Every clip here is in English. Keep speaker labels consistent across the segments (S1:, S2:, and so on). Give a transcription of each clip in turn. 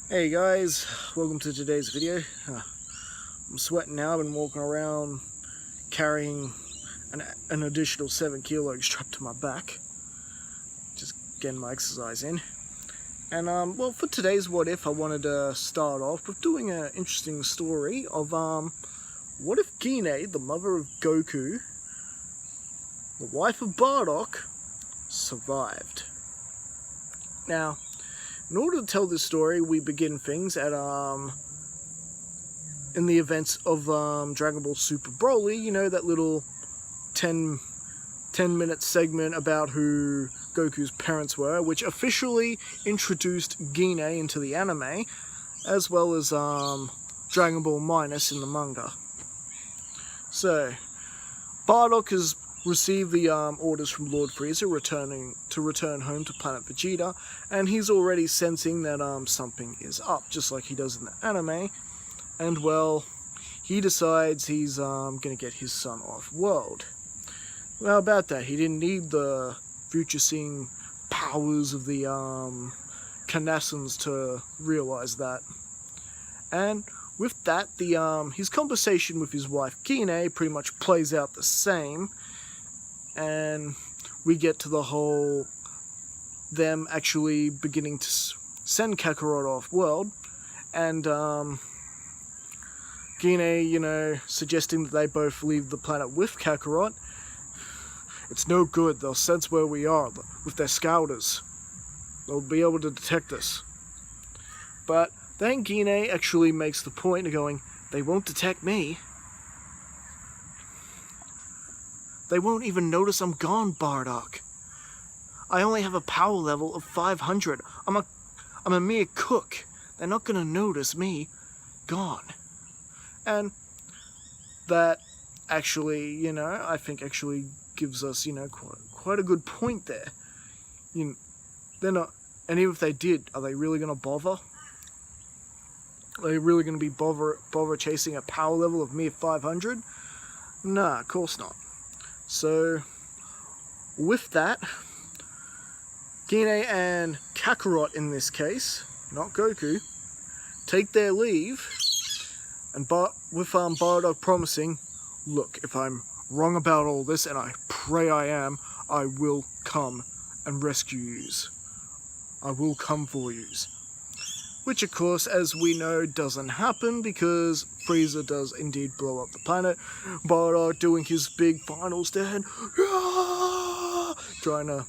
S1: Hey guys, welcome to today's video. I'm sweating now. I've been walking around carrying an additional 7 kilos strapped to my back. Just getting my exercise in. And well, for today's What If, I wanted to start off with doing an interesting story of what if Gine, the mother of Goku, the wife of Bardock, survived. Now, in order to tell this story, we begin things at in the events of Dragon Ball Super Broly. You know, that little 10-minute segment about who Goku's parents were, which officially introduced Gine into the anime, as well as Dragon Ball Minus in the manga. So, Bardock has received the orders from Lord Freeza to return home to Planet Vegeta, and he's already sensing that something is up, just like he does in the anime. And well, he decides he's gonna get his son off world. Well, how about that? He didn't need the future-seeing powers of the Kanassans to realize that. And with that, his conversation with his wife Gine pretty much plays out the same. And we get to the whole them actually beginning to send Kakarot off world, and Gine, you know, suggesting that they both leave the planet with Kakarot. It's no good. They'll sense where we are with their scouters. They'll be able to detect us. But then Gine actually makes the point of going, they won't detect me. They won't even notice I'm gone, Bardock. I only have a power level of 500. I'm a mere cook. They're not gonna notice me gone. And that actually, you know, I think actually gives us, you know, quite a good point there. You know, they're not, and even if they did, are they really gonna bother? Are they really gonna be bother chasing a power level of mere 500? Nah, of course not. So, with that, Gine and Kakarot in this case, not Goku, take their leave, and with Bardock promising, look, if I'm wrong about all this, and I pray I am, I will come and rescue yous. I will come for yous. Which, of course, as we know, doesn't happen because Frieza does indeed blow up the planet. Bardock doing his big final stand, trying to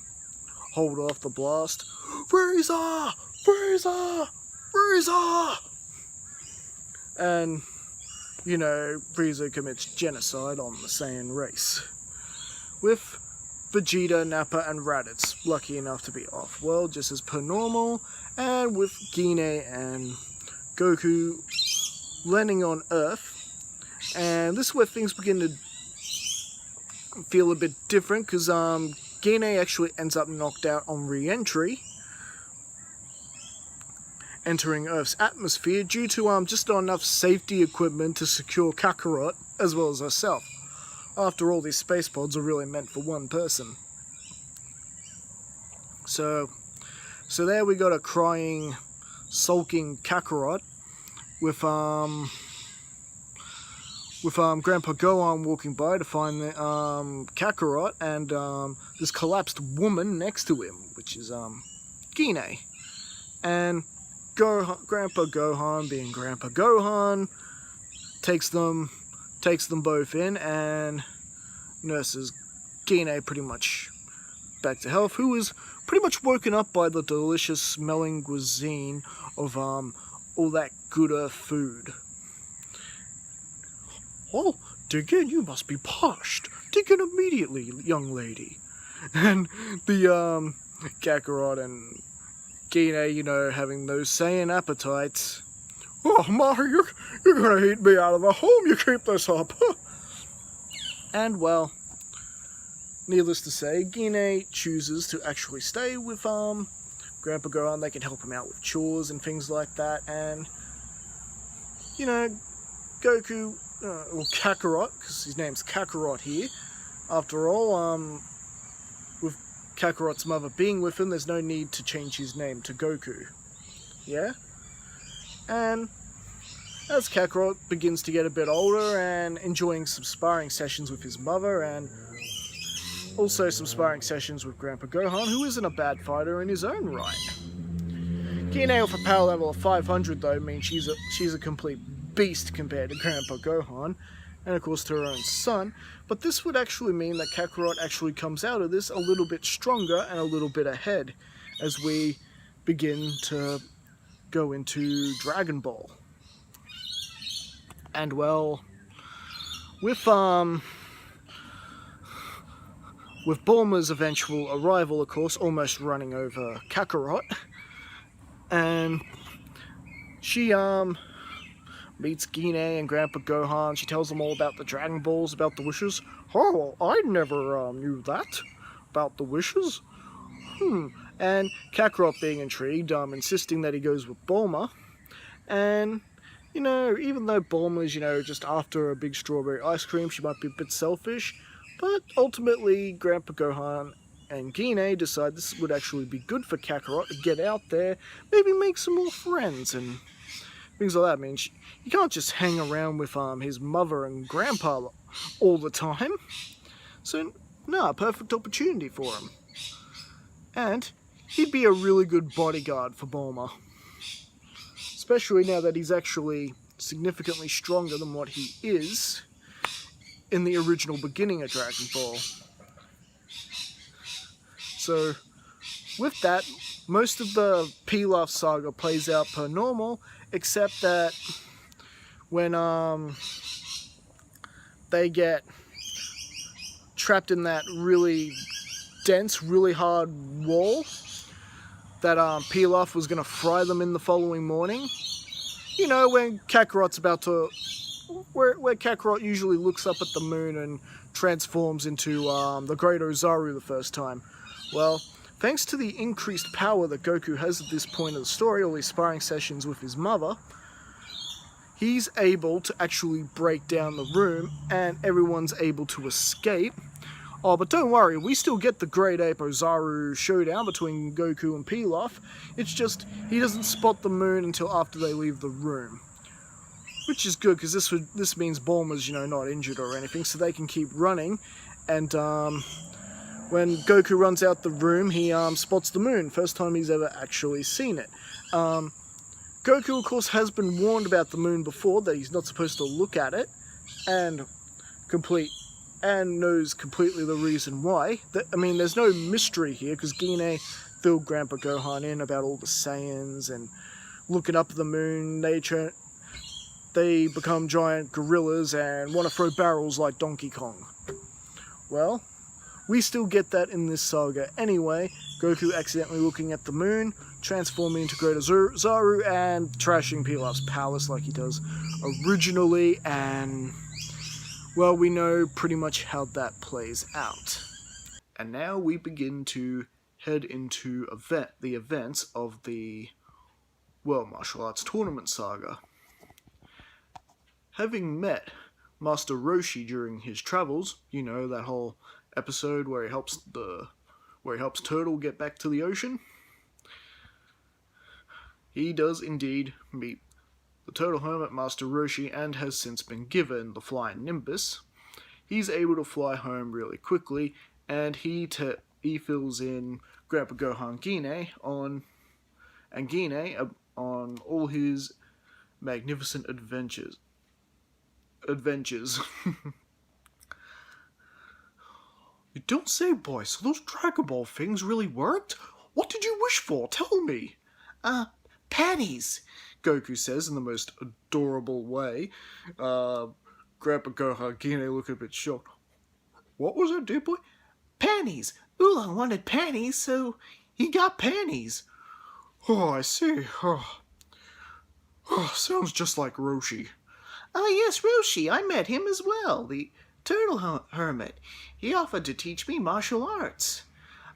S1: hold off the blast. Frieza! Frieza! Frieza! And, you know, Frieza commits genocide on the Saiyan race. With Vegeta, Nappa, and Raditz lucky enough to be off-world just as per normal, and with Gine and Goku landing on Earth. And this is where things begin to feel a bit different, because Gine actually ends up knocked out on re-entry, entering Earth's atmosphere due to just not enough safety equipment to secure Kakarot as well as herself. After all, these space pods are really meant for one person. So there we got a crying, sulking Kakarot with Grandpa Gohan walking by to find the Kakarot and this collapsed woman next to him, which is Gine. And Grandpa Gohan, being Grandpa Gohan, takes them both in and nurses Gine pretty much back to health, who is pretty much woken up by the delicious smelling cuisine of all that good Earth food. Oh, dig in, you must be parched. Dig in immediately, young lady. And the Kakarot and Gine, you know, having those Saiyan appetites. Oh, Ma, you're gonna eat me out of the home, you keep this up. And, well, needless to say, Gine chooses to actually stay with Grandpa Gohan. They can help him out with chores and things like that. And, you know, Goku, or Kakarot, because his name's Kakarot here, after all, with Kakarot's mother being with him, there's no need to change his name to Goku. Yeah? And as Kakarot begins to get a bit older and enjoying some sparring sessions with his mother and also some sparring sessions with Grandpa Gohan, who isn't a bad fighter in his own right. Gine with a power level of 500 though means she's a complete beast compared to Grandpa Gohan, and of course to her own son, but this would actually mean that Kakarot actually comes out of this a little bit stronger and a little bit ahead as we begin to go into Dragon Ball. And well, with Bulma's eventual arrival, of course, almost running over Kakarot, and she meets Gine and Grandpa Gohan. She tells them all about the Dragon Balls, about the wishes. Oh, I never knew that about the wishes. And Kakarot being intrigued, insisting that he goes with Bulma, and you know, even though Bulma's, you know, just after a big strawberry ice cream, she might be a bit selfish, but ultimately Grandpa Gohan and Gine decide this would actually be good for Kakarot to get out there, maybe make some more friends and things like that. I mean, you can't just hang around with his mother and grandpa all the time. So, no, perfect opportunity for him. And he'd be a really good bodyguard for Bulma. Especially now that he's actually significantly stronger than what he is in the original beginning of Dragon Ball. So, with that, most of the Pilaf saga plays out per normal, except that when they get trapped in that really dense, really hard wall that Pilaf was going to fry them in the following morning. You know, when Kakarot's about to... Where Kakarot usually looks up at the moon and transforms into the Great Ozaru the first time. Well, thanks to the increased power that Goku has at this point of the story, all these sparring sessions with his mother, he's able to actually break down the room and everyone's able to escape. Oh, but don't worry, we still get the Great Ape Ozaru showdown between Goku and Pilaf. It's just, he doesn't spot the moon until after they leave the room. Which is good, because this means Bulma's, you know, not injured or anything, so they can keep running. And when Goku runs out the room, he spots the moon. First time he's ever actually seen it. Goku, of course, has been warned about the moon before, that he's not supposed to look at it, and knows completely the reason why. I mean, there's no mystery here, because Gine filled Grandpa Gohan in about all the Saiyans, and looking up at the moon, they become giant gorillas and want to throw barrels like Donkey Kong. Well, we still get that in this saga anyway. Goku accidentally looking at the moon, transforming into Great Ozaru, and trashing Pilaf's palace like he does originally, and well, we know pretty much how that plays out. And now we begin to head into the events of the World Martial Arts Tournament saga. Having met Master Roshi during his travels, you know, that whole episode where he helps Turtle get back to the ocean, he does indeed meet the Turtle Hermit Master Roshi and has since been given the Flying Nimbus. He's able to fly home really quickly, and he fills in Grandpa Gohan Gine on all his magnificent adventures. You don't say, boy, so those Dragon Ball things really worked? What did you wish for? Tell me.
S2: Panties,
S1: Goku says in the most adorable way. Grandpa Gohan Gine look a bit shocked. What was that, dear boy?
S2: Panties. Oolong wanted panties, so he got panties.
S1: Oh, I see. Oh, sounds just like Roshi.
S2: Oh, yes, Roshi. I met him as well, the Turtle Hermit. He offered to teach me martial arts.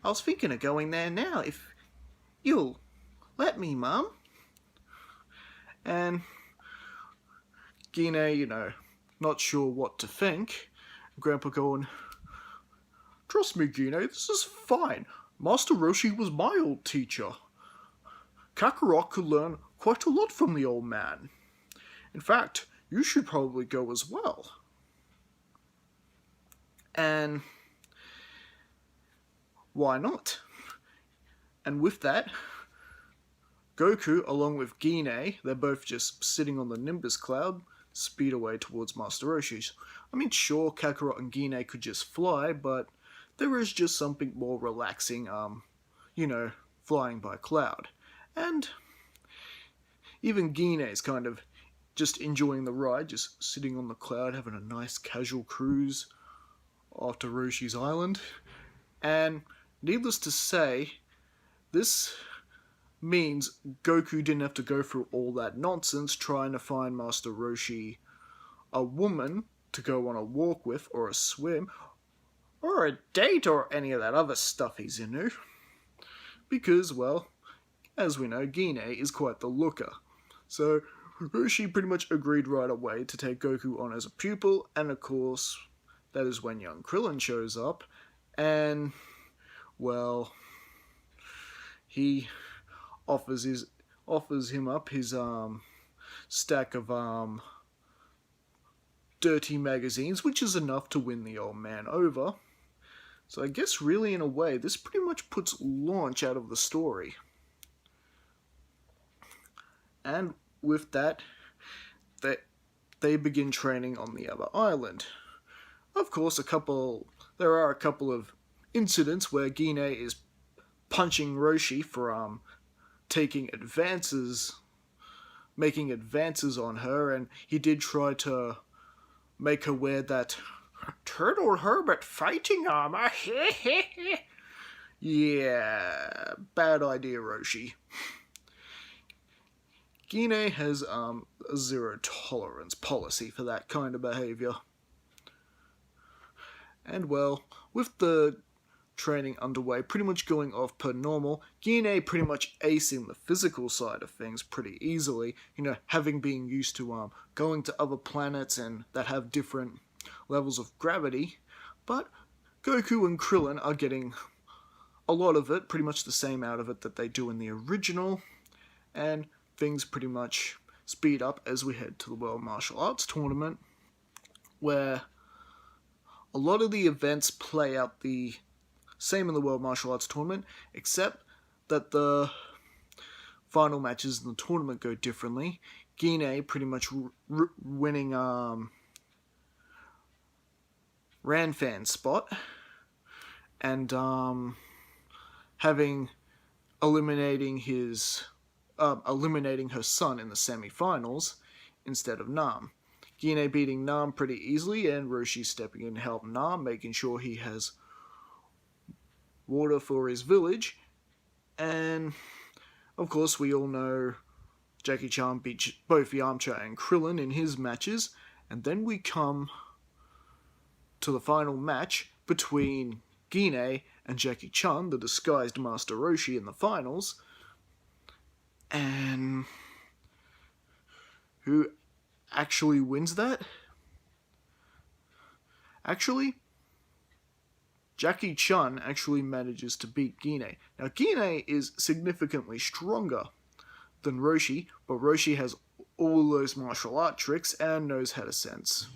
S2: I was thinking of going there now, if you'll let me, Mum.
S1: And Gine, you know, not sure what to think. Grandpa going, trust me, Gine, this is fine. Master Roshi was my old teacher. Kakarot could learn quite a lot from the old man. In fact, you should probably go as well. And why not? And with that, Goku, along with Gine, they're both just sitting on the Nimbus cloud, speed away towards Master Roshi's. I mean, sure, Kakarot and Gine could just fly, but there is just something more relaxing, flying by cloud. And even Gine is kind of just enjoying the ride, just sitting on the cloud, having a nice casual cruise after Roshi's Island. And needless to say, this means Goku didn't have to go through all that nonsense trying to find Master Roshi a woman to go on a walk with, or a swim, or a date, or any of that other stuff he's into. Because, well, as we know, Gine is quite the looker. So Roshi pretty much agreed right away to take Goku on as a pupil, and of course, that is when young Krillin shows up, and, well, he offers him up his stack of dirty magazines, which is enough to win the old man over. So I guess really in a way, this pretty much puts Launch out of the story. And with that, they begin training on the other island. Of course, there are a couple of incidents where Gine is punching Roshi for making advances on her, and he did try to make her wear that Turtle Herbert fighting armor. Yeah, bad idea, Roshi. Gine has a zero tolerance policy for that kind of behavior. And well, with the training underway, pretty much going off per normal, Gine pretty much acing the physical side of things pretty easily, having been used to going to other planets and that have different levels of gravity, but Goku and Krillin are getting a lot of it, pretty much the same out of it that they do in the original, and things pretty much speed up as we head to the World Martial Arts Tournament, where a lot of the events play out the same in the World Martial Arts Tournament, except that the final matches in the tournament go differently. Gine pretty much winning Ranfan's spot, and eliminating her son in the semi-finals instead of Nam. Gine beating Nam pretty easily, and Roshi stepping in to help Nam, making sure he has water for his village. And of course, we all know Jackie Chan beat both Yamcha and Krillin in his matches, and then we come to the final match between Gine and Jackie Chan, the disguised Master Roshi, in the finals. And who actually wins that? Actually, Jackie Chan actually manages to beat Gine. Now, Gine is significantly stronger than Roshi, but Roshi has all those martial art tricks and knows how to sense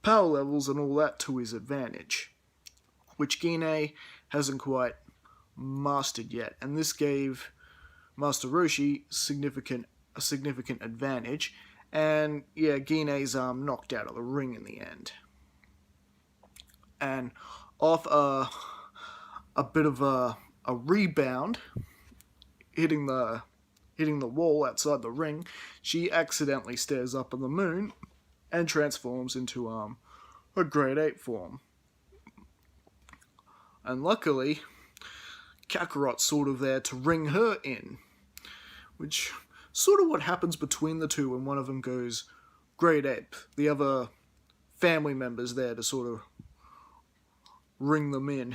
S1: power levels and all that to his advantage, which Gine hasn't quite mastered yet, and this gave Master Roshi a significant advantage, and yeah, Gine's knocked out of the ring in the end. And off a bit of a rebound, hitting the wall outside the ring, she accidentally stares up at the moon and transforms into a grade 8 form. And luckily, Kakarot's sort of there to ring her in, which sort of what happens between the two when one of them goes grade 8. The other family members there to sort of ring them in.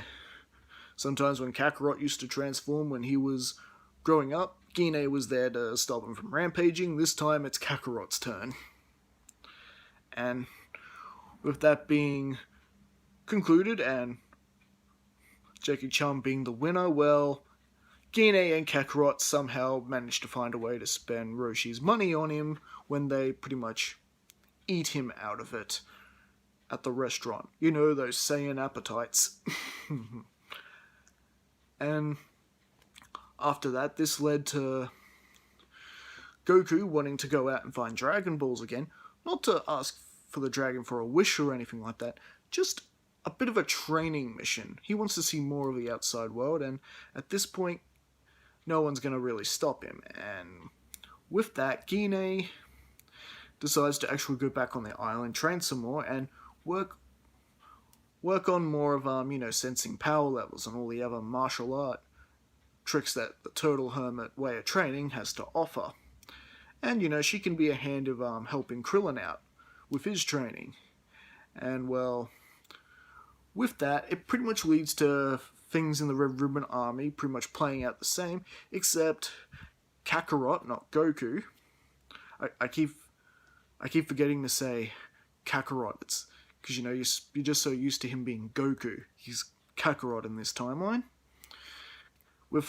S1: Sometimes when Kakarot used to transform when he was growing up, Gine was there to stop him from rampaging. This time it's Kakarot's turn. And with that being concluded and Jackie Chan being the winner, well, Gine and Kakarot somehow managed to find a way to spend Roshi's money on him when they pretty much eat him out of it at the restaurant. You know, those Saiyan appetites. And after that, this led to Goku wanting to go out and find Dragon Balls again. Not to ask for the dragon for a wish or anything like that, just a bit of a training mission. He wants to see more of the outside world, and at this point, no one's going to really stop him. And with that, Gine decides to actually go back on the island, train some more, and work on more of, sensing power levels and all the other martial art tricks that the Turtle Hermit way of training has to offer. And, she can be a hand of helping Krillin out with his training. And, well, with that, it pretty much leads to things in the Red Ribbon Army pretty much playing out the same, except Kakarot, not Goku. I keep forgetting to say Kakarot. It's because, you're just so used to him being Goku. He's Kakarot in this timeline. With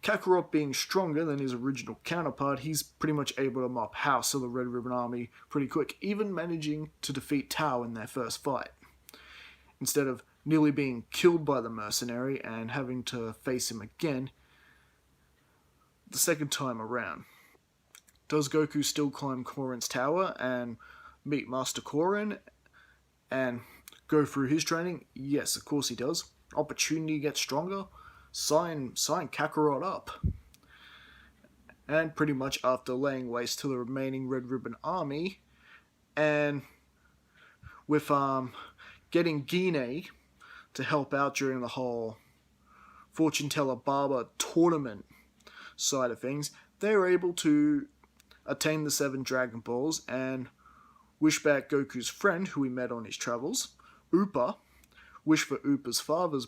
S1: Kakarot being stronger than his original counterpart, he's pretty much able to mop house of the Red Ribbon Army pretty quick, even managing to defeat Tao in their first fight, instead of nearly being killed by the mercenary and having to face him again the second time around. Does Goku still climb Korin's tower and meet Master Korin and go through his training? Yes, of course he does. Opportunity gets stronger. Sign Kakarot up. And pretty much after laying waste to the remaining Red Ribbon Army, and with getting Gine to help out during the whole Fortune Teller Barber tournament side of things, they were able to attain the 7 Dragon Balls and wish back Goku's friend, who we met on his travels, Upa, wish for Upa's father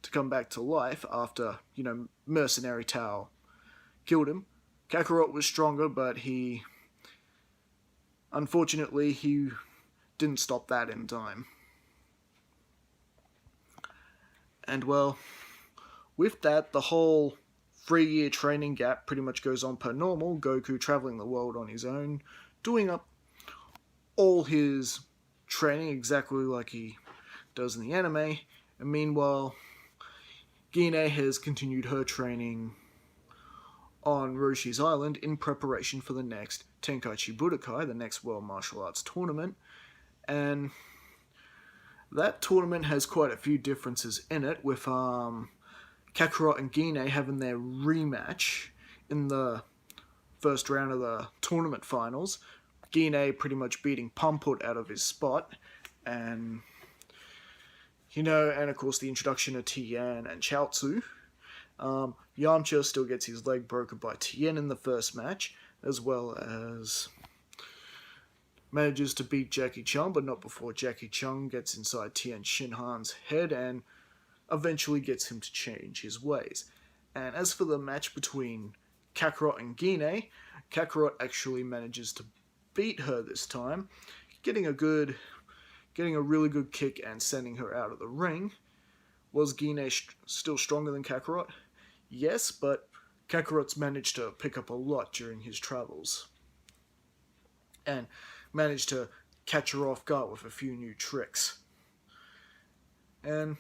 S1: to come back to life after, mercenary Tao killed him. Kakarot was stronger, but unfortunately, he didn't stop that in time. And, well, with that, the whole 3-year training gap pretty much goes on per normal. Goku traveling the world on his own, doing up all his training exactly like he does in the anime. And meanwhile, Gine has continued her training on Roshi's Island in preparation for the next Tenkaichi Budokai, the next World Martial Arts Tournament. And that tournament has quite a few differences in it, with Kakarot and Gine having their rematch in the first round of the tournament finals. Gine pretty much beating Pumput out of his spot, and and of course the introduction of Tien and Chaozu. Yamcha still gets his leg broken by Tien in the first match, as well as manages to beat Jackie Chan, but not before Jackie Chan gets inside Tienshinhaan's head and eventually gets him to change his ways. And as for the match between Kakarot and Gine, Kakarot actually manages to beat her this time, getting a really good kick and sending her out of the ring. Was Gine still stronger than Kakarot? Yes, but Kakarot's managed to pick up a lot during his travels, and managed to catch her off guard with a few new tricks. And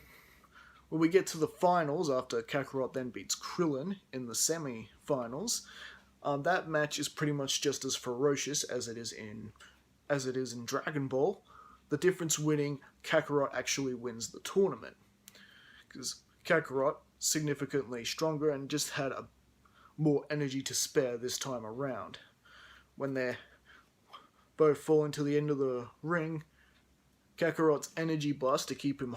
S1: when we get to the finals, after Kakarot then beats Krillin in the semi-finals, that match is pretty much just as ferocious as it is in Dragon Ball. The difference winning, Kakarot actually wins the tournament, because Kakarot significantly stronger and just had a more energy to spare this time around. When they both fall into the end of the ring, Kakarot's energy blast to keep him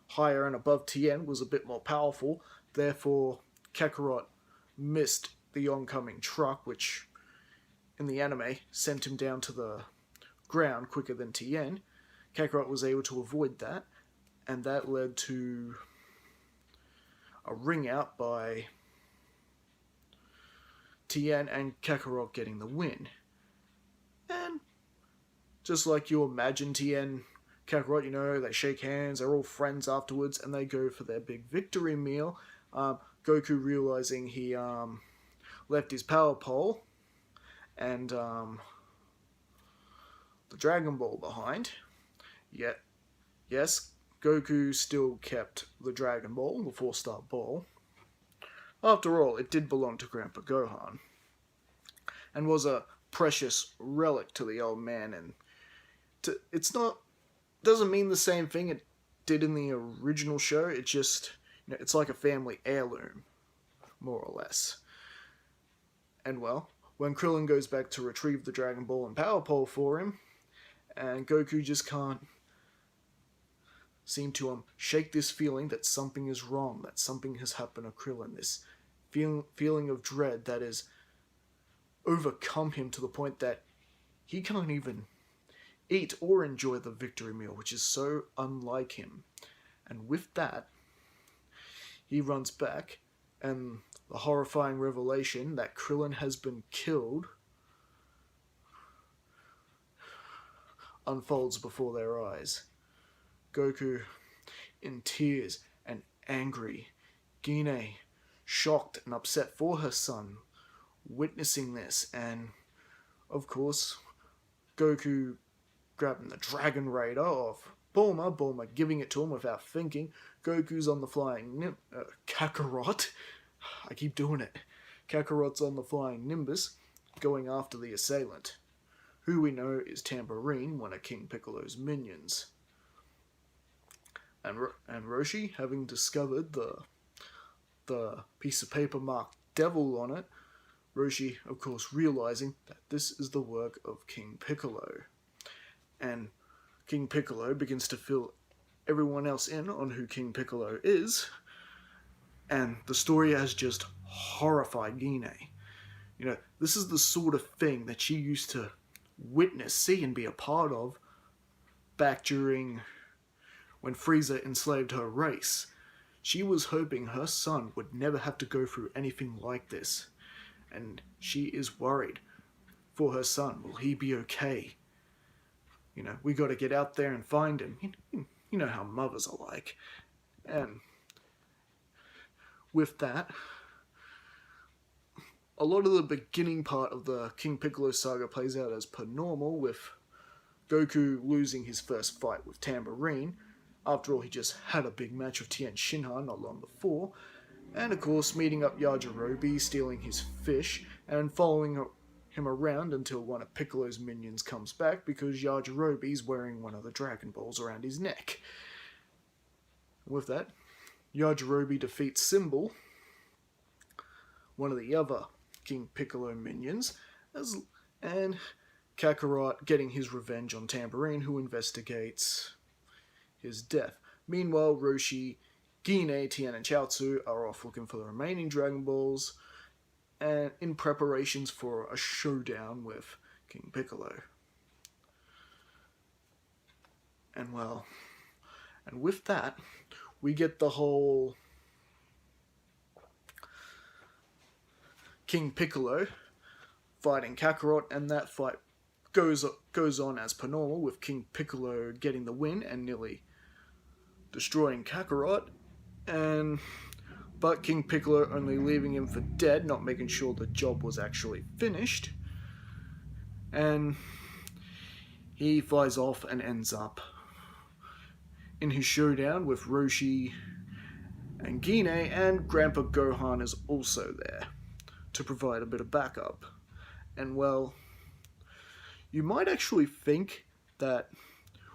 S1: higher and above Tien was a bit more powerful. Therefore, Kakarot missed the oncoming truck, which in the anime sent him down to the ground quicker than Tien. Kakarot was able to avoid that, and that led to a ring out by Tien and Kakarot getting the win. And just like you imagine Tien Kakarot, you know, they shake hands, they're all friends afterwards, and they go for their big victory meal. Goku realizing he left his power pole and the Dragon Ball behind. Yet, yes, Goku still kept the Dragon Ball, the 4-star ball. After all, it did belong to Grandpa Gohan, and was a precious relic to the old man, and doesn't mean the same thing it did in the original show. It just, you know, it's like a family heirloom, more or less. And well, when Krillin goes back to retrieve the Dragon Ball and Power Pole for him, and Goku just can't seem to shake this feeling that something is wrong, that something has happened to Krillin, this feeling of dread that has overcome him to the point that he can't even eat or enjoy the victory meal, which is so unlike him. And with that, he runs back, and the horrifying revelation that Krillin has been killed unfolds before their eyes. Goku in tears and angry, Gine shocked and upset for her son, witnessing this, and of course Goku grabbing the Dragon Raider of Bulma giving it to him without thinking. Goku's on the flying Kakarot. I keep doing it. Kakarot's on the flying Nimbus, going after the assailant, who we know is Tambourine, one of King Piccolo's minions. And Roshi, having discovered the piece of paper marked Devil on it, Roshi, of course, realizing that this is the work of King Piccolo. And King Piccolo begins to fill everyone else in on who King Piccolo is, and the story has just horrified Gine. You know, this is the sort of thing that she used to witness, see, and be a part of back during when Frieza enslaved her race. She was hoping her son would never have to go through anything like this, and she is worried for her son. Will he be okay? You know, we got to get out there and find him. You know how mothers are like. And with that, a lot of the beginning part of the King Piccolo saga plays out as per normal, with Goku losing his first fight with Tambourine. After all, he just had a big match with Tienshinhaan not long before. And of course, meeting up Yajirobe, stealing his fish, and following him around until one of Piccolo's minions comes back, because Yajirobe's wearing one of the Dragon Balls around his neck. With that, Yajirobe defeats Symbol, one of the other King Piccolo minions, and Kakarot getting his revenge on Tambourine, who investigates his death. Meanwhile, Roshi, Gine, Tien, and Chaozu are off looking for the remaining Dragon Balls, and in preparations for a showdown with King Piccolo. And well, and with that, we get the whole King Piccolo fighting Kakarot, and that fight goes on as per normal, with King Piccolo getting the win and nearly destroying Kakarot, but King Piccolo only leaving him for dead, not making sure the job was actually finished. And he flies off and ends up in his showdown with Roshi and Gine, and Grandpa Gohan is also there to provide a bit of backup. And well, you might actually think that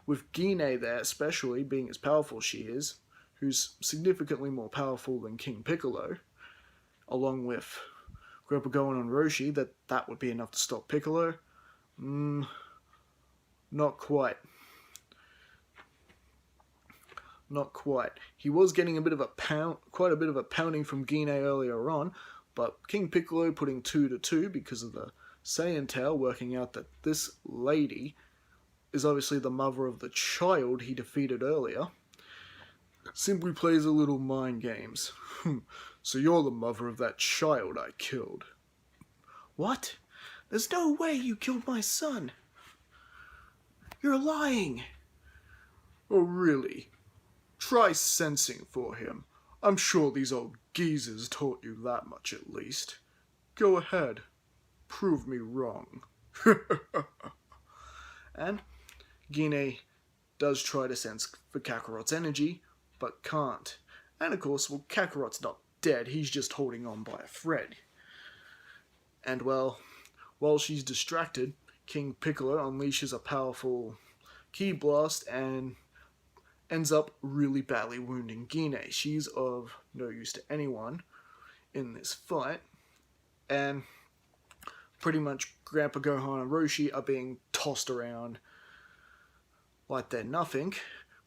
S1: with Gine there, especially being as powerful she is, who's significantly more powerful than King Piccolo, along with Grandpa Gohan and Roshi, that would be enough to stop Piccolo. Not quite. Not quite. He was getting quite a bit of a pounding from Gine earlier on, but King Piccolo putting 2 to 2 because of the Saiyan tail, working out that this lady is obviously the mother of the child he defeated earlier, simply plays a little mind games. So you're the mother of that child I killed. What? There's no way you killed my son. You're lying. Oh, really? Try sensing for him. I'm sure these old geezers taught you that much at least. Go ahead. Prove me wrong. And Gine does try to sense for Kakarot's energy, but can't. And of course, well, Kakarot's not dead, he's just holding on by a thread. And well, while she's distracted, King Piccolo unleashes a powerful ki blast and ends up really badly wounding Gine. She's of no use to anyone in this fight, and pretty much Grandpa Gohan and Roshi are being tossed around like they're nothing.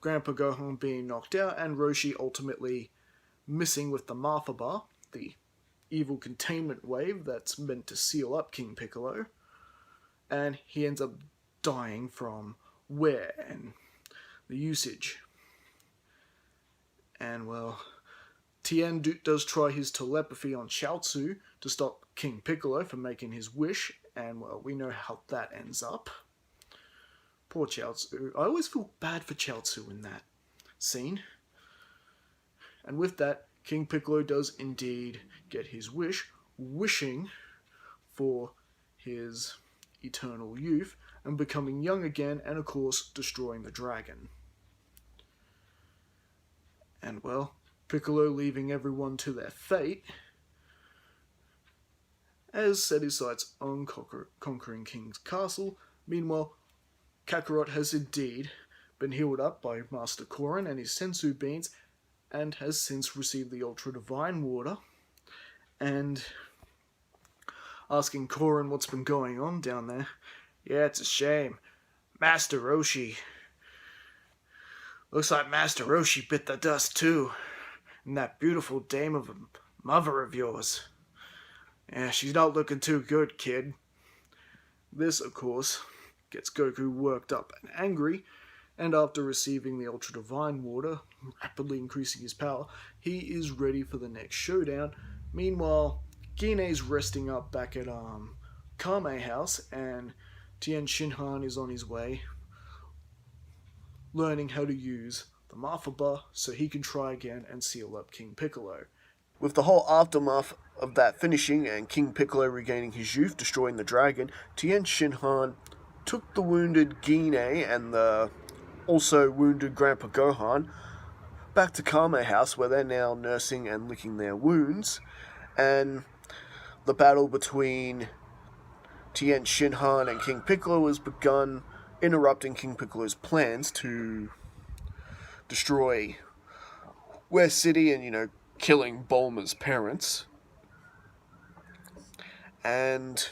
S1: Grandpa Gohan being knocked out, and Roshi ultimately missing with the Martha Bar, the evil containment wave that's meant to seal up King Piccolo, and he ends up dying from wear and the usage. And well, Tien does try his telepathy on Chaozu to stop King Piccolo from making his wish, and well, we know how that ends up. Poor Chaozu. I always feel bad for Chaozu in that scene. And with that, King Piccolo does indeed get his wish, wishing for his eternal youth and becoming young again, and of course destroying the dragon. And well, Piccolo leaving everyone to their fate, has set his sights on conquering King's Castle. Meanwhile, Kakarot has indeed been healed up by Master Korin and his Sensu Beans, and has since received the Ultra Divine Water, and asking Korin what's been going on down there. Yeah, it's a shame. Master Roshi. Looks like Master Roshi bit the dust too. And that beautiful dame of a mother of yours. Yeah, she's not looking too good, kid. This, of course, gets Goku worked up and angry, and after receiving the Ultra Divine Water, rapidly increasing his power, he is ready for the next showdown. Meanwhile, Gine's resting up back at Kame House, and Tienshinhaan is on his way, learning how to use the Martha Bar so he can try again and seal up King Piccolo. With the whole aftermath of that finishing and King Piccolo regaining his youth, destroying the dragon, Tienshinhaan took the wounded Gine and the also wounded Grandpa Gohan back to Kame House, where they're now nursing and licking their wounds, and the battle between Tienshinhaan and King Piccolo has begun, interrupting King Piccolo's plans to destroy West City and, killing Bulma's parents. And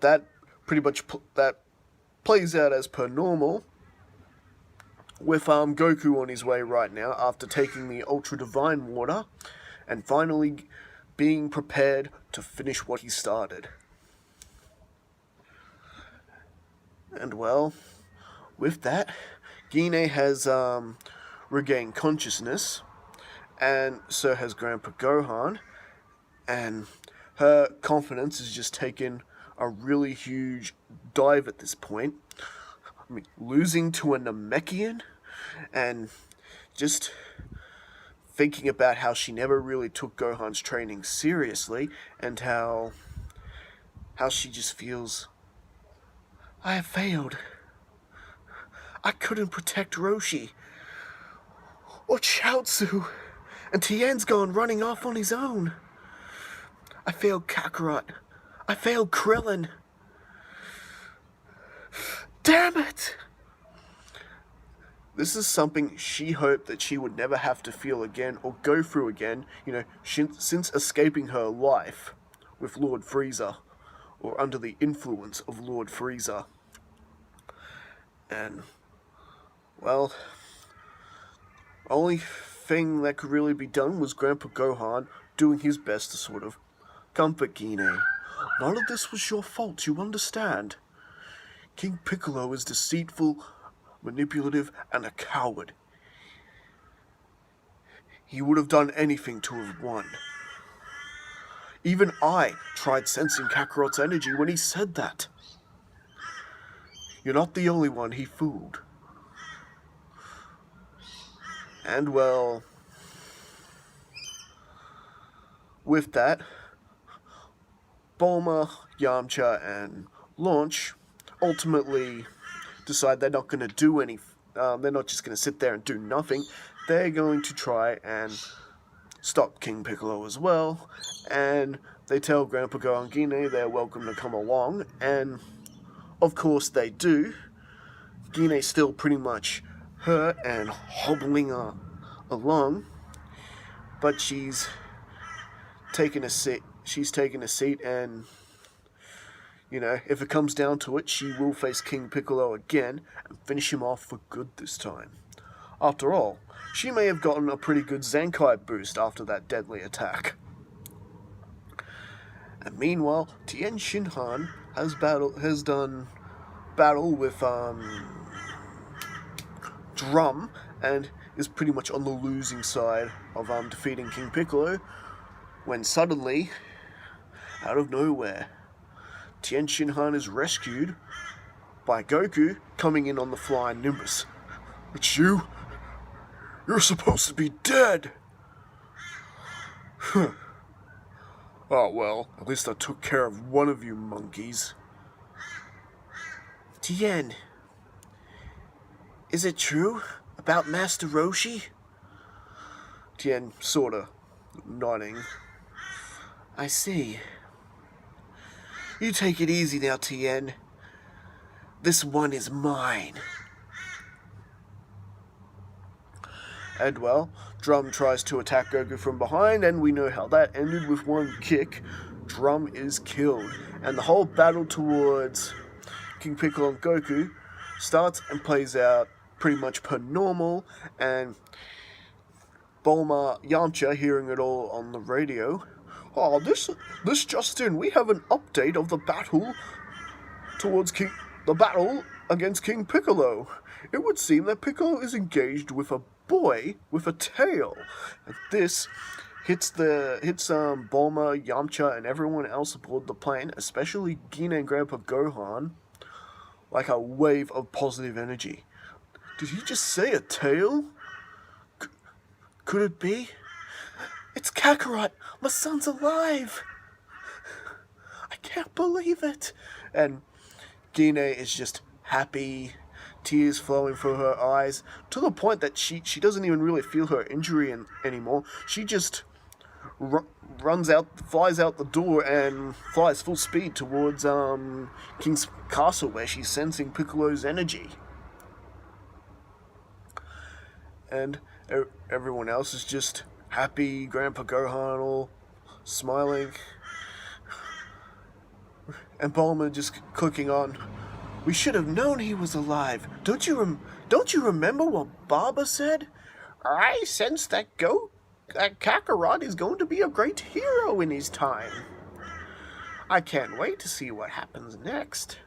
S1: that pretty much that plays out as per normal, with Goku on his way right now after taking the Ultra Divine Water and finally being prepared to finish what he started. And well, with that, Gine has regained consciousness, and so has Grandpa Gohan, and her confidence has just taken a really huge dive at this point. I mean, losing to a Namekian, and just thinking about how she never really took Gohan's training seriously, and how she just feels, I have failed. I couldn't protect Roshi or Chaozu, and Tien's gone running off on his own. I failed Kakarot. I failed Krillin. Damn it! This is something she hoped that she would never have to feel again or go through again, since escaping her life with Lord Freeza, or under the influence of Lord Freeza. And, well, only thing that could really be done was Grandpa Gohan doing his best to sort of comfort Gine. None of this was your fault, you understand? King Piccolo is deceitful, manipulative, and a coward. He would have done anything to have won. Even I tried sensing Kakarot's energy when he said that. You're not the only one he fooled.
S3: And well, with that, Bulma, Yamcha, and Launch ultimately decide they're not going to do any. They're not just going to sit there and do nothing. They're going to try and stop King Piccolo as well. And they tell Grandpa Gohan and Gine they're welcome to come along. And of course they do. Gine's still pretty much hurt and hobbling along, but she's taken a seat. And if it comes down to it, she will face King Piccolo again and finish him off for good this time. After all, she may have gotten a pretty good Zenkai boost after that deadly attack. And meanwhile, Tienshinhaan has done battle with Drum and is pretty much on the losing side of defeating King Piccolo, when suddenly, out of nowhere, Tienshinhaan is rescued by Goku coming in on the flying Nimbus. It's you? You're supposed to be dead! Oh well, at least I took care of one of you monkeys. Tien, is it true about Master Roshi? Tien sorta nodding. I see. You take it easy now, Tien. This one is mine. And well, Drum tries to attack Goku from behind, and we know how that ended with one kick. Drum is killed, and the whole battle towards King Piccolo and Goku starts and plays out pretty much per normal, and Bulma Yamcha, hearing it all on the radio, "Oh, this just in, we have an update of the battle against King Piccolo. It would seem that Piccolo is engaged with a boy with a tail." And this hits Bulma, Yamcha, and everyone else aboard the plane, especially Gine and Grandpa Gohan, like a wave of positive energy. Did he just say a tail? Could it be? It's Kakarot! My son's alive! I can't believe it! And Gine is just happy, tears flowing from her eyes, to the point that she doesn't even really feel her injury anymore. She just flies out the door and flies full speed towards King's castle, where she's sensing Piccolo's energy. And everyone else is just happy, Grandpa Gohan all smiling, and Bulma just clicking on, "We should have known he was alive. Don't you remember what Baba said? I sense that Kakarot is going to be a great hero in his time. I can't wait to see what happens next."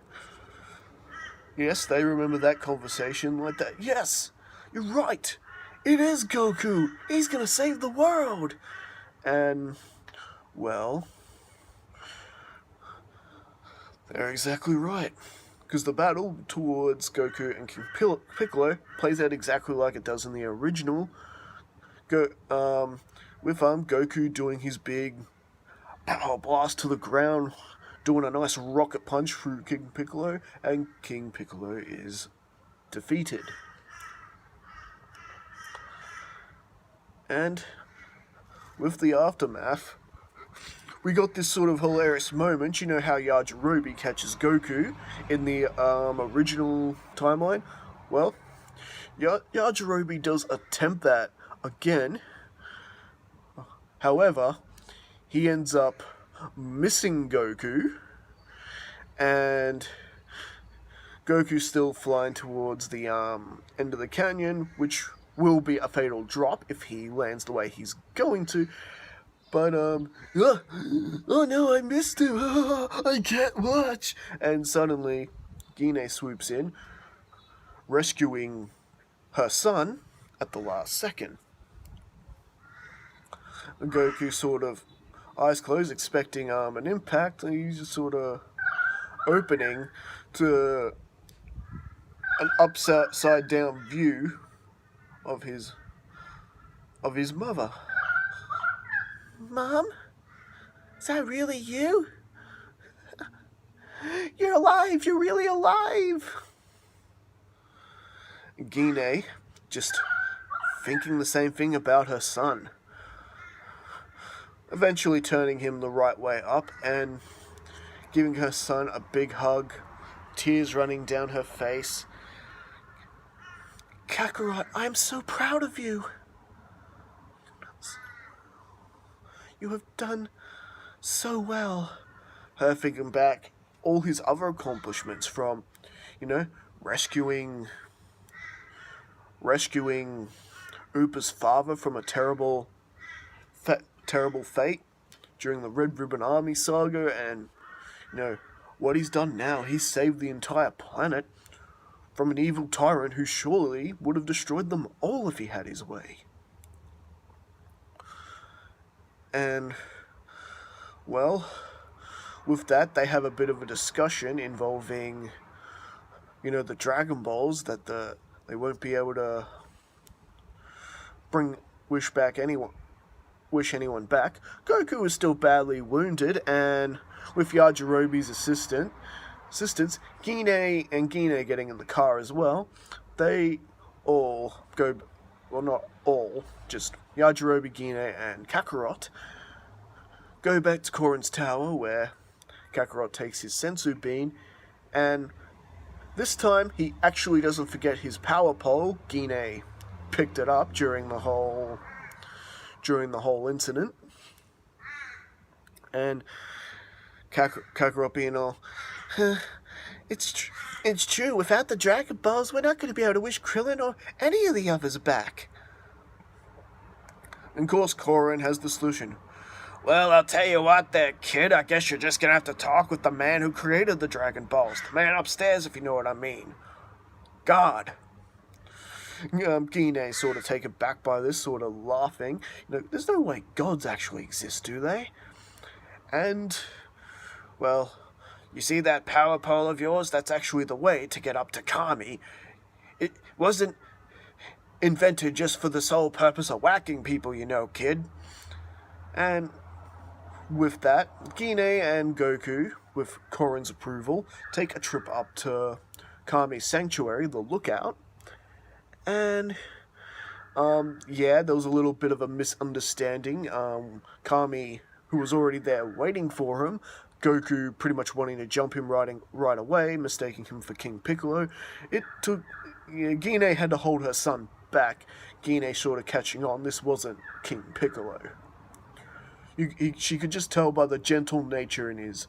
S3: Yes, they remember that conversation like that. Yes, you're right. It is Goku. He's gonna save the world. And, well, they're exactly right. Because the battle towards Goku and King Piccolo plays out exactly like it does in the original. With Goku doing his big power blast to the ground, doing a nice rocket punch through King Piccolo, and King Piccolo is defeated. And with the aftermath, we got this sort of hilarious moment. You know how Yajirobe catches Goku in the original timeline? Well, Yajirobe does attempt that again. However, he ends up missing Goku, and Goku's still flying towards the end of the canyon, which will be a fatal drop if he lands the way he's going to. But, oh no, I missed him. I can't watch. And suddenly, Gine swoops in, rescuing her son at the last second. Goku sort of eyes closed, expecting an impact, and he's just sort of opening to an upside down view of his of his mother. Mom? Is that really you? You're alive! You're really alive! Gine, just thinking the same thing about her son. Eventually turning him the right way up and giving her son a big hug, tears running down her face. Kakarot, I'm so proud of you. You have done so well. Her thinking back all his other accomplishments from, rescuing Upa's father from a terrible fate during the Red Ribbon Army saga, and what he's done now. He's saved the entire planet from an evil tyrant who surely would have destroyed them all if he had his way. And, well, with that, they have a bit of a discussion involving, the Dragon Balls, that they won't be able to wish anyone back. Goku is still badly wounded, and with Yajirobe's assistance, Gine getting in the car as well, they all go, well, not all, just Yajirobe, Gine, and Kakarot go back to Korin's tower, where Kakarot takes his sensu bean, and this time he actually doesn't forget his power pole. Gine picked it up during the whole incident, and Kakarot being all, it's true. Without the Dragon Balls, we're not going to be able to wish Krillin or any of the others back. And of course, Korin has the solution. Well, I'll tell you what there, kid. I guess you're just going to have to talk with the man who created the Dragon Balls. The man upstairs, if you know what I mean. God. Gine sort of taken back by this, sort of laughing. There's no way gods actually exist, do they? And, well, you see that power pole of yours? That's actually the way to get up to Kami. It wasn't invented just for the sole purpose of whacking people, kid. And with that, Gine and Goku, with Korin's approval, take a trip up to Kami's sanctuary, the Lookout. And, there was a little bit of a misunderstanding. Kami, who was already there waiting for him, Goku pretty much wanting to jump him right away, mistaking him for King Piccolo. It took... Gine had to hold her son back. Gine sort of catching on. This wasn't King Piccolo. She could just tell by the gentle nature in his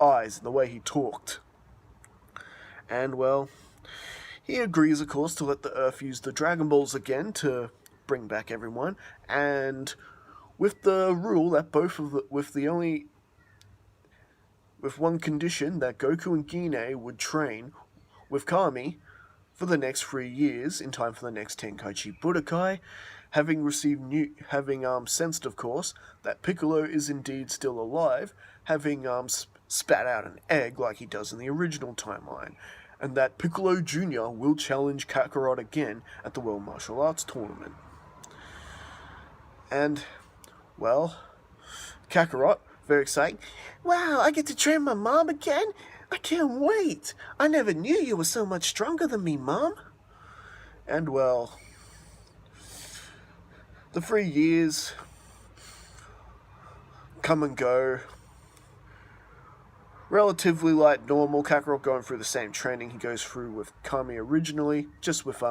S3: eyes and the way he talked. And, well, he agrees, of course, to let the Earth use the Dragon Balls again to bring back everyone. And with the rule that with one condition, that Goku and Gine would train with Kami for the next 3 years in time for the next Tenkaichi Budokai, having sensed, of course, that Piccolo is indeed still alive, having spat out an egg like he does in the original timeline, and that Piccolo Junior will challenge Kakarot again at the World Martial Arts Tournament. And, well, Kakarot, very exciting. Wow, I get to train my mom again? I can't wait. I never knew you were so much stronger than me, Mom. And, well, the 3 years come and go. Relatively like normal. Kakarot going through the same training he goes through with Kami originally, just with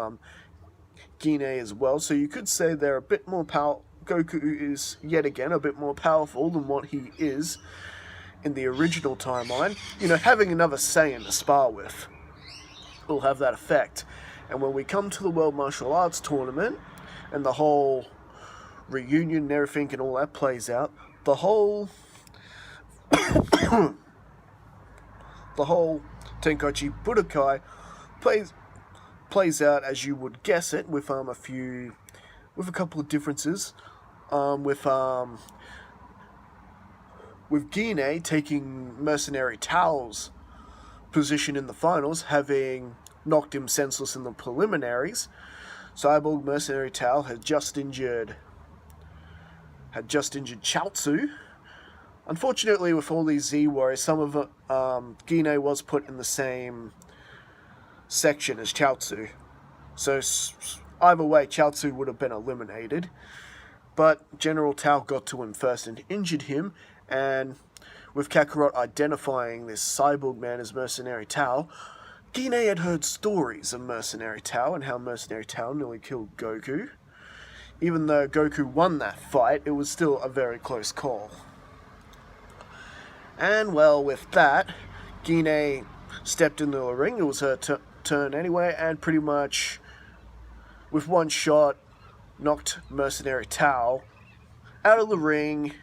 S3: Gine as well. So you could say they're a bit more powerful. Goku is, yet again, a bit more powerful than what he is in the original timeline. Having another Saiyan to spar with will have that effect. And when we come to the World Martial Arts Tournament, and the whole reunion and everything and all that plays out, the whole Tenkaichi Budokai plays out as you would guess it, with a couple of differences. With Gine taking Mercenary Tao's position in the finals, having knocked him senseless in the preliminaries. Cyborg Mercenary Tao had just injured had just injured Chaozu. Unfortunately, with all these Z warriors, some of Gine was put in the same section as Chaozu. So either way, Chaozu would have been eliminated. But General Tao got to him first and injured him, and with Kakarot identifying this cyborg man as Mercenary Tao, Gine had heard stories of Mercenary Tao and how Mercenary Tao nearly killed Goku. Even though Goku won that fight, it was still a very close call. And well, with that, Gine stepped into the ring. It was her turn anyway, and pretty much with one shot knocked Mercenary Tao out of the ring,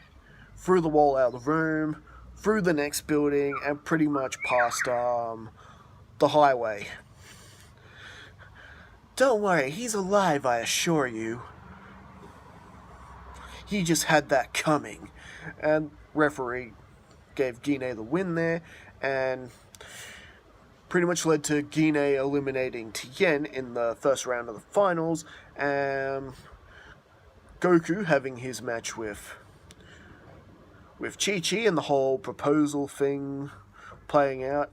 S3: through the wall out of the room, through the next building, and pretty much past the highway. Don't worry, he's alive, I assure you. He just had that coming. And referee gave Gine the win there, and pretty much led to Gine eliminating Tien in the first round of the finals, and Goku having his match with Chi-Chi and the whole proposal thing playing out.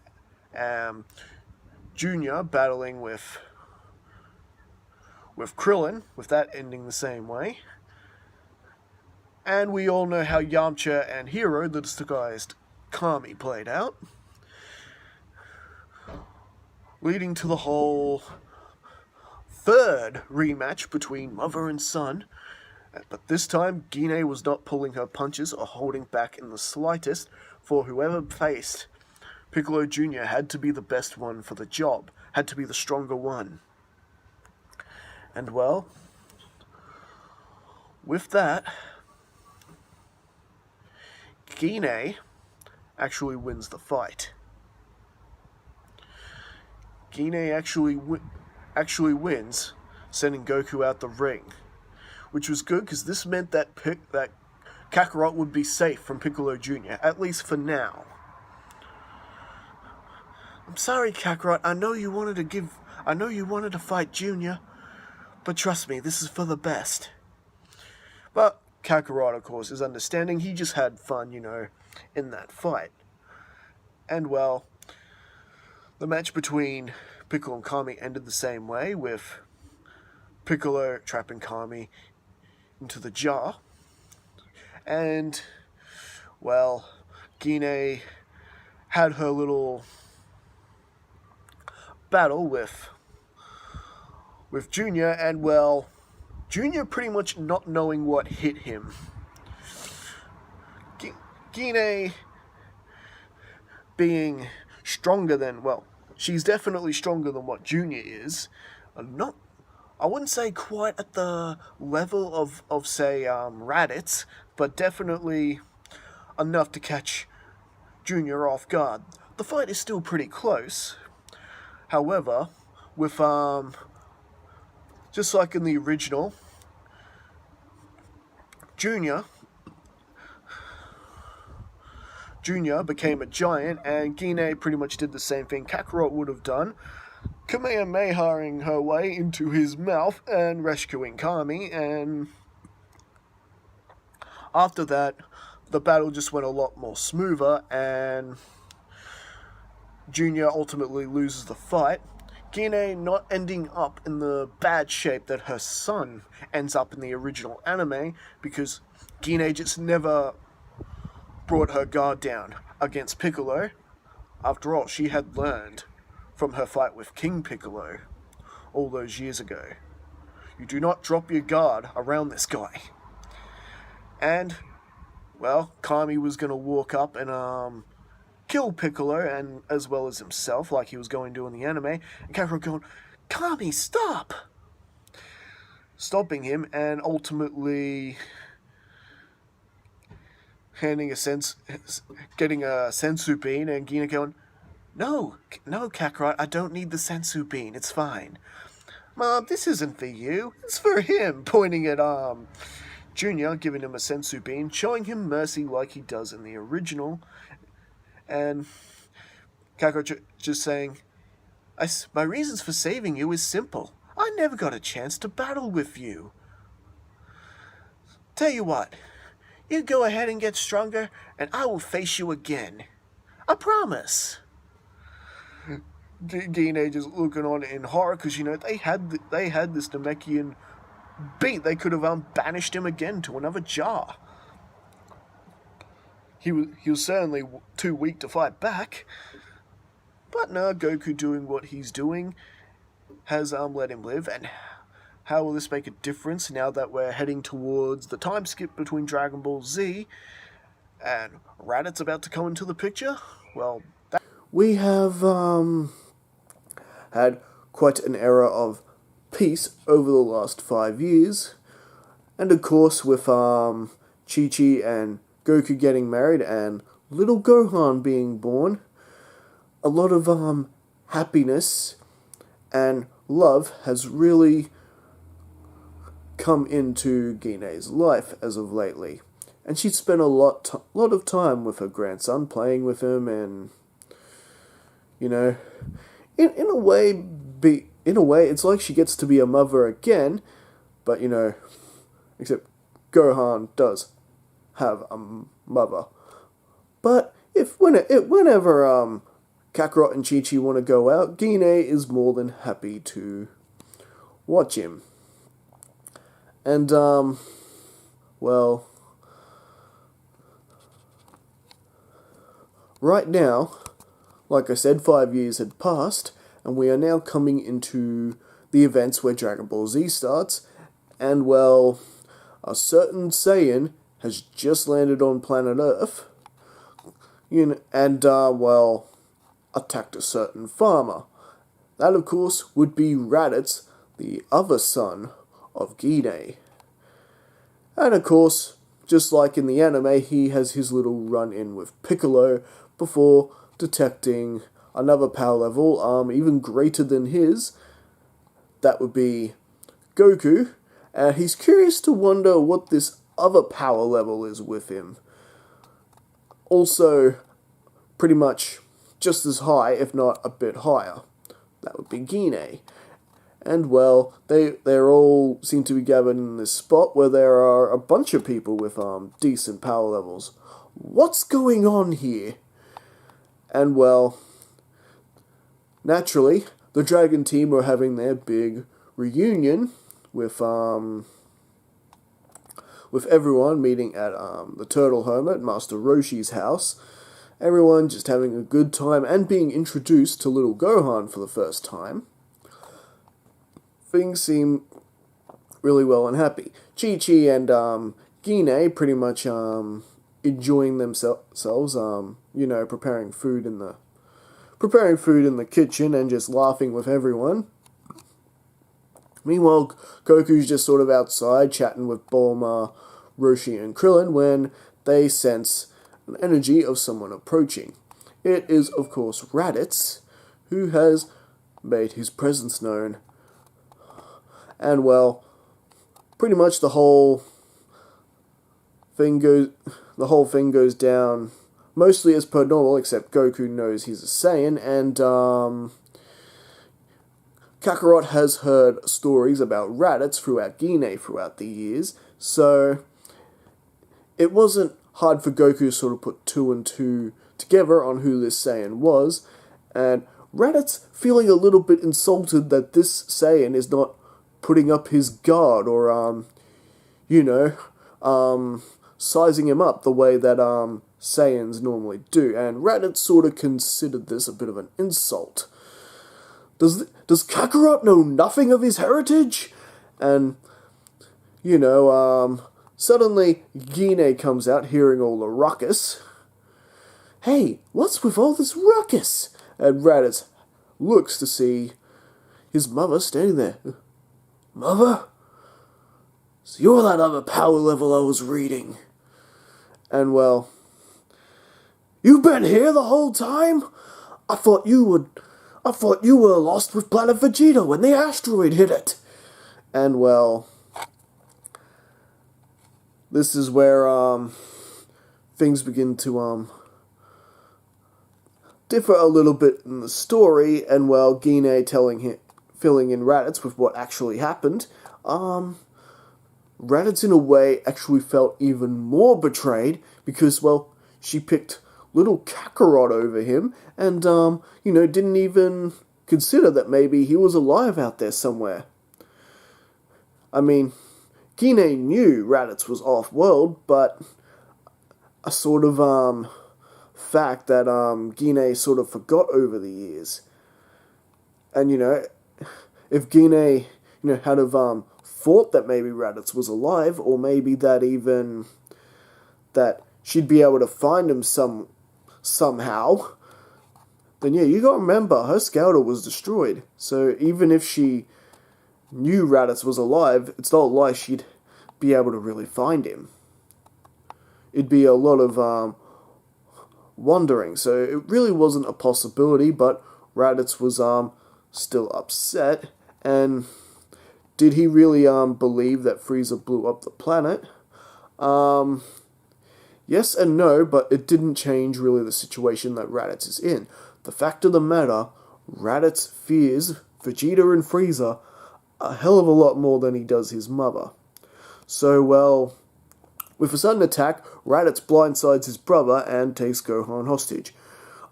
S3: Junior battling with Krillin, with that ending the same way. And we all know how Yamcha and Hero, the disguised Kami, played out, leading to the whole third rematch between mother and son. But this time, Gine was not pulling her punches or holding back in the slightest, for whoever faced Piccolo Junior had to be the best one for the job, had to be the stronger one. And well, with that, Gine actually wins the fight. Gine actually wins, sending Goku out the ring, which was good because this meant that Kakarot would be safe from Piccolo Junior, at least for now. I'm sorry, Kakarot. I know you wanted to fight Junior, but trust me, this is for the best. But Kakarot, of course, is understanding. He just had fun, in that fight. And well, the match between Piccolo and Kami ended the same way, with Piccolo trapping Kami into the jar. And, well, Gine had her little battle with Junior, and well, Junior pretty much not knowing what hit him. Gine being stronger than, well, she's definitely stronger than what Junior is. I wouldn't say quite at the level of say, Raditz, but definitely enough to catch Junior off guard. The fight is still pretty close. However, with, just like in the original, Junior became a giant, and Gine pretty much did the same thing Kakarot would have done, Kamehamehaing her way into his mouth and rescuing Kami, and after that, the battle just went a lot more smoother, and Junior ultimately loses the fight. Gine not ending up in the bad shape that her son ends up in the original anime, because Gine just never brought her guard down against Piccolo. After all, she had learned from her fight with King Piccolo all those years ago. You do not drop your guard around this guy. And, well, Kami was going to walk up and kill Piccolo, and as well as himself, like he was going to in the anime, and Kakarot going, Kami, stop! Stopping him, and ultimately getting a sensu bean, and Gina going, No, Kakarot, I don't need the sensu bean, it's fine. Mom, this isn't for you, it's for him, pointing at, Junior, giving him a sensu bean, showing him mercy like he does in the original, and Kakarot just saying, my reasons for saving you is simple. I never got a chance to battle with you. Tell you what, You go ahead and get stronger, and I will face you again. I promise. Gine just looking on in horror because they had this Namekian beat. They could have banished him again to another jar. He was certainly too weak to fight back. But no, Goku doing what he's doing has let him live. And how will this make a difference now that we're heading towards the time skip between DragonBallZ and Raditz about to come into the picture? Well, we have had quite an era of peace over the last 5 years. And of course with Chi-Chi and Goku getting married and little Gohan being born, a lot of happiness and love has really come into Gine's life as of lately. And she's spent a lot of time with her grandson, playing with him, and in a way it's like she gets to be a mother again, but except Gohan does have a mother. But whenever Kakarot and Chi-Chi want to go out, Gine is more than happy to watch him. And well, right now, like I said, 5 years had passed, and we are now coming into the events where DragonBallZ starts, and well, a certain Saiyan has just landed on planet Earth, and attacked a certain farmer. That, of course, would be Raditz, the other son of Gine. And of course, just like in the anime, he has his little run-in with Piccolo before detecting another power level, even greater than his. That would be Goku, and he's curious to wonder what this other power level is with him. Also, pretty much just as high, if not a bit higher. That would be Gine. And well, they're all seem to be gathered in this spot where there are a bunch of people with decent power levels. What's going on here? And well, naturally, the Dragon team are having their big reunion with everyone meeting at the Turtle Home at Master Roshi's house. Everyone just having a good time and being introduced to little Gohan for the first time. Things seem really well and happy. Chi-Chi and Gine pretty much enjoying themselves, preparing food in the kitchen and just laughing with everyone. Meanwhile, Goku's just sort of outside chatting with Bulma, Roshi and Krillin when they sense an energy of someone approaching. It is, of course, Raditz, who has made his presence known. And well, pretty much the whole thing goes down mostly as per normal, except Goku knows he's a Saiyan, and Kakarot has heard stories about Raditz throughout Gine throughout the years, so it wasn't hard for Goku to sort of put two and two together on who this Saiyan was, and Raditz feeling a little bit insulted that this Saiyan is not putting up his guard or, sizing him up the way that Saiyans normally do, and Raditz sort of considered this a bit of an insult. Does Kakarot know nothing of his heritage? And, suddenly Gine comes out hearing all the ruckus. Hey, what's with all this ruckus? And Raditz looks to see his mother standing there. Mother? So you're that other power level I was reading. And well, you've been here the whole time? I thought you were lost with Planet Vegeta when the asteroid hit it. And well, this is where things begin to differ a little bit in the story, and well, Gine filling in Raditz with what actually happened. Raditz in a way actually felt even more betrayed because, well, she picked little Kakarot over him and, didn't even consider that maybe he was alive out there somewhere. I mean, Gine knew Raditz was off-world, but a sort of, fact that, Gine sort of forgot over the years. And, if Gine, had have, thought that maybe Raditz was alive, or maybe that even, that she'd be able to find him somehow, then yeah, you gotta remember, her scouter was destroyed. So even if she knew Raditz was alive, it's not like she'd be able to really find him. It'd be a lot of, wondering. So it really wasn't a possibility, but Raditz was, still upset. And did he really, believe that Frieza blew up the planet? Yes and no, but it didn't change really the situation that Raditz is in. The fact of the matter, Raditz fears Vegeta and Frieza a hell of a lot more than he does his mother. So, well, with a sudden attack, Raditz blindsides his brother and takes Gohan hostage.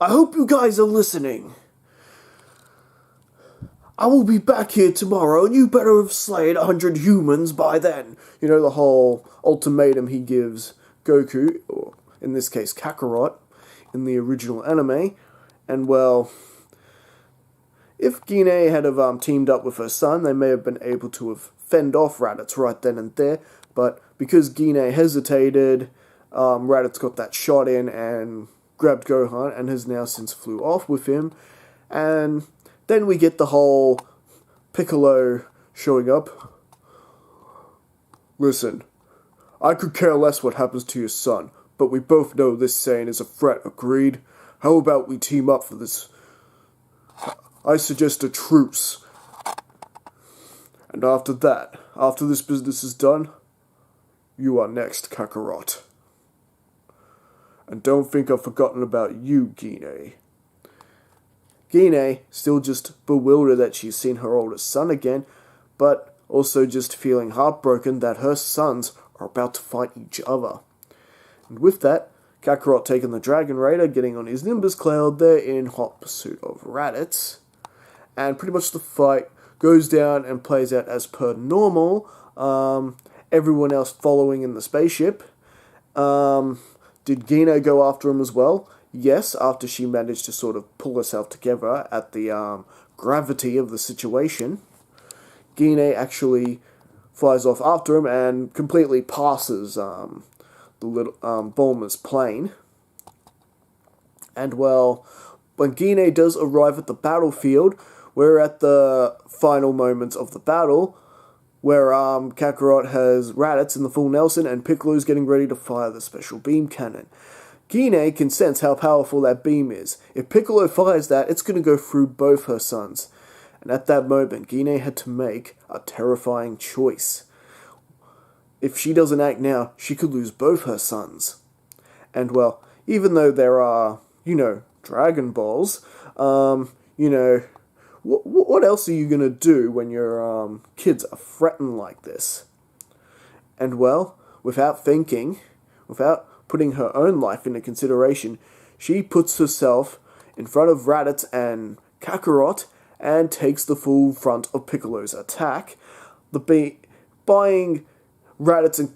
S3: I hope you guys are listening. I will be back here tomorrow, and you better have slain 100 humans by then. The whole ultimatum he gives Goku, or in this case Kakarot, in the original anime. And, well, if Gine had have teamed up with her son, they may have been able to have fend off Raditz right then and there, but because Gine hesitated, Raditz got that shot in and grabbed Gohan, and has now since flew off with him. And then we get the whole Piccolo showing up. Listen, I could care less what happens to your son, but we both know this Saiyan is a threat, agreed? How about we team up for this? I suggest a truce. And after this business is done, you are next, Kakarot. And don't think I've forgotten about you, Gine. Gine, still just bewildered that she's seen her oldest son again, but also just feeling heartbroken that her sons are about to fight each other. And with that, Kakarot taking the Dragon Raider, getting on his Nimbus Cloud, they're in hot pursuit of Raditz. And pretty much the fight goes down and plays out as per normal. Everyone else following in the spaceship. Did Gine go after him as well? Yes, after she managed to sort of pull herself together at the gravity of the situation. Gine actually flies off after him and completely passes the little Bulma's plane. And, well, when Gine does arrive at the battlefield, we're at the final moments of the battle, where Kakarot has Raditz in the full Nelson, and Piccolo's getting ready to fire the special beam cannon. Gine can sense how powerful that beam is. If Piccolo fires that, it's going to go through both her sons. And at that moment, Gine had to make a terrifying choice. If she doesn't act now, she could lose both her sons. And, well, even though there are, Dragon Balls, what else are you going to do when your kids are threatened like this? And, well, without thinking, without putting her own life into consideration, she puts herself in front of Raditz and Kakarot and takes the full front of Piccolo's attack, buying Raditz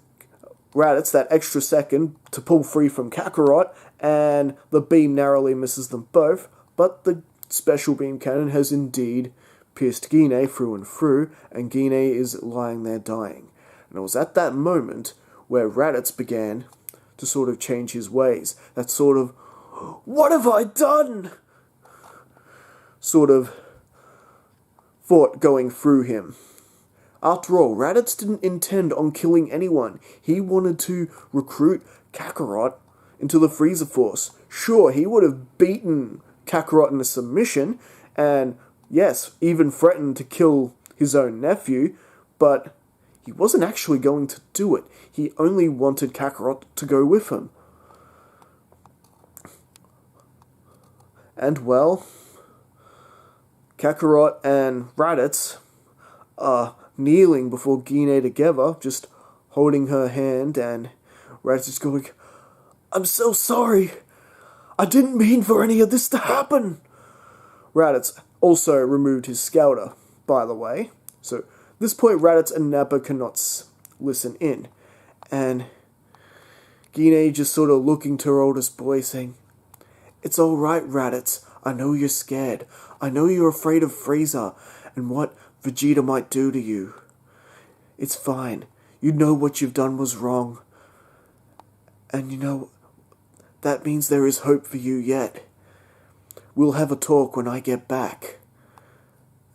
S3: that extra second to pull free from Kakarot, and the beam narrowly misses them both, but the special beam cannon has indeed pierced Gine through and through, and Gine is lying there dying. And it was at that moment where Raditz began to sort of change his ways. That sort of, what have I done? Sort of thought going through him. After all, Raditz didn't intend on killing anyone. He wanted to recruit Kakarot into the Frieza Force. Sure, he would have beaten Kakarot in a submission, and yes, even threatened to kill his own nephew, but he wasn't actually going to do it. He only wanted Kakarot to go with him. And, well, Kakarot and Raditz are kneeling before Gine together, just holding her hand, and Raditz is going, "I'm so sorry. I didn't mean for any of this to happen." Raditz also removed his scouter, by the way. So at this point, Raditz and Nappa cannot listen in. And Gine just sort of looking to her oldest boy, saying, "It's alright, Raditz. I know you're scared. I know you're afraid of Frieza and what Vegeta might do to you. It's fine. You know what you've done was wrong. And you know, that means there is hope for you yet. We'll have a talk when I get back."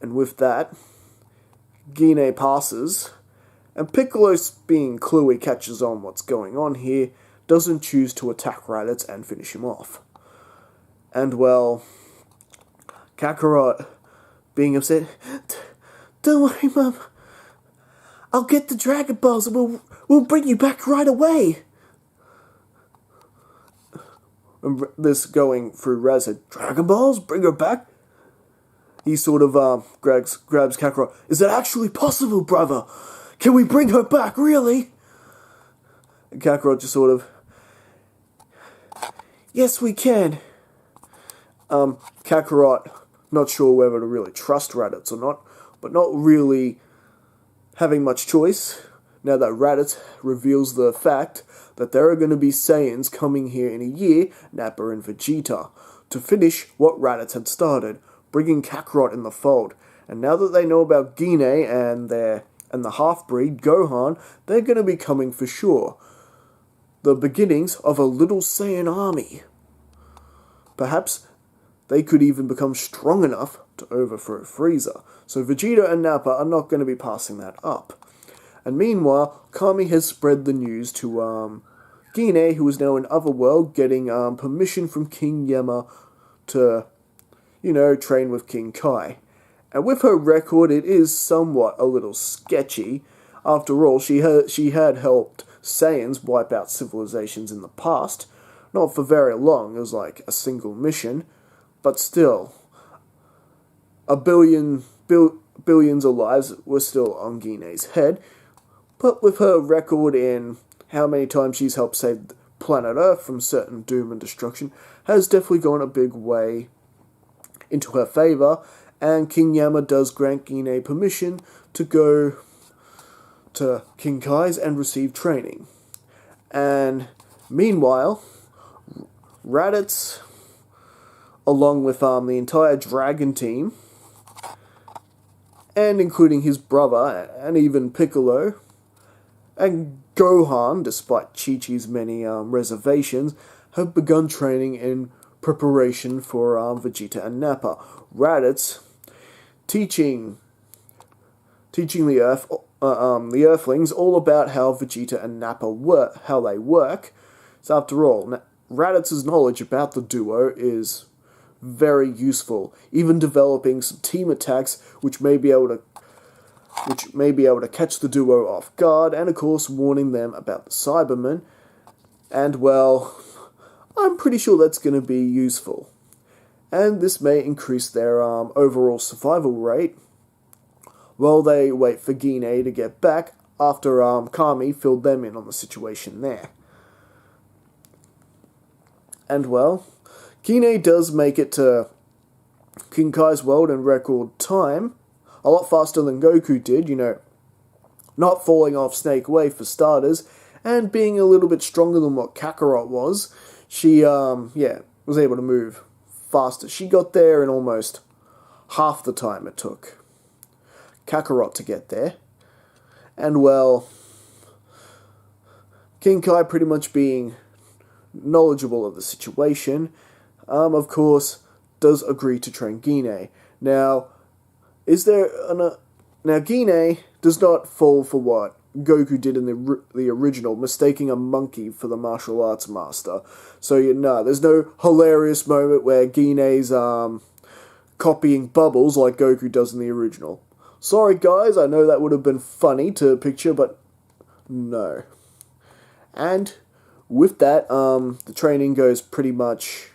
S3: And with that, Gine passes, and Piccolo, being cluey, catches on what's going on here, doesn't choose to attack Raditz and finish him off. And well, Kakarot, being upset, "Don't worry, Mum. I'll get the DragonBallZ and we'll bring you back right away." And this going through Raz said, "DragonBallZ? Bring her back?" He sort of grabs Kakarot. "Is that actually possible, brother? Can we bring her back, really?" And Kakarot just sort of, "Yes, we can." Kakarot, not sure whether to really trust Raditz or not, but not really having much choice, now that Raditz reveals the fact that there are going to be Saiyans coming here in a year, Nappa and Vegeta, to finish what Raditz had started, bringing Kakarot in the fold. And now that they know about Gine and the half-breed, Gohan, they're going to be coming for sure. The beginnings of a little Saiyan army. Perhaps they could even become strong enough to overthrow Frieza. So Vegeta and Nappa are not going to be passing that up. And meanwhile, Kami has spread the news to Gine, who is now in Otherworld, getting permission from King Yama to, train with King Kai. And with her record, it is somewhat a little sketchy. After all, she had helped Saiyans wipe out civilizations in the past. Not for very long, it was like a single mission. But still, billions of lives were still on Gine's head. But with her record in how many times she's helped save planet Earth from certain doom and destruction, has definitely gone a big way into her favour, and King Yama does grant Gine permission to go to King Kai's and receive training. And meanwhile, Raditz, along with the entire Dragon team, and including his brother, and even Piccolo, and Gohan, despite Chi-Chi's many reservations, have begun training in preparation for Vegeta and Nappa. Raditz teaching the Earthlings all about how Vegeta and Nappa work, how they work. So after all, Raditz's knowledge about the duo is very useful, even developing some team attacks which may be able to catch the duo off guard, and of course warning them about the Cybermen. And well, I'm pretty sure that's going to be useful. And this may increase their overall survival rate while they wait for Gine to get back after Kami filled them in on the situation there. And well, Gine does make it to King Kai's world in record time, a lot faster than Goku did, not falling off Snake Way for starters, and being a little bit stronger than what Kakarot was. She, was able to move faster. She got there in almost half the time it took Kakarot to get there. And well, King Kai pretty much being knowledgeable of the situation, of course, does agree to train Gine. Now, Gine does not fall for what Goku did in the original, mistaking a monkey for the martial arts master. So, there's no hilarious moment where Gine's copying bubbles like Goku does in the original. Sorry, guys, I know that would have been funny to picture, but no. And with that, the training goes pretty much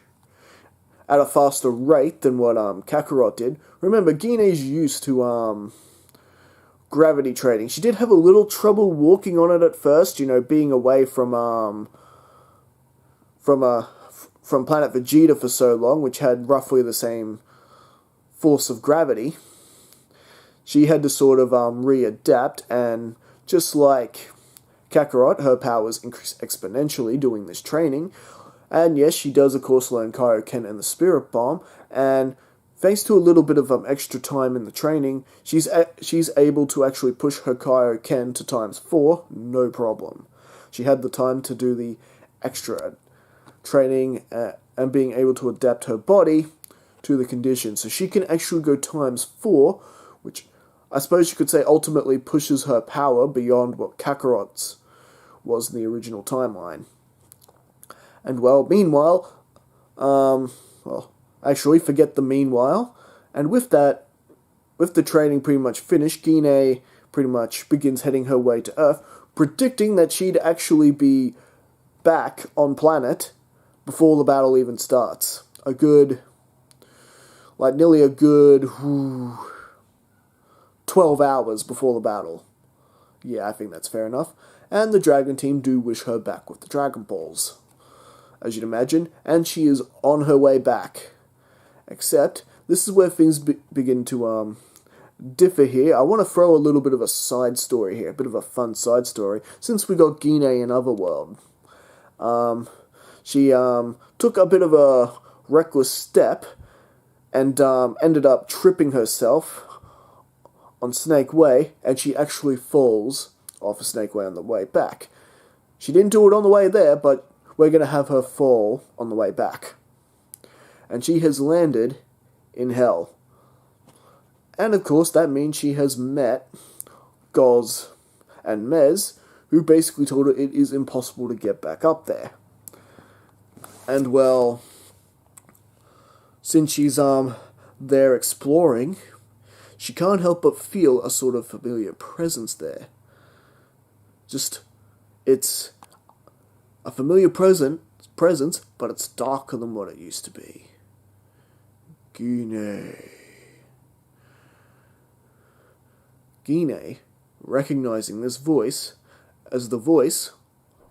S3: at a faster rate than what Kakarot did. Remember, Gine's used to
S1: gravity training. She did have a little trouble walking on it at first, being away from Planet Vegeta for so long, which had roughly the same force of gravity. She had to sort of readapt, and just like Kakarot, her powers increase exponentially doing this training. And yes, she does of course learn Kaioken and the Spirit Bomb, and thanks to a little bit of extra time in the training, she's able to actually push her Kaioken to ×4, no problem. She had the time to do the extra training and being able to adapt her body to the conditions. So she can actually go ×4, which I suppose you could say ultimately pushes her power beyond what Kakarot's was in the original timeline. And well, meanwhile, actually, forget the meanwhile. And with that, with the training pretty much finished, Gine pretty much begins heading her way to Earth, predicting that she'd actually be back on planet before the battle even starts. Nearly a good 12 hours before the battle. Yeah, I think that's fair enough. And the Dragon Team do wish her back with the Dragon Balls, as you'd imagine, and she is on her way back. Except, this is where things begin to differ here. I want to throw a little bit of a side story here, a bit of a fun side story, since we got Gine in Otherworld. She took a bit of a reckless step and ended up tripping herself on Snake Way, and she actually falls off a Snake Way on the way back. She didn't do it on the way there, but we're going to have her fall on the way back. And she has landed in Hell. And of course that means she has met Goz and Mez, who basically told her it is impossible to get back up there. And well, since she's there exploring, she can't help but feel a sort of familiar presence there. It's a familiar presence, but it's darker than what it used to be. Gine, recognizing this voice as the voice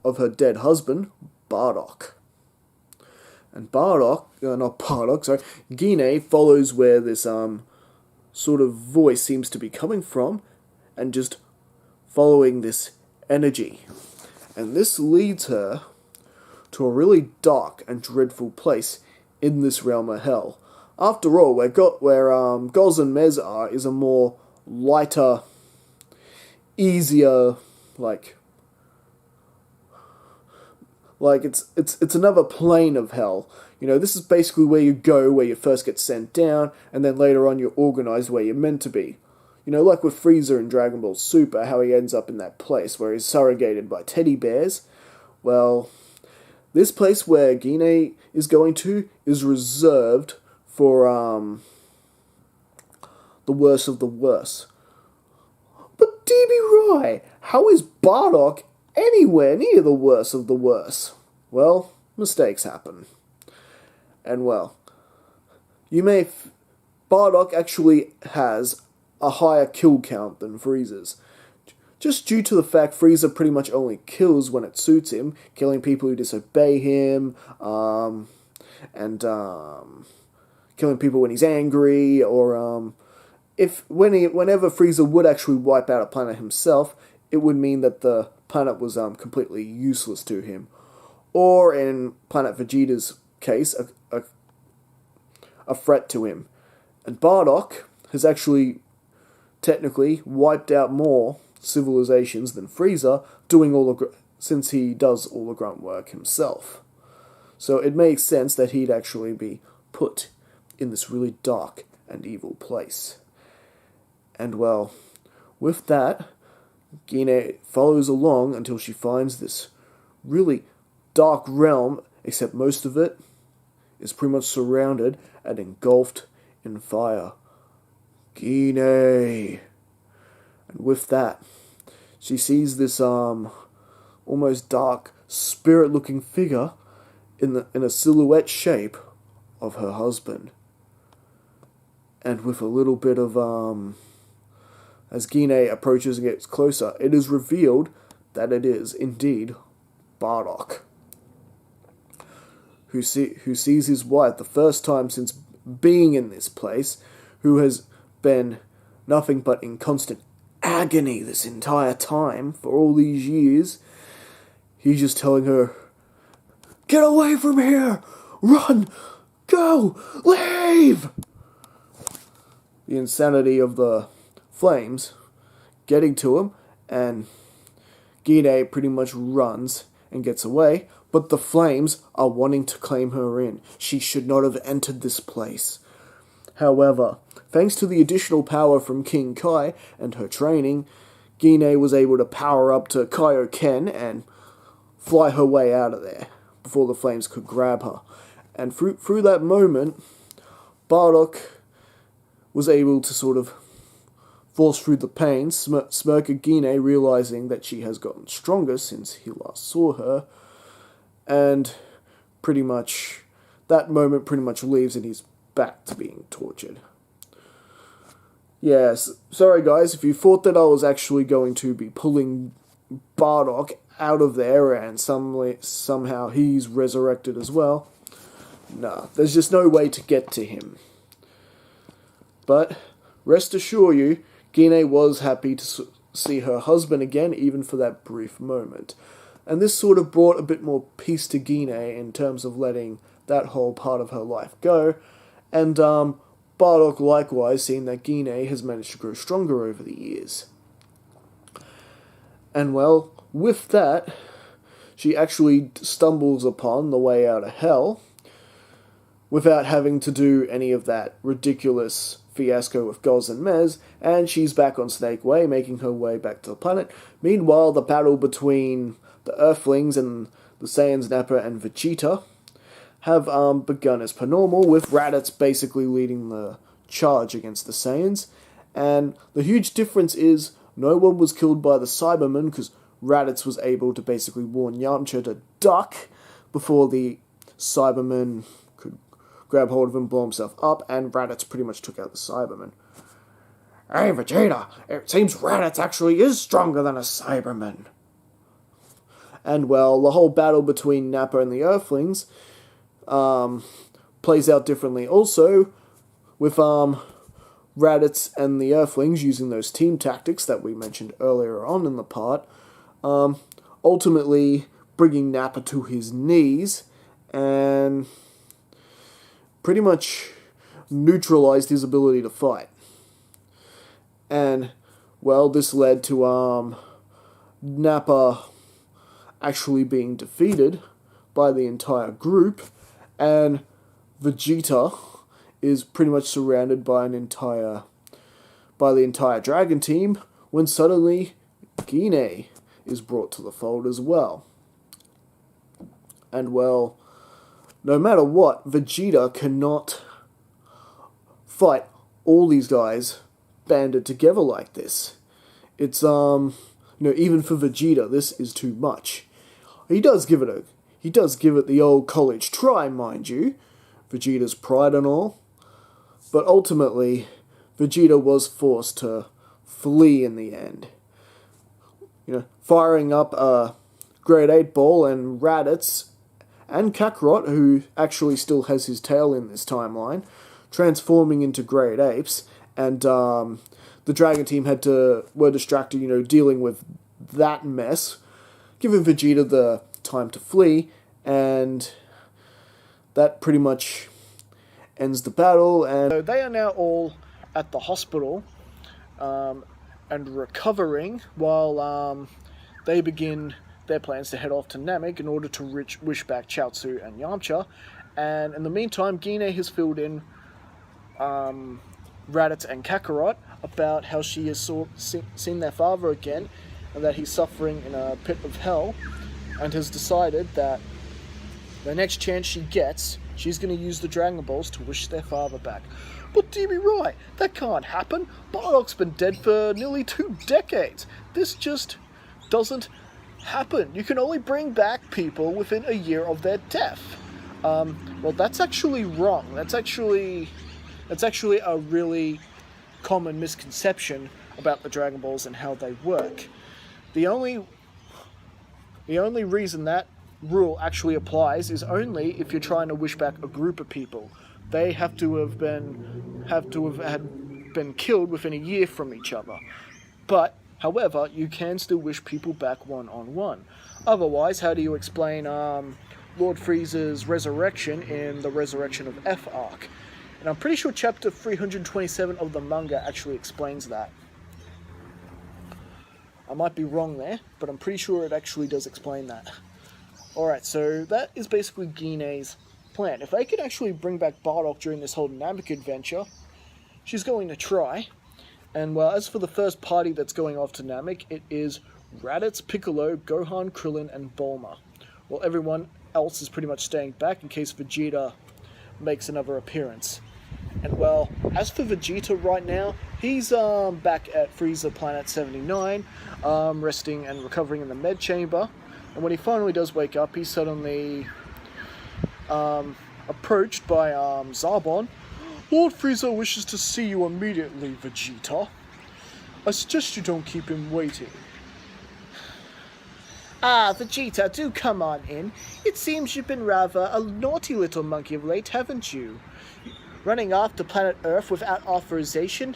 S1: of her dead husband, Bardock. And Gine follows where this sort of voice seems to be coming from, and just following this energy. And this leads her to a really dark and dreadful place in this realm of Hell. After all, where Goz and Mez are is a more lighter, easier, it's another plane of Hell. This is basically where you go, where you first get sent down, and then later on you're organized where you're meant to be. Like with Frieza in Dragon Ball Super, how he ends up in that place where he's surrogated by teddy bears. Well, this place where Gine is going to is reserved for the worst of the worst. But D.B. Roy, how is Bardock anywhere near the worst of the worst? Well, mistakes happen. And well, Bardock actually has a higher kill count than Frieza's. Just due to the fact Frieza pretty much only kills when it suits him, killing people who disobey him, and killing people when he's angry, or whenever Frieza would actually wipe out a planet himself, it would mean that the planet was completely useless to him. Or in Planet Vegeta's case, a threat to him. And Bardock has actually technically wiped out more civilizations than Frieza, since he does all the grunt work himself. So it makes sense that he'd actually be put in this really dark and evil place. And well, with that, Gine follows along until she finds this really dark realm, except most of it is pretty much surrounded and engulfed in fire. Gine. And with that, she sees this almost dark, spirit-looking figure in a silhouette shape of her husband. And with a little bit of As Gine approaches and gets closer, it is revealed that it is indeed Bardock, who sees his wife the first time since being in this place, who has been nothing but in constant agony this entire time for all these years. He's just telling her, "Get away from here! Run! Go! Leave!" The insanity of the flames getting to him, and Gine pretty much runs and gets away, but the flames are wanting to claim her in. She should not have entered this place. However, thanks to the additional power from King Kai and her training, Gine was able to power up to Kaioken and fly her way out of there before the flames could grab her. And through that moment, Bardock was able to sort of force through the pain, smirk at Gine, realizing that she has gotten stronger since he last saw her, and pretty much, that moment pretty much leaves and he's back to being tortured. Yes, sorry guys, if you thought that I was actually going to be pulling Bardock out of there and somehow he's resurrected as well, no, there's just no way to get to him. But rest assure you, Gine was happy to see her husband again, even for that brief moment. And this sort of brought a bit more peace to Gine in terms of letting that whole part of her life go. And Bardock likewise, seeing that Gine has managed to grow stronger over the years. And well, with that, she actually stumbles upon the way out of hell without having to do any of that ridiculous fiasco with Goz and Mez, and she's back on Snake Way, making her way back to the planet. Meanwhile, the battle between the Earthlings and the Saiyans Nappa and Vegeta have begun as per normal, with Raditz basically leading the charge against the Saiyans. And the huge difference is no one was killed by the Cybermen, because Raditz was able to basically warn Yamcha to duck before the Cybermen could grab hold of him, blow himself up, and Raditz pretty much took out the Cybermen. "Hey Vegeta, it seems Raditz actually is stronger than a Cyberman." And well, the whole battle between Nappa and the Earthlings plays out differently also, with Raditz and the Earthlings using those team tactics that we mentioned earlier on in the part, ultimately bringing Nappa to his knees and pretty much neutralized his ability to fight. And, well, this led to Nappa actually being defeated by the entire group, and Vegeta is pretty much surrounded by the entire Dragon team, when suddenly Gine is brought to the fold as well. And well, no matter what, Vegeta cannot fight all these guys banded together like this. It's, even for Vegeta, this is too much. He does give it the old college try, mind you, Vegeta's pride and all. But ultimately, Vegeta was forced to flee in the end. Firing up a Grade 8 ball, and Raditz and Kakarot, who actually still has his tail in this timeline, transforming into Grade Apes, and the Dragon team were distracted, dealing with that mess, giving Vegeta the time to flee, and that pretty much ends the battle. And so they are now all at the hospital and recovering, while they begin their plans to head off to Namek in order to wish back Chaozu and Yamcha. And in the meantime, Gine has filled in Raditz and Kakarot about how she has seen their father again, and that he's suffering in a pit of hell, and has decided that the next chance she gets, she's going to use the Dragon Balls to wish their father back. But dear me right, that can't happen. Bardock's been dead for nearly 2 decades. This just doesn't happen. You can only bring back people within a year of their death. Well, that's actually wrong. That's actually a really common misconception about the Dragon Balls and how they work. The only reason that rule actually applies is only if you're trying to wish back a group of people. They have to have been killed within a year from each other. But however, you can still wish people back one-on-one. Otherwise, how do you explain Lord Freeza's resurrection in the Resurrection of F arc? And I'm pretty sure chapter 327 of the manga actually explains that. I might be wrong there, but I'm pretty sure it actually does explain that. Alright, so that is basically Gine's plan. If they could actually bring back Bardock during this whole Namek adventure, she's going to try. And well, as for the first party that's going off to Namek, it is Raditz, Piccolo, Gohan, Krillin, and Bulma. While everyone else is pretty much staying back in case Vegeta makes another appearance. And well, as for Vegeta right now, he's back at Frieza Planet 79, resting and recovering in the med chamber. And when he finally does wake up, he's suddenly approached by Zarbon. Lord Freeza wishes to see you immediately, Vegeta. I suggest you don't keep him waiting.
S2: Ah, Vegeta, do come on in. It seems you've been rather a naughty little monkey of late, haven't you? Running off to planet Earth without authorization?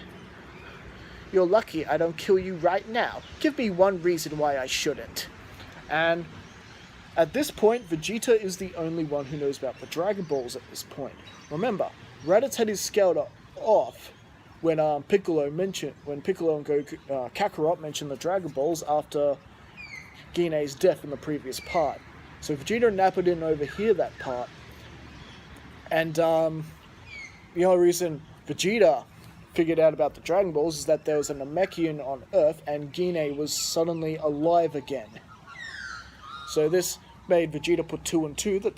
S2: You're lucky I don't kill you right now. Give me one reason why I shouldn't.
S1: And at this point, Vegeta is the only one who knows about the Dragon Balls at this point. Remember, Raditz had his scouter off when Piccolo and Goku, Kakarot mentioned the Dragon Balls after Gine's death in the previous part. So Vegeta and Nappa didn't overhear that part. And the only reason Vegeta figured out about the Dragon Balls is that there was a Namekian on Earth and Gine was suddenly alive again. So this made Vegeta put 2 and 2 that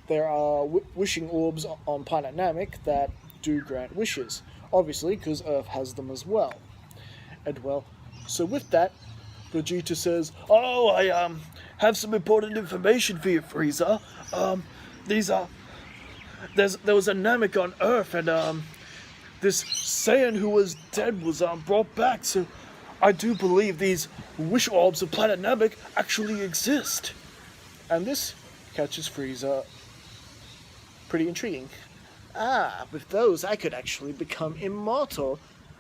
S1: there are wishing orbs on planet Namek that do grant wishes. Obviously, because Earth has them as well. And well, so with that, Vegeta says, "Oh, I have some important information for you, Frieza. There was a Namek on Earth, and this Saiyan who was dead was brought back. So I do believe these wish orbs of planet Namek actually exist." And this catches Frieza pretty intriguing.
S2: Ah, with those I could actually become immortal.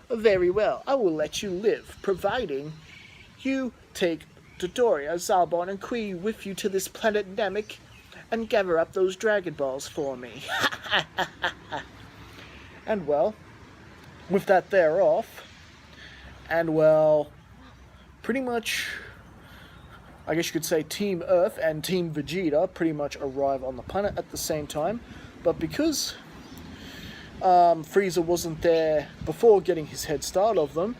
S2: Very well, I will let you live, providing you take Dodoria, Zarbon, and Kui with you to this planet Namek and gather up those Dragon Balls for me.
S1: And well, with that they're off. And well, pretty much, I guess you could say Team Earth and Team Vegeta pretty much arrive on the planet at the same time. But because Frieza wasn't there before getting his head start of them,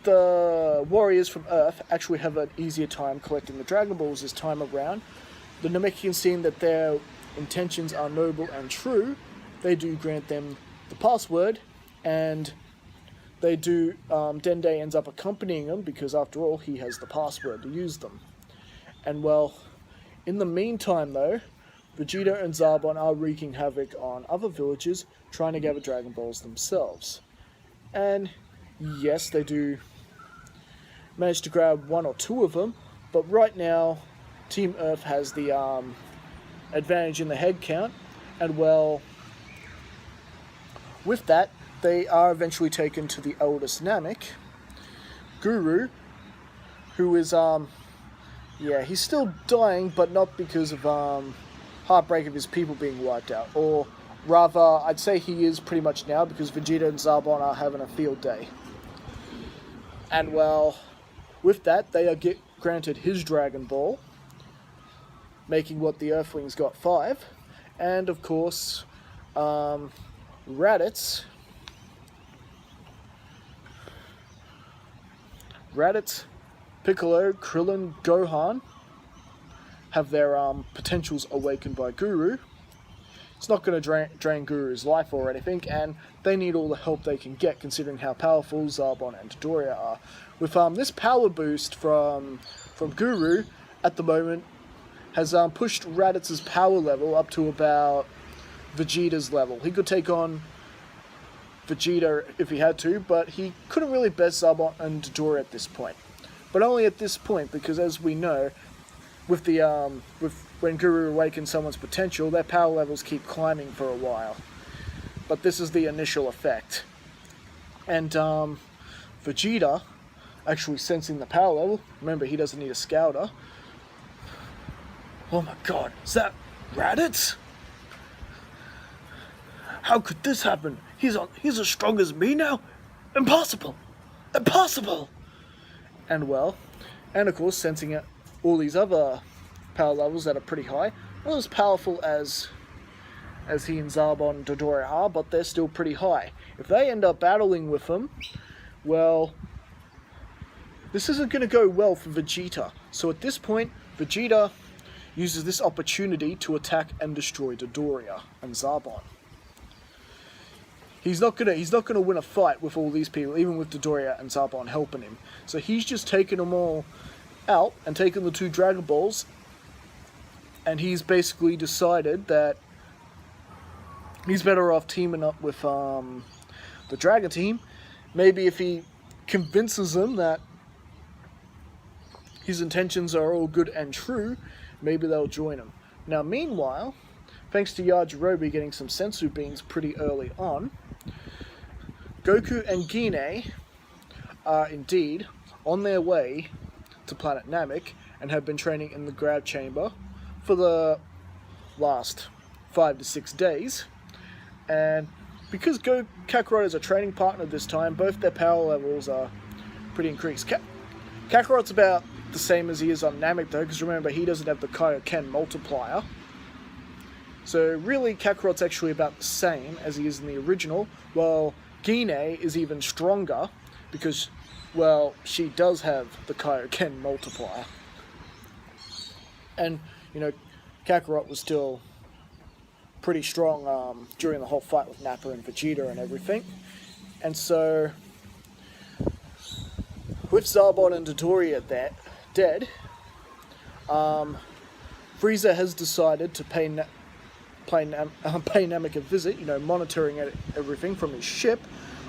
S1: the warriors from Earth actually have an easier time collecting the Dragon Balls this time around. The Namekians, seeing that their intentions are noble and true, they do grant them the password, and they do, Dende ends up accompanying them because after all he has the password to use them. And well, in the meantime though, Vegeta and Zarbon are wreaking havoc on other villages trying to gather Dragon Balls themselves. And yes, they do manage to grab 1 or 2 of them, but right now Team Earth has the advantage in the head count, and well, with that, they are eventually taken to the eldest Namek, Guru, who is, he's still dying, but not because of, heartbreak of his people being wiped out, or rather, I'd say he is pretty much now, because Vegeta and Zarbon are having a field day. And well, with that, they are granted his Dragon Ball, making what the Earthlings got 5, and of course, Raditz, Piccolo, Krillin, Gohan have their potentials awakened by Guru. It's not going to drain Guru's life or anything, and they need all the help they can get considering how powerful Zarbon and Dodoria are. With this power boost from Guru at the moment has pushed Raditz's power level up to about Vegeta's level. He could take on Vegeta if he had to, but he couldn't really best Zarbon and Dodoria at this point. But only at this point, because as we know, with the when Guru awakens someone's potential, their power levels keep climbing for a while. But this is the initial effect. And Vegeta, actually sensing the power level, remember he doesn't need a scouter. Oh my god, is that Raditz? How could this happen? He's as strong as me now? Impossible! Impossible! And of course, sensing all these other power levels that are pretty high, not as powerful as he and Zarbon and Dodoria are, but they're still pretty high. If they end up battling with them, well, this isn't going to go well for Vegeta. So at this point, Vegeta uses this opportunity to attack and destroy Dodoria and Zarbon. He's not gonna win a fight with all these people, even with Dodoria and Zarbon helping him. So he's just taken them all out and taken the 2 Dragon Balls, and he's basically decided that he's better off teaming up with the Dragon Team. Maybe if he convinces them that his intentions are all good and true, maybe they'll join him. Now, meanwhile, thanks to Yajirobe getting some sensu beans pretty early on, Goku and Gine are indeed on their way to Planet Namek and have been training in the grab chamber for the last 5 to 6 days. And because Kakarot is a training partner this time, both their power levels are pretty increased. Kakarot's about the same as he is on Namek though, because remember, he doesn't have the Kaioken multiplier. So really, Kakarot's actually about the same as he is in the original, while Gine is even stronger because, well, she does have the Kaioken multiplier. And, you know, Kakarot was still pretty strong during the whole fight with Nappa and Vegeta and everything. And so, with Zarbon and Dodoria dead, Frieza has decided to pay Namek a visit, you know, monitoring everything from his ship,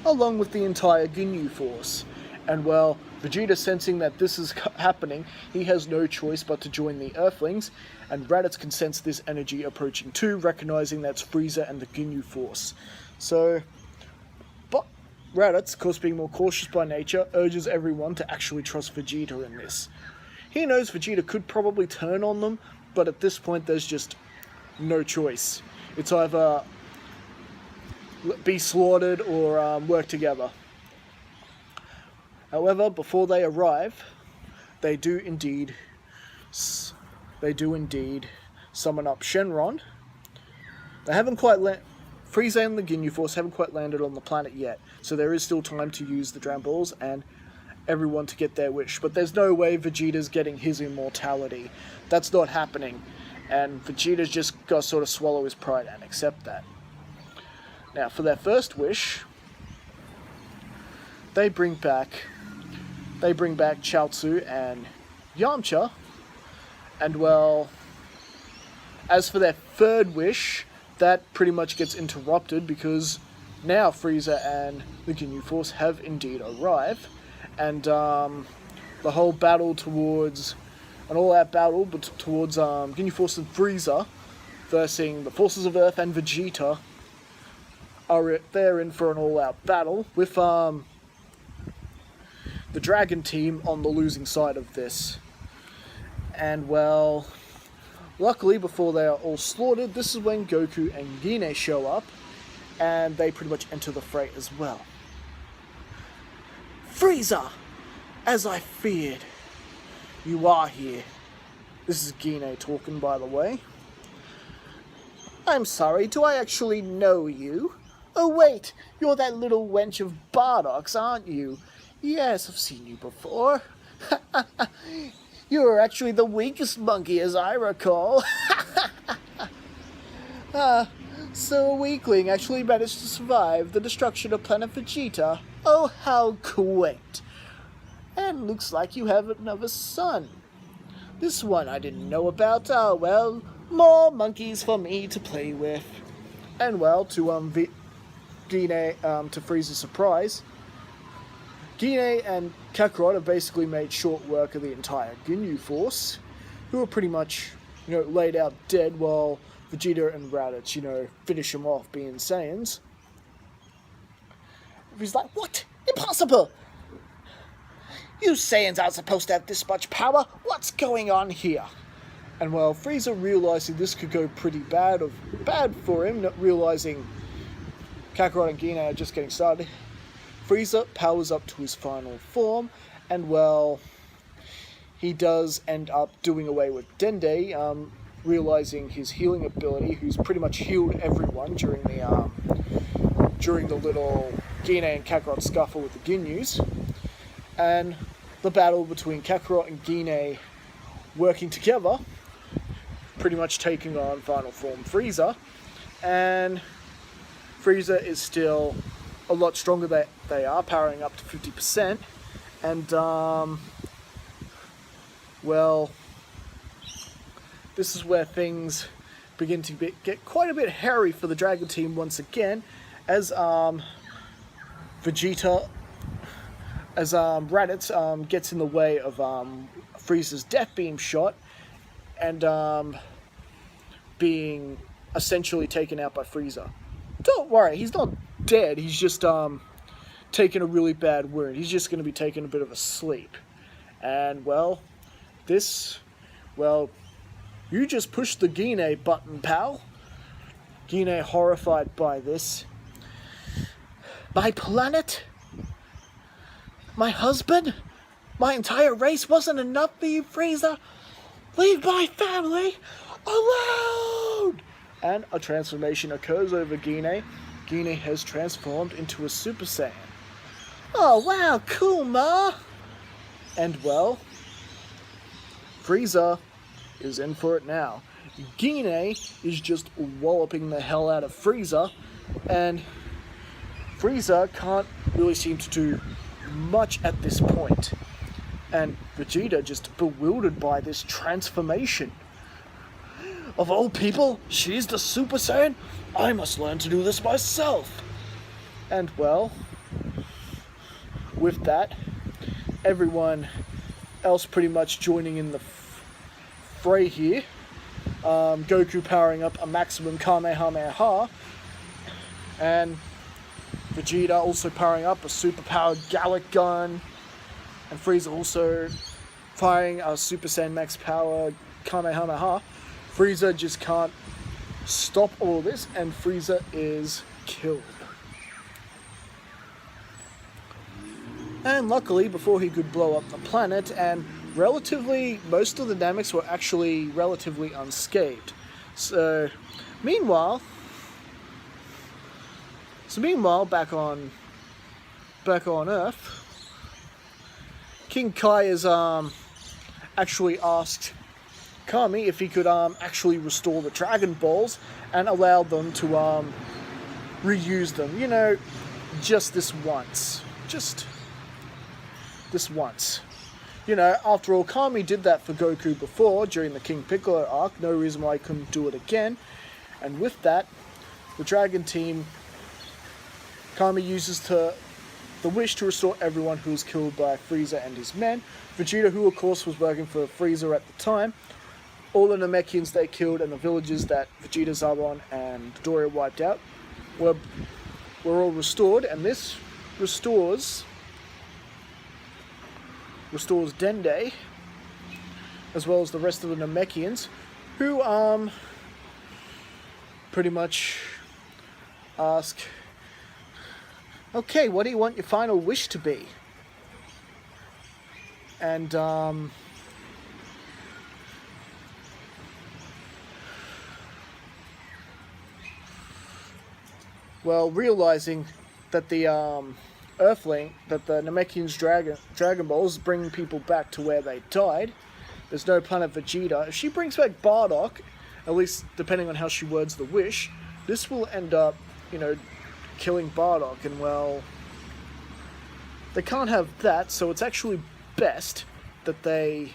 S1: along with the entire Ginyu force. And well, Vegeta sensing that this is happening, he has no choice but to join the Earthlings, and Raditz can sense this energy approaching too, recognizing that's Frieza and the Ginyu force. So, but Raditz, of course being more cautious by nature, urges everyone to actually trust Vegeta in this. He knows Vegeta could probably turn on them, but at this point there's just no choice. It's either be slaughtered or work together. However, before they arrive, they do indeed summon up Shenron. They haven't quite Frieza and the Ginyu Force haven't quite landed on the planet yet, so there is still time to use the Dragon Balls and everyone to get their wish. But there's no way Vegeta's getting his immortality. That's not happening. And Vegeta's just got to sort of swallow his pride and accept that. Now, for their first wish, they bring back Chaozu and Yamcha. And well, as for their third wish, that pretty much gets interrupted because now Frieza and the Ginyu Force have indeed arrived. And the whole battle towards an all-out battle towards Ginyu Force and Frieza versus the forces of Earth and Vegeta they're in for an all-out battle with the Dragon Team on the losing side of this. And well, luckily before they are all slaughtered, this is when Goku and Gine show up and they pretty much enter the fray as well. Frieza! As I feared, you are here. This is Gine talking, by the way. I'm sorry, do I actually know you? Oh wait, you're that little wench of Bardock's, aren't you? Yes, I've seen you before. You're actually the weakest monkey, as I recall. So a weakling actually managed to survive the destruction of Planet Vegeta. Oh, how quaint. And looks like you have another son. This one I didn't know about. Oh, well, more monkeys for me to play with. And well, to Gine, to Frieza's surprise, Gine and Kakarot have basically made short work of the entire Ginyu force, who are pretty much, laid out dead while Vegeta and Raditz, finish them off being Saiyans. He's like, what? Impossible! You Saiyans aren't supposed to have this much power. What's going on here? And well, Frieza realizing this could go pretty bad for him, not realizing Kakarot and Gine are just getting started, Frieza powers up to his final form, and well, he does end up doing away with Dende, realizing his healing ability, who's pretty much healed everyone during the little Gine and Kakarot scuffle with the Ginyus, and the battle between Kakarot and Gine working together, pretty much taking on final form Frieza, and Frieza is still a lot stronger than they are, powering up to 50%, and well, this is where things begin to get quite a bit hairy for the Dragon Team once again, as Raditz gets in the way of Frieza's death beam shot, and being essentially taken out by Frieza. Don't worry, he's not dead, he's just taken a really bad wound. He's just going to be taking a bit of a sleep. And well, you just pushed the Gine button, pal. Gine horrified by this. My planet? My husband? My entire race wasn't enough for you, Frieza? Leave my family alone! And a transformation occurs over Gine. Gine has transformed into a Super Saiyan. Oh wow, cool, ma! And well, Frieza is in for it now. Gine is just walloping the hell out of Frieza, and Frieza can't really seem to do much at this point. And Vegeta just bewildered by this transformation. Of all people, she's the Super Saiyan? I must learn to do this myself. And well, with that, everyone else pretty much joining in the fray here. Goku powering up a maximum Kamehameha, and Vegeta also powering up a super-powered Gallic gun, and Frieza also firing a Super Saiyan Max Power Kamehameha. Frieza just can't stop all this, and Frieza is killed. And luckily, before he could blow up the planet, and most of the Nameks were actually relatively unscathed. So, meanwhile, back on Earth, King Kai is actually asked Kami if he could actually restore the Dragon Balls and allow them to reuse them. Just this once. Just this once. After all, Kami did that for Goku before, during the KingPiccolo arc. No reason why he couldn't do it again. And with that, the Dragon Team, Kami uses the wish to restore everyone who was killed by Frieza and his men. Vegeta, who of course was working for Frieza at the time, all the Namekians they killed and the villages that Vegeta, Zarbon, and Doria wiped out were all restored, and this restores Dende, as well as the rest of the Namekians, who pretty much ask, okay, what do you want your final wish to be? And well, realizing that the Earthling, that the Namekian's Dragon Balls bring people back to where they died. There's no Planet Vegeta. If she brings back Bardock, at least depending on how she words the wish, this will end up, killing Bardock, and well, they can't have that, so it's actually best that they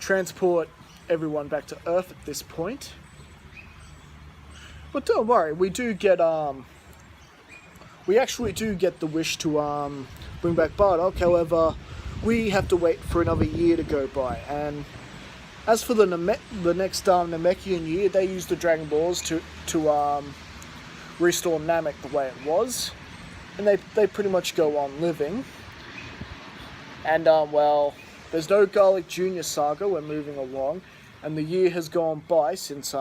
S1: transport everyone back to Earth at this point. But don't worry, we actually do get the wish to bring back Bardock. However, we have to wait for another year to go by. And as for the next Namekian year, they use the DragonBallZ to restore Namek the way it was, and they pretty much go on living. And well, there's no Garlic Junior saga. We're moving along, and the year has gone by since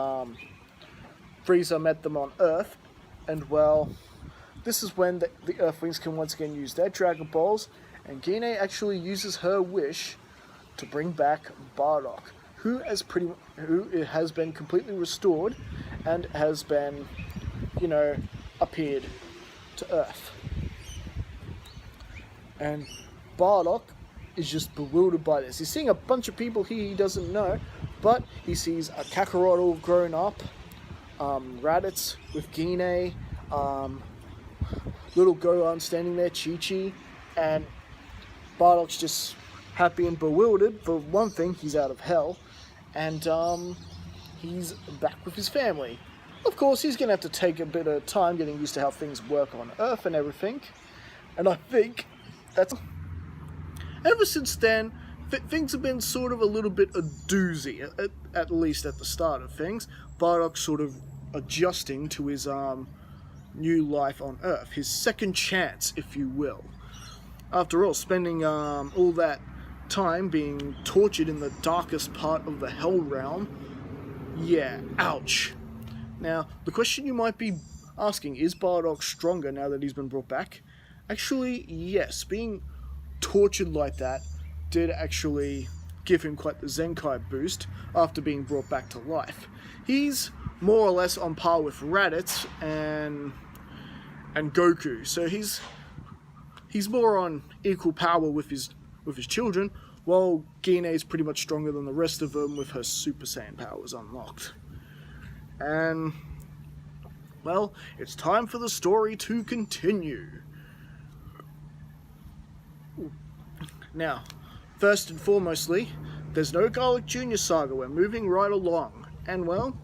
S1: Frieza met them on Earth, and well, this is when the Earthlings can once again use their Dragon Balls, and Gine actually uses her wish to bring back Bardock, who has been completely restored and has been, appeared to Earth. And Bardock is just bewildered by this. He's seeing a bunch of people he doesn't know, but he sees a Kakarot all grown up, Raditz with Gine, little Gohan standing there, Chi-Chi, and Bardock's just happy and bewildered. For one thing, he's out of hell, and he's back with his family. Of course, he's going to have to take a bit of time getting used to how things work on Earth and everything, and I think that's... Ever since then, things have been sort of a little bit a doozy, at least at the start of things. Bardock sort of adjusting to his new life on Earth, his second chance, if you will. After all, spending all that time being tortured in the darkest part of the Hell Realm, yeah, ouch. Now, the question you might be asking, is Bardock stronger now that he's been brought back? Actually, yes, being tortured like that did actually give him quite the Zenkai boost after being brought back to life. He's more or less on par with Raditz and Goku, so he's more on equal power with his children, while Gine is pretty much stronger than the rest of them with her Super Saiyan powers unlocked. And well, it's time for the story to continue. Now, first and foremostly, there's no Garlic Junior saga. We're moving right along, and well,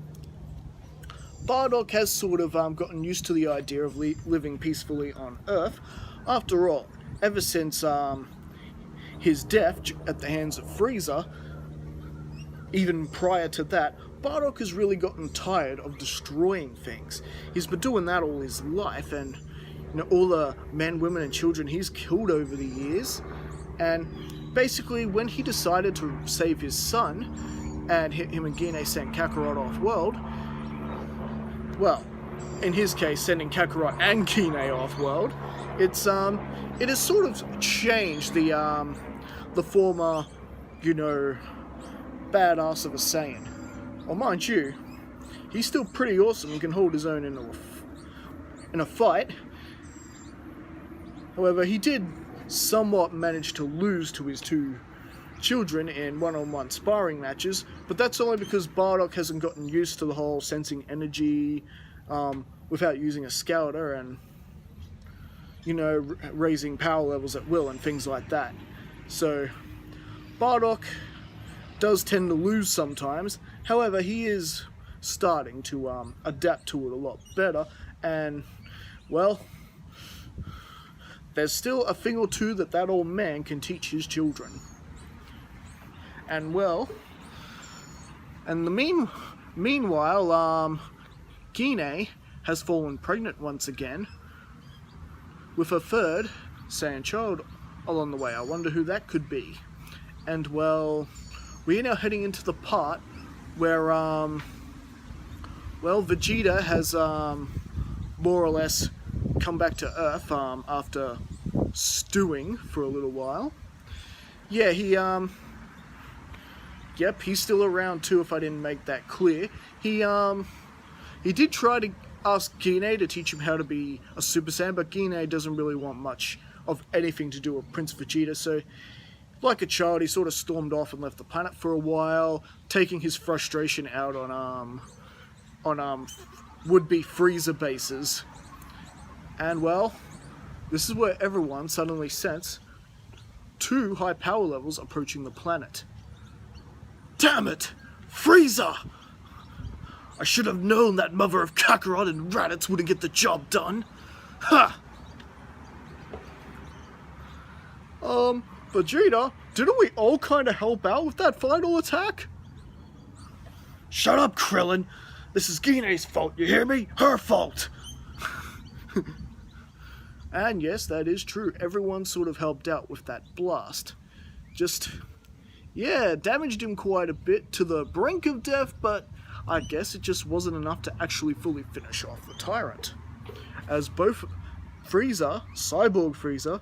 S1: Bardock has sort of gotten used to the idea of living peacefully on Earth. After all, ever since his death at the hands of Frieza, even prior to that, Bardock has really gotten tired of destroying things. He's been doing that all his life, and all the men, women, and children he's killed over the years. And basically, when he decided to save his son, and him and Gine sent Kakarot off-world, well, in his case, sending Kakarot and Gine off-world, it has sort of changed the former, badass of a Saiyan. Well, mind you, he's still pretty awesome and can hold his own in a fight. However, he did somewhat manage to lose to his two children in one-on-one sparring matches, but that's only because Bardock hasn't gotten used to the whole sensing energy without using a scouter and raising power levels at will and things like that. So Bardock does tend to lose sometimes. However, he is starting to adapt to it a lot better, and well, there's still a thing or two that old man can teach his children. And well, and meanwhile, Gine has fallen pregnant once again with a third Saiyan child along the way. I wonder who that could be. And well, we are now heading into the part where Vegeta has more or less come back to Earth after stewing for a little while. Yeah, he's still around too, if I didn't make that clear. He did try to ask Gine to teach him how to be a Super Saiyan, but Gine doesn't really want much of anything to do with Prince Vegeta, so like a child, he sort of stormed off and left the planet for a while, taking his frustration out on would-be Frieza bases. And well, this is where everyone suddenly sensed two high power levels approaching the planet. Damn it! Frieza! I should have known that mother of Kakarot and Raditz wouldn't get the job done. Ha! Vegeta, didn't we all kind of help out with that final attack? Shut up, Krillin. This is Gine's fault, you hear me? Her fault. And yes, that is true. Everyone sort of helped out with that blast. Just, yeah, damaged him quite a bit to the brink of death, but I guess it just wasn't enough to actually fully finish off the tyrant. As both Frieza, Cyborg Frieza,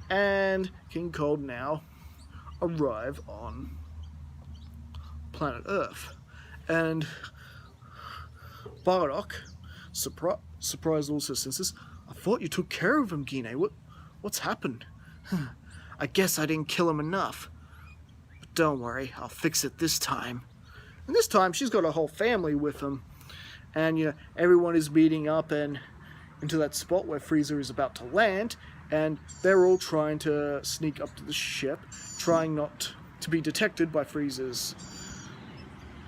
S1: and King Cold now arrive on planet Earth. And Bardock, surprised also says this, I thought you took care of him, Gine. What's happened? I guess I didn't kill him enough. But don't worry, I'll fix it this time. And this time she's got a whole family with them. And, you know, everyone is meeting up and into that spot where Frieza is about to land. And they're all trying to sneak up to the ship, trying not to be detected by Frieza's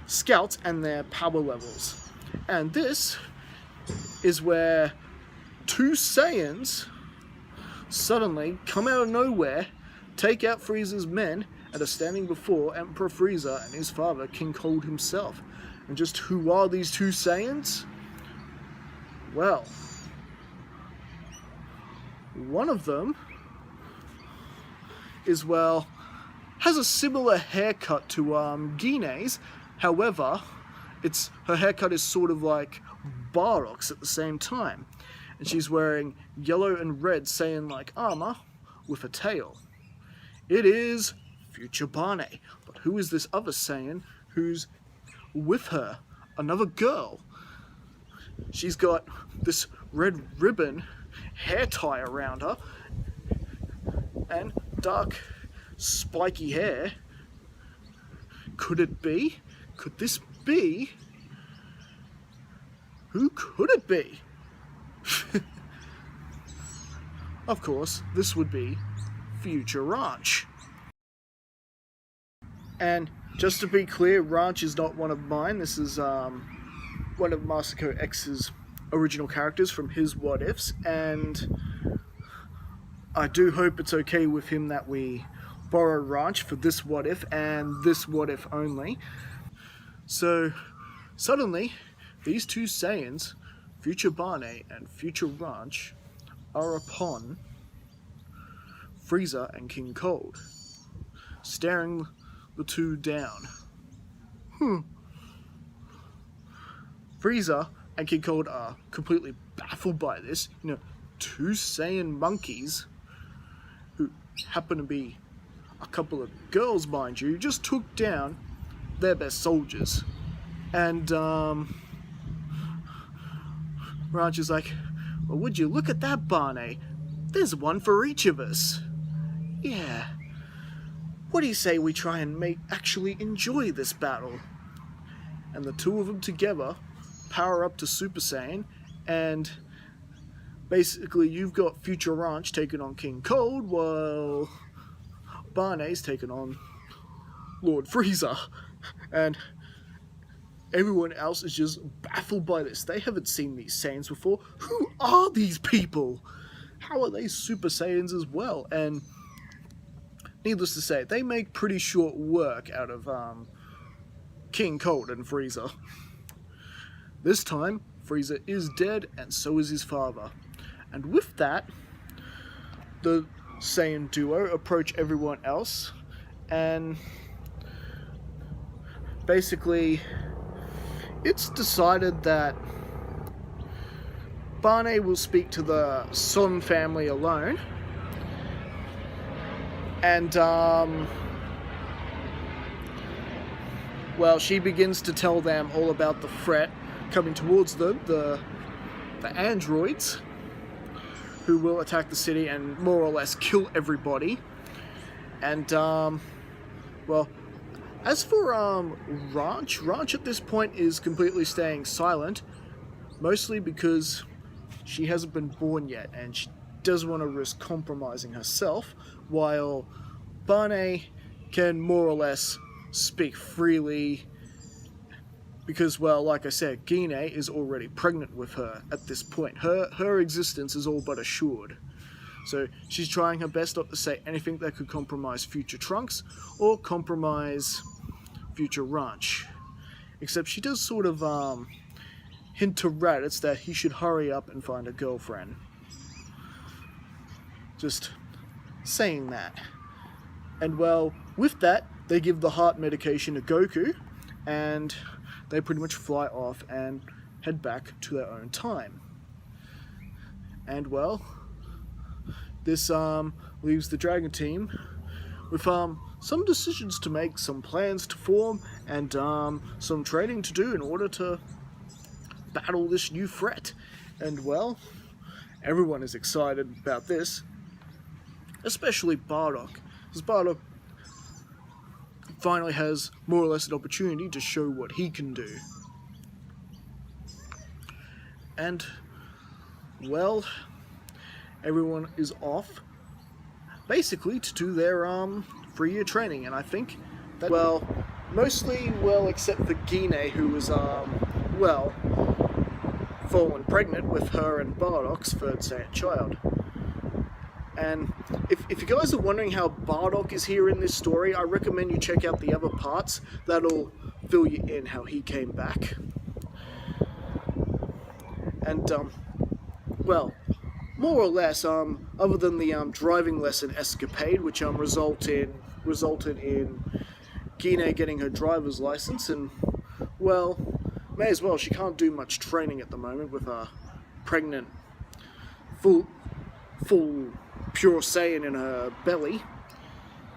S1: scouts and their power levels. And this is where two Saiyans suddenly come out of nowhere, take out Frieza's men, and are standing before Emperor Frieza and his father, King Cold himself. And just who are these two Saiyans? Well, one of them is, well, has a similar haircut to Gine's. However, her haircut is sort of like Bardock's at the same time. And she's wearing yellow and red Saiyan-like armor with a tail. It is future Barney. But who is this other Saiyan who's with her? Another girl. She's got this red ribbon hair tie around her and dark spiky hair. Could it be? Could this be? Who could it be? Of course, this would be future Ranch. And just to be clear, Ranch is not one of mine. This is one of Masako X's original characters from his What Ifs, and I do hope it's okay with him that we borrow Ranch for this What If and this What If only. So suddenly these two Saiyans, future Barney and future Ranch, are upon Frieza and King Cold, staring the two down. Frieza and King Cold are completely baffled by this. You know, two Saiyan monkeys, who happen to be a couple of girls, mind you, just took down their best soldiers. And Ranch is like, well, would you look at that, Barney? There's one for each of us. Yeah. What do you say we try and actually enjoy this battle? And the two of them together power up to Super Saiyan, and basically you've got future Ranch taking on King Cold, while Barney's taking on Lord Freeza. And everyone else is just baffled by this. They haven't seen these Saiyans before. Who are these people? How are they Super Saiyans as well? And needless to say, they make pretty short work out of King Cold and Frieza. This time, Frieza is dead, and so is his father. And with that, the Saiyan duo approach everyone else, and basically it's decided that Barney will speak to the Son family alone, and well, she begins to tell them all about the threat coming towards them, the androids, who will attack the city and more or less kill everybody. And well, as for Ranch at this point is completely staying silent, mostly because she hasn't been born yet and she doesn't want to risk compromising herself, while Barney can more or less speak freely Because, well, like I said, Gine is already pregnant with her at this point. Her existence is all but assured. So she's trying her best not to say anything that could compromise future Trunks or compromise future Ranch. Except she does sort of hint to Raditz that he should hurry up and find a girlfriend. Just saying that. And well, with that, they give the heart medication to Goku, and they pretty much fly off and head back to their own time. And well, this leaves the Dragon team with some decisions to make, some plans to form, and some training to do in order to battle this new threat. And well, everyone is excited about this, especially Bardock, because Bardock finally has more or less an opportunity to show what he can do. And well, everyone is off basically to do their 3-year training, and I think that, well, mostly, well, except for Gine, who was well, fallen pregnant with her and Bardock's third Saiyan child. And if you guys are wondering how Bardock is here in this story, I recommend you check out the other parts. That'll fill you in how he came back. And, well, more or less, other than the driving lesson escapade, which resulted in Gine getting her driver's license, and, well, may as well, she can't do much training at the moment with a pregnant, full pure Saiyan in her belly.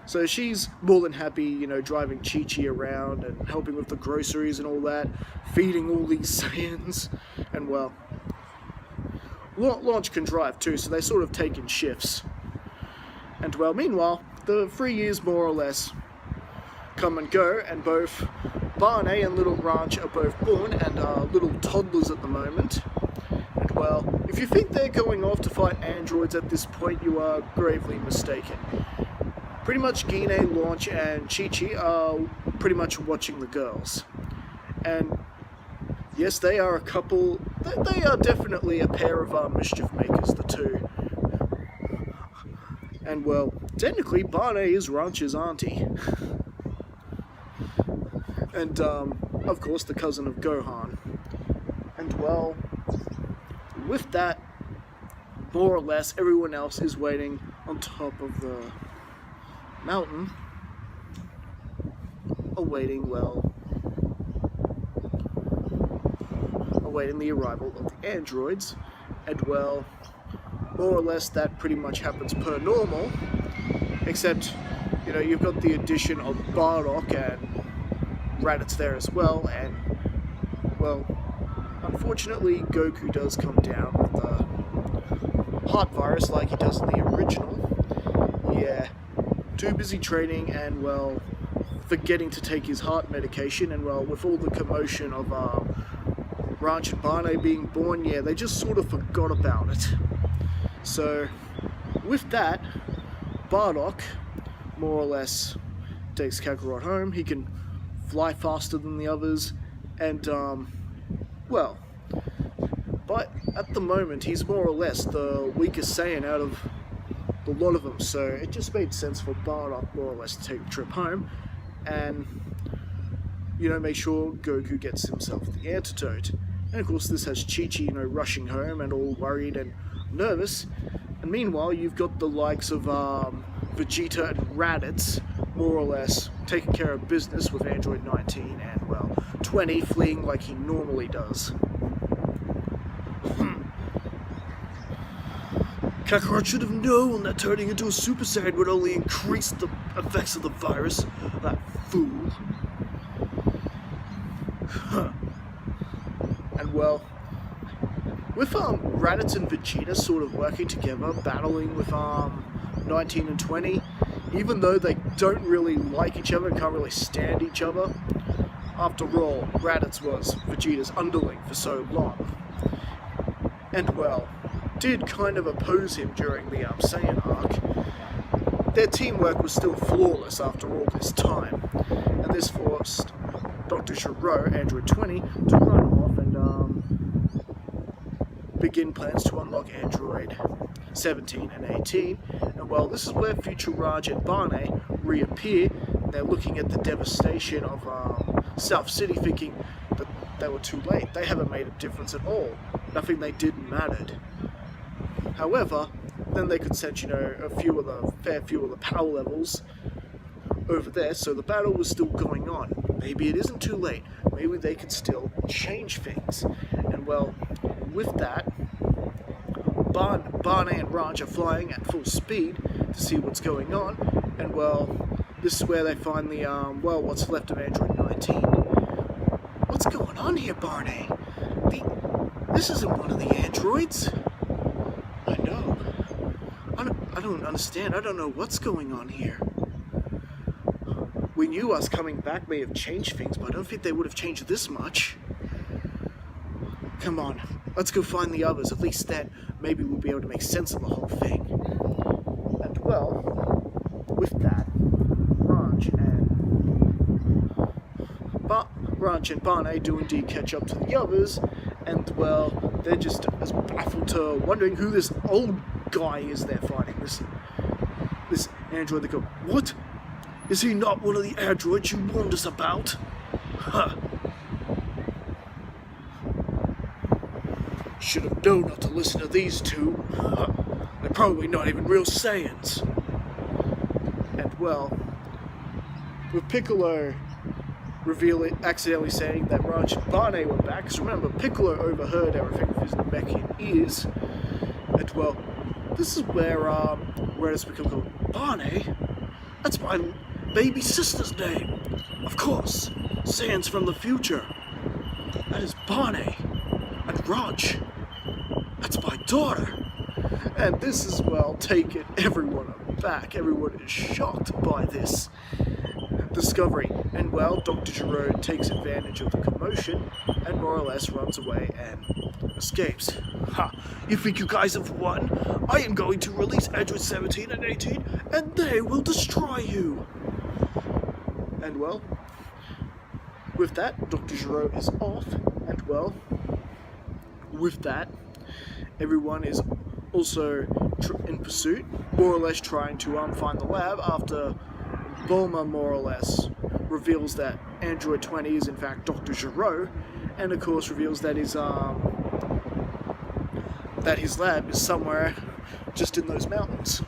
S1: So she's more than happy, you know, driving Chi-Chi around and helping with the groceries and all that, feeding all these Saiyans. And well, Launch can drive too, so they sort of take in shifts. And well, meanwhile, the 3 years more or less come and go, and both Barney and Little Ranch are both born and are little toddlers at the moment. And well, if you think they're going off to fight androids at this point, you are gravely mistaken. Pretty much Gine, Launch, and Chi-Chi are pretty much watching the girls. And yes, they are a couple, they are definitely a pair of mischief makers, the two. And well, technically Barney is Ranch's auntie. And of course the cousin of Gohan. And well, with that, more or less everyone else is waiting on top of the mountain, awaiting the arrival of the androids. And well, more or less that pretty much happens per normal, except, you know, you've got the addition of Bardock and Raditz there as well, and well, unfortunately Goku does come down with the heart virus like he does in the original. Yeah, too busy training and well, forgetting to take his heart medication, and well, with all the commotion of Ranch and Barney being born, yeah, they just sort of forgot about it. So, with that, Bardock more or less takes Kakarot home. He can fly faster than the others, and well, but at the moment he's more or less the weakest Saiyan out of the lot of them, so it just made sense for Bardock more or less to take the trip home and, you know, make sure Goku gets himself the antidote. And of course this has Chi-Chi, you know, rushing home and all worried and nervous, and meanwhile you've got the likes of Vegeta and Raditz more or less taking care of business with Android 19 and well, 20 fleeing like he normally does. Kakarot should have known that turning into a Super Saiyan would only increase the effects of the virus. That fool. And well, with Raditz and Vegeta sort of working together, battling with 19 and 20, even though they don't really like each other and can't really stand each other. After all, Raditz was Vegeta's underling for so long. And well, did kind of oppose him during the Saiyan arc. Their teamwork was still flawless after all this time, and this forced Dr. Gero, Android 20, to run off and begin plans to unlock Android 17 and 18. And well, this is where future Raj and Barney reappear. They're looking at the devastation of South City, thinking that they were too late. They haven't made a difference at all. Nothing they did mattered. However, then they could sense, a fair few of the power levels over there, so the battle was still going on. Maybe it isn't too late. Maybe they could still change things. And well, with that, Barney and Raj are flying at full speed to see what's going on. And well, this is where they find the, what's left of Android 19. What's going on here, Barney? This isn't one of the androids. I know. I don't understand. I don't know what's going on here. We knew us coming back may have changed things, but I don't think they would have changed this much. Come on, let's go find the others. At least then, maybe we'll be able to make sense of the whole thing. And well, with that, Raj and Barney do indeed catch up to the others, and well, they're just as baffled to wondering who this old guy is they're fighting. This android. They go, what? Is he not one of the androids you warned us about? Huh. Should have known not to listen to these two. They're probably not even real Saiyans. And well, with Piccolo accidentally saying that Raj and Barney were back, because remember, Piccolo overheard everything with his Namekian ears. And well, this is where Raditz becomes Barney? That's my baby sister's name. Of course, Saiyans from the future. That is Barney. And Raj, that's my daughter. And this is, well, taken everyone aback. Everyone is shocked by this discovery. And well, Dr. Gero takes advantage of the commotion and more or less runs away and escapes. Ha! You think you guys have won? I am going to release Android 17 and 18 and they will destroy you! And well, with that, Dr. Gero is off, and well, with that, everyone is also in pursuit, more or less trying to find the lab after Bulma more or less reveals that Android 20 is in fact Dr. Gero, and of course reveals that his lab is somewhere just in those mountains.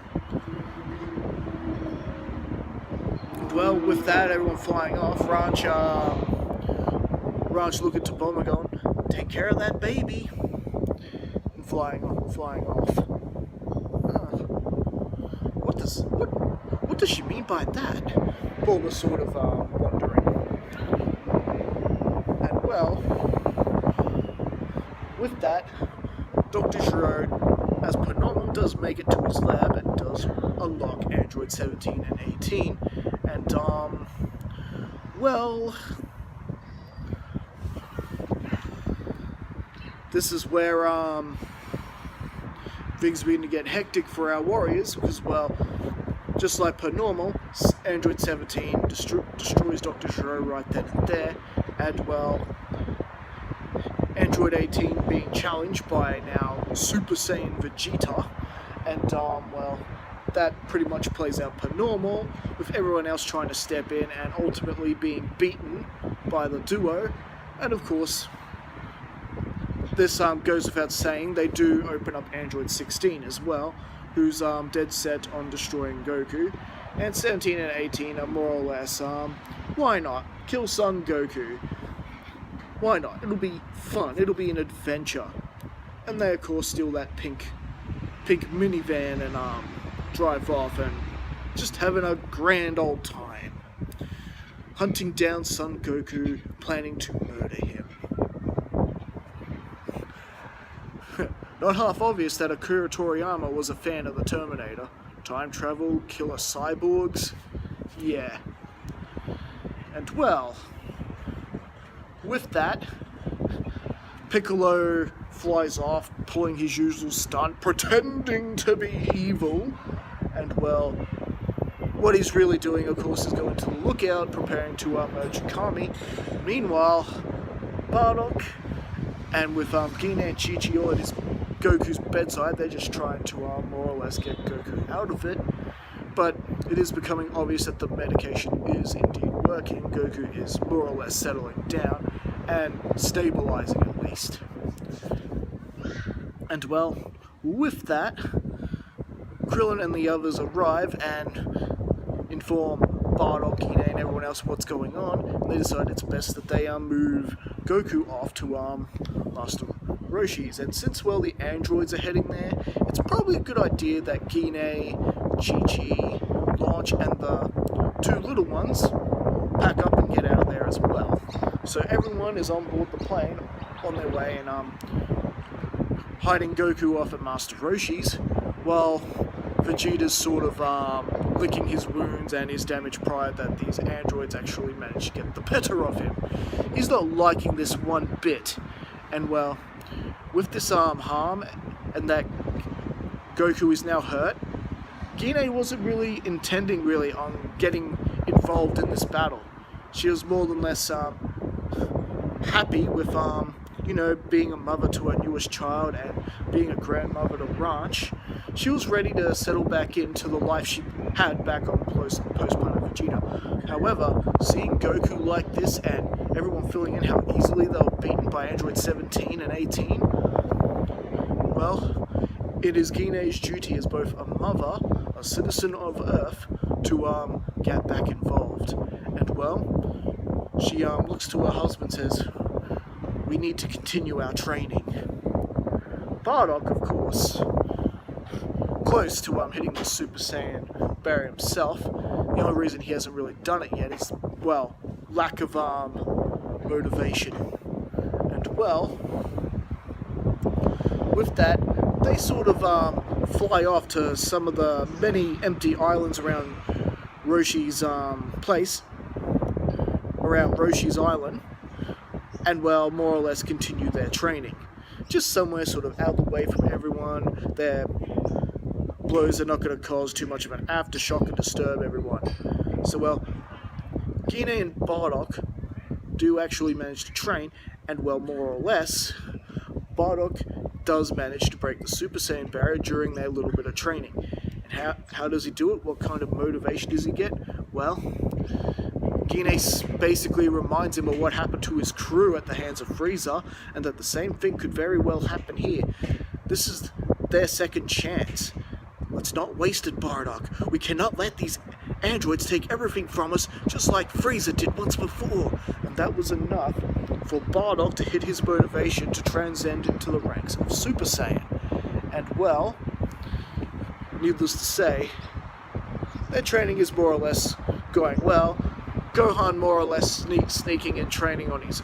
S1: And well, with that, everyone flying off, Raj looking to Bulma going, take care of that baby, and flying off. What does she mean by that? Bulma's sort of wondering. And well, with that, Dr. Gero, as per normal, does make it to his lab and does unlock Android 17 and 18. And well, this is where things begin to get hectic for our warriors, because well, just like per normal, Android 17 destroys Dr. Gero right then and there, and well, Android 18 being challenged by now Super Saiyan Vegeta, and well, that pretty much plays out per normal, with everyone else trying to step in and ultimately being beaten by the duo. And of course, this goes without saying, they do open up Android 16 as well, who's dead set on destroying Goku, and 17 and 18 are more or less, why not? Kill Son Goku. Why not? It'll be fun, it'll be an adventure. And they of course steal that pink minivan and drive off and just having a grand old time. Hunting down Son Goku, planning to murder him. Not half obvious that Akira Toriyama was a fan of the Terminator. Time travel, killer cyborgs, yeah. And well, with that, Piccolo flies off, pulling his usual stunt, pretending to be evil, and well, what he's really doing, of course, is going to the lookout, preparing to merge Kami. Meanwhile, Bardock, and with Gine and Chi-Chi all at Goku's bedside, they're just trying to more or less get Goku out of it. But it is becoming obvious that the medication is indeed working. Goku is more or less settling down and stabilizing at least. And well, with that, Krillin and the others arrive and inform Bardock, Gine, and everyone else what's going on. And they decide it's best that they move Goku off to Master Roshi's. And since, well, the androids are heading there, it's probably a good idea that Gine, Chi-Chi, Launch, and the two little ones pack up and get out of there as well. So everyone is on board the plane on their way and hiding Goku off at Master Roshi's, while Vegeta's sort of licking his wounds and his damaged pride that these androids actually managed to get the better of him. He's not liking this one bit, and well, with this harm and that Goku is now hurt, Gine wasn't really intending on getting involved in this battle. She was more than less happy with being a mother to her newest child and being a grandmother to Ranch. She was ready to settle back into the life she had back on post-Planet Vegeta. However, seeing Goku like this and everyone filling in how easily they were beaten by Android 17 and 18, well, it is Gine's duty as both a mother, a citizen of Earth, to get back involved. And well, she looks to her husband and says, "We need to continue our training." Bardock, of course, close to hitting the Super Saiyan barrier himself. The only reason he hasn't really done it yet is, well, lack of motivation. And well, with that, they sort of fly off to some of the many empty islands around Roshi's place, around Roshi's island, and well, more or less continue their training. Just somewhere sort of out of the way from everyone. Their blows are not going to cause too much of an aftershock and disturb everyone. So well, Gine and Bardock do actually manage to train, and well, more or less, Bardock does manage to break the Super Saiyan barrier during their little bit of training. And how does he do it? What kind of motivation does he get? Well, Gine basically reminds him of what happened to his crew at the hands of Frieza, and that the same thing could very well happen here. This is their second chance. Let's not waste it, Bardock. We cannot let these androids take everything from us, just like Frieza did once before. And that was enough for Bardock to hit his motivation to transcend into the ranks of Super Saiyan. And well, needless to say, their training is more or less going well. Gohan more or less sneaking and training on his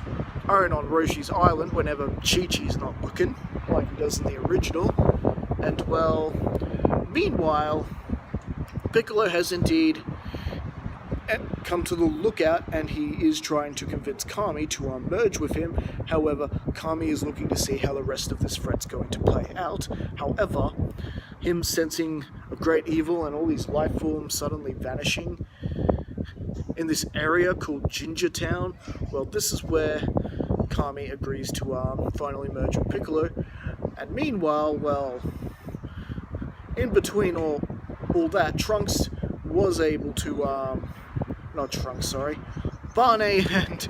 S1: own on Roshi's Island whenever Chi-Chi's not looking, like he does in the original. And well, meanwhile, Piccolo has indeed come to the lookout, and he is trying to convince Kami to merge with him. However, Kami is looking to see how the rest of this threat's going to play out. However, him sensing a great evil and all these life forms suddenly vanishing in this area called Ginger Town, well, this is where Kami agrees to finally merge with Piccolo. And meanwhile, well, in between all that, Trunks was able to, not Trunks, sorry, Barney and,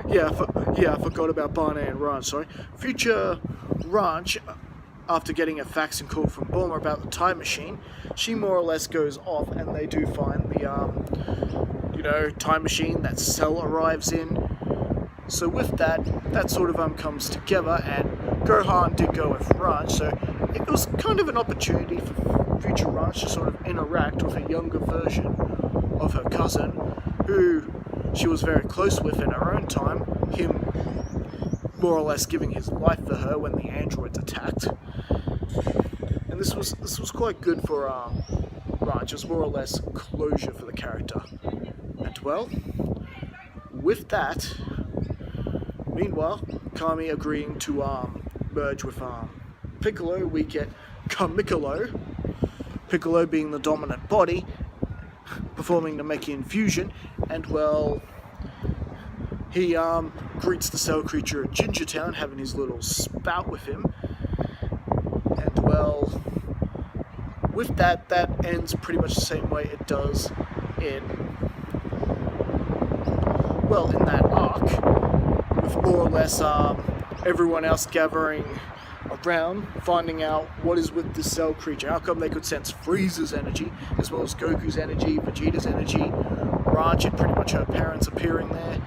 S1: I forgot about Barney and Ranch, sorry. Future Ranch, after getting a fax and call from Bulma about the time machine, she more or less goes off, and they do find the, time machine that Cell arrives in. So with that sort of comes together, and Gohan did go with Ranch, so it was kind of an opportunity for Future Ranch to sort of interact with a younger version of her cousin, who she was very close with in her own time, him more or less giving his life for her when the androids attacked. And this was quite good for Ranch, as more or less closure for the character. And well, with that, meanwhile, Kami agreeing to merge with Piccolo, we get KingPiccolo, Piccolo being the dominant body, performing Namekian fusion, and well, he greets the cell creature at Ginger Town, having his little spout with him, and well, with that ends pretty much the same way it does in that arc, with more or less everyone else gathering around, finding out what is with this cell creature. How come they could sense Frieza's energy, as well as Goku's energy, Vegeta's energy, Raj and pretty much her parents appearing there.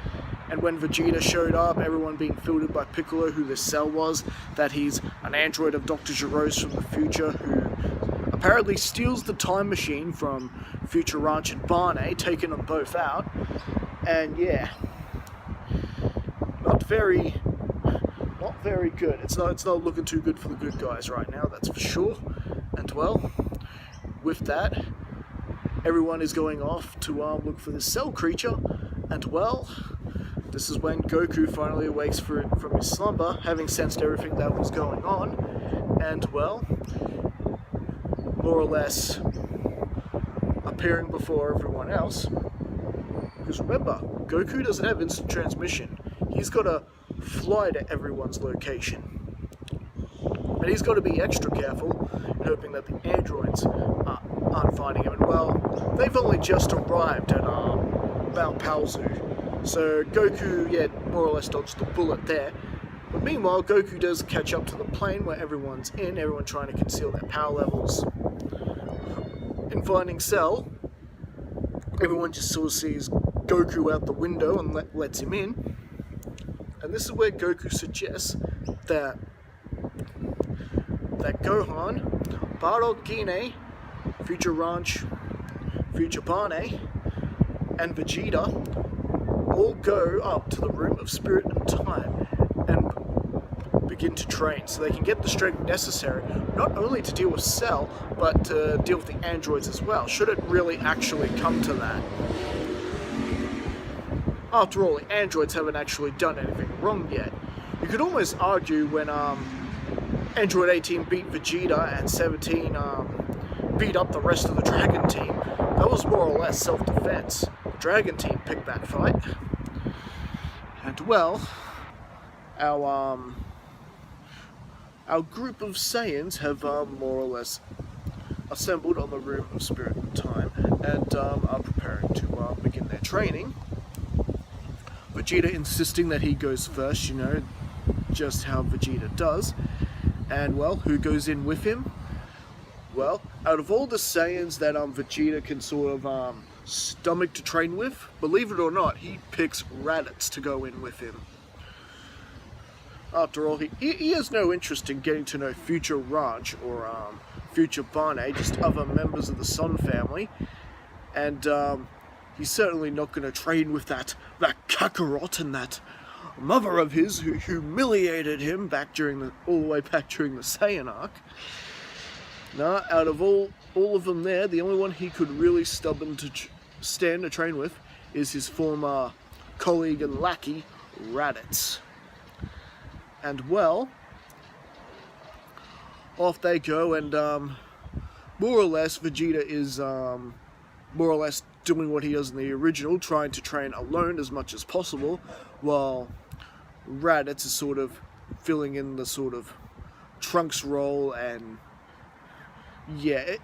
S1: And when Vegeta showed up, everyone being filtered by Piccolo, who this cell was, that he's an android of Dr. Giro's from the future, who apparently steals the time machine from future Raj and Barney, taking them both out. And yeah, not very good. It's not looking too good for the good guys right now, that's for sure. And well, with that, everyone is going off to look for this cell creature. And well, this is when Goku finally awakes from his slumber, having sensed everything that was going on. And well, more or less appearing before everyone else. Because remember, Goku doesn't have instant transmission. He's got to fly to everyone's location. And he's got to be extra careful, hoping that the androids aren't finding him. And well, they've only just arrived at Mount Palzu. So Goku, more or less dodged the bullet there. But meanwhile, Goku does catch up to the plane where everyone's in, everyone trying to conceal their power levels. In finding Cell, everyone just sort of sees Goku out the window and lets him in. And this is where Goku suggests that Gohan, Bardock, Gine, future Ranch, future Barney, and Vegeta all go up to the Room of Spirit and Time and begin to train so they can get the strength necessary, not only to deal with Cell, but to deal with the androids as well, should it really actually come to that. After all, the androids haven't actually done anything wrong yet. You could almost argue when Android 18 beat Vegeta and 17 beat up the rest of the Dragon Team, that was more or less self-defense. The Dragon Team picked that fight. And well, our group of Saiyans have more or less assembled on the Room of Spirit and Time and are preparing to begin their training. Vegeta insisting that he goes first, you know, just how Vegeta does. And well, who goes in with him? Well, out of all the Saiyans that Vegeta can sort of stomach to train with, believe it or not, he picks Raditz to go in with him. After all, he has no interest in getting to know future Raj or future Barney, just other members of the Son family. And he's certainly not going to train with that Kakarot and that mother of his who humiliated him all the way back during the Saiyan arc. Now, out of all of them there, the only one he could really stand to train with is his former colleague and lackey, Raditz. And well, off they go, and more or less Vegeta is more or less doing what he does in the original, trying to train alone as much as possible, while Raditz is sort of filling in the sort of Trunks role. And yeah,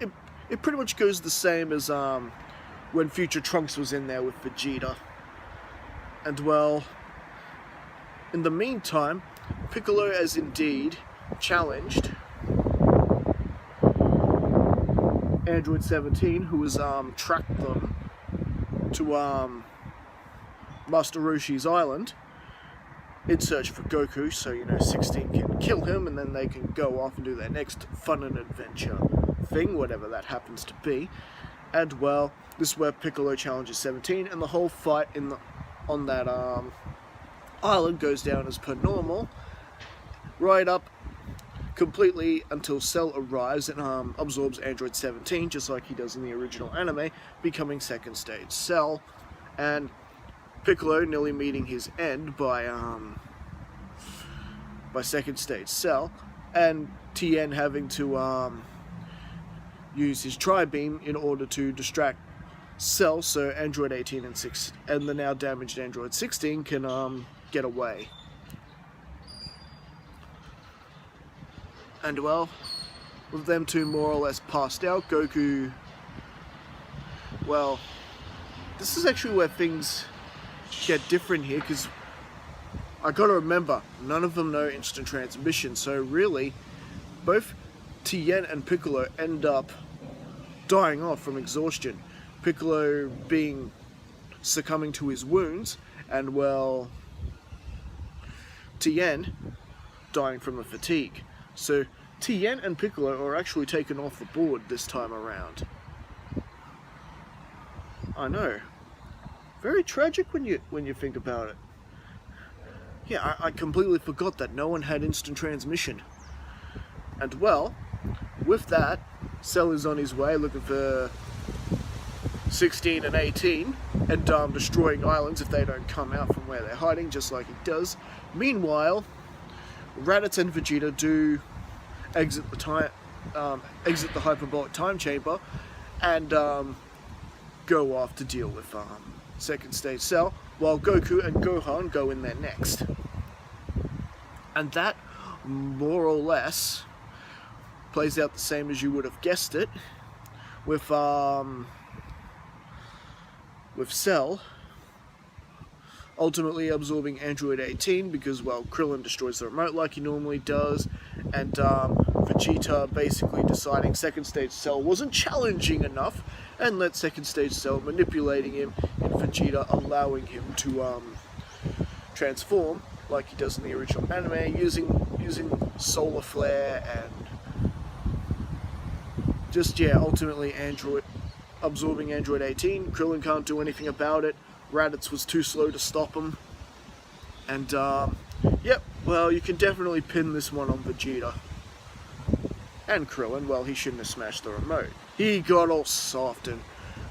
S1: it pretty much goes the same as when future Trunks was in there with Vegeta. And well, in the meantime, Piccolo has indeed challenged Android 17, who has tracked them to Master Roshi's island in search for Goku, so 16 can kill him and then they can go off and do their next fun and adventure thing, whatever that happens to be. And well, this is where Piccolo challenges 17, and the whole fight on that island goes down as per normal, right up completely until Cell arrives and absorbs Android 17, just like he does in the original anime, becoming second stage Cell, and Piccolo nearly meeting his end by second stage Cell, and Tien having to use his Tri-Beam in order to distract Cell, so Android 18 and the now damaged Android 16 can get away. And well, with them two more or less passed out, Goku, well, this is actually where things get different here, because I gotta remember, none of them know instant transmission, so really, both Tien and Piccolo end up dying off from exhaustion. Piccolo succumbing to his wounds, and well, Tien dying from the fatigue. So Tien and Piccolo are actually taken off the board this time around. I know. Very tragic when you think about it. Yeah, I completely forgot that no one had instant transmission. And well, with that, Cell is on his way looking for 16 and 18 and destroying islands if they don't come out from where they're hiding, just like he does. Meanwhile, Raditz and Vegeta do exit the hyperbolic time chamber and go off to deal with second stage Cell, while Goku and Gohan go in there next. And that, more or less, plays out the same as you would have guessed it, with Cell ultimately absorbing Android 18 because, well, Krillin destroys the remote like he normally does, and Vegeta basically deciding second stage Cell wasn't challenging enough and let second stage Cell manipulating him, and Vegeta allowing him to transform like he does in the original anime, using solar flare and just, yeah, ultimately absorbing Android 18. Krillin can't do anything about it. Raditz was too slow to stop him. And, yep, well, you can definitely pin this one on Vegeta. And Krillin, well, he shouldn't have smashed the remote. He got all soft and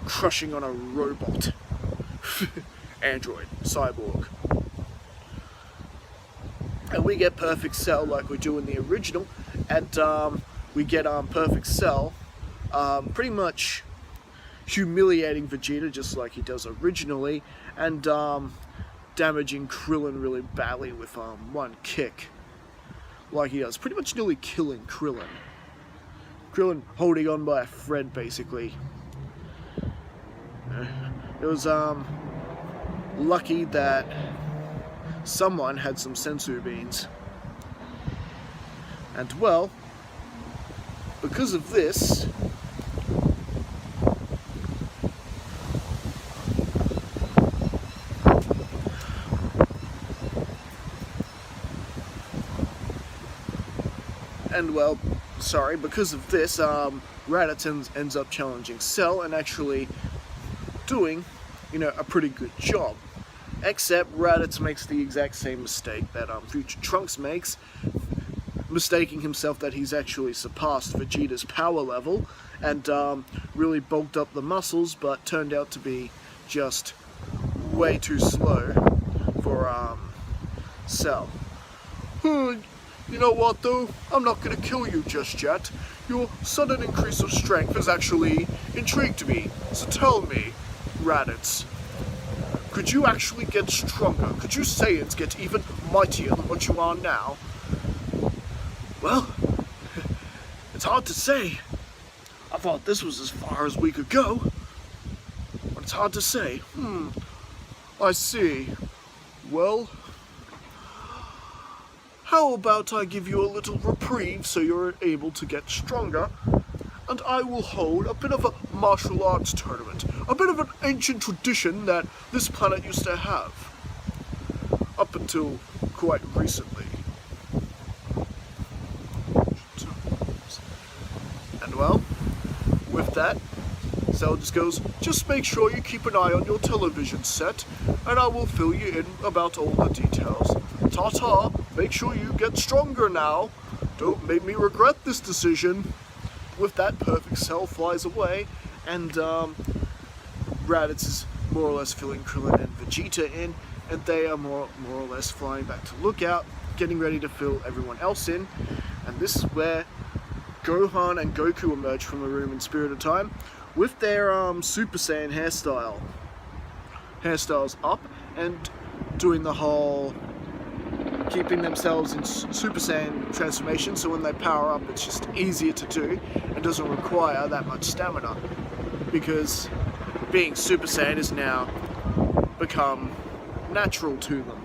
S1: crushing on a robot. Android, cyborg. And we get Perfect Cell like we do in the original. And, we get, Perfect Cell, pretty much humiliating Vegeta just like he does originally, and damaging Krillin really badly with one kick, like he does, pretty much nearly killing Krillin. Krillin holding on by a thread, basically. It was lucky that someone had some sensu beans, and well, because of this, and well, sorry, because of this, Raditz ends up challenging Cell and actually doing, a pretty good job. Except Raditz makes the exact same mistake that Future Trunks makes, mistaking himself that he's actually surpassed Vegeta's power level and really bulked up the muscles, but turned out to be just way too slow for Cell. You know what though? I'm not gonna kill you just yet. Your sudden increase of strength has actually intrigued me. So tell me, Raditz, could you actually get stronger? Could you Saiyans get even mightier than what you are now? Well, it's hard to say. I thought this was as far as we could go. But it's hard to say. I see. Well, how about I give you a little reprieve so you're able to get stronger, and I will hold a bit of a martial arts tournament, a bit of an ancient tradition that this planet used to have, up until quite recently. And well, with that, Cell just goes, just make sure you keep an eye on your television set, and I will fill you in about all the details. Ta-ta, make sure you get stronger now. Don't make me regret this decision. With that, Perfect Cell flies away, and Raditz is more or less filling Krillin and Vegeta in, and they are more or less flying back to Lookout, getting ready to fill everyone else in. And this is where Gohan and Goku emerge from the room in Spirit of Time, with their Super Saiyan hairstyles up, and doing the whole keeping themselves in Super Saiyan transformation, so when they power up it's just easier to do and doesn't require that much stamina, because being Super Saiyan has now become natural to them.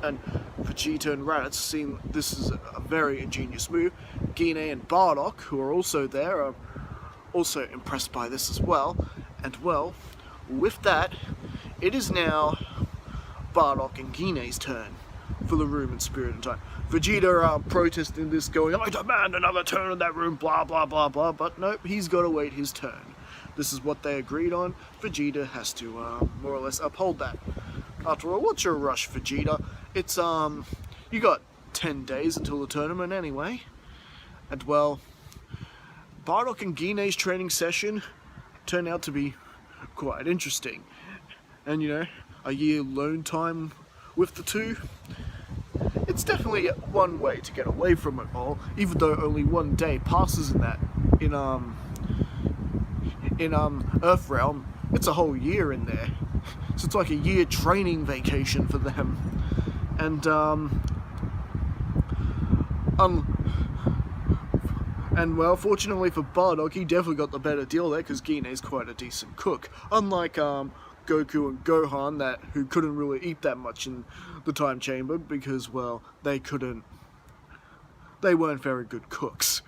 S1: And Vegeta and Raditz, seeing this is a very ingenious move, Gine and Bardock, who are also there, are also impressed by this as well. And well, with that, it is now Bardock and Gine's turn for the room in Spirit and Time. Vegeta protesting this, going, "I demand another turn in that room, blah blah blah blah," but nope, he's got to wait his turn. This is what they agreed on. Vegeta has to more or less uphold that. After all, what's your rush, Vegeta? It's you got 10 days until the tournament anyway. And well, Bardock and Gine's training session turned out to be quite interesting. And you know, a year alone time with the two, it's definitely one way to get away from it all, even though only 1 day passes in that. In Earthrealm, it's a whole year in there. So it's like a year training vacation for them. And well, fortunately for Bardock, he definitely got the better deal there, because Gine's quite a decent cook. Unlike Goku and Gohan, who couldn't really eat that much in the time chamber, because, well, they weren't very good cooks.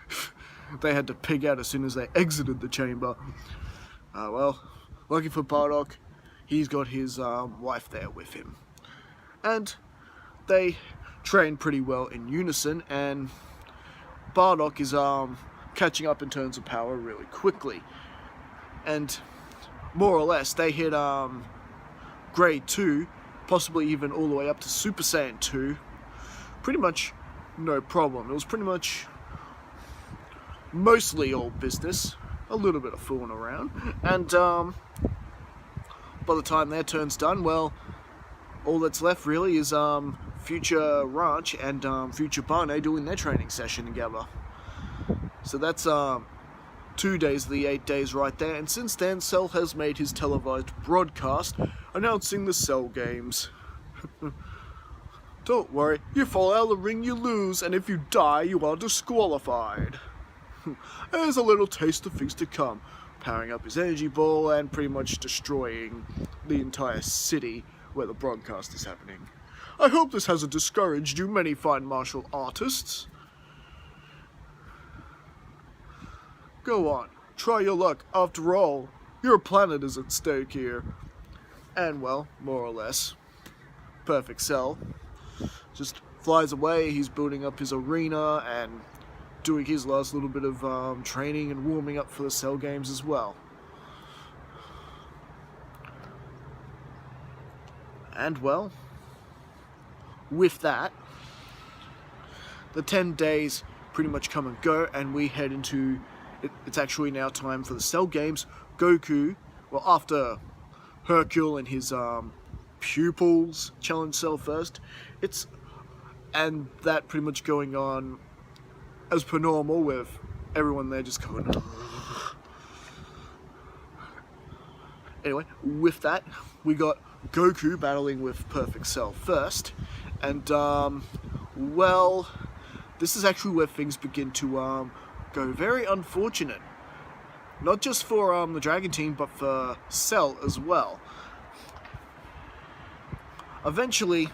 S1: They had to pig out as soon as they exited the chamber. Well, lucky for Bardock, he's got his wife there with him. And they train pretty well in unison, and Bardock is catching up in terms of power really quickly. And more or less, they hit grade 2, possibly even all the way up to Super Saiyan 2, pretty much no problem. It was pretty much mostly all business, a little bit of fooling around, and by the time their turn's done, well, all that's left really is Future Ranch and Future Barney doing their training session together. So that's 2 days of the 8 days right there, and since then Cell has made his televised broadcast announcing the Cell games. Don't worry, you fall out of the ring, you lose, and if you die, you are disqualified. There's a little taste of things to come, powering up his energy ball and pretty much destroying the entire city where the broadcast is happening. I hope this hasn't discouraged you, many fine martial artists. Go on, try your luck. After all, your planet is at stake here. And well, more or less, Perfect Cell just flies away. He's building up his arena and doing his last little bit of training and warming up for the Cell games as well. And well, with that, the 10 days pretty much come and go, and we head into it's actually now time for the Cell games. Goku, well, after Hercule and his pupils challenge Cell first, and that pretty much going on as per normal, with everyone there just going. Anyway, with that, we got Goku battling with Perfect Cell first, and well, this is actually where things begin to go very unfortunate. Not just for the Dragon Team, but for Cell as well. Eventually,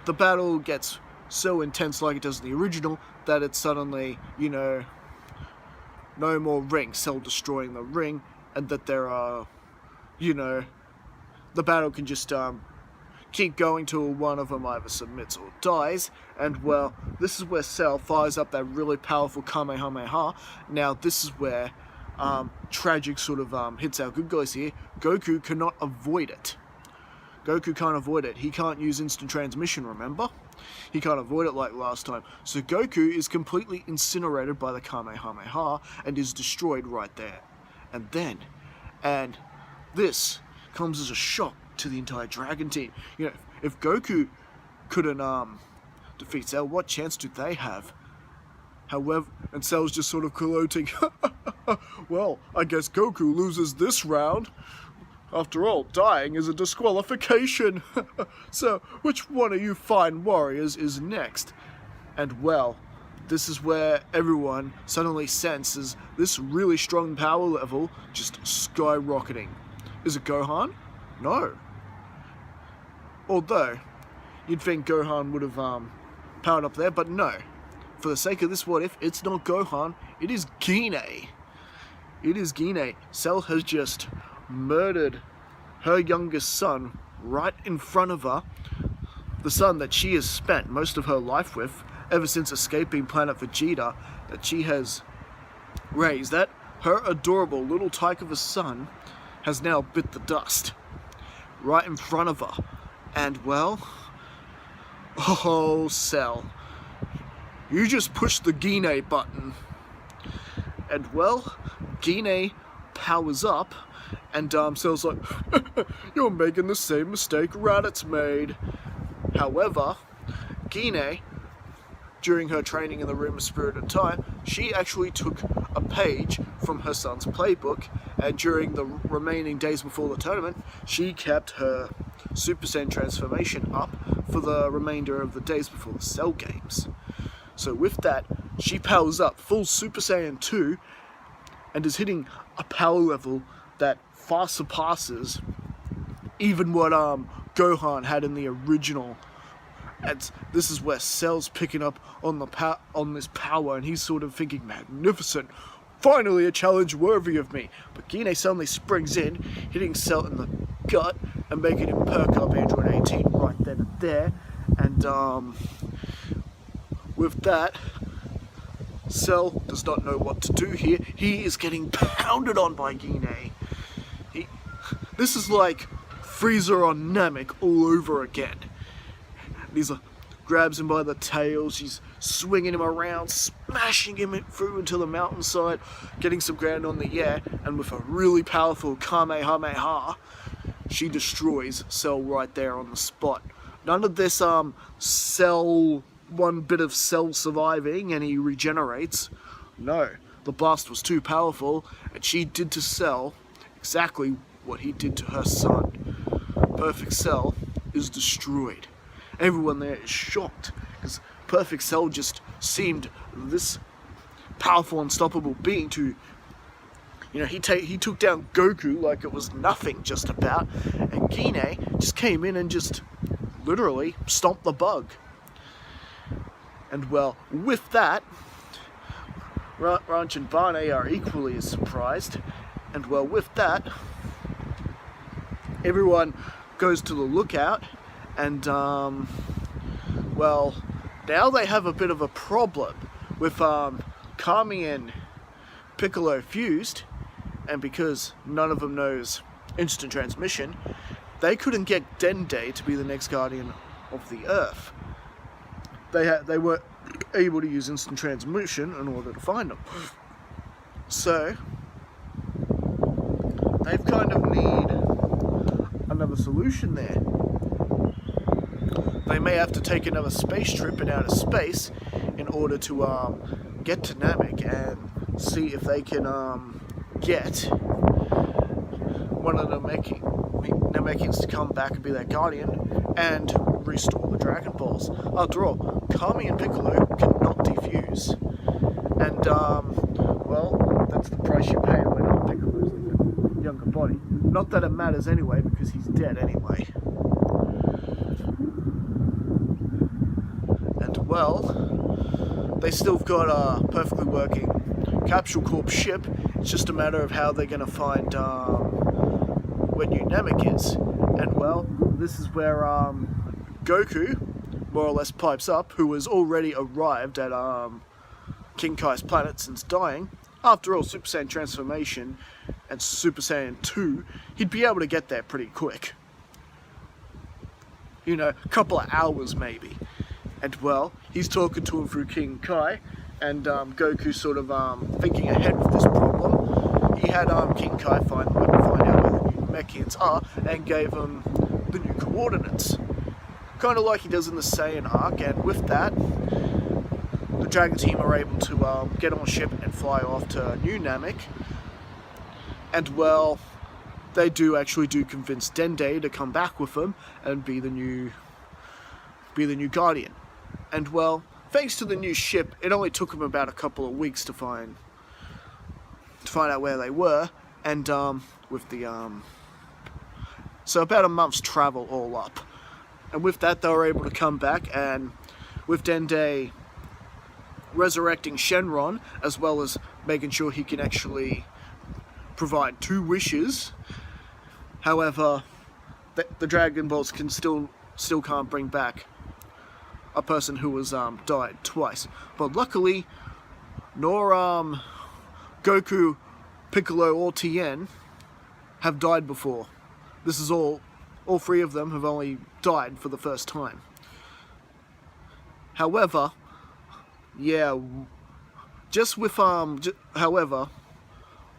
S1: the battle gets so intense, like it does in the original, that it's suddenly, you know, no more ring, Cell destroying the ring, and that there are, you know, the battle can just keep going till one of them either submits or dies. And well, this is where Cell fires up that really powerful Kamehameha. Now this is where tragic sort of hits our good guys here. Goku cannot avoid it. Goku can't avoid it. He can't use instant transmission, remember? He can't avoid it like last time. So Goku is completely incinerated by the Kamehameha and is destroyed right there. And this comes as a shock to the entire Dragon Team. You know, if Goku couldn't defeat Cell, what chance do they have? However, and Cell's just sort of gloating. Well, I guess Goku loses this round. After all, dying is a disqualification. So, which one of you fine warriors is next? And well, this is where everyone suddenly senses this really strong power level just skyrocketing. Is it Gohan? No. Although, you'd think Gohan would have powered up there, but no. For the sake of this what if, it's not Gohan, it is Gine. It is Gine. Cell has just murdered her youngest son right in front of her. The son that she has spent most of her life with, ever since escaping Planet Vegeta, that she has raised. That her adorable little tyke of a son has now bit the dust right in front of her. And well, oh Cell, you just pushed the Gine button. And well, Gine powers up, and Cell's like, you're making the same mistake Raditz made. However, Gine, during her training in the Room of Spirit and Time, she actually took a page from her son's playbook, and during the remaining days before the tournament, she kept her Super Saiyan transformation up for the remainder of the days before the Cell games. So with that, she powers up full Super Saiyan 2 and is hitting a power level that far surpasses even what Gohan had in the original. And this is where Cell's picking up on this power, and he's sort of thinking, magnificent, finally a challenge worthy of me. But Gine suddenly springs in, hitting Cell in the gut and making him perk up Android 18 right then and there. And with that, Cell does not know what to do here. He is getting pounded on by Gine. This is like Frieza on Namek all over again. He's grabs him by the tail, she's swinging him around, smashing him through into the mountainside, getting some ground on the air, and with a really powerful Kamehameha, she destroys Cell right there on the spot. None of this Cell, one bit of Cell surviving and he regenerates. No, the blast was too powerful, and she did to Cell exactly what he did to her son. Perfect Cell is destroyed. Everyone there is shocked, because Perfect Cell just seemed this powerful, unstoppable being to, you know, he took down Goku like it was nothing just about, and Gine just came in and just literally stomped the bug. And well, with that, Ranch and Barney are equally as surprised, and well, with that, everyone goes to the lookout, and well, now they have a bit of a problem with Kami and Piccolo fused, and because none of them knows instant transmission, they couldn't get Dende to be the next guardian of the Earth. They weren't able to use instant transmission in order to find them. So they've kind of need another solution there. They may have to take another space trip in outer space in order to get to Namek and see if they can get one of the Namekians to come back and be their guardian and restore the Dragon Balls. After all, Kami and Piccolo cannot defuse. And, well, that's the price you pay when Piccolo's in the younger body. Not that it matters anyway, because he's dead anyway. And, well, they still got a perfectly working Capsule Corp ship. It's just a matter of how they're going to find where New Namek is. And, well, this is where Goku more or less pipes up, who has already arrived at King Kai's planet since dying. After all, Super Saiyan transformation and Super Saiyan 2, he'd be able to get there pretty quick. You know, a couple of hours maybe. And well, he's talking to him through King Kai, and Goku sort of thinking ahead with this problem. He had King Kai find out where the new Namekians are, and gave him the new coordinates. Kind of like he does in the Saiyan arc, and with that, the Dragon team are able to get on a ship and fly off to New Namek. And well, they do convince Dende to come back with them and be the new Guardian. And well, thanks to the new ship, it only took them about a couple of weeks to find out where they were, and so about a month's travel all up. And with that, they were able to come back, and with Dende resurrecting Shenron, as well as making sure he can actually provide 2 wishes. However, the DragonBallZ can still can't bring back a person who has died twice. But luckily, nor Goku, Piccolo, or Tien have died before. This is all 3 of them have only died for the first time. However, yeah, just with however,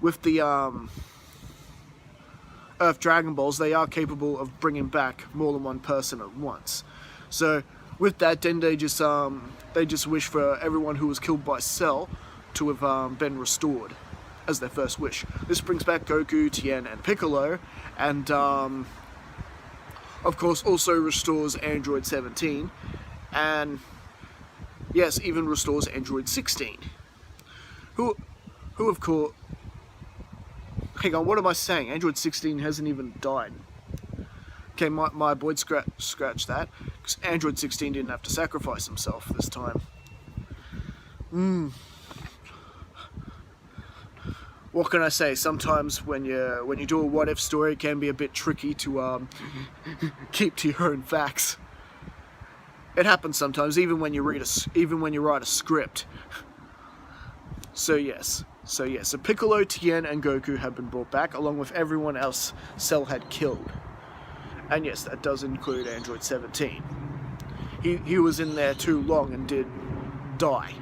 S1: with the Earth DragonBallZ, they are capable of bringing back more than one person at once. So with that, Dende just wish for everyone who was killed by Cell to have been restored as their first wish. This brings back Goku, Tien, and Piccolo, and of course also restores Android 17, and yes, even restores Android 16. Who of course... Hang on, what am I saying? Android 16 hasn't even died. Okay, my boy scratch that, because Android 16 didn't have to sacrifice himself this time. What can I say? Sometimes when you do a what-if story, it can be a bit tricky to keep to your own facts. It happens sometimes, even when you write a script. So yes, so Piccolo, Tien, and Goku have been brought back, along with everyone else Cell had killed. And yes, that does include Android 17. He was in there too long and did die.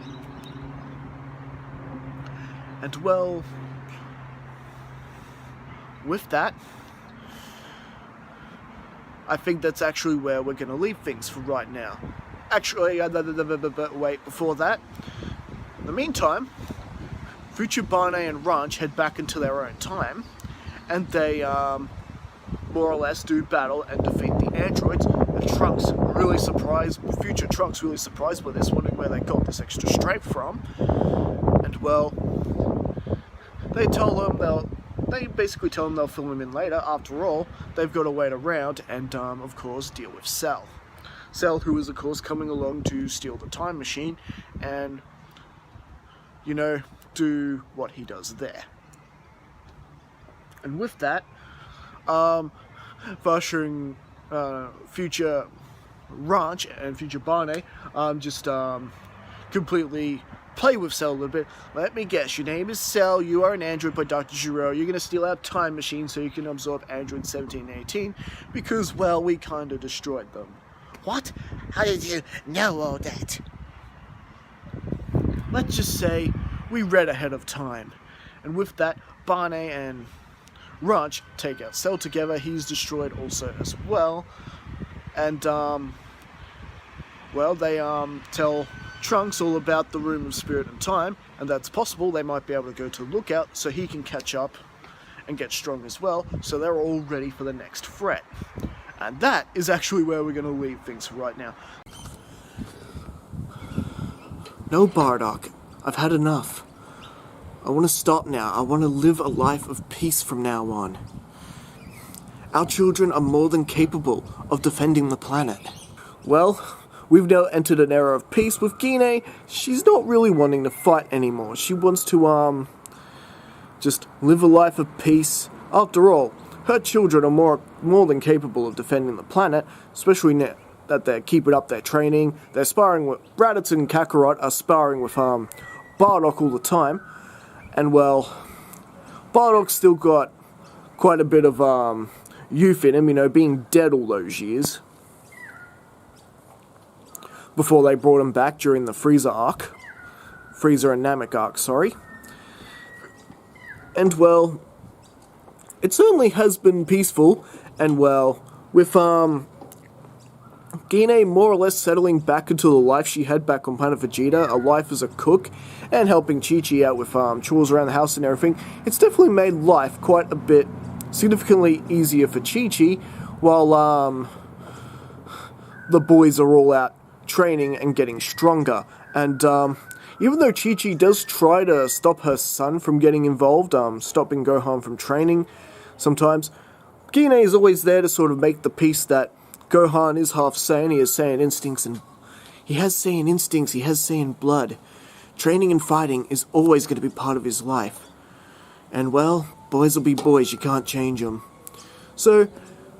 S1: And well, with that, I think that's actually where we're going to leave things for right now. Actually, wait, before that, in the meantime, Future Bane and Ranch head back into their own time, and they more or less do battle and defeat the androids. And Trunks really surprised, Future Trunks really surprised by this, wondering where they got this extra strength from. And well, they basically tell them they'll fill him in later. After all, they've got to wait around and of course deal with Cell. Cell, who is of course coming along to steal the time machine and, you know, do what he does there. And with that, ushering Future Ranch and Future Bane just completely play with Cell a little bit. Let me guess, your name is Cell, you are an android by Dr. Giro, you're going to steal our time machine so you can absorb Android 17 and 18 because, well, we kind of destroyed them.
S4: What? How did you know all that?
S1: Let's just say we read ahead of time. And with that, Bane and Ranch take out Cell together. He's destroyed also as well. And, well, they tell Trunks all about the Room of Spirit and Time, and that's possible they might be able to go to Lookout so he can catch up and get strong as well, so they're all ready for the next threat. And that is actually where we're going to leave things right now. No, Bardock, I've had enough. I want to stop now. I want to live a life of peace from now on. Our children are more than capable of defending the planet. Well, we've now entered an era of peace with Gine. She's not really wanting to fight anymore. She wants to, just live a life of peace. After all, her children are more than capable of defending the planet, especially now that they're keeping up their training. They're sparring with... Raditz and Kakarot are sparring with, Bardock all the time. And, well, Bardock's still got quite a bit of, youth in him, you know, being dead all those years. Before they brought him back during the Frieza arc. Frieza and Namek arc, sorry. And, well, it certainly has been peaceful, and, well, with, Gine more or less settling back into the life she had back on Planet Vegeta, a life as a cook, and helping Chi-Chi out with chores around the house and everything. It's definitely made life quite a bit significantly easier for Chi-Chi, while the boys are all out training and getting stronger. And even though Chi-Chi does try to stop her son from getting involved, stopping Gohan from training sometimes, Gine is always there to sort of make the peace that Gohan is half Saiyan, he has Saiyan instincts, and he has Saiyan blood. Training and fighting is always going to be part of his life. And well, boys will be boys, you can't change them. So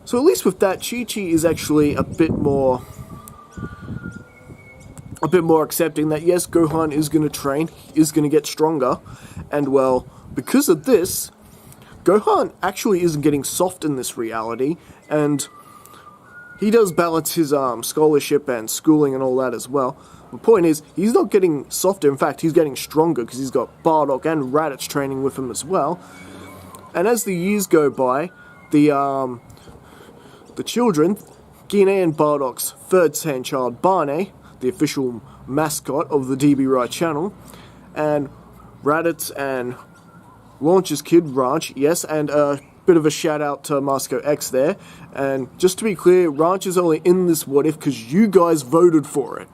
S1: at least with that, Chi-Chi is actually a bit more accepting that yes, Gohan is going to train, is going to get stronger, and well, because of this, Gohan actually isn't getting soft in this reality, and he does balance his scholarship and schooling and all that as well. The point is, he's not getting softer, in fact, he's getting stronger because he's got Bardock and Raditz training with him as well. And as the years go by, the children, Gine and Bardock's third Saiyan child, Barney, the official mascot of the DB Right channel, and Raditz and Launch's kid, Ranch, yes, and bit of a shout out to Masco X there. And just to be clear, Ranch is only in this what if because you guys voted for it.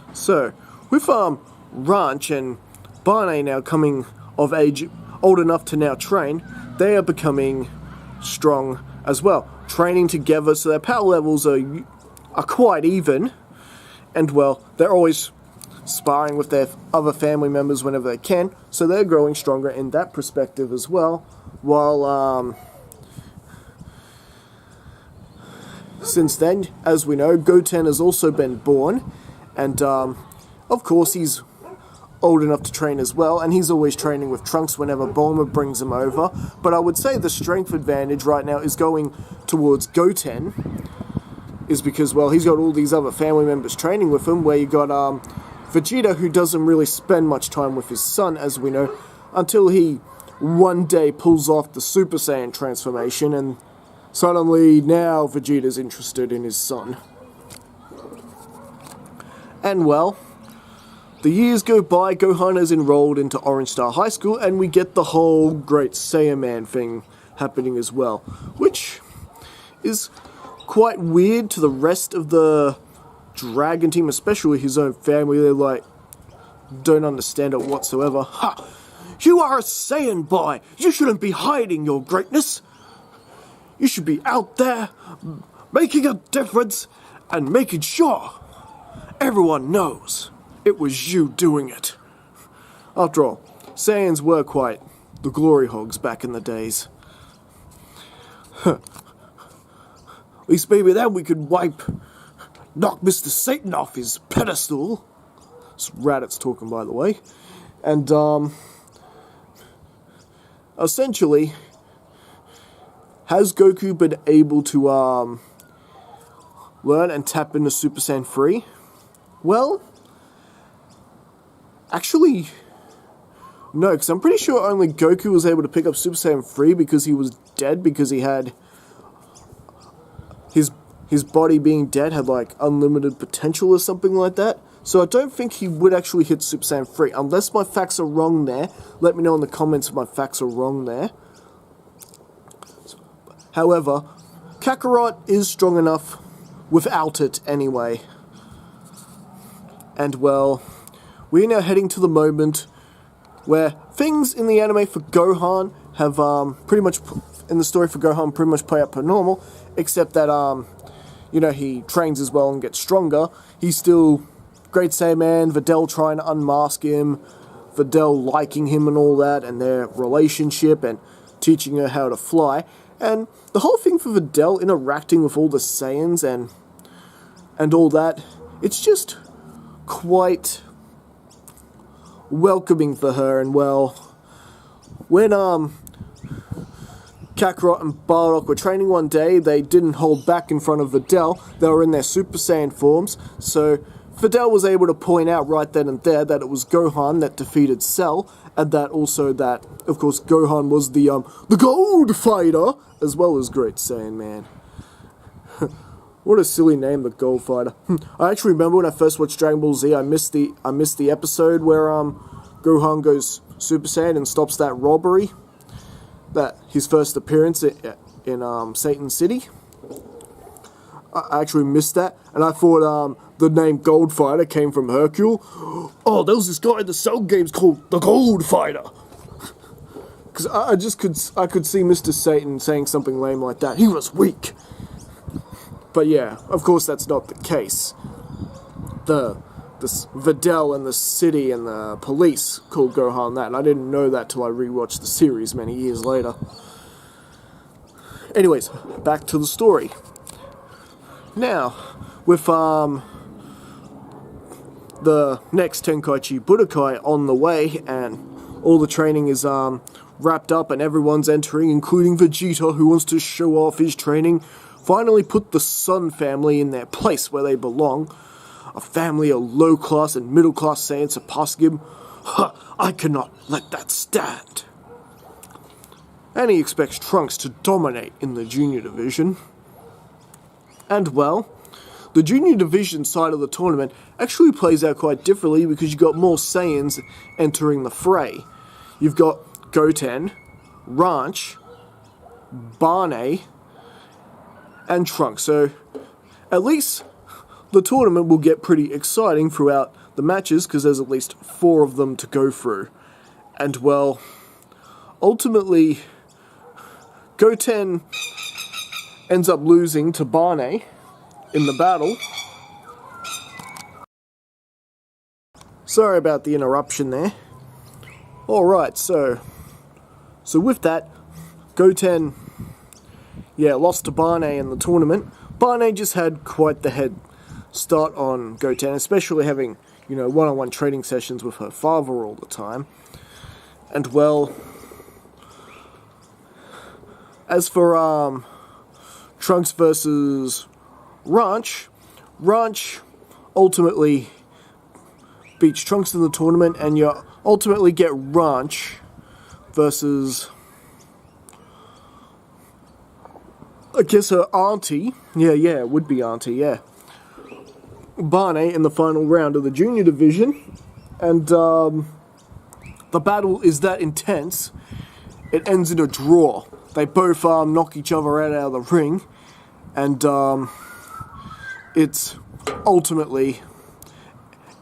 S1: So with Ranch and Barney now coming of age, old enough to now train, they are becoming strong as well, training together, so their power levels are quite even, and well, they're always sparring with their other family members whenever they can, so they're growing stronger in that perspective as well, while since then, as we know, Goten has also been born, and of course he's old enough to train as well, and he's always training with Trunks whenever Bulma brings him over, but I would say the strength advantage right now is going towards Goten, is because, well, he's got all these other family members training with him, where you got Vegeta, who doesn't really spend much time with his son, as we know, until he one day pulls off the Super Saiyan transformation, and suddenly now Vegeta's interested in his son. And well, the years go by, Gohan is enrolled into Orange Star High School, and we get the whole Great Saiyan Man thing happening as well, which is quite weird to the rest of the Dragon team, especially his own family. They're like, don't understand it whatsoever. Ha! You are a Saiyan boy! You shouldn't be hiding your greatness! You should be out there, making a difference, and making sure everyone knows it was you doing it. After all, Saiyans were quite the glory hogs back in the days. At least maybe then we could knock Mr. Satan off his pedestal. It's Raditz talking, by the way. And, essentially, has Goku been able to, learn and tap into Super Saiyan 3? Well, actually, no, because I'm pretty sure only Goku was able to pick up Super Saiyan 3 because he was dead, because he had his body being dead had like unlimited potential or something like that. So I don't think he would actually hit Super Saiyan 3, unless my facts are wrong there. Let me know in the comments if my facts are wrong there. However, Kakarot is strong enough without it anyway. And well, we're now heading to the moment where things in the anime for Gohan have pretty much, in the story for Gohan, pretty much play out per normal, except that, you know, he trains as well and gets stronger. He's still Great Saiyan, Videl trying to unmask him, Videl liking him and all that, and their relationship, and teaching her how to fly. And the whole thing for Videl interacting with all the Saiyans and all that, it's just quite welcoming for her. And well, when Kakarot and Bardock were training one day, they didn't hold back in front of Videl. They were in their Super Saiyan forms, so Videl was able to point out right then and there that it was Gohan that defeated Cell, and that also that, of course, Gohan was the Gold Fighter, as well as Great Saiyan Man. What a silly name, the Gold Fighter. I actually remember when I first watched Dragon Ball Z, I missed the episode where Gohan goes Super Saiyan and stops that robbery, that his first appearance in Satan City. I actually missed that, and I thought the name Gold Fighter came from Hercule. Oh, there was this guy in the Cell games called the Gold Fighter. Because I could see Mr. Satan saying something lame like that. He was weak. But yeah, of course that's not the case. The Videl and the city and the police called Gohan that, and I didn't know that till I rewatched the series many years later. Anyways, back to the story. Now, with the next Tenkaichi Budokai on the way, and all the training is wrapped up and everyone's entering, including Vegeta, who wants to show off his training, finally put the Sun family in their place where they belong. A family of low-class and middle-class Saiyans surpassing him. I cannot let that stand. And he expects Trunks to dominate in the Junior Division. And well, the Junior Division side of the tournament actually plays out quite differently because you've got more Saiyans entering the fray. You've got Goten, Ranch, Barney, and Trunks. So, at least the tournament will get pretty exciting throughout the matches because there's at least 4 of them to go through. And well, ultimately, Goten ends up losing to Barney in the battle. Sorry about the interruption there. Alright, so with that, Goten, lost to Barney in the tournament. Barney just had quite the head start on Goten, especially having, one-on-one training sessions with her father all the time. And well, as for Trunks versus Ranch ultimately beats Trunks in the tournament, and you ultimately get Ranch versus, I guess, her auntie. It would be auntie, Barney in the final round of the Junior Division. And the battle is that intense, it ends in a draw. They both knock each other out of the ring, and it ultimately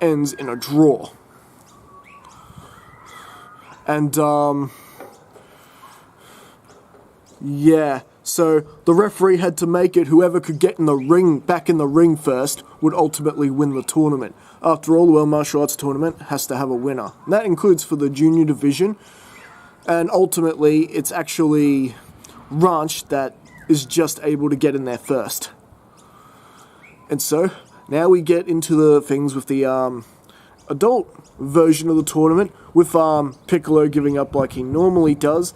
S1: ends in a draw. And so the referee had to make it whoever could get back in the ring first would ultimately win the tournament. After all, the World Martial Arts Tournament has to have a winner. And that includes for the Junior Division. And ultimately, it's actually Ranch that is just able to get in there first. And so, now we get into the things with the adult version of the tournament, with Piccolo giving up like he normally does.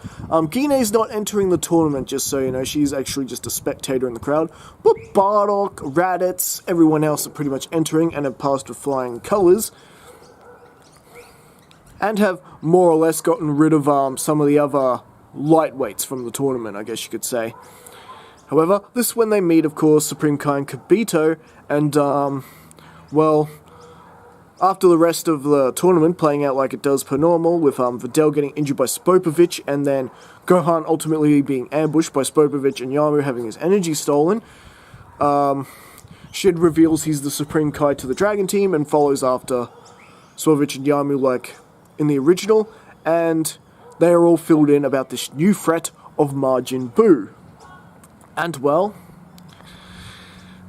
S1: Gine's not entering the tournament, just so you know. She's actually just a spectator in the crowd. But Bardock, Raditz, everyone else are pretty much entering and have passed with flying colours. And have more or less gotten rid of some of the other lightweights from the tournament, I guess you could say. However, this is when they meet, of course, Supreme Kai and Kibito, and, after the rest of the tournament playing out like it does per normal, with Videl getting injured by Spopovich, and then Gohan ultimately being ambushed by Spopovich and Yamu having his energy stolen, Shid reveals he's the Supreme Kai to the Dragon Team and follows after Spopovich and Yamu like in the original, and they are all filled in about this new threat of Majin Buu. And well,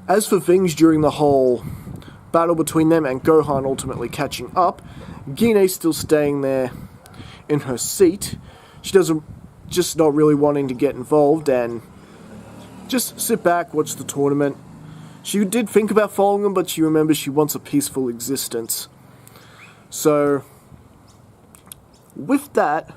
S1: as for things during the whole battle between them and Gohan ultimately catching up, Gine's still staying there in her seat. She doesn't, just not really wanting to get involved and just sit back, watch the tournament. She did think about following them, but she remembers she wants a peaceful existence. So, with that,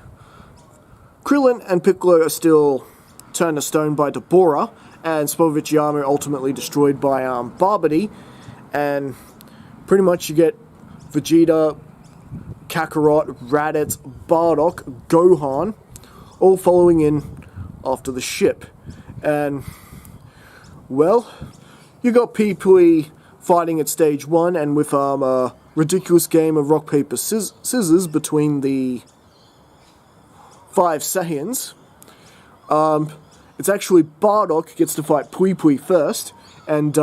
S1: Krillin and Piccolo are still turned to stone by Deborah, and Spopovich Yamu ultimately destroyed by Barbary, and pretty much you get Vegeta, Kakarot, Raditz, Bardock, Gohan, all following in after the ship. And, well, you got Pee fighting at stage 1, and with a ridiculous game of rock, paper, scissors between the 5 Saiyans. It's actually Bardock gets to fight Pui first, and,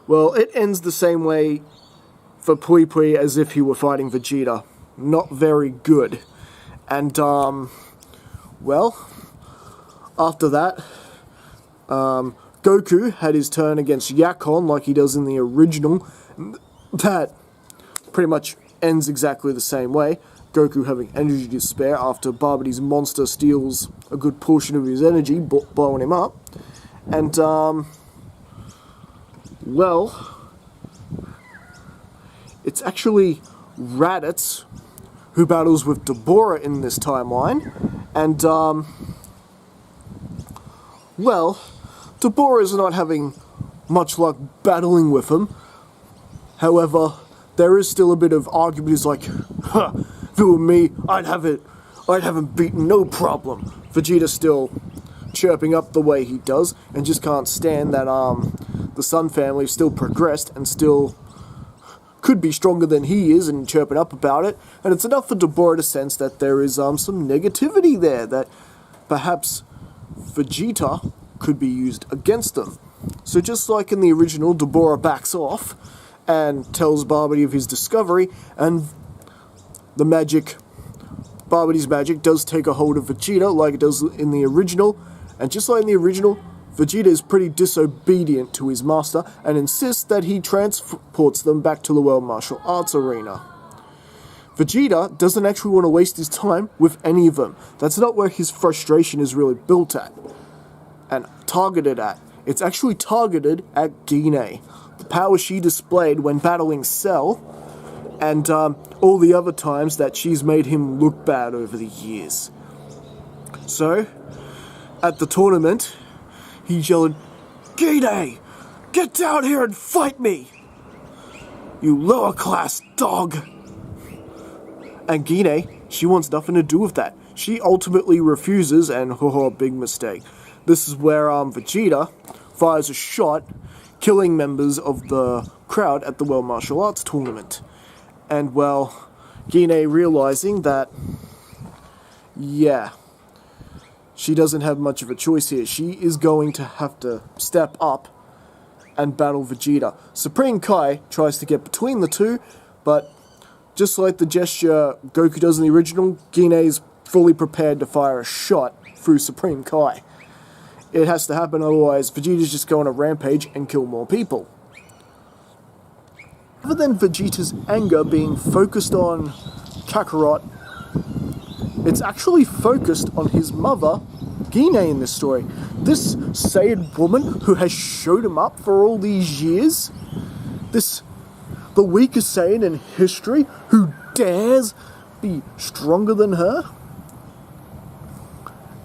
S1: well, it ends the same way for Pui as if he were fighting Vegeta. Not very good. And, well, after that, Goku had his turn against Yakon like he does in the original. That pretty much ends exactly the same way. Goku having energy to spare after Barbody's monster steals a good portion of his energy, blowing him up. And, well, it's actually Raditz who battles with Deborah in this timeline. And, well, Deborah is not having much luck battling with him. However, there is still a bit of argument. He's like, huh, if it were me, I'd have him beaten, no problem. Vegeta's still chirping up the way he does, and just can't stand that the Sun family still progressed and still could be stronger than he is, and chirping up about it. And it's enough for Deborah to sense that there is some negativity there, that perhaps Vegeta could be used against them. So just like in the original, Deborah backs off and tells Barbody of his discovery, and the magic, Barbody's magic, does take a hold of Vegeta like it does in the original. And just like in the original, Vegeta is pretty disobedient to his master and insists that he transports them back to the World Martial Arts Arena. Vegeta doesn't actually want to waste his time with any of them. That's not where his frustration is really built at and targeted at. It's actually targeted at Gine, the power she displayed when battling Cell, and all the other times that she's made him look bad over the years. So, at the tournament, he's yelling, "Gine, get down here and fight me, you lower class dog!" And Gine, she wants nothing to do with that. She ultimately refuses, and big mistake. This is where Vegeta fires a shot, killing members of the crowd at the World Martial Arts Tournament. And, well, Gine realizing that, yeah, she doesn't have much of a choice here. She is going to have to step up and battle Vegeta. Supreme Kai tries to get between the two, but just like the gesture Goku does in the original, Gine is fully prepared to fire a shot through Supreme Kai. It has to happen, otherwise Vegeta's just go on a rampage and kill more people. Other than Vegeta's anger being focused on Kakarot, it's actually focused on his mother, Gine, in this story. This Saiyan woman who has showed him up for all these years, the weakest Saiyan in history, who dares be stronger than her.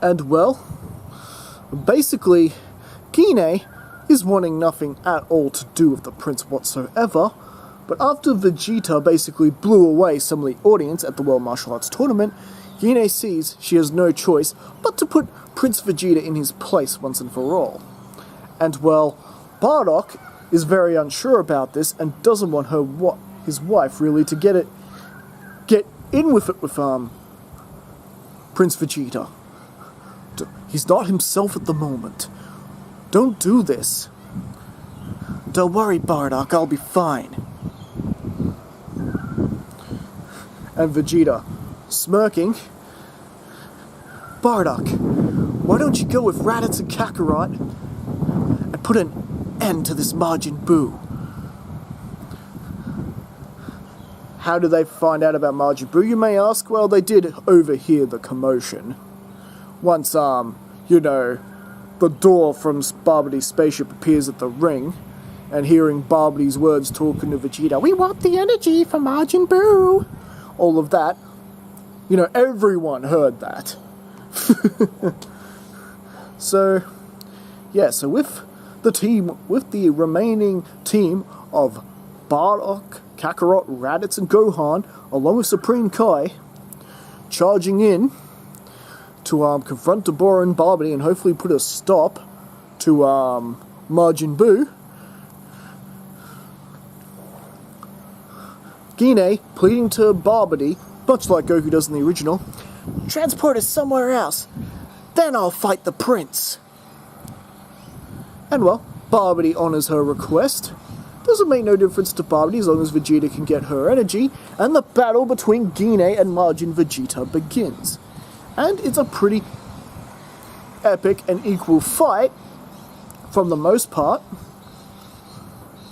S1: And, well, basically, Gine is wanting nothing at all to do with the prince whatsoever. But after Vegeta basically blew away some of the audience at the World Martial Arts Tournament, Gine sees she has no choice but to put Prince Vegeta in his place once and for all. And, well, Bardock is very unsure about this and doesn't want his wife really to get in with it with Prince Vegeta. He's not himself at the moment. Don't do this. Don't worry, Bardock, I'll be fine. And Vegeta, smirking, "Bardock, why don't you go with Raditz and Kakarot and put an end to this Majin Buu?" How do they find out about Majin Buu, you may ask? Well, they did overhear the commotion. Once, the door from Barbody's spaceship appears at the ring, and hearing Barbody's words talking to Vegeta, "We want the energy from Majin Buu," all of that, everyone heard that. So with the remaining team of Bardock, Kakarot, Raditz, and Gohan, along with Supreme Kai, charging in to confront Dabura and Barbary and hopefully put a stop to Majin Buu. Gine pleading to Barbary, much like Goku does in the original, transport us somewhere else, then I'll fight the prince. And well, Barbary honours her request. Doesn't make no difference to Barbary as long as Vegeta can get her energy, and the battle between Gine and Majin Vegeta begins. And it's a pretty epic and equal fight, from the most part.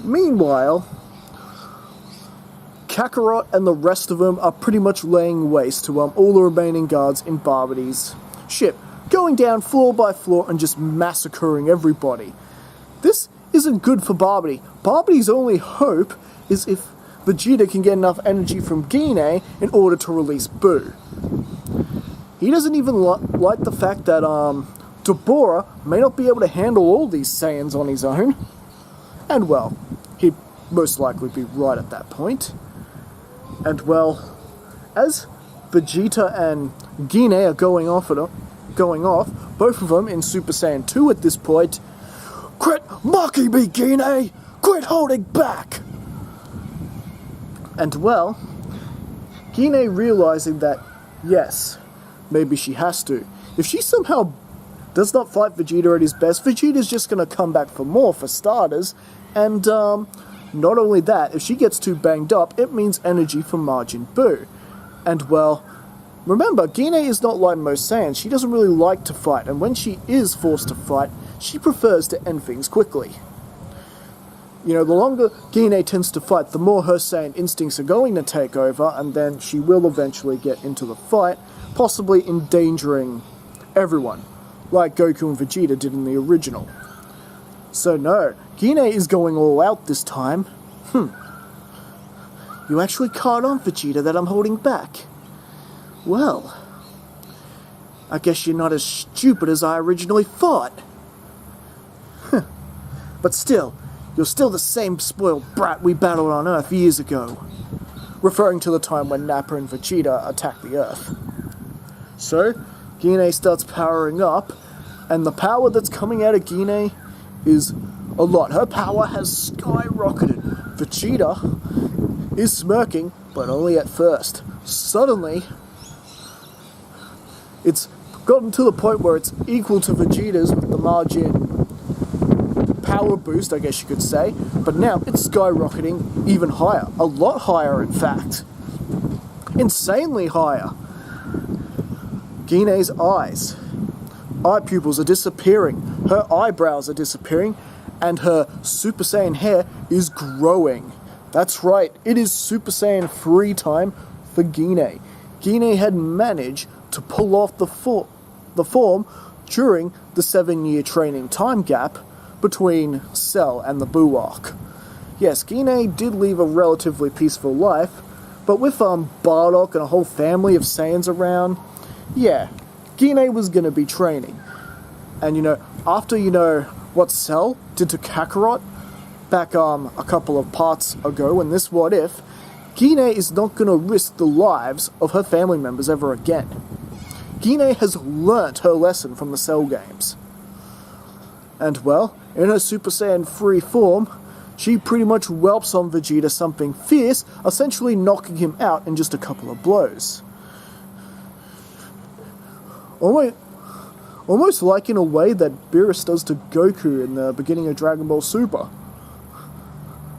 S1: Meanwhile, Kakarot and the rest of them are pretty much laying waste to all the remaining guards in Barbary's ship, going down floor by floor and just massacring everybody. This isn't good for Barbary. Barbary's only hope is if Vegeta can get enough energy from Gine in order to release Buu. He doesn't even like the fact that Dabura may not be able to handle all these Saiyans on his own. And well, he'd most likely be right at that point. And well, as Vegeta and Gine are going off, both of them in Super Saiyan 2 at this point, "Quit mocking me, Gine! Quit holding back!" And well, Gine realizing that, yes, maybe she has to. If she somehow does not fight Vegeta at his best, Vegeta's just going to come back for more, for starters. And not only that, if she gets too banged up, it means energy for Majin Buu. And well, remember, Gine is not like most Saiyans. She doesn't really like to fight, and when she is forced to fight, she prefers to end things quickly. You know, the longer Gine tends to fight, the more her Saiyan instincts are going to take over, and then she will eventually get into the fight, possibly endangering everyone, like Goku and Vegeta did in the original. So no, Gine is going all out this time. You actually caught on, Vegeta, that I'm holding back. Well, I guess you're not as stupid as I originally thought. But still, you're still the same spoiled brat we battled on Earth years ago. Referring to the time when Nappa and Vegeta attacked the Earth. So, Gine starts powering up, and the power that's coming out of Gine is a lot. Her power has skyrocketed. Vegeta is smirking, but only at first. Suddenly, it's gotten to the point where it's equal to Vegeta's with the Majin power boost, I guess you could say, but now it's skyrocketing even higher. A lot higher, in fact. Insanely higher. Gine's eye pupils are disappearing, her eyebrows are disappearing, and her Super Saiyan hair is growing. That's right, it is Super Saiyan 3 time for Gine. Gine had managed to pull off the form during the 7-year training time gap between Cell and the Buu arc. Yes, Gine did leave a relatively peaceful life, but with Bardock and a whole family of Saiyans around, yeah, Gine was going to be training. And after what Cell did to Kakarot back a couple of parts ago in this What If, Gine is not going to risk the lives of her family members ever again. Gine has learnt her lesson from the Cell games. And well, in her Super Saiyan 3 form, she pretty much whelps on Vegeta something fierce, essentially knocking him out in just a couple of blows. Almost like in a way that Beerus does to Goku in the beginning of Dragon Ball Super.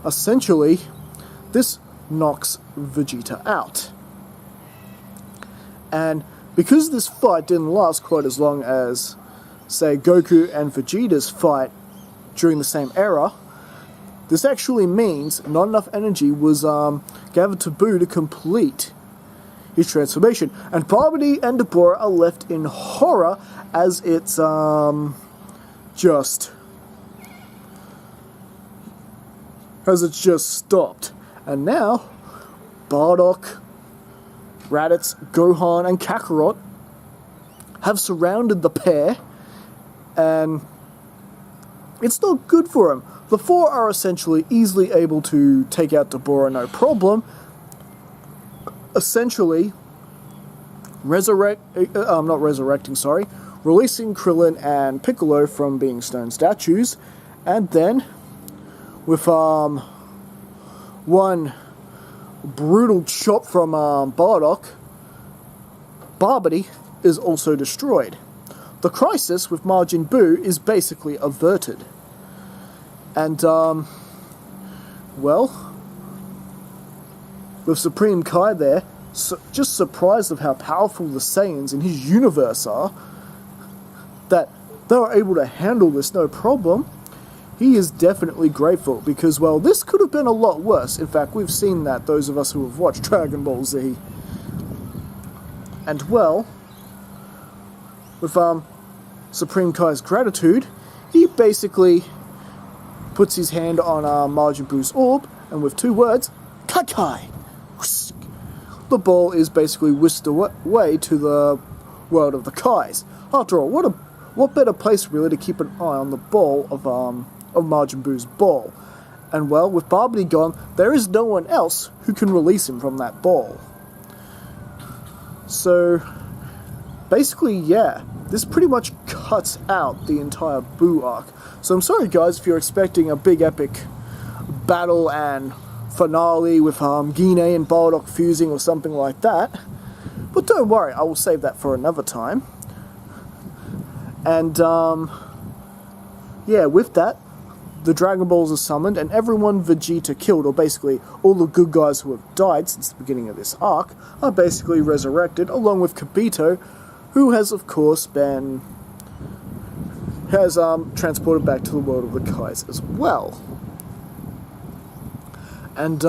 S1: Essentially, this knocks Vegeta out. And because this fight didn't last quite as long as, say, Goku and Vegeta's fight during the same era, this actually means not enough energy was gathered to Buu to complete his transformation. And Barbary and Dabura are left in horror as it's just stopped. And now, Bardock, Raditz, Gohan, and Kakarot have surrounded the pair, and it's not good for him. The four are essentially easily able to take out Dabura no problem. Essentially, releasing Krillin and Piccolo from being stone statues, and then with one brutal chop from Bardock, Bardock is also destroyed. The crisis with Majin Buu is basically averted. And, well, with Supreme Kai there, just surprised of how powerful the Saiyans in his universe are, that they were able to handle this no problem, he is definitely grateful, because, well, this could have been a lot worse. In fact, we've seen that, those of us who have watched DragonBallZ. And, well, with Supreme Kai's gratitude, he basically puts his hand on Majin Buu's orb, and with two words, Kakai! The ball is basically whisked away to the world of the Kais. After all, what better place really to keep an eye on the ball of Majin Buu's ball? And well, with Bardock gone, there is no one else who can release him from that ball. So, basically, yeah, this pretty much cuts out the entire Buu arc. So I'm sorry guys if you're expecting a big epic battle and finale with Gine and Bardock fusing or something like that. But don't worry, I will save that for another time. And yeah, with that, the Dragon Balls are summoned and everyone Vegeta killed, or basically all the good guys who have died since the beginning of this arc, are basically resurrected, along with Kibito, who has of course been transported back to the world of the Kais as well. And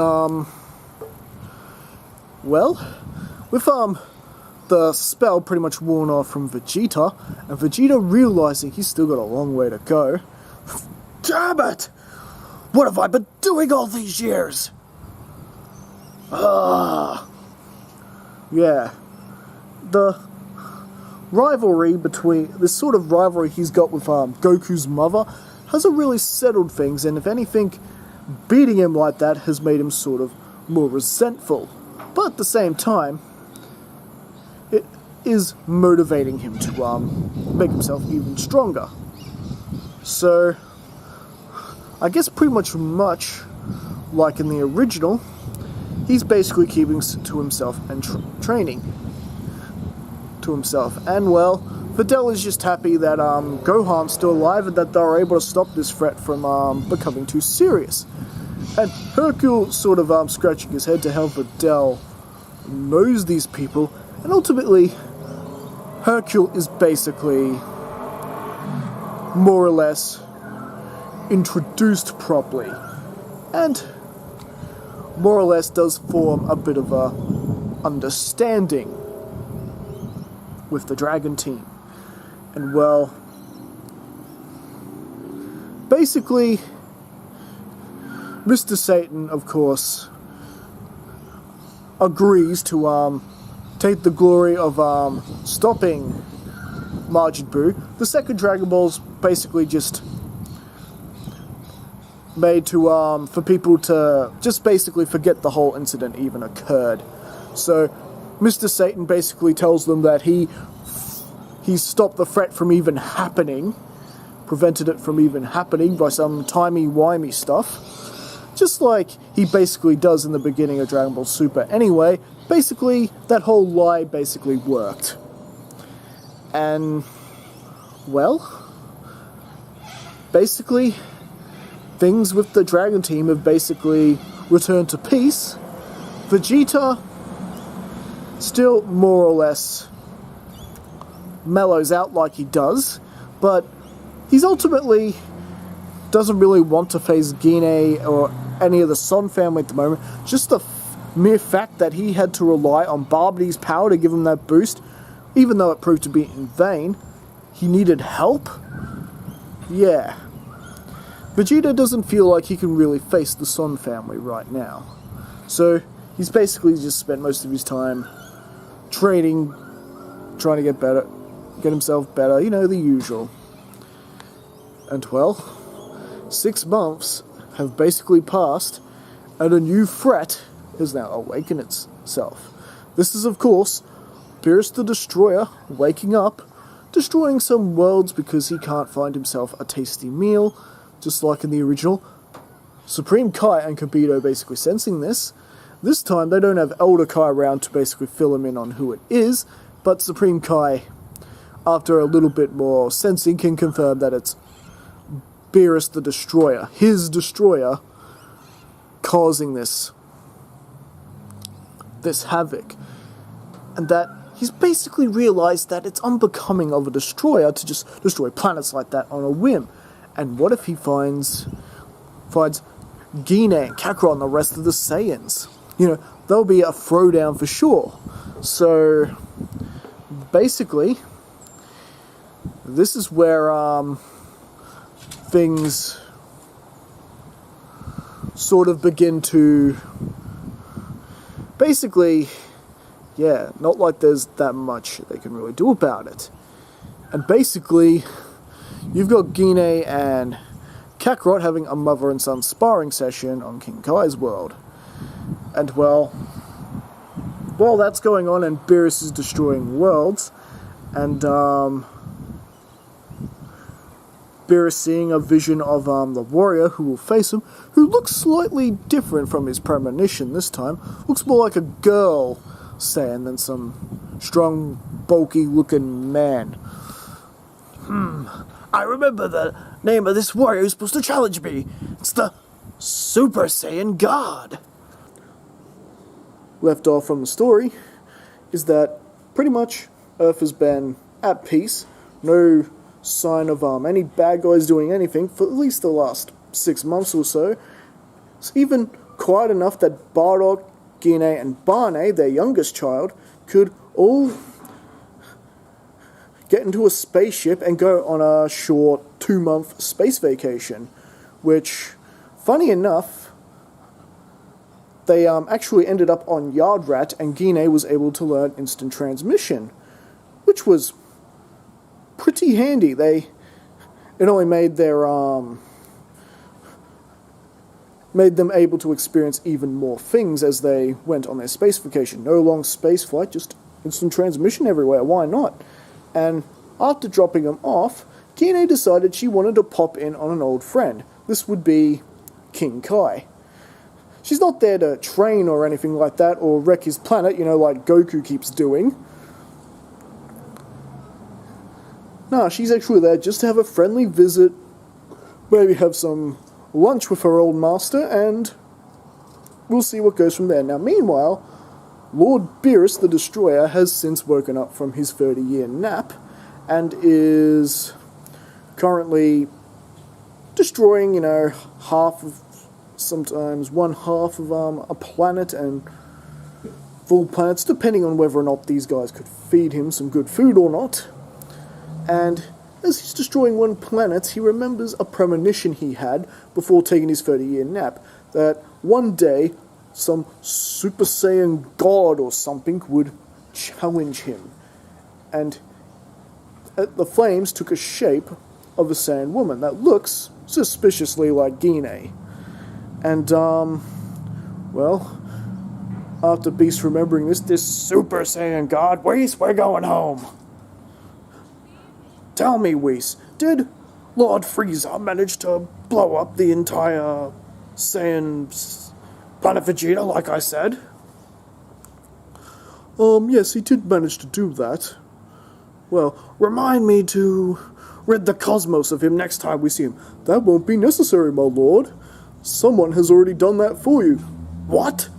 S1: well, with the spell pretty much worn off from Vegeta, and Vegeta realizing he's still got a long way to go. Damn it! What have I been doing all these years? Yeah. The rivalry between, this sort of rivalry he's got with Goku's mother hasn't really settled things, and if anything, beating him like that has made him sort of more resentful. But at the same time, it is motivating him to make himself even stronger. So, I guess pretty much like in the original, he's basically keeping to himself and training to himself. And well, Videl is just happy that Gohan's still alive and that they're able to stop this threat from becoming too serious. And Hercule sort of scratching his head to how Videl knows these people, and ultimately Hercule is basically more or less introduced properly, and more or less does form a bit of a understanding with the Dragon team. And well, basically Mr. Satan, of course, agrees to take the glory of stopping Majin Buu. The second Dragon Ball's basically just made to for people to just basically forget the whole incident even occurred. So Mr. Satan basically tells them that he stopped the threat from even happening, prevented it from even happening by some timey-wimey stuff, just like he basically does in the beginning of Dragon Ball Super. Anyway, basically that whole lie basically worked. And well, basically things with the Dragon team have basically returned to peace. Vegeta still more or less mellows out like he does, but he's ultimately doesn't really want to face Gine or any of the Son family at the moment. Just the mere fact that he had to rely on Bardock's power to give him that boost, even though it proved to be in vain, he needed help? Yeah. Vegeta doesn't feel like he can really face the Son family right now. So he's basically just spent most of his time training, trying to get himself better, you know, the usual. And well, 6 months have basically passed, and a new threat has now awakened itself. This is, of course, Beerus the Destroyer waking up, destroying some worlds because he can't find himself a tasty meal, just like in the original. Supreme Kai and Kibito basically sensing this. This time they don't have Elder Kai around to basically fill him in on who it is, but Supreme Kai, after a little bit more sensing, can confirm that it's Beerus the Destroyer, his destroyer, causing this havoc. And that he's basically realized that it's unbecoming of a destroyer to just destroy planets like that on a whim. And what if he finds Gine and Kakarot and the rest of the Saiyans? You know, there'll be a throwdown for sure. So, basically, this is where things sort of begin to... Basically, yeah, not like there's that much they can really do about it. And basically, you've got Gine and Kakarot having a mother and son sparring session on King Kai's world. And well, that's going on and Beerus is destroying worlds. And Beerus seeing a vision of the warrior who will face him, who looks slightly different from his premonition this time. Looks more like a girl Saiyan than some strong, bulky-looking man. I remember the name of this warrior who's supposed to challenge me. It's the Super Saiyan God. Left off from the story is that pretty much Earth has been at peace. No sign of any bad guys doing anything for at least the last 6 months or so. It's even quiet enough that Bardock, Gine, and Barney, their youngest child, could all get into a spaceship and go on a short 2-month space vacation, which, funny enough, they actually ended up on Yardrat, and Gine was able to learn instant transmission, which was pretty handy. It only made made them able to experience even more things as they went on their space vacation. No long space flight, just instant transmission everywhere. Why not? And after dropping them off, Gine decided she wanted to pop in on an old friend. This would be King Kai. She's not there to train or anything like that, or wreck his planet, like Goku keeps doing. No, she's actually there just to have a friendly visit, maybe have some lunch with her old master, and we'll see what goes from there. Now, meanwhile, Lord Beerus the Destroyer has since woken up from his 30-year nap, and is currently destroying, sometimes one half of a planet and full planets, depending on whether or not these guys could feed him some good food or not. And as he's destroying one planet, he remembers a premonition he had before taking his 30-year nap, that one day some Super Saiyan God or something would challenge him. And the flames took a shape of a Saiyan woman that looks suspiciously like Gine. And, after Beast remembering this Super Saiyan God, Whis, we're going home. Tell me, Whis, did Lord Freeza manage to blow up the entire Saiyan Planet Vegeta, like I said? Yes, he did manage to do that. Well, remind me to rid the cosmos of him next time we see him. That won't be necessary, my lord. Someone has already done that for you. What?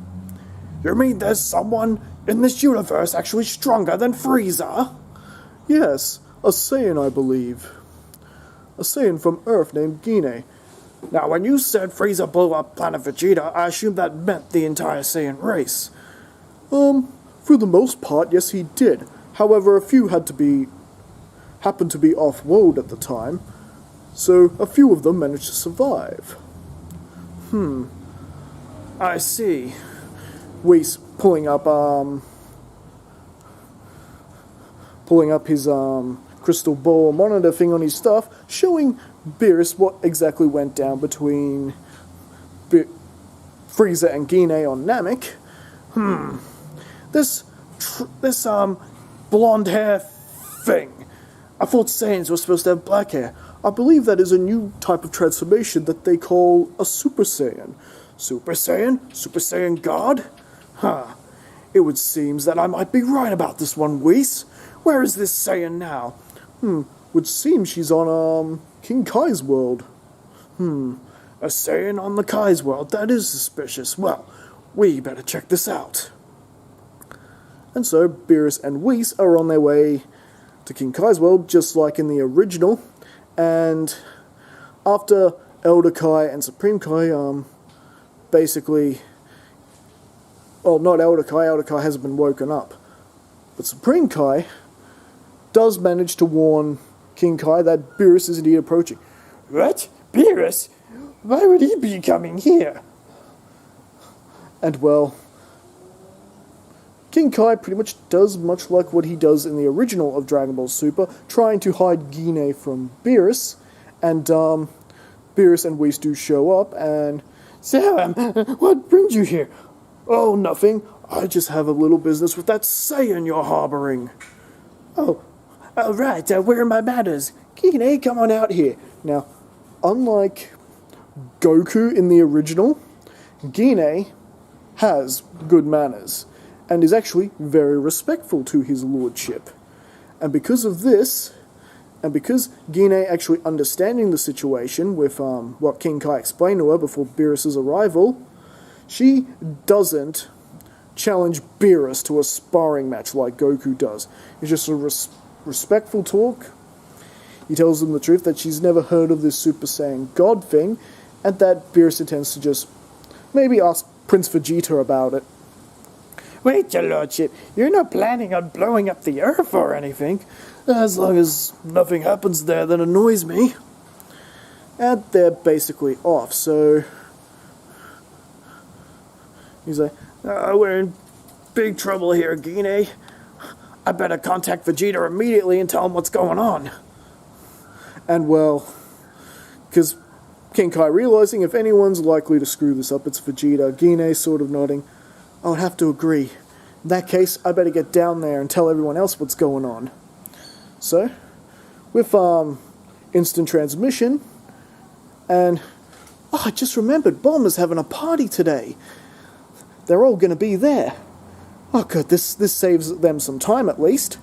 S1: You mean there's someone in this universe actually stronger than Frieza? Yes, a Saiyan, I believe. A Saiyan from Earth named Gine. Now, when you said Frieza blew up Planet Vegeta, I assumed that meant the entire Saiyan race. For the most part, yes, he did. However, a few happened to be off-world at the time, so a few of them managed to survive. I see. Whis pulling up his crystal ball monitor thing on his stuff, showing Beerus what exactly went down between Frieza and Gine on Namek. This blonde hair thing. I thought Saiyans were supposed to have black hair. I believe that is a new type of transformation that they call a Super Saiyan. Super Saiyan? Super Saiyan God? It would seem that I might be right about this one, Whis. Where is this Saiyan now? Would seem she's on, King Kai's world. A Saiyan on the Kai's world. That is suspicious. Well, we better check this out. And so, Beerus and Whis are on their way to King Kai's world, just like in the original. And after Elder Kai and Supreme Kai, basically... Well, not Elder Kai hasn't been woken up. But Supreme Kai does manage to warn King Kai that Beerus is indeed approaching.
S5: What? Beerus? Why would he be coming here?
S1: And well, King Kai pretty much does much like what he does in the original of Dragon Ball Super, trying to hide Gine from Beerus, and Beerus and Whis do show up, and...
S5: So, what brings you here?
S1: Oh, nothing. I just have a little business with that Saiyan you're harboring.
S5: Oh, right, where are my manners?
S1: Gine, come on out here. Now, unlike Goku in the original, Gine has good manners, and is actually very respectful to his lordship. And because of this, and because Gine actually understanding the situation with what King Kai explained to her before Beerus' arrival, she doesn't challenge Beerus to a sparring match like Goku does. It's just a respectful talk. He tells them the truth that she's never heard of this Super Saiyan God thing, and that Beerus intends to just maybe ask Prince Vegeta about it.
S5: Wait, your lordship, you're not planning on blowing up the Earth or anything?
S1: As long as nothing happens there that annoys me. And they're basically off, so... He's like, we're in big trouble here, Gine. I better contact Vegeta immediately and tell him what's going on. And well, because King Kai realizing if anyone's likely to screw this up, it's Vegeta. Gine sort of nodding. I would have to agree. In that case, I better get down there and tell everyone else what's going on. So, with instant transmission, and I just remembered Bulma's having a party today. They're all going to be there. Oh good, this saves them some time at least.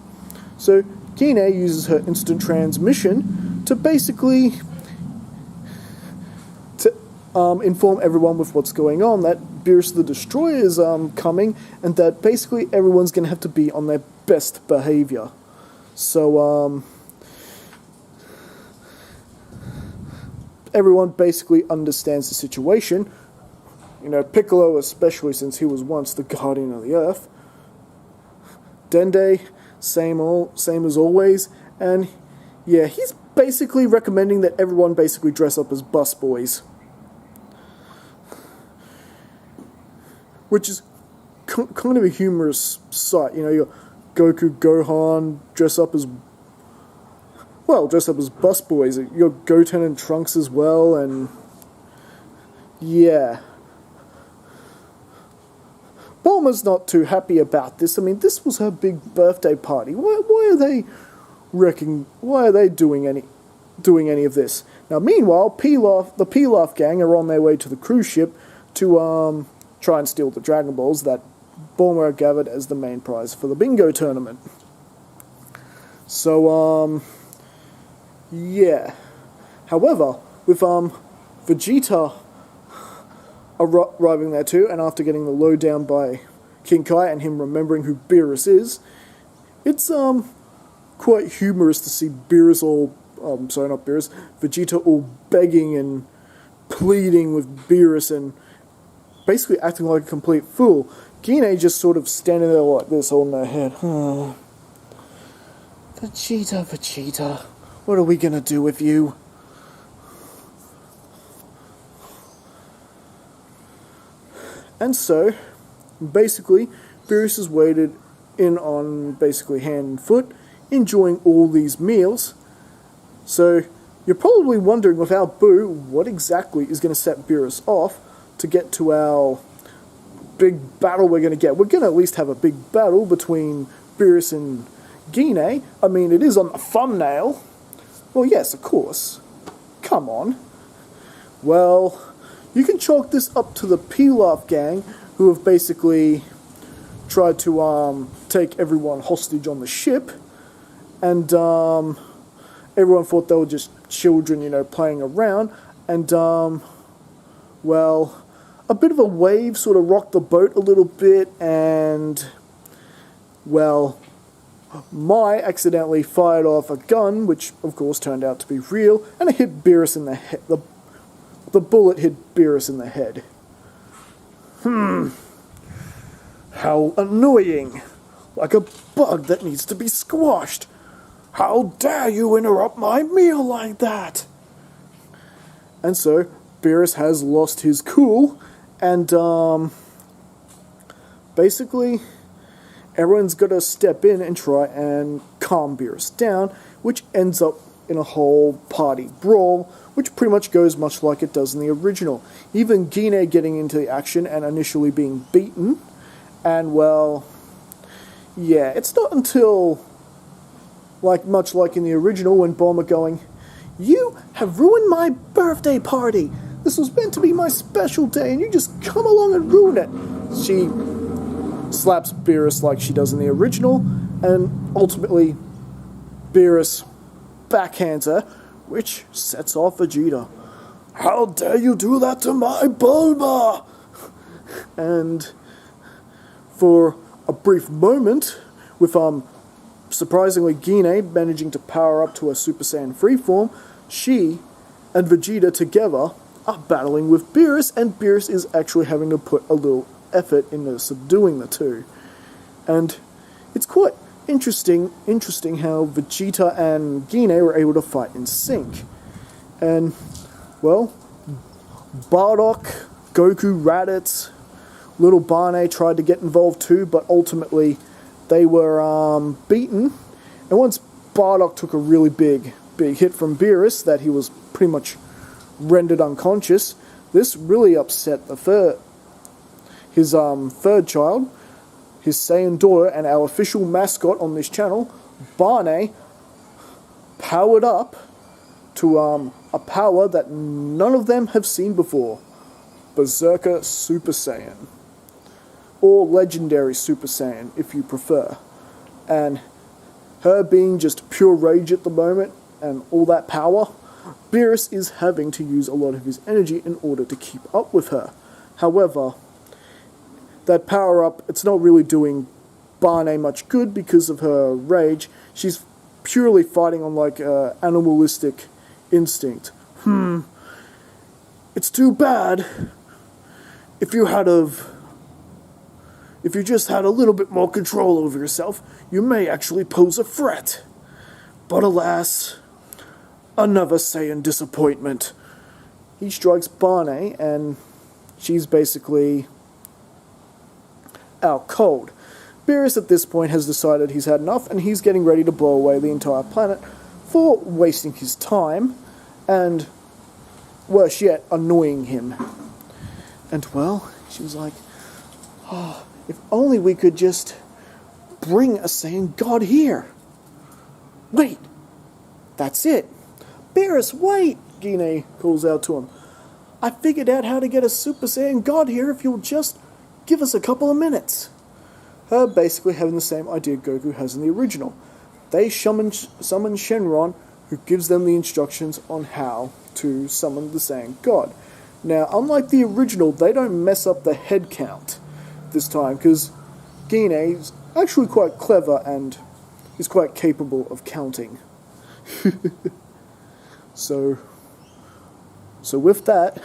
S1: So Gine uses her instant transmission to basically inform everyone with what's going on, that Beerus the Destroyer is coming, and that basically everyone's going to have to be on their best behavior. So everyone basically understands the situation. You know, Piccolo especially, since he was once the guardian of the Earth. Dende, same as always, and yeah, he's basically recommending that everyone basically dress up as busboys. Which is kind of a humorous sight, you know, your Goku, Gohan dress up as busboys, your Goten and Trunks as well, and yeah. Bulma's not too happy about this. I mean, this was her big birthday party. Why are they doing any of this? Now, meanwhile, the Pilaf gang are on their way to the cruise ship to try and steal the Dragon Balls that Bulma gathered as the main prize for the bingo tournament. So, yeah. However, with Vegeta arriving there too, and after getting the lowdown by King Kai and him remembering who Beerus is, it's quite humorous to see Vegeta all begging and pleading with Beerus and basically acting like a complete fool. Gine just sort of standing there like this, holding her head. Vegeta, what are we gonna do with you? And so, basically, Beerus is waited in on basically hand and foot, enjoying all these meals. So, you're probably wondering without Buu, what exactly is going to set Beerus off to get to our big battle we're going to get. We're going to at least have a big battle between Beerus and Gine. I mean, it is on the thumbnail. Well, yes, of course. Come on. Well, you can chalk this up to the Pilaf gang, who have basically tried to take everyone hostage on the ship, and everyone thought they were just children, you know, playing around, and well, a bit of a wave sort of rocked the boat a little bit, and well, Mai accidentally fired off a gun, which of course turned out to be real, and it hit Beerus in the head. The bullet hit Beerus in the head. How annoying. Like a bug that needs to be squashed. How dare you interrupt my meal like that? And so, Beerus has lost his cool, and basically, everyone's got to step in and try and calm Beerus down, which ends up in a whole party brawl, which pretty much goes much like it does in the original. Even Gine getting into the action and initially being beaten, and well, yeah, it's not until, much like in the original, when Bulma going, "You have ruined my birthday party! This was meant to be my special day, and you just come along and ruin it!" She slaps Beerus like she does in the original, and ultimately, Beerus backhands her, which sets off Vegeta. "How dare you do that to my Bulma!" And for a brief moment, with surprisingly Gine managing to power up to a Super Saiyan freeform, she and Vegeta together are battling with Beerus, and Beerus is actually having to put a little effort into subduing the two. And it's quite interesting how Vegeta and Gine were able to fight in sync. And, well, Bardock, Goku, Raditz, Little Barney tried to get involved too, but ultimately they were beaten. And once Bardock took a really big hit from Beerus, that he was pretty much rendered unconscious, this really upset his third child, his Saiyan daughter, and our official mascot on this channel, Barney, powered up to a power that none of them have seen before. Berserker Super Saiyan. Or Legendary Super Saiyan, if you prefer. And her being just pure rage at the moment, and all that power, Beerus is having to use a lot of his energy in order to keep up with her. However, that power-up, it's not really doing Barney much good because of her rage. She's purely fighting on animalistic instinct. It's too bad. If you just had a little bit more control over yourself, you may actually pose a threat. But alas, another Saiyan disappointment. He strikes Barney, and she's basically out cold. Beerus at this point has decided he's had enough, and he's getting ready to blow away the entire planet for wasting his time, and, worse yet, annoying him. And, well, she was like, "Oh, if only we could just bring a Saiyan God here." "Wait, that's it." "Beerus, wait," Gine calls out to him. "I figured out how to get a Super Saiyan God here if you'll just give us a couple of minutes." Her basically having the same idea Goku has in the original. They summon Shenron, who gives them the instructions on how to summon the Saiyan God. Now, unlike the original, they don't mess up the head count this time, because Gine is actually quite clever and is quite capable of counting. So with that,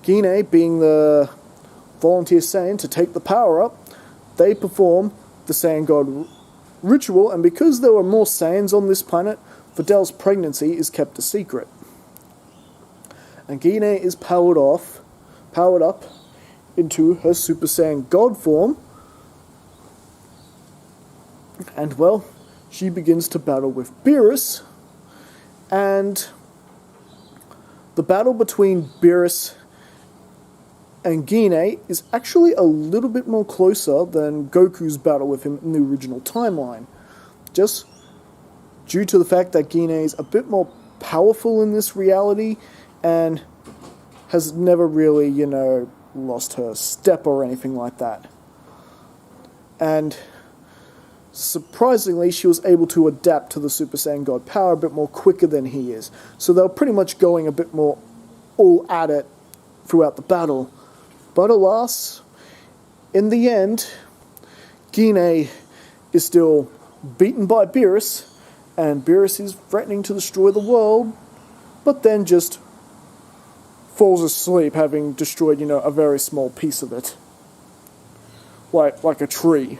S1: Gine being the volunteer Saiyan to take the power up, they perform the Saiyan God ritual, and because there were more Saiyans on this planet, Videl's pregnancy is kept a secret. And Gine is powered up into her Super Saiyan God form, and well, she begins to battle with Beerus, and the battle between Beerus and Gine is actually a little bit more closer than Goku's battle with him in the original timeline. Just due to the fact that Gine is a bit more powerful in this reality and has never really, lost her step or anything like that. And surprisingly, she was able to adapt to the Super Saiyan God power a bit more quicker than he is. So they were pretty much going a bit more all at it throughout the battle. But alas, in the end, Gine is still beaten by Beerus, and Beerus is threatening to destroy the world, but then just falls asleep, having destroyed, a very small piece of it. Like a tree.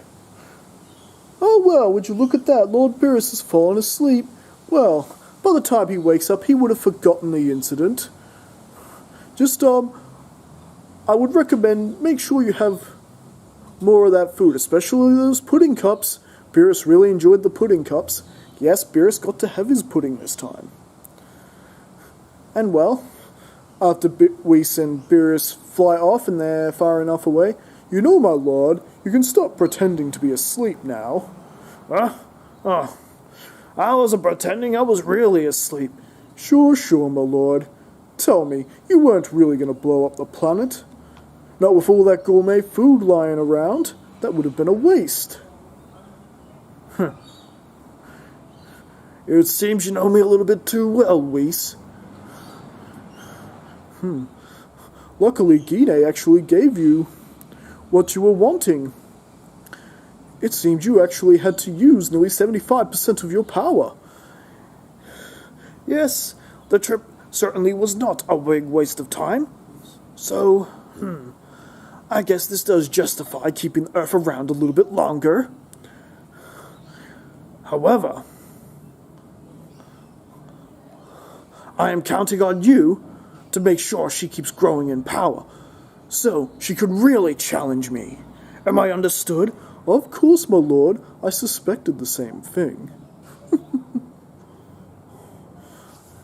S1: Oh well, would you look at that, Lord Beerus has fallen asleep. Well, by the time he wakes up, he would have forgotten the incident. Just, I would recommend, make sure you have more of that food, especially those pudding cups. Beerus really enjoyed the pudding cups. Yes, Beerus got to have his pudding this time. And well, after Whis and Beerus fly off and they're far enough away, "You know, my lord, you can stop pretending to be asleep now."
S5: Huh? Oh, I wasn't pretending, I was really asleep.
S1: Sure, my lord. Tell me, you weren't really going to blow up the planet? Not with all that gourmet food lying around. That would have been a waste.
S5: It seems you know me a little bit too well, Whis.
S1: Luckily, Gine actually gave you what you were wanting. It seems you actually had to use nearly 75% of your power.
S5: Yes, the trip certainly was not a big waste of time. So, I guess this does justify keeping the Earth around a little bit longer. However, I am counting on you to make sure she keeps growing in power, so she could really challenge me. Am I understood?
S1: Of course, my lord. I suspected the same thing.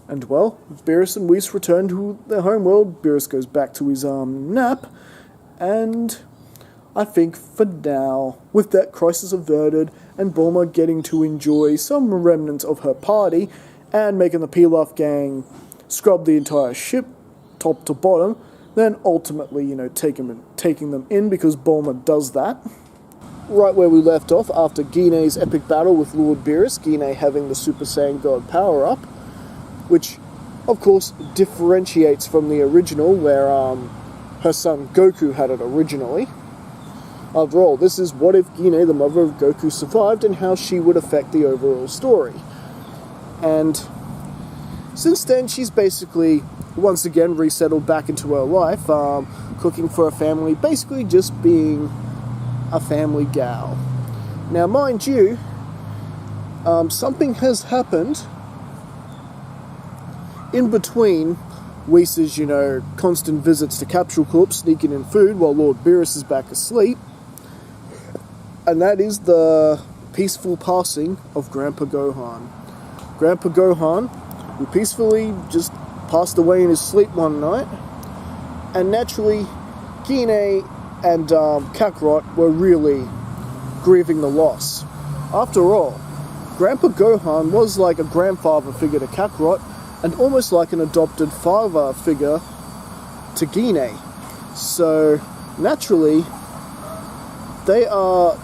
S1: And well, Beerus and Whis return to their homeworld. Beerus goes back to his nap, and I think for now, with that crisis averted and Bulma getting to enjoy some remnants of her party and making the Pilaf gang scrub the entire ship top to bottom, then ultimately, taking them in because Bulma does that. Right where we left off, after Gine's epic battle with Lord Beerus, Gine having the Super Saiyan God power-up, which, of course, differentiates from the original, where her son Goku had it originally. After all, this is what if Gine, the mother of Goku, survived and how she would affect the overall story. And since then, she's basically once again resettled back into her life, cooking for a family, basically just being a family gal. Now, mind you, something has happened in between Whis' constant visits to Capsule Corp, sneaking in food while Lord Beerus is back asleep, and that is the peaceful passing of Grandpa Gohan. Grandpa Gohan, who peacefully just passed away in his sleep one night, and naturally, Gine and Kakarot were really grieving the loss. After all, Grandpa Gohan was like a grandfather figure to Kakarot, and almost like an adopted father figure to Gine. So, naturally, they are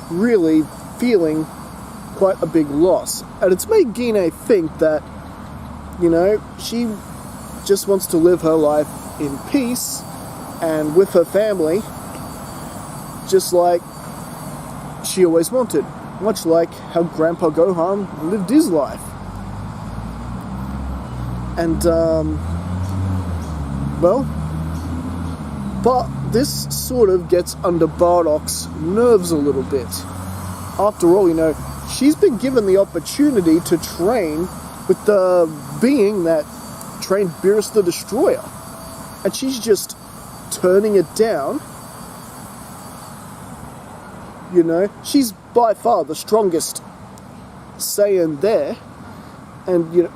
S1: really feeling quite a big loss. And it's made Gine think that, she just wants to live her life in peace and with her family, just like she always wanted, much like how Grandpa Gohan lived his life. And, but this sort of gets under Bardock's nerves a little bit. After all, she's been given the opportunity to train with the being that trained Beerus the Destroyer. And she's just turning it down. She's by far the strongest Saiyan there. And,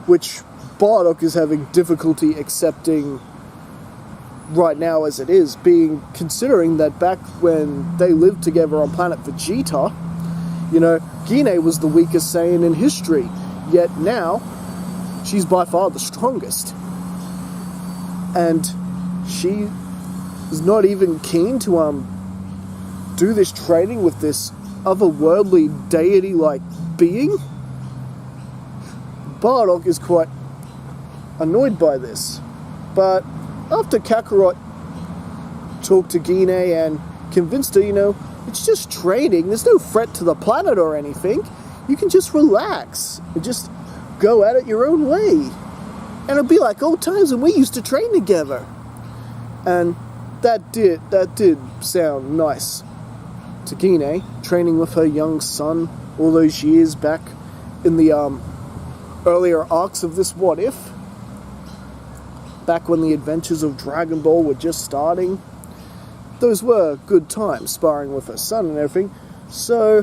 S1: which Bardock is having difficulty accepting right now as it is, considering that back when they lived together on Planet Vegeta, you know, Gine was the weakest Saiyan in history, yet now she's by far the strongest. And she is not even keen to do this training with this otherworldly deity-like being. Bardock is quite annoyed by this, but after Kakarot talked to Gine and convinced her, you know, it's just training, there's no threat to the planet or anything, you can just relax and just go at it your own way. And it'll be like old times when we used to train together. And that did sound nice to Gine, training with her young son all those years back in the earlier arcs of this What If. Back when the adventures of Dragon Ball were just starting. Those were good times, sparring with her son and everything. So,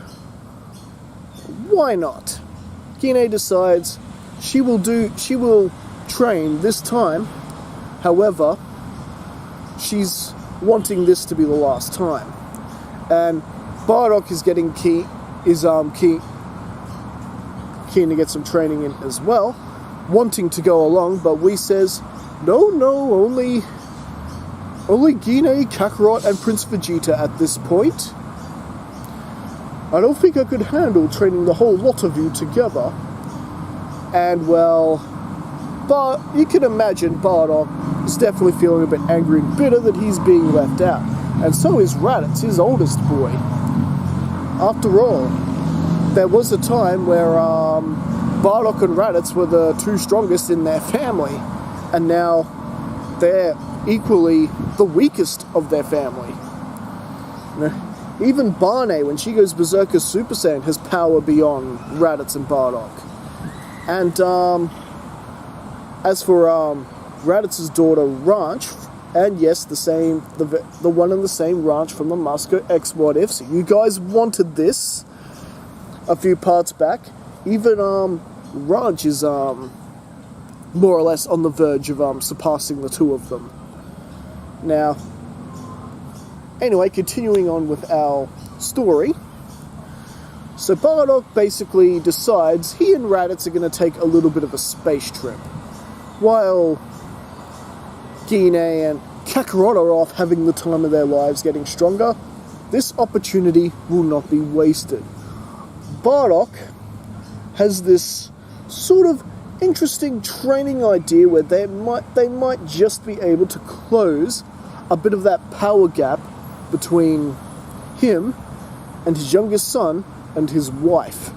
S1: why not? Gine decides she will train this time. However, she's wanting this to be the last time. And Bardock is keen to get some training in as well, wanting to go along, but Whis says, no, only Gine, Kakarot, and Prince Vegeta at this point. I don't think I could handle training the whole lot of you together. And, well, but you can imagine Bardock is definitely feeling a bit angry and bitter that he's being left out. And so is Raditz, his oldest boy. After all, there was a time where Bardock and Raditz were the two strongest in their family, and now they're equally the weakest of their family. You know, even Barney, when she goes Berserker Super Saiyan, has power beyond Raditz and Bardock. And as for Raditz's daughter Ranch, and yes, the one and the same Ranch from the Masker X What If, so you guys wanted this a few parts back. Even Ranch is more or less on the verge of surpassing the two of them. Now, anyway, continuing on with our story. So Bardock basically decides he and Raditz are going to take a little bit of a space trip, while Gine and Kakarot are off having the time of their lives getting stronger. This opportunity will not be wasted. Bardock has this sort of interesting training idea where they might just be able to close a bit of that power gap between him and his youngest son and his wife.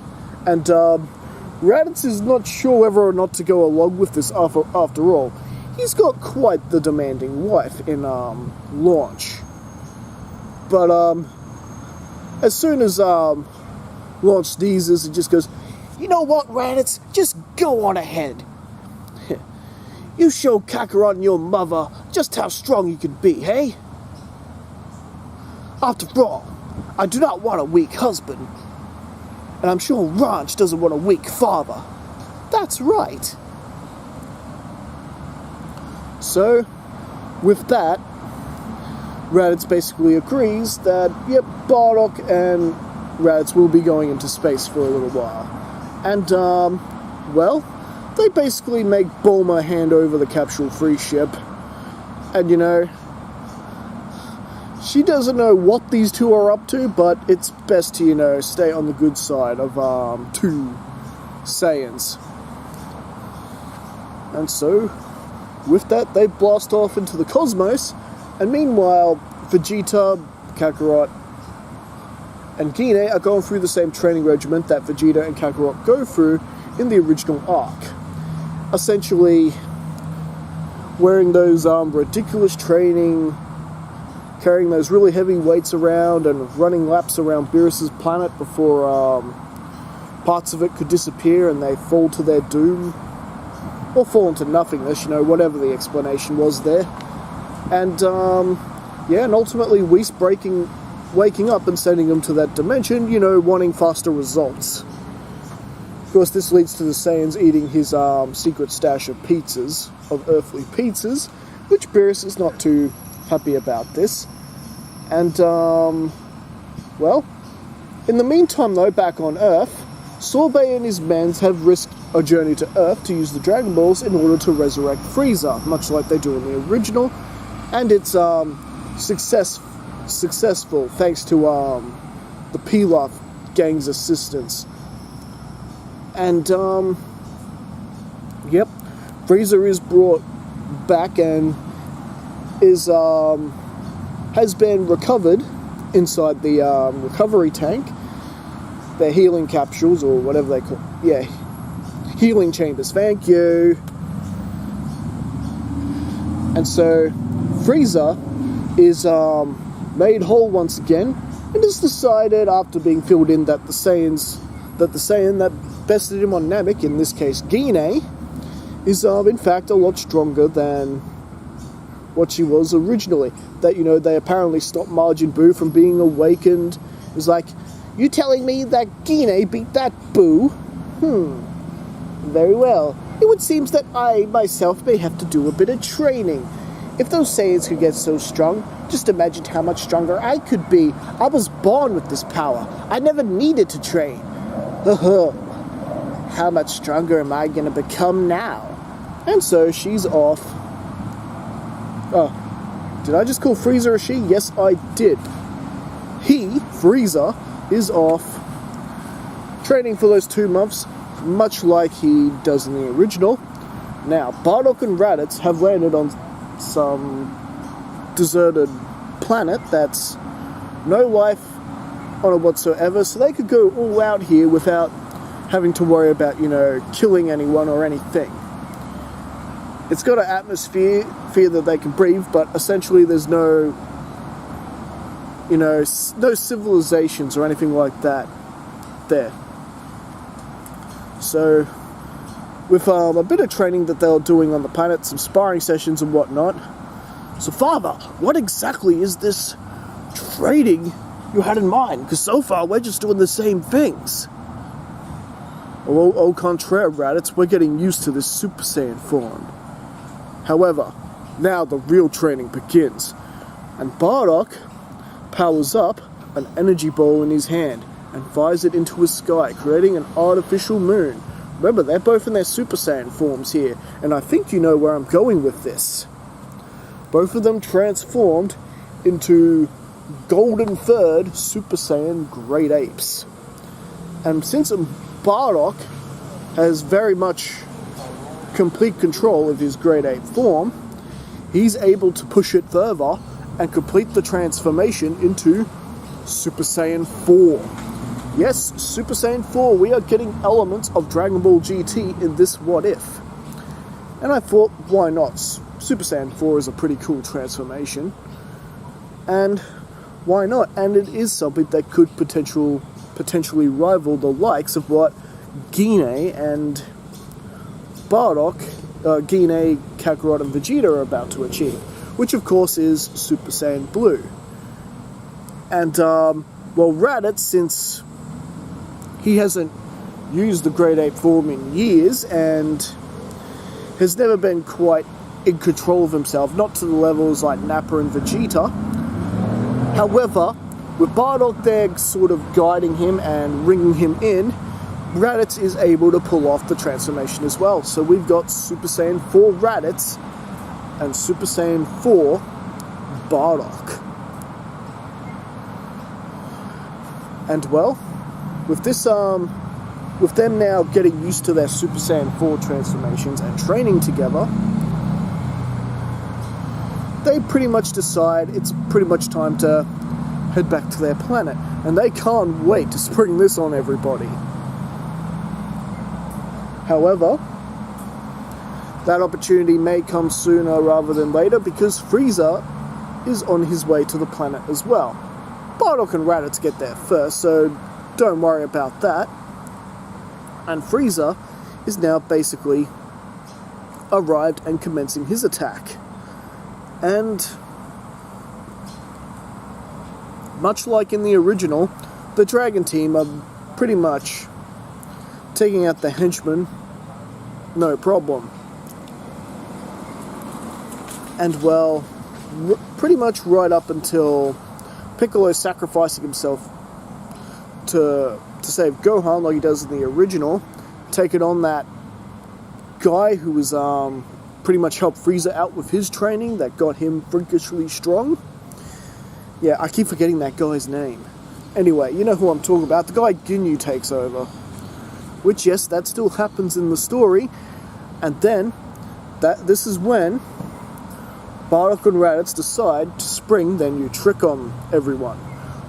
S1: And Raditz is not sure whether or not to go along with this after all. He's got quite the demanding wife in Launch. But as soon as Launch sneezes, he just goes, "You know what, Raditz? Just go on ahead. You show Kakarot and your mother just how strong you can be, hey? After all, I do not want a weak husband. And I'm sure Ranch doesn't want a weak father. That's right." So, with that, Raditz basically agrees that, yep, Bardock and Raditz will be going into space for a little while. And, well, they basically make Bulma hand over the capsule-free ship. And, you know, she doesn't know what these two are up to, but it's best to, you know, stay on the good side of two Saiyans. And so, with that, they blast off into the cosmos, and meanwhile, Vegeta, Kakarot, and Gine are going through the same training regimen that Vegeta and Kakarot go through in the original arc. Essentially, wearing those ridiculous training, carrying those really heavy weights around, and running laps around Beerus' planet before parts of it could disappear and they fall to their doom. Or fall into nothingness, you know, whatever the explanation was there. And, yeah, and ultimately Whis waking up and sending them to that dimension, you know, wanting faster results. Of course, this leads to the Saiyans eating his secret stash of pizzas, of earthly pizzas, which Beerus is not too happy about this. And, well, in the meantime, though, back on Earth, Sorbet and his men have risked a journey to Earth to use the Dragon Balls in order to resurrect Frieza, much like they do in the original, and it's successful thanks to the Pilaf gang's assistance. And yep, Frieza is brought back and is has been recovered inside the recovery tank. Their healing capsules, or whatever they call, yeah, healing chambers. Thank you. And so Frieza is made whole once again, and has decided, after being filled in, that the Saiyan that bested him on Namek, in this case Gine, is in fact a lot stronger than what she was originally. That, you know, they apparently stopped Majin Buu from being awakened. It's like, you telling me that Gine beat that Buu? Very well. It would seem that I myself may have to do a bit of training. If those Saiyans could get so strong, just imagine how much stronger I could be. I was born with this power. I never needed to train. How much stronger am I going to become now? And so she's off. Oh, did I just call Frieza a she? Yes, I did. He, Frieza, is off training for those 2 months, much like he does in the original. Now, Bardock and Raditz have landed on some deserted planet that's no life on it whatsoever, so they could go all out here without having to worry about, you know, killing anyone or anything. It's got an atmosphere that they can breathe, but essentially there's no, you know, no civilizations or anything like that there. So, with a bit of training that they were doing on the planet, some sparring sessions and whatnot. So, Father, what exactly is this trading you had in mind? Because so far we're just doing the same things. Au contraire, Raditz, we're getting used to this Super Saiyan form. However, now the real training begins, and Bardock powers up an energy ball in his hand and fires it into his sky, creating an artificial moon. Remember, they're both in their Super Saiyan forms here, and I think you know where I'm going with this. Both of them transformed into golden third Super Saiyan great apes. And since Bardock has very much complete control of his great ape form, he's able to push it further and complete the transformation into Super Saiyan 4. Yes, Super Saiyan 4, we are getting elements of Dragon Ball GT in this What If. And I thought, why not? Super Saiyan 4 is a pretty cool transformation. And why not? And it is something that could potentially rival the likes of what Gine and Bardock, Gine, Kakarot and Vegeta are about to achieve, which of course is Super Saiyan Blue. And, well, Raditz, since he hasn't used the Great Ape form in years and has never been quite in control of himself, not to the levels like Nappa and Vegeta. However, with Bardock there sort of guiding him and ringing him in, Raditz is able to pull off the transformation as well. So we've got Super Saiyan 4 Raditz and Super Saiyan 4 Bardock. And well, with this, with them now getting used to their Super Saiyan 4 transformations and training together, they pretty much decide it's pretty much time to head back to their planet. And they can't wait to spring this on everybody. However, that opportunity may come sooner rather than later because Frieza is on his way to the planet as well. Bardock and Raditz get there first, so don't worry about that. And Frieza is now basically arrived and commencing his attack. And much like in the original, the Dragon Team are pretty much taking out the henchmen, no problem. And well, pretty much right up until Piccolo sacrificing himself to save Gohan, like he does in the original, taking on that guy who was pretty much helped Frieza out with his training that got him freakishly strong. Yeah, I keep forgetting that guy's name. Anyway, you know who I'm talking about. The guy Ginyu takes over. Which, yes, that still happens in the story. And then, this is when Bardock and Raditz decide to spring their new trick on everyone.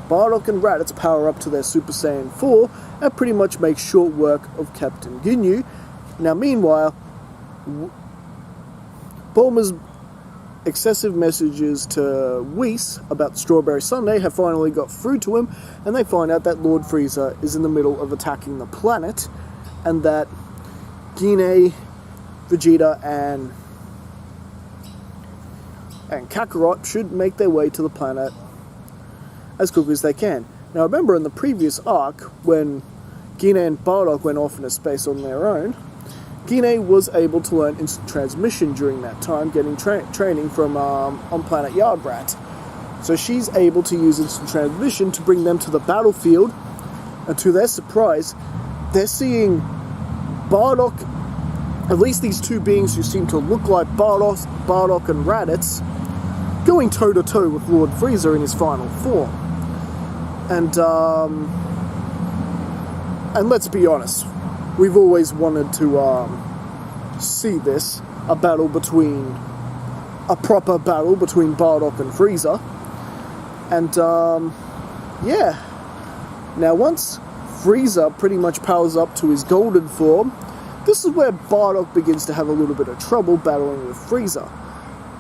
S1: Bardock and Raditz power up to their Super Saiyan 4 and pretty much make short work of Captain Ginyu. Now, meanwhile, Bulma's excessive messages to Whis about Strawberry Sundae have finally got through to him, and they find out that Lord Freeza is in the middle of attacking the planet, and that Gine, Vegeta, and Kakarot should make their way to the planet as quickly as they can. Now, remember in the previous arc, when Gine and Bardock went off into space on their own, Gine was able to learn instant transmission during that time, getting training from on planet Yardrat. So she's able to use instant transmission to bring them to the battlefield, and to their surprise, they're seeing Bardock, at least these two beings who seem to look like Bardock and Raditz, going toe-to-toe with Lord Freeza in his final form. And let's be honest, we've always wanted to see this, a proper battle between Bardock and Frieza. And, yeah. Now, once Frieza pretty much powers up to his golden form, this is where Bardock begins to have a little bit of trouble battling with Frieza.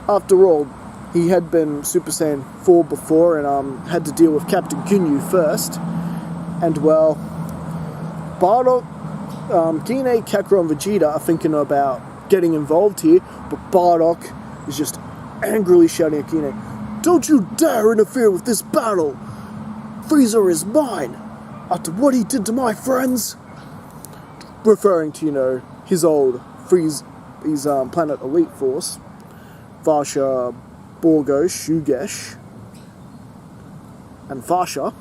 S1: After all, he had been Super Saiyan 4 before and had to deal with Captain Ginyu first. And, well, Bardock, Gine, Kakarot, and Vegeta are thinking about getting involved here, but Bardock is just angrily shouting at Gine, "Don't you dare interfere with this battle! Frieza is mine! After what he did to my friends!" Referring to, his old his Planet Elite Force, Varsha, Borgo, Shugesh, and Fasha.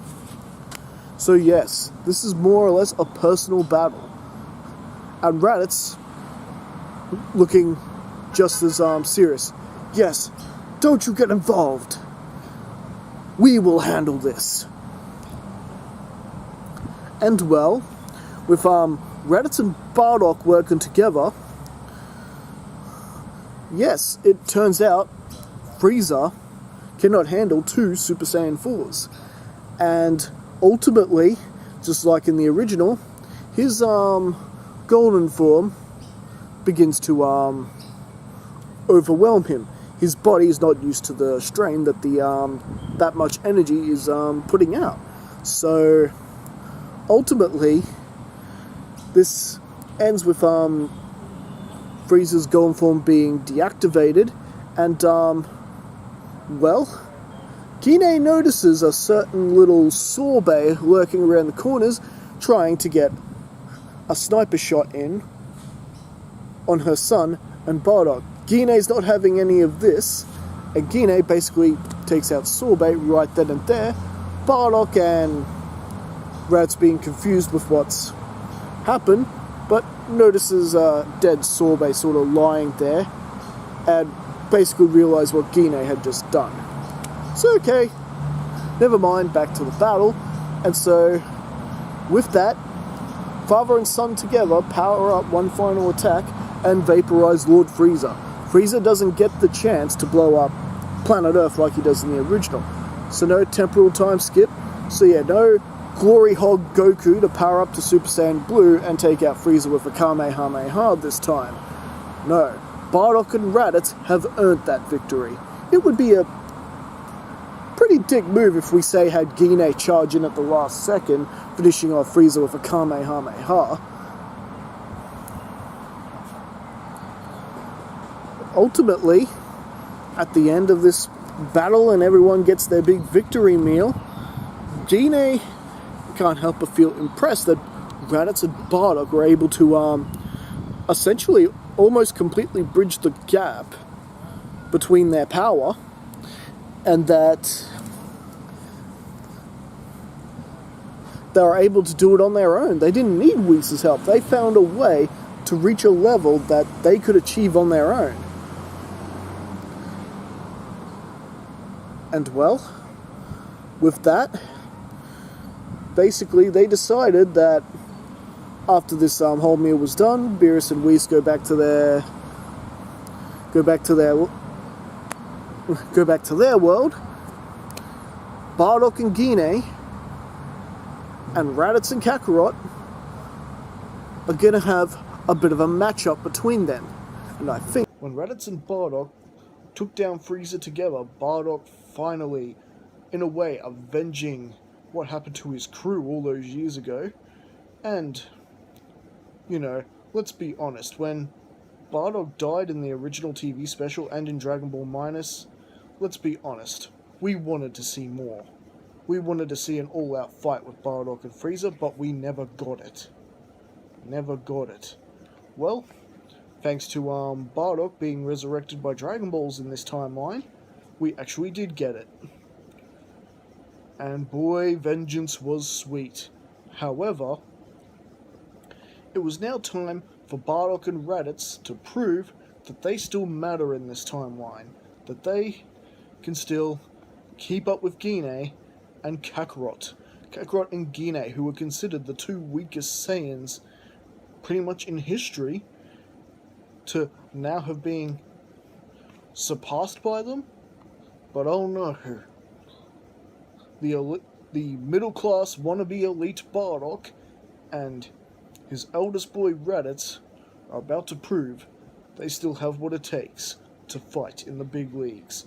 S1: So yes, this is more or less a personal battle. And Raditz, looking just as serious. "Yes, don't you get involved. We will handle this." And well, with Raditz and Bardock working together, yes, it turns out Frieza cannot handle two Super Saiyan 4s. And ultimately, just like in the original, his golden form begins to overwhelm him. His body is not used to the strain that that much energy is putting out. So ultimately, this ends with Frieza's golden form being deactivated, and well, Gine notices a certain little sorbet lurking around the corners, trying to get a sniper shot in on her son and Bardock. Gine's not having any of this, and Gine basically takes out Sorbet right then and there. Bardock and Raditz being confused with what's happened, but notices a dead Sorbet sort of lying there, and basically realise what Gine had just done. So okay, never mind, back to the battle. And so, with that, father and son together power up one final attack and vaporize Lord Freeza. Frieza doesn't get the chance to blow up planet Earth like he does in the original. So no temporal time skip. So yeah, no glory hog Goku to power up to Super Saiyan Blue and take out Frieza with a Kamehameha this time. No, Bardock and Raditz have earned that victory. It would be a pretty dick move if we say had Gine charge in at the last second, finishing off Frieza with a Kamehameha. Ultimately, at the end of this battle and everyone gets their big victory meal, Gine can't help but feel impressed that
S5: Raditz and Bardock were able to essentially almost completely bridge the gap between their power, and that they were able to do it on their own. They didn't need Whis' help. They found a way to reach a level that they could achieve on their own. And well, with that, basically they decided that after this whole meal was done, Beerus and Whis go back to their world. Bardock and Gine and Raditz and Kakarot are going to have a bit of a matchup between them. And I think when Raditz and Bardock took down Frieza together, Bardock finally, in a way, avenging what happened to his crew all those years ago. And, you know, let's be honest, when Bardock died in the original TV special and in Dragon Ball Minus, let's be honest, we wanted to see more. We wanted to see an all-out fight with Bardock and Frieza, but we never got it. Never got it. Well, thanks to Bardock being resurrected by DragonBallZ in this timeline, we actually did get it. And boy, vengeance was sweet. However, it was now time for Bardock and Raditz to prove that they still matter in this timeline. That they can still keep up with Gine and Kakarot. Kakarot and Gine, who were considered the two weakest Saiyans pretty much in history, to now have been surpassed by them. But oh no, the middle-class wannabe elite Bardock and his eldest boy Raditz are about to prove they still have what it takes to fight in the big leagues.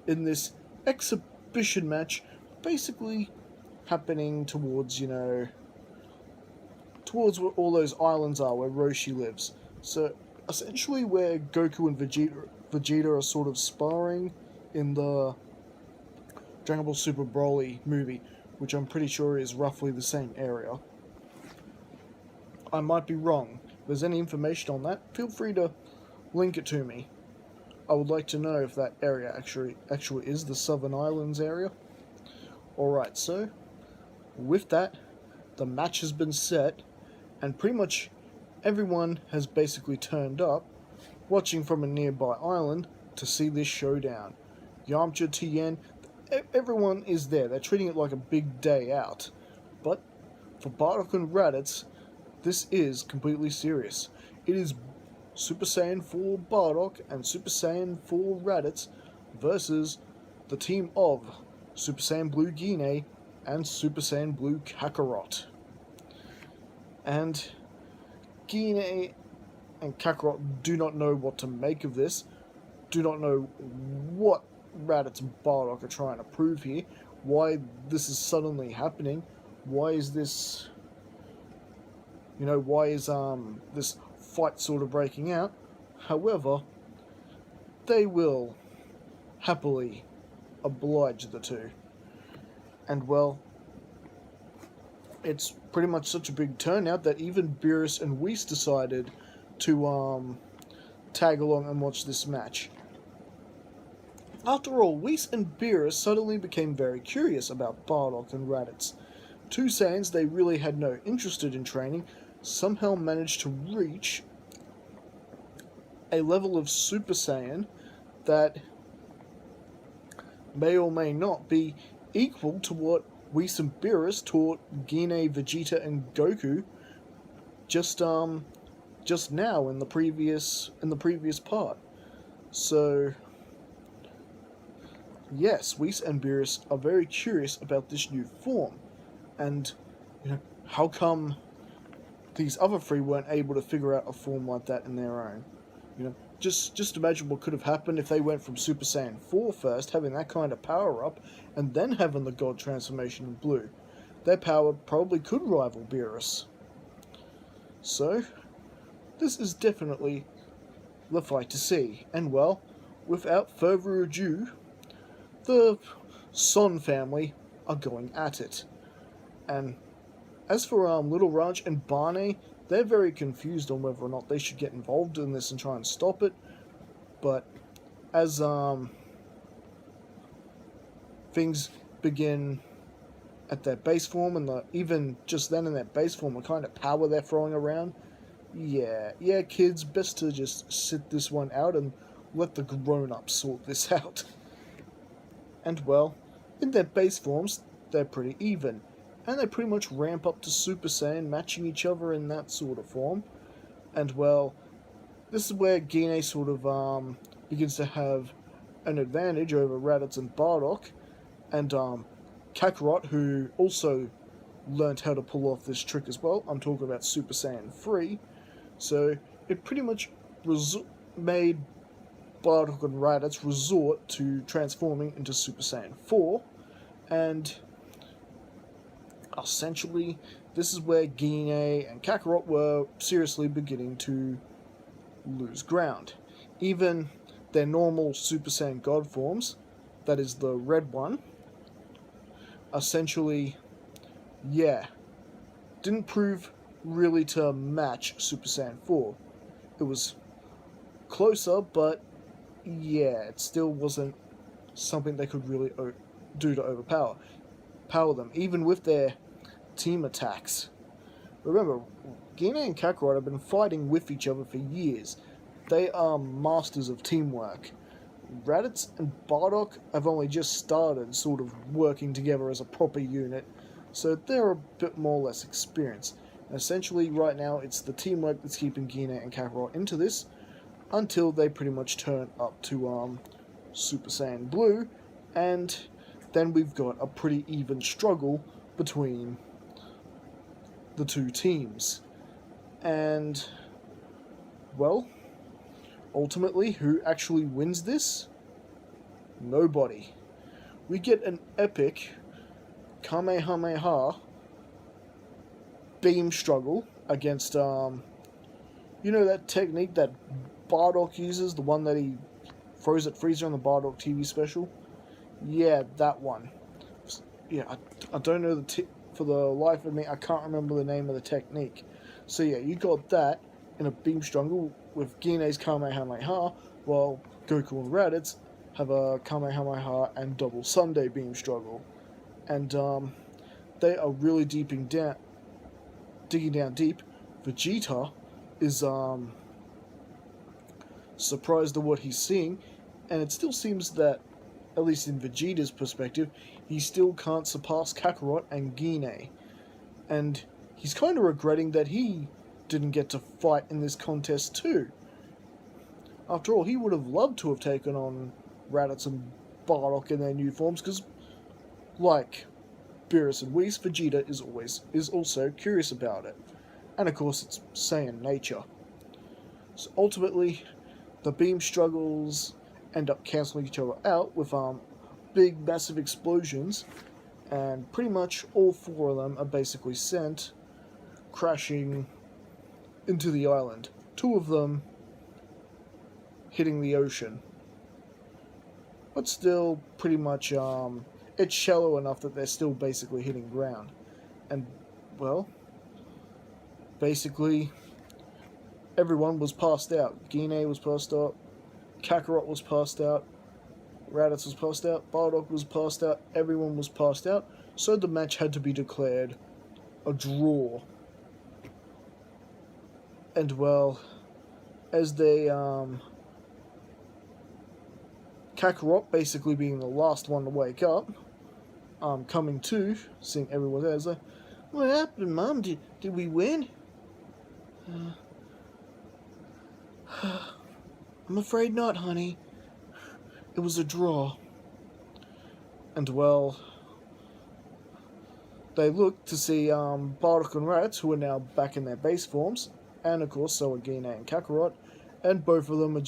S5: In this exhibition match, basically happening towards, you know, towards where all those islands are, where Roshi lives. So, essentially where Goku and Vegeta are sort of sparring in the Dragon Ball Super Broly movie, which I'm pretty sure is roughly the same area. I might be wrong. If there's any information on that, feel free to link it to me. I would like to know if that area actually is the Southern Islands area. Alright, so with that, the match has been set, and pretty much everyone has basically turned up, watching from a nearby island to see this showdown. Yamcha, Tien, everyone is there. They're treating it like a big day out. But for Bardock and Raditz, this is completely serious. It is Super Saiyan 4 Bardock and Super Saiyan 4 Raditz versus the team of Super Saiyan Blue Gine and Super Saiyan Blue Kakarot. And Gine and Kakarot do not know what to make of this, do not know what Raditz and Bardock are trying to prove here, why this is suddenly happening, why is this, you know, why is this fight sort of breaking out. However, they will happily oblige the two. And well, it's pretty much such a big turnout that even Beerus and Whis decided to tag along and watch this match. After all, Whis and Beerus suddenly became very curious about Bardock and Raditz. Two Saiyans they really had no interest in training somehow managed to reach a level of Super Saiyan that may or may not be equal to what Whis and Beerus taught Gine, Vegeta, and Goku just now in the previous part. So yes, Whis and Beerus are very curious about this new form, and you know, how come these other three weren't able to figure out a form like that in their own? You know, just imagine what could have happened if they went from Super Saiyan 4 first, having that kind of power up, and then having the God transformation in Blue. Their power probably could rival Beerus. So, this is definitely the fight to see. And well, without further ado, the Son family are going at it. And
S1: As for Little Ranch and Barney, they're very confused on whether or not they should get involved in this and try and stop it. But as things begin at their base form, and even just then in their base form, the kind of power they're throwing around, yeah, kids, best to just sit this one out and let the grown-ups sort this out. And well, in their base forms, they're pretty even, and they pretty much ramp up to Super Saiyan, matching each other in that sort of form. And well, this is where Gine sort of begins to have an advantage over Raditz and Bardock, and Kakarot, who also learned how to pull off this trick as well. I'm talking about Super Saiyan 3. So it pretty much made Bardock and Raditz resort to transforming into Super Saiyan 4, and essentially this is where Gine and Kakarot were seriously beginning to lose ground. Even their normal Super Saiyan God forms, that is the red one, essentially, didn't prove really to match Super Saiyan 4. It was closer, but it still wasn't something they could really do to overpower them, even with their team attacks. Remember, Gine and Kakarot have been fighting with each other for years. They are masters of teamwork. Raditz and Bardock have only just started sort of working together as a proper unit, so they're a bit more or less experienced. And essentially, right now, it's the teamwork that's keeping Gine and Kakarot into this, until they pretty much turn up to Super Saiyan Blue, and then we've got a pretty even struggle between the two teams. And, well, ultimately, who actually wins this? Nobody. We get an epic Kamehameha beam struggle against, that technique that Bardock uses, the one that he throws at Frieza on the Bardock TV special? Yeah, that one. I don't know for the life of me, I can't remember the name of the technique. So yeah, you got that in a beam struggle with Gine's Kamehameha, while Goku and Raditz have a Kamehameha and double Sunday beam struggle. And they are really digging down deep. Vegeta is surprised at what he's seeing, and it still seems that, at least in Vegeta's perspective, he still can't surpass Kakarot and Gine. And he's kind of regretting that he didn't get to fight in this contest too. After all, he would have loved to have taken on Raditz and Bardock in their new forms, because, like Beerus and Whis, Vegeta is also curious about it. And of course, it's Saiyan nature. So ultimately, the beam struggles end up cancelling each other out with big, massive explosions, and pretty much all four of them are basically sent crashing into the island. Two of them hitting the ocean. But still, pretty much, it's shallow enough that they're still basically hitting ground. And, well, basically, everyone was passed out. Gine was passed out, Kakarot was passed out, Raditz was passed out, Bardock was passed out, everyone was passed out, so the match had to be declared a draw. And well, as they, Kakarot basically being the last one to wake up, coming to, seeing everyone there, is like, "What happened, Mom? Did we win?" "I'm afraid not, honey. It was a draw." And well, they look to see Bardock and Raditz, who are now back in their base forms, and of course so are Gine and Kakarot, and both of them are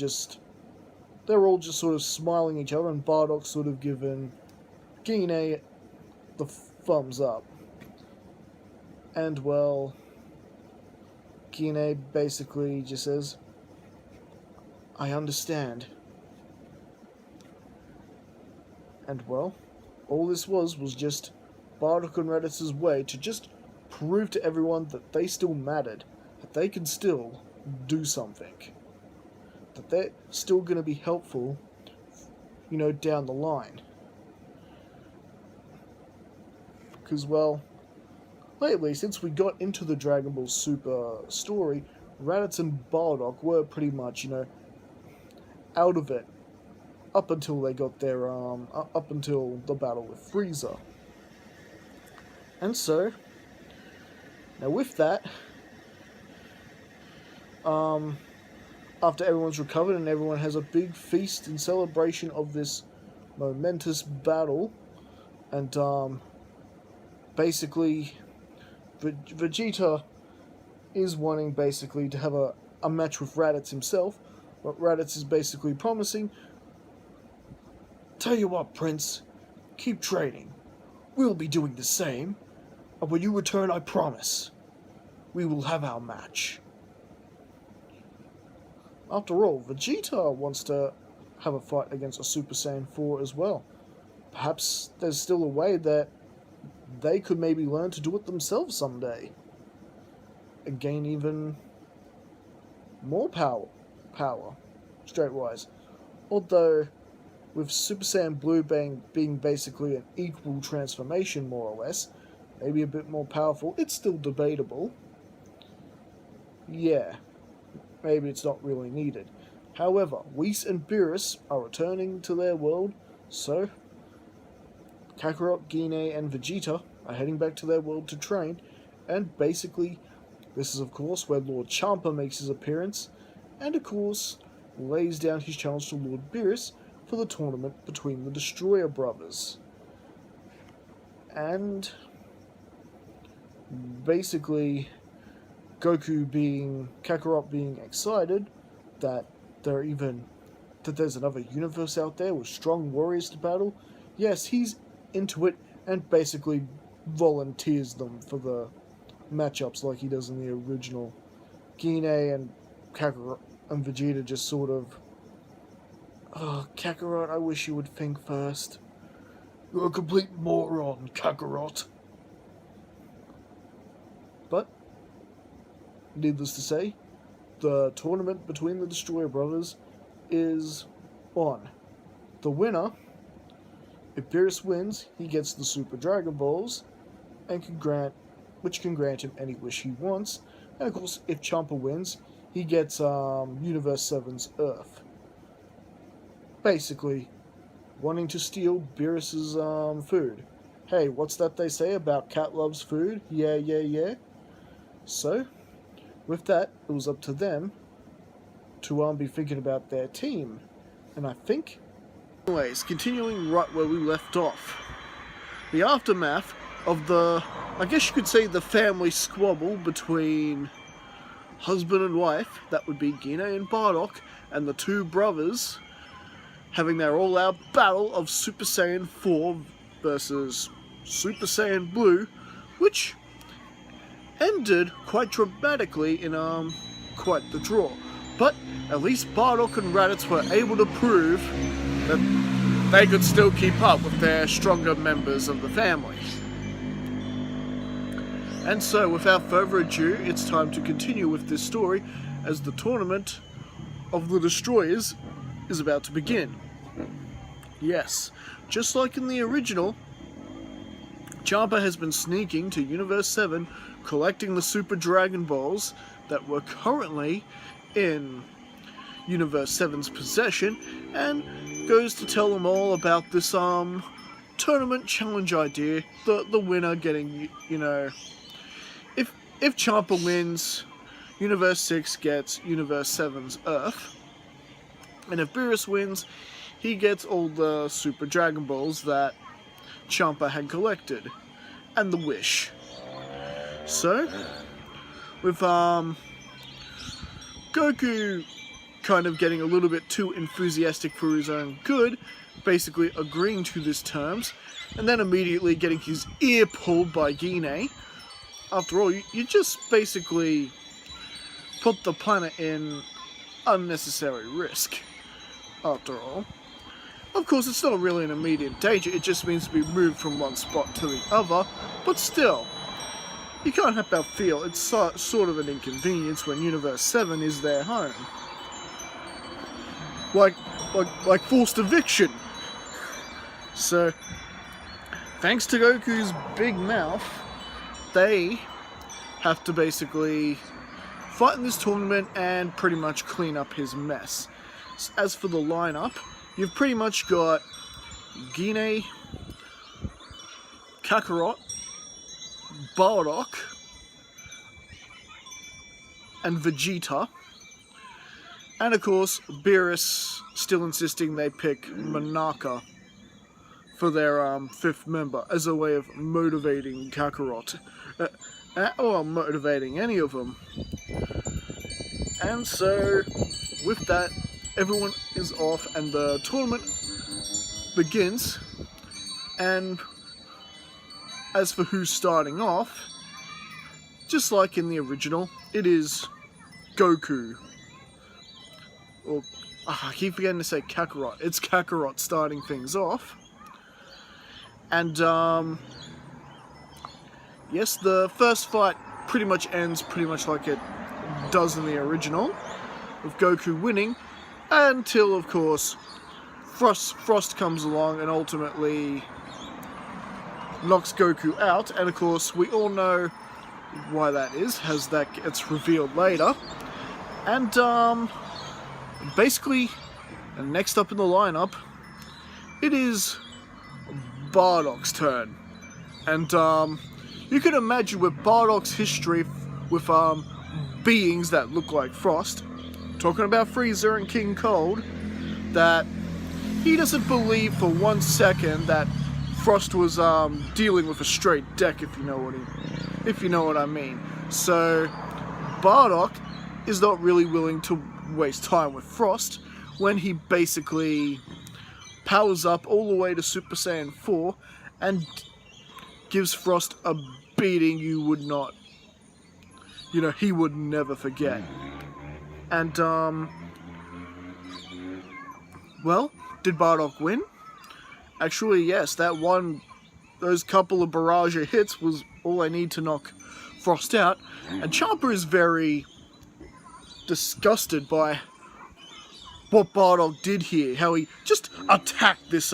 S1: they're all just sort of smiling at each other, and Bardock sort of giving Gine the thumbs up. And well, Gine basically just says, "I understand." And well, all this was just Bardock and Raditz's way to just
S5: prove to everyone that they still mattered, that they can still do something, that they're still going to be helpful, you know, down the line. Because, well, lately, since we got into the Dragon Ball Super story, Raditz and Bardock were pretty much, you know, out of it up until they got their, up until the battle with Frieza. And so, now with that, after everyone's recovered and everyone has a big feast in celebration of this momentous battle, and, basically, Vegeta is wanting basically to have a match with Raditz himself, but Raditz is basically promising, "Tell you what, Prince, keep training. We'll be doing the same, and when you return, I promise, we will have our match." After all, Vegeta wants to have a fight against a Super Saiyan 4 as well. Perhaps there's still a way that they could maybe learn to do it themselves someday and gain even more power straight-wise. Although, with Super Saiyan Blue being basically an equal transformation, more or less, maybe a bit more powerful, it's still debatable. Yeah, maybe it's not really needed. However, Whis and Beerus are returning to their world, so Kakarot, Gine, and Vegeta are heading back to their world to train, and basically, this is of course where Lord Champa makes his appearance, and of course, lays down his challenge to Lord Beerus for the tournament between the Destroyer brothers. And basically, Kakarot being excited that there's another universe out there with strong warriors to battle. Yes, he's into it and basically volunteers them for the matchups like he does in the original. Gine and Kakarot and Vegeta just sort of, "Oh, Kakarot, I wish you would think first. You're a complete moron, Kakarot." But, needless to say, the tournament between the Destroyer brothers is on. The winner, if Beerus wins, he gets the Super Dragon Balls, which can grant him any wish he wants. And of course, if Champa wins, he gets Universe 7's Earth. Basically, wanting to steal Beerus's food. Hey, what's that they say about cat loves food? Yeah, yeah, yeah. So, with that, it was up to them to be thinking about their team. And I think, anyways, continuing right where we left off, the aftermath of I guess you could say the family squabble between husband and wife, that would be Gine and Bardock, and the two brothers having their all-out battle of Super Saiyan 4 versus Super Saiyan Blue, which ended quite dramatically in quite the draw. But at least Bardock and Raditz were able to prove that they could still keep up with their stronger members of the family. And so, without further ado, it's time to continue with this story as the tournament of the Destroyers is about to begin. Yes, just like in the original, Champa has been sneaking to Universe 7, collecting the Super Dragon Balls that were currently in Universe 7's possession, and goes to tell them all about this tournament challenge idea, the winner getting, you know, if Champa wins, Universe 6 gets Universe 7's Earth, and if Beerus wins, he gets all the Super Dragon Balls that Champa had collected, and the wish. So, with Goku kind of getting a little bit too enthusiastic for his own good, basically agreeing to these terms, and then immediately getting his ear pulled by Gine. After all, you just basically put the planet in unnecessary risk, after all. Of course, it's not really an immediate danger, it just means to be moved from one spot to the other, but still,
S1: you can't help but feel it's sort of an inconvenience when Universe 7 is their home. Like forced eviction. So, thanks to Goku's big mouth, they have to basically fight in this tournament and pretty much clean up his mess. As for the lineup, you've pretty much got Gine, Kakarot, Bardock, and Vegeta. And of course, Beerus still insisting they pick Monaka for their 5th member as a way of motivating Kakarot. Or motivating any of them. And so, with that, everyone is off and the tournament begins. And as for who's starting off, just like in the original, it is Goku. Or, I keep forgetting to say Kakarot. It's Kakarot starting things off. And, yes, the first fight pretty much ends pretty much like it does in the original, with Goku winning, until, of course, Frost comes along and ultimately knocks Goku out, and of course, we all know why that is, as that gets revealed later. And, basically, next up in the lineup, it is Bardock's turn. And, you can imagine with Bardock's history with, beings that look like Frost, talking about Frieza and King Cold, that he doesn't believe for 1 second that Frost was, dealing with a straight deck, if you know what I mean. So, Bardock is not really willing to waste time with Frost when he basically powers up all the way to Super Saiyan 4 and gives Frost a beating you would not, he would never forget. And, well, did Bardock win? Actually, yes, those couple of barrage of hits was all I need to knock Frost out. And Champa is very disgusted by what Bardock did here, how he just attacked this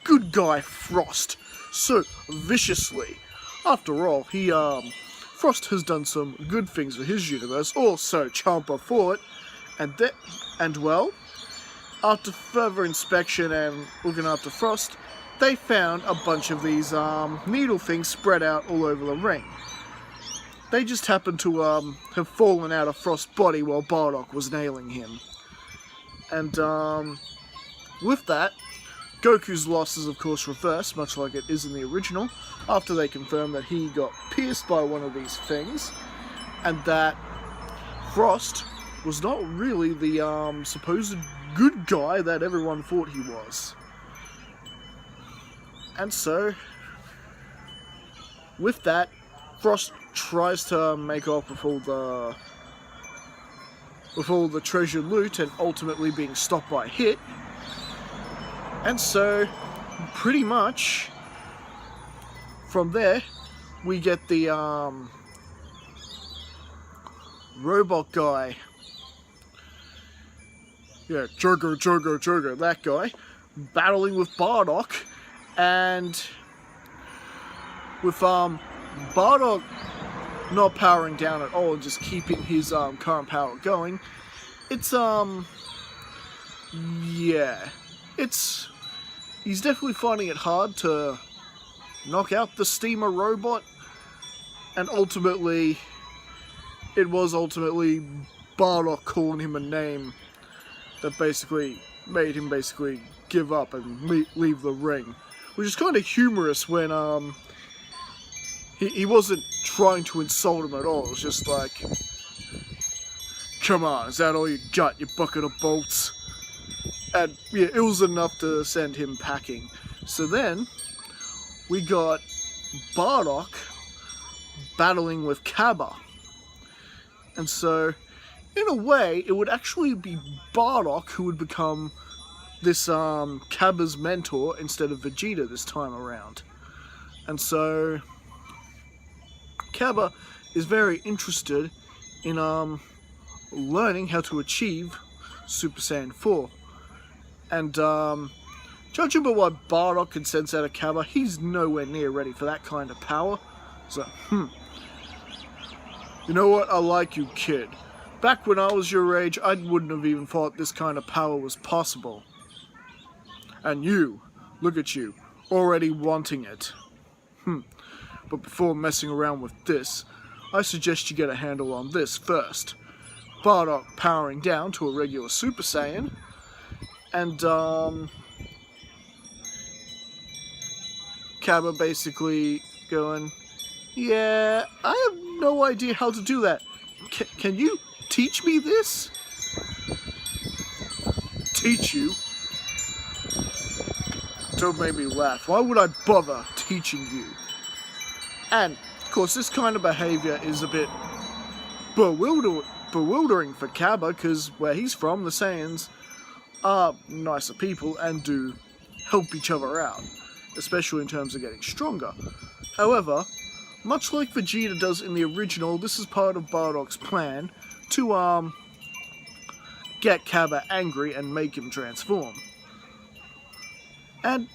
S1: good guy Frost so viciously. After all, Frost has done some good things for his universe, also Champa thought, and well, after further inspection and looking after Frost, they found a bunch of these needle things spread out all over the ring. They just happened to have fallen out of Frost's body while Bardock was nailing him. And with that, Goku's loss is of course reversed, much like it is in the original, after they confirm that he got pierced by one of these things, and that Frost was not really the supposed good guy that everyone thought he was. And so, with that, Frost tries to make off with all the treasure loot and ultimately being stopped by Hit. And so, pretty much, from there, we get the robot guy. Yeah, Jogo, that guy, battling with Bardock, and with Bardock not powering down at all and just keeping his current power going. It's he's definitely finding it hard to knock out the steamer robot, and ultimately it was Bardock calling him a name that basically made him give up and leave the ring, which is kind of humorous when he wasn't trying to insult him at all. It was just like, come on, is that all you got, you bucket of bolts? And yeah, it was enough to send him packing. So then we got Bardock battling with Cabba, and so in a way it would actually be Bardock who would become this Cabba's mentor instead of Vegeta this time around. And so Cabba is very interested in learning how to achieve Super Saiyan 4. And judging by what Bardock can sense out of Cabba, he's nowhere near ready for that kind of power. So, you know what? I like you, kid. Back when I was your age, I wouldn't have even thought this kind of power was possible. And you, look at you, already wanting it. But before messing around with this, I suggest you get a handle on this first. Bardock powering down to a regular Super Saiyan, and Cabba basically going, yeah, I have no idea how to do that. Can you teach me this? Teach you? Don't make me laugh. Why would I bother teaching you? And, of course, this kind of behavior is a bit bewildering for Cabba, because where he's from, the Saiyans are nicer people and do help each other out, especially in terms of getting stronger. However, much like Vegeta does in the original, this is part of Bardock's plan to get Cabba angry and make him transform. And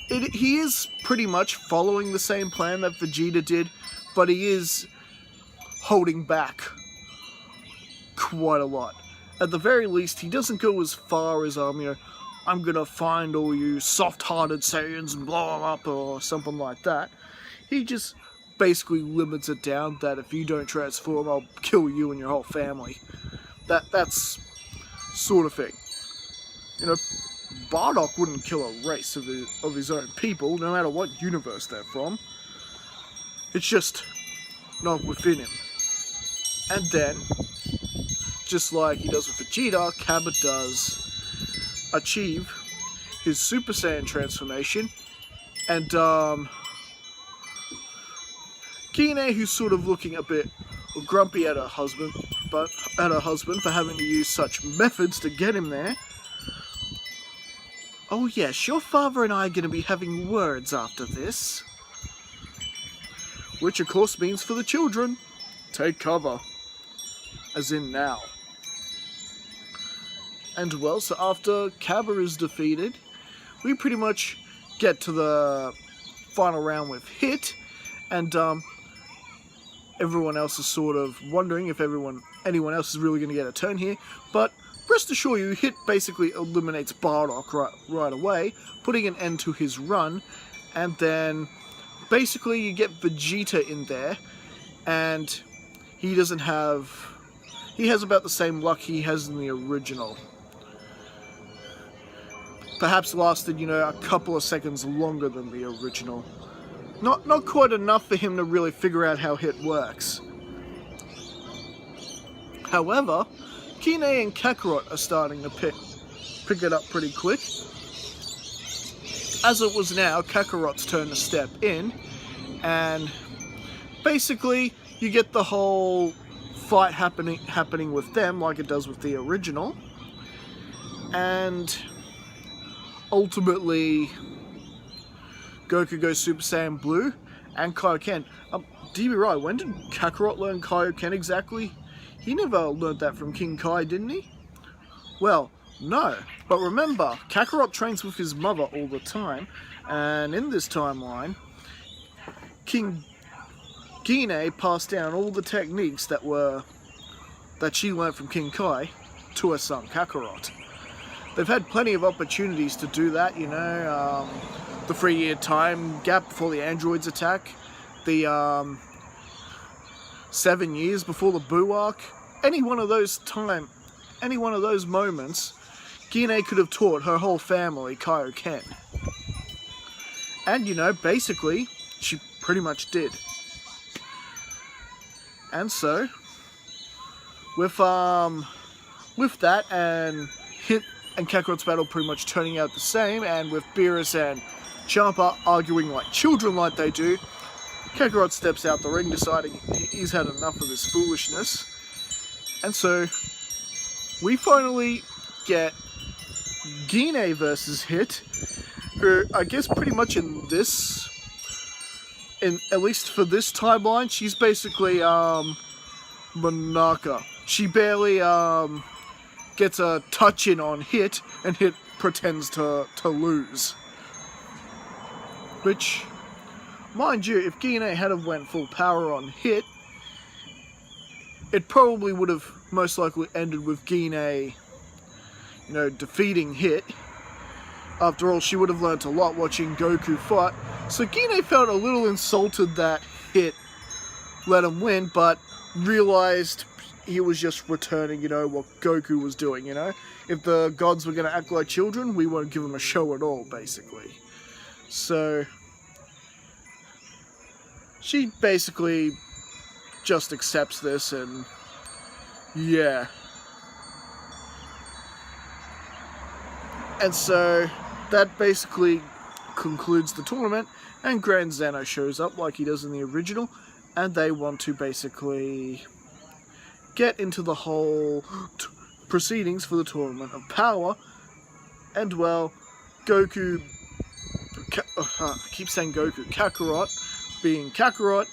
S1: he is pretty much following the same plan that Vegeta did, but he is holding back quite a lot. At the very least, he doesn't go as far as, I'm gonna find all you soft-hearted Saiyans and blow them up or something like that. He just basically limits it down that if you don't transform, I'll kill you and your whole family. That's sort of thing. You know, Bardock wouldn't kill a race of his own people, no matter what universe they're from. It's just not within him. And then, just like he does with Vegeta, Cabba does achieve his Super Saiyan transformation, and Gine, who's sort of looking a bit grumpy at her husband, for having to use such methods to get him there. Oh yes, your father and I are going to be having words after this. Which of course means for the children, take cover. As in now. And well, so after Cabba is defeated, we pretty much get to the final round with Hit, and everyone else is sort of wondering if anyone else is really going to get a turn here, but rest assured you, Hit basically eliminates Bardock right away, putting an end to his run, and then basically you get Vegeta in there, and he has about the same luck he has in the original. Perhaps lasted, a couple of seconds longer than the original. Not quite enough for him to really figure out how Hit works. However, Gine and Kakarot are starting to pick it up pretty quick. As it was now, Kakarot's turn to step in, and basically you get the whole fight happening with them like it does with the original, and ultimately Goku goes Super Saiyan Blue and Kaioken. Do you be right, when did Kakarot learn Kaioken exactly? He never learned that from King Kai, didn't he? Well, no. But remember, Kakarot trains with his mother all the time, and in this timeline, King Gine passed down all the techniques that she learned from King Kai to her son Kakarot. They've had plenty of opportunities to do that, the 3-year time gap before the androids attack, the 7 years before the Buu arc. Any one of those moments, Gine could have taught her whole family Kaioken. And, basically, she pretty much did. And so, with that and Hit and Kakarot's battle pretty much turning out the same, and with Beerus and Champa arguing like children like they do, Kakarot steps out the ring deciding he's had enough of this foolishness. And so, we finally get Gine versus Hit, who I guess pretty much in this at least for this timeline, she's basically Monarcha. She barely gets a touch in on Hit, and Hit pretends to lose. Which, mind you, if Gine had have went full power on Hit, it probably would have most likely ended with Gine, defeating Hit. After all, she would have learnt a lot watching Goku fight. So Gine felt a little insulted that Hit let him win, but realized he was just returning, what Goku was doing, If the gods were going to act like children, we won't give them a show at all, basically. So she basically just accepts this, and yeah. And so that basically concludes the tournament, and Grand Zeno shows up like he does in the original, and they want to basically get into the whole proceedings for the Tournament of Power, and well, Goku, I keep saying Goku, Kakarot, being Kakarot,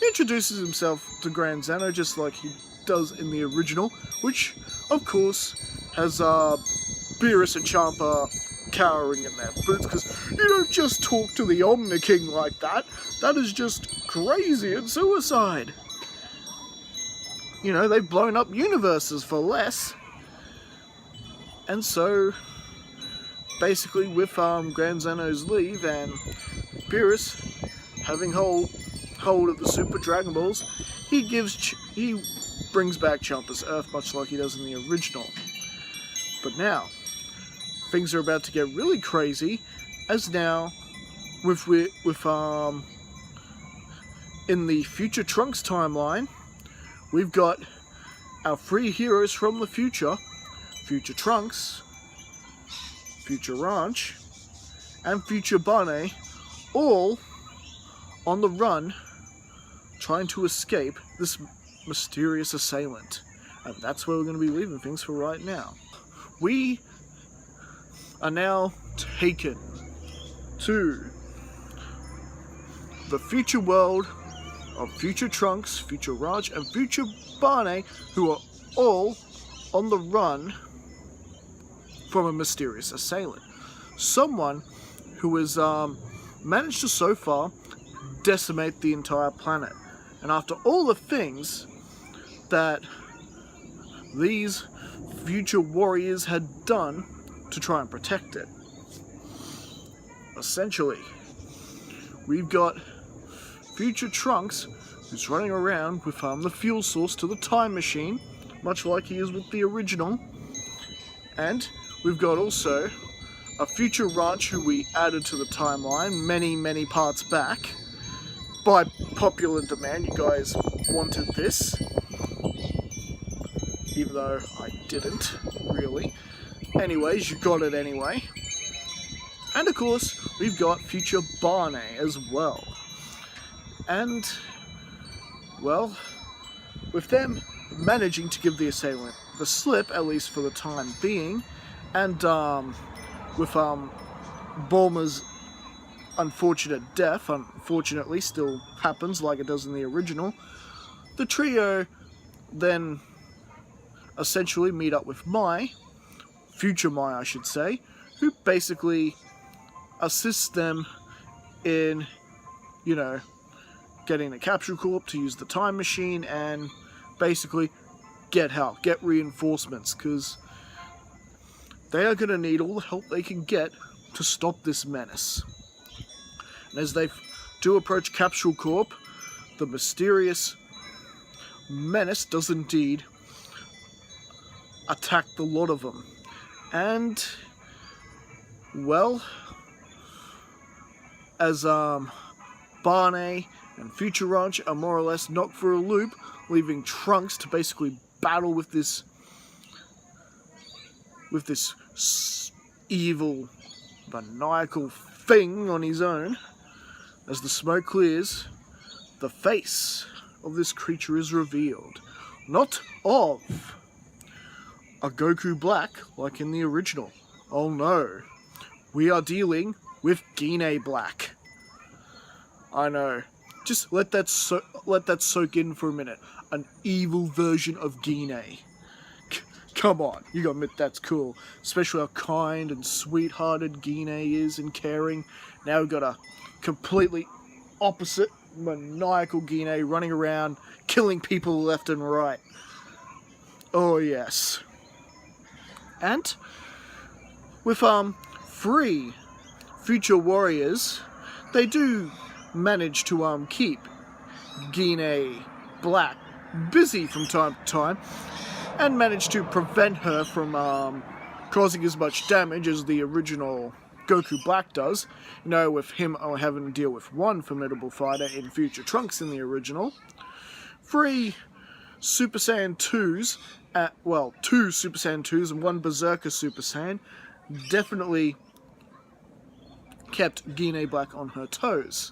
S1: introduces himself to Grand Zeno just like he does in the original, which, of course, has Beerus and Champa cowering in their boots, because you don't just talk to the Omni King like that. That is just crazy and suicide. They've blown up universes for less. And so, basically, with Grand Zeno's leave and Beerus having hold of the Super Dragon Balls, he brings back Champa's Earth, much like he does in the original. But now, things are about to get really crazy, as now, with in the Future Trunks timeline, we've got our three heroes from the future, Future Trunks, Future Ranch, and Future Barney, all on the run, trying to escape this mysterious assailant. And that's where we're going to be leaving things for right now. We are now taken to the future world of Future Trunks, Future Raj, and Future Barney, who are all on the run from a mysterious assailant. Someone who has managed to so far decimate the entire planet. And after all the things that these future warriors had done to try and protect it, essentially, we've got Future Trunks, who's running around with the fuel source to the time machine, much like he is with the original. And we've got also a Future Ranch who we added to the timeline many parts back. By popular demand, you guys wanted this, even though I didn't, really. Anyways, you got it anyway. And of course, we've got Future Barney as well. And, well, with them managing to give the assailant the slip, at least for the time being, and with Bulma's unfortunate death, unfortunately still happens like it does in the original, the trio then essentially meet up with Future Mai I should say, who basically assists them in, getting the Capsule Corp to use the time machine and basically get help, get reinforcements, because they are going to need all the help they can get to stop this menace. And as they do approach Capsule Corp, the mysterious menace does indeed attack the lot of them. And, well, as Barney and Future Ranch are more or less knocked for a loop, leaving Trunks to basically battle with this evil, maniacal thing on his own. As the smoke clears, the face of this creature is revealed. Not of a Goku Black like in the original. Oh no, we are dealing with Gine Black. I know, Just let that soak in for a minute. An evil version of Gine. Come on, you gotta admit that's cool. Especially how kind and sweethearted Gine is and caring. Now we've got a completely opposite, maniacal Gine running around, killing people left and right. Oh yes. And with 3 future warriors, they do manage to keep Gine Black busy from time to time, and manage to prevent her from causing as much damage as the original Goku Black does. You know, with him having to deal with one formidable fighter in future Trunks in the original. 3 Super Saiyan 2s, 2 Super Saiyan 2s and 1 Berserker Super Saiyan definitely kept Gine Black on her toes.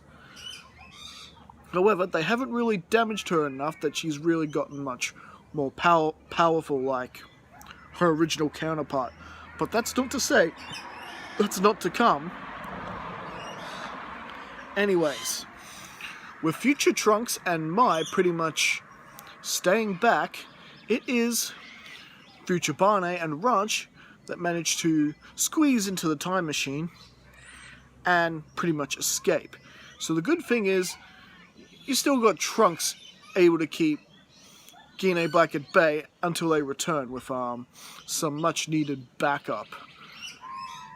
S1: However, they haven't really damaged her enough that she's really gotten much more powerful like her original counterpart. But that's not to say that's not to come. Anyways, with future Trunks and Mai pretty much staying back, it is future Barney and Raj that managed to squeeze into the time machine and pretty much escape. So the good thing is, you still got Trunks able to keep Gine Black at bay until they return with some much needed backup.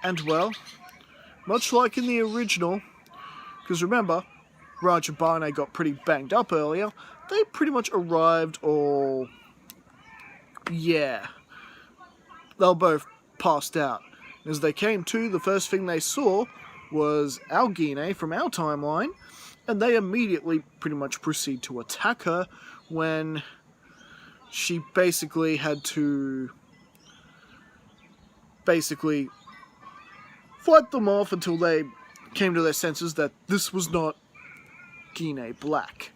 S1: And well, much like in the original, because remember, Raj and Barney got pretty banged up earlier, they pretty much arrived all... yeah. They were both passed out. As they came to, the first thing they saw was our Gine from our timeline, and they immediately pretty much proceed to attack her when she basically had to fight them off until they came to their senses that this was not Gine Black.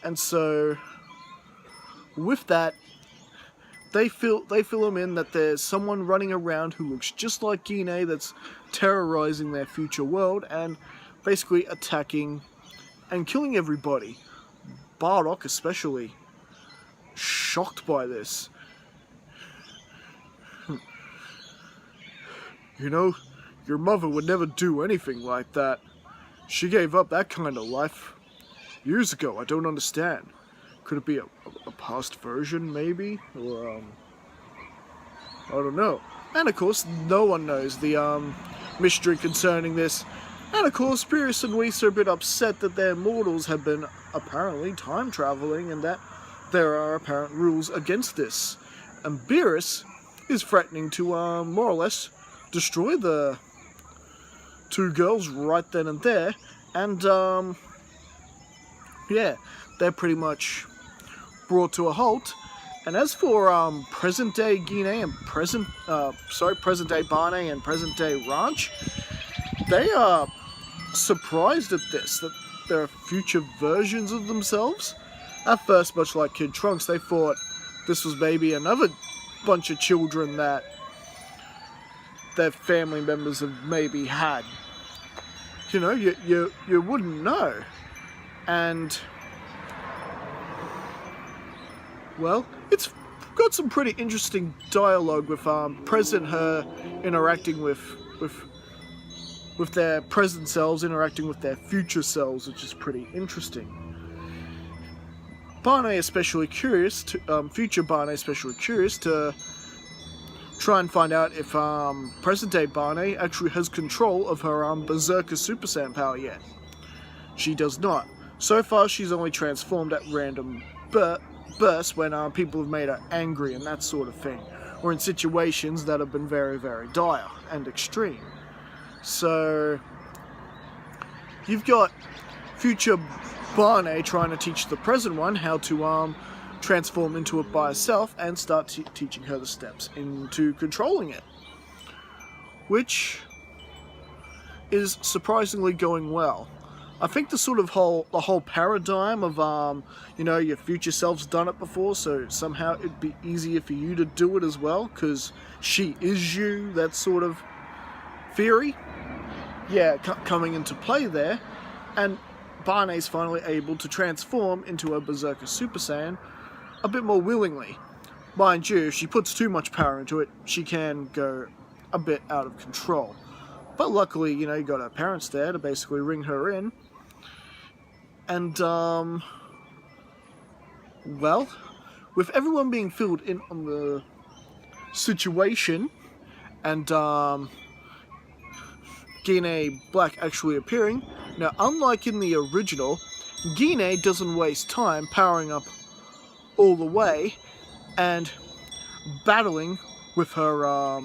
S1: And so with that, they fill them in that there's someone running around who looks just like Gine that's terrorizing their future world and basically attacking and killing everybody. Bardock especially shocked by this. You know, your mother would never do anything like that. She gave up that kind of life years ago. I don't understand. Could it be a past version, maybe? Or, I don't know. And of course, no one knows the mystery concerning this. And of course, Beerus and Whis are a bit upset that their mortals have been apparently time traveling and that there are apparent rules against this. And Beerus is threatening to more or less destroy the 2 girls right then and there. And yeah, they're pretty much brought to a halt. And as for present day Gine and present day Barney and present day Raj, they are surprised at this, that there are future versions of themselves. At first, much like Kid Trunks, they thought this was maybe another bunch of children that their family members have maybe had. You know, you wouldn't know. And well, it's got some pretty interesting dialogue with present her interacting with their present selves interacting with their future selves, which is pretty interesting. Barney especially curious to future Barney especially curious to try and find out if present day Barney actually has control of her Berserker Super Saiyan power yet. She does not. So far, she's only transformed at random bursts when people have made her angry and that sort of thing, or in situations that have been very, very dire and extreme. So you've got future Barney trying to teach the present one how to transform into it by herself and start teaching her the steps into controlling it, which is surprisingly going well. I think the whole paradigm of you know, your future self's done it before, so somehow it'd be easier for you to do it as well because she is you, that sort of theory, yeah, coming into play there. And Bane's finally able to transform into a Berserker Super Saiyan a bit more willingly. Mind you, if she puts too much power into it, she can go a bit out of control. But luckily, you know, you got her parents there to basically ring her in. And, well, with everyone being filled in on the situation, and, Gine Black actually appearing, now, unlike in the original, Gine doesn't waste time powering up all the way and battling with her,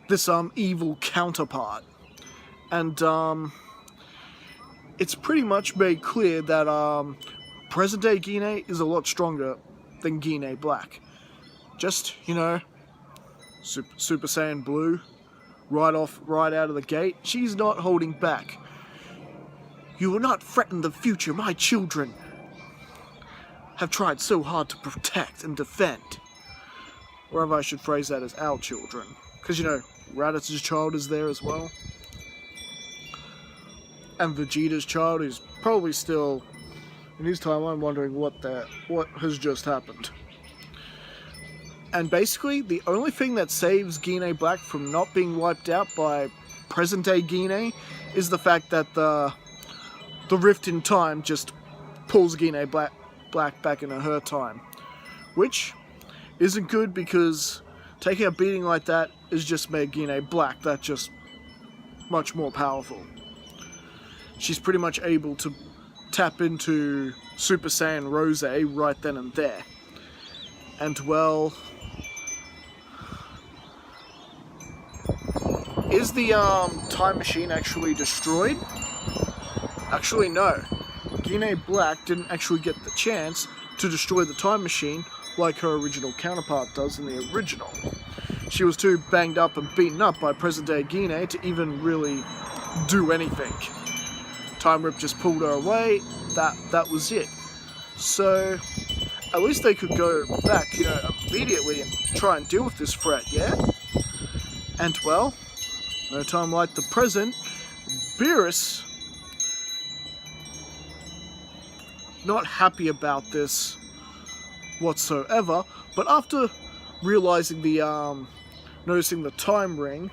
S1: this, evil counterpart. And, it's pretty much made clear that, present-day Gine is a lot stronger than Gine Black. Just, you know, Super Saiyan Blue, right out of the gate, she's not holding back. You will not threaten the future my children have tried so hard to protect and defend. Or if I should phrase that as our children. Because, you know, Raditz's child is there as well. And Vegeta's child is probably still, in his timeline, wondering what has just happened. And basically, the only thing that saves Gine Black from not being wiped out by present-day Gine is the fact that the rift in time just pulls Gine Black back into her time. Which isn't good, because taking a beating like that has just made Gine Black that just much more powerful. She's pretty much able to tap into Super Saiyan Rose right then and there. And, well, is the time machine actually destroyed? Actually, no. Gine Black didn't actually get the chance to destroy the time machine like her original counterpart does in the original. She was too banged up and beaten up by present-day Gine to even really do anything. Time Rip just pulled her away, that was it. So, at least they could go back, you know, immediately and try and deal with this threat, yeah? And, well, no time like the present, Beerus, not happy about this whatsoever, but after realizing noticing the time ring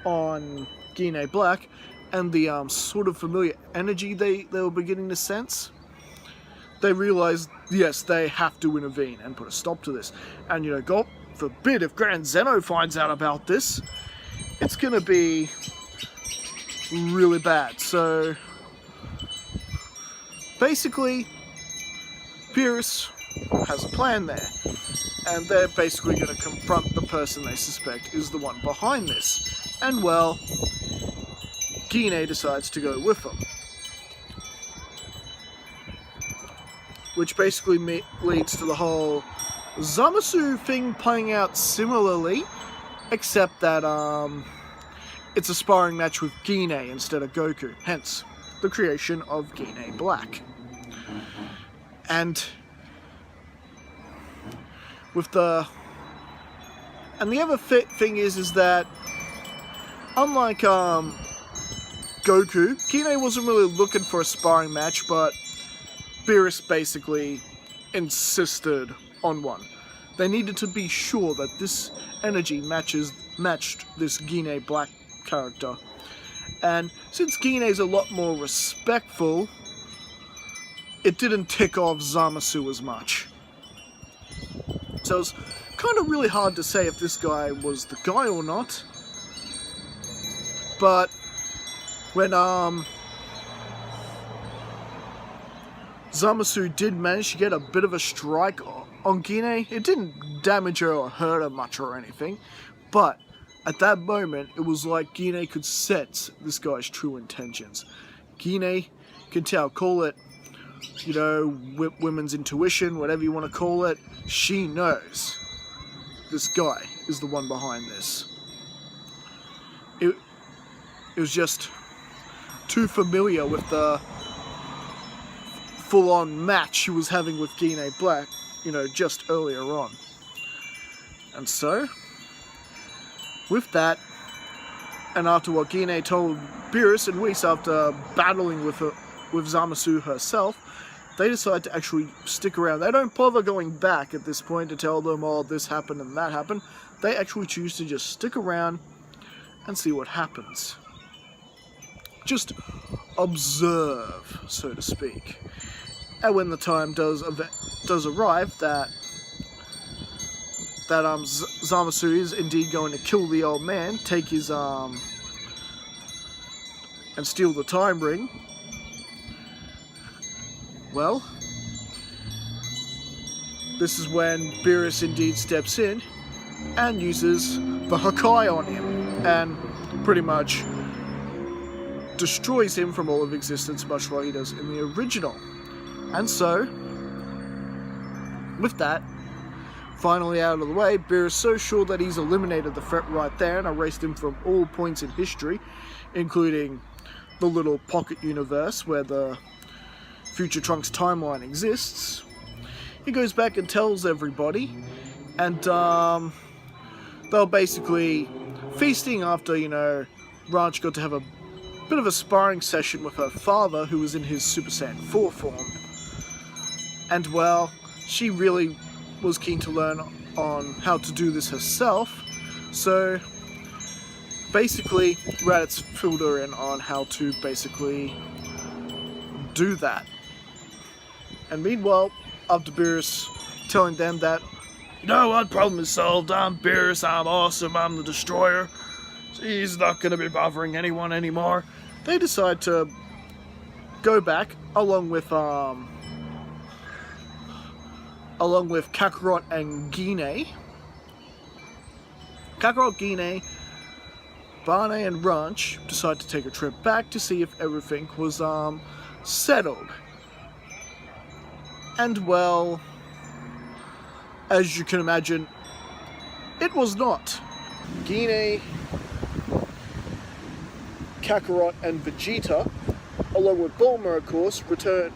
S1: on Gine Black, and the sort of familiar energy they were beginning to sense, they realized, yes, they have to intervene and put a stop to this. And, you know, God forbid if Grand Zeno finds out about this, it's gonna be really bad. So, basically, Beerus has a plan there, and they're basically gonna confront the person they suspect is the one behind this. And, well, Gine decides to go with them. Which basically leads to the whole Zamasu thing playing out similarly, except that it's a sparring match with Gine instead of Goku, hence the creation of Gine Black. And with the other thing is that unlike Goku, Gine wasn't really looking for a sparring match, but Beerus basically insisted on one. They needed to be sure that this energy matched this Gine Black character. And since Gine's a lot more respectful, it didn't tick off Zamasu as much. So it's kind of really hard to say if this guy was the guy or not. But when Zamasu did manage to get a bit of a strike on Gine, it didn't damage her or hurt her much or anything, but at that moment it was like Gine could sense this guy's true intentions. Gine can tell, call it, you know, women's intuition, whatever you want to call it, she knows this guy is the one behind this. It was just too familiar with the full-on match she was having with Gine Black, you know, just earlier on. And so, with that, and after what Gine told Beerus and Whis after battling with with Zamasu herself, they decide to actually stick around. They don't bother going back at this point to tell them, oh, this happened and that happened. They actually choose to just stick around and see what happens. Just observe, so to speak. And when the time does arrive that Zamasu is indeed going to kill the old man, take his and steal the time ring, well, this is when Beerus indeed steps in and uses the Hakai on him and pretty much destroys him from all of existence, much like he does in the original. And so, with that finally out of the way, Beerus is so sure that he's eliminated the threat right there and erased him from all points in history, including the little pocket universe where the Future Trunks timeline exists. He goes back and tells everybody, and they're basically feasting after, Ranch got to have a bit of a sparring session with her father, who was in his Super Saiyan 4 form. And well, she really was keen to learn on how to do this herself, so basically Raditz filled her in on how to basically do that. And meanwhile, after Beerus telling them that, you know what, problem is solved, I'm Beerus, I'm awesome, I'm the destroyer, he's not going to be bothering anyone anymore, they decide to go back along with Kakarot and Gine. Kakarot, Gine, Barney and Ranch decide to take a trip back to see if everything was settled. And well, as you can imagine, it was not. Gine, Kakarot and Vegeta, along with Bulma of course, return.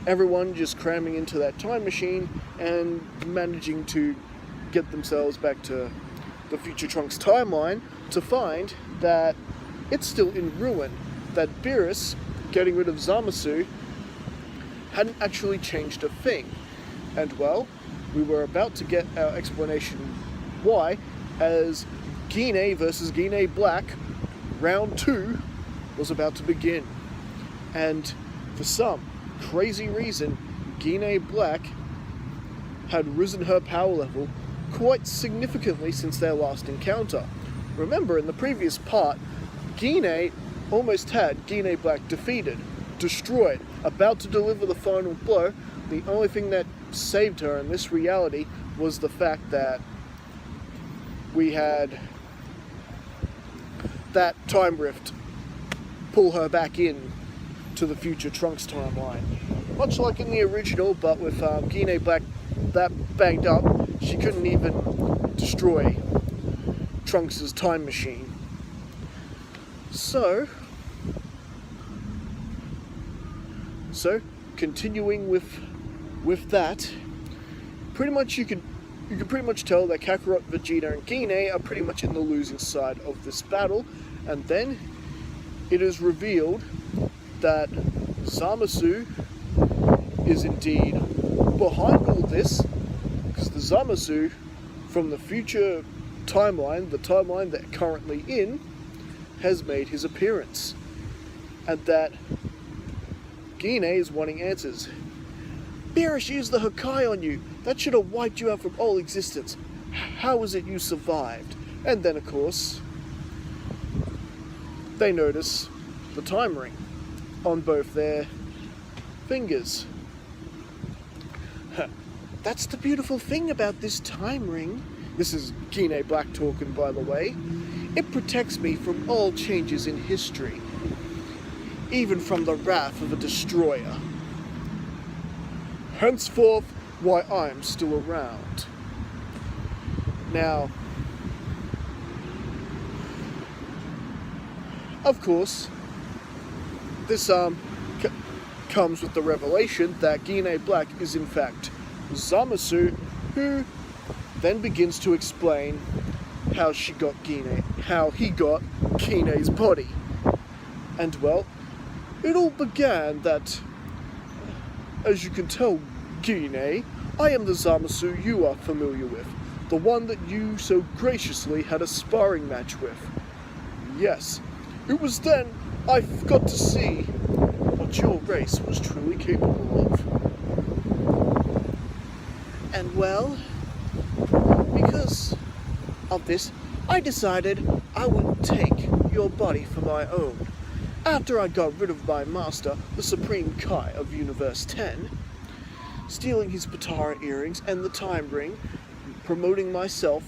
S1: Everyone just cramming into that time machine and managing to get themselves back to the Future Trunks timeline to find that it's still in ruin, that Beerus, getting rid of Zamasu, hadn't actually changed a thing. And well, we were about to get our explanation why, as Gine versus Gine Black, round 2 was about to begin. And for some crazy reason, Gine Black had risen her power level quite significantly since their last encounter. Remember, in the previous part, Gine almost had Gine Black defeated, destroyed, about to deliver the final blow. The only thing that saved her in this reality was the fact that we had that time rift pull her back in to the Future Trunks timeline. Much like in the original, but with Gine Black that banged up, she couldn't even destroy Trunks' time machine. So continuing with that, pretty much you can pretty much tell that Kakarot, Vegeta, and Gine are pretty much in the losing side of this battle, and then it is revealed that Zamasu is indeed behind all this, because the Zamasu from the future timeline, the timeline they're currently in, has made his appearance, and that Gine is wanting answers. Beerus used the Hakai on you. That should have wiped you out from all existence. How is it you survived? And then, of course, they notice the time ring on both their fingers. That's the beautiful thing about this time ring. This is Gine Black talking, by the way. It protects me from all changes in history, even from the wrath of a destroyer. Henceforth, why I'm still around. Now, of course, this comes with the revelation that Gine Black is in fact Zamasu, who then begins to explain how he got Gine's body. And well,
S5: It all began that, as you can tell, Gine, I am the Zamasu you are familiar with, the one that you so graciously had a sparring match with. Yes, it was then I got to see what your race was truly capable of.
S4: And well, because of this, I decided I would take your body for my own. After I got rid of my master, the Supreme Kai of Universe 10, stealing his Patara earrings and the time ring, promoting myself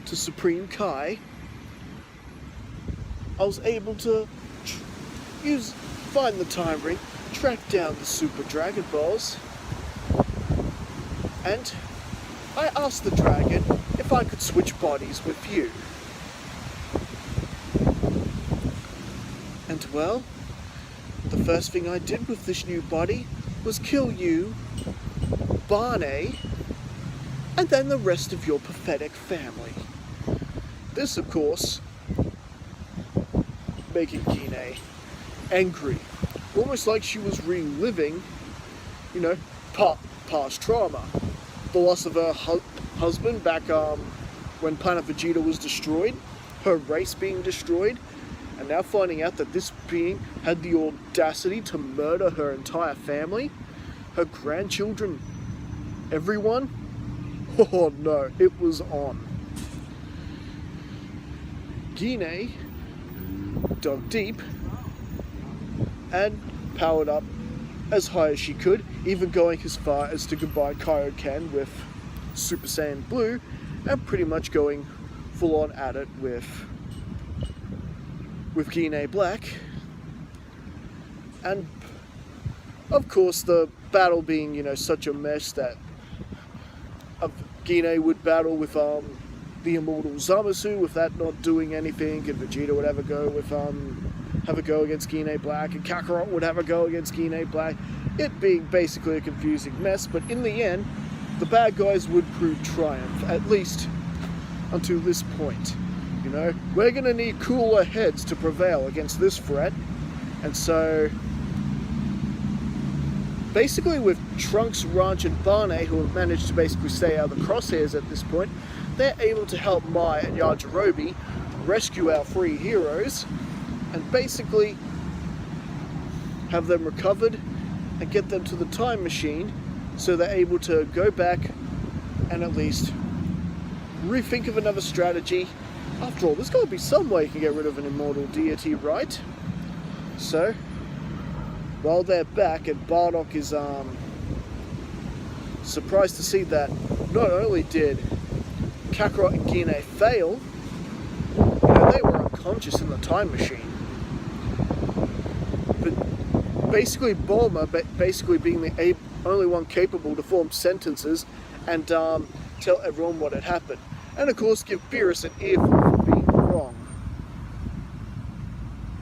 S4: to Supreme Kai, I was able to find the time ring, track down the Super Dragon Balls, and I asked the dragon if I could switch bodies with you. And well, the first thing I did with this new body was kill you, Barney, and then the rest of your pathetic family. This, of course, making Gine angry, almost like she was reliving, past trauma. The loss of her husband back when Planet Vegeta was destroyed, her race being destroyed, and now finding out that this being had the audacity to murder her entire family, her grandchildren, everyone. Oh no, it was on. Gine dug deep and powered up as high as she could, even going as far as to combine Kaioken with Super Saiyan Blue, and pretty much going full on at it with Gine Black. And of course the battle being, such a mess that Gine would battle with the immortal Zamasu, with that not doing anything, and Vegeta would have a go against Gine Black, and Kakarot would have a go against Gine Black, it being basically a confusing mess. But in the end, the bad guys would prove triumph, at least until this point. We're gonna need cooler heads to prevail against this threat, and so basically with Trunks, Ranch, and Barney, who have managed to basically stay out of the crosshairs at this point, they're able to help Mai and Yajirobe rescue our three heroes, and basically have them recovered and get them to the time machine so they're able to go back and at least rethink of another strategy. After all, there's got to be some way you can get rid of an immortal deity, right? So, while they're back, and Bardock is surprised to see that not only did Kakarot and Gine fail, they were unconscious in the time machine. But basically Bulma, basically being the only one capable to form sentences and tell everyone what had happened. And of course give Beerus an earful for being wrong.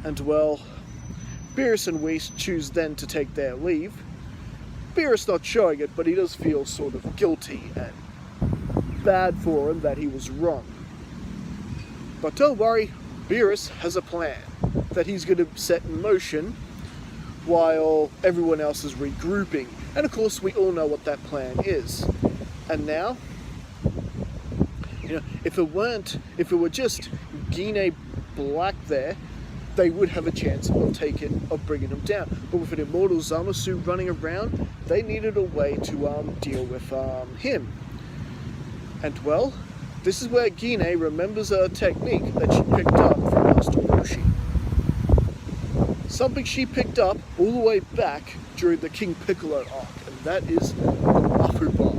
S4: And well, Beerus and Whis choose then to take their leave. Beerus not showing it, but he does feel sort of guilty and bad for him that he was wrong. But don't worry, Beerus has a plan that he's going to set in motion while everyone else is regrouping. And of course we all know what that plan is. And now, if it were just Gine Black there, they would have a chance of bringing him down. But with an immortal Zamasu running around, they needed a way to deal with him. And well, this is where Gine remembers a technique that she picked up from Master Roshi. Something she picked up all the way back during the KingPiccolo arc, and that is the Mafu Bar.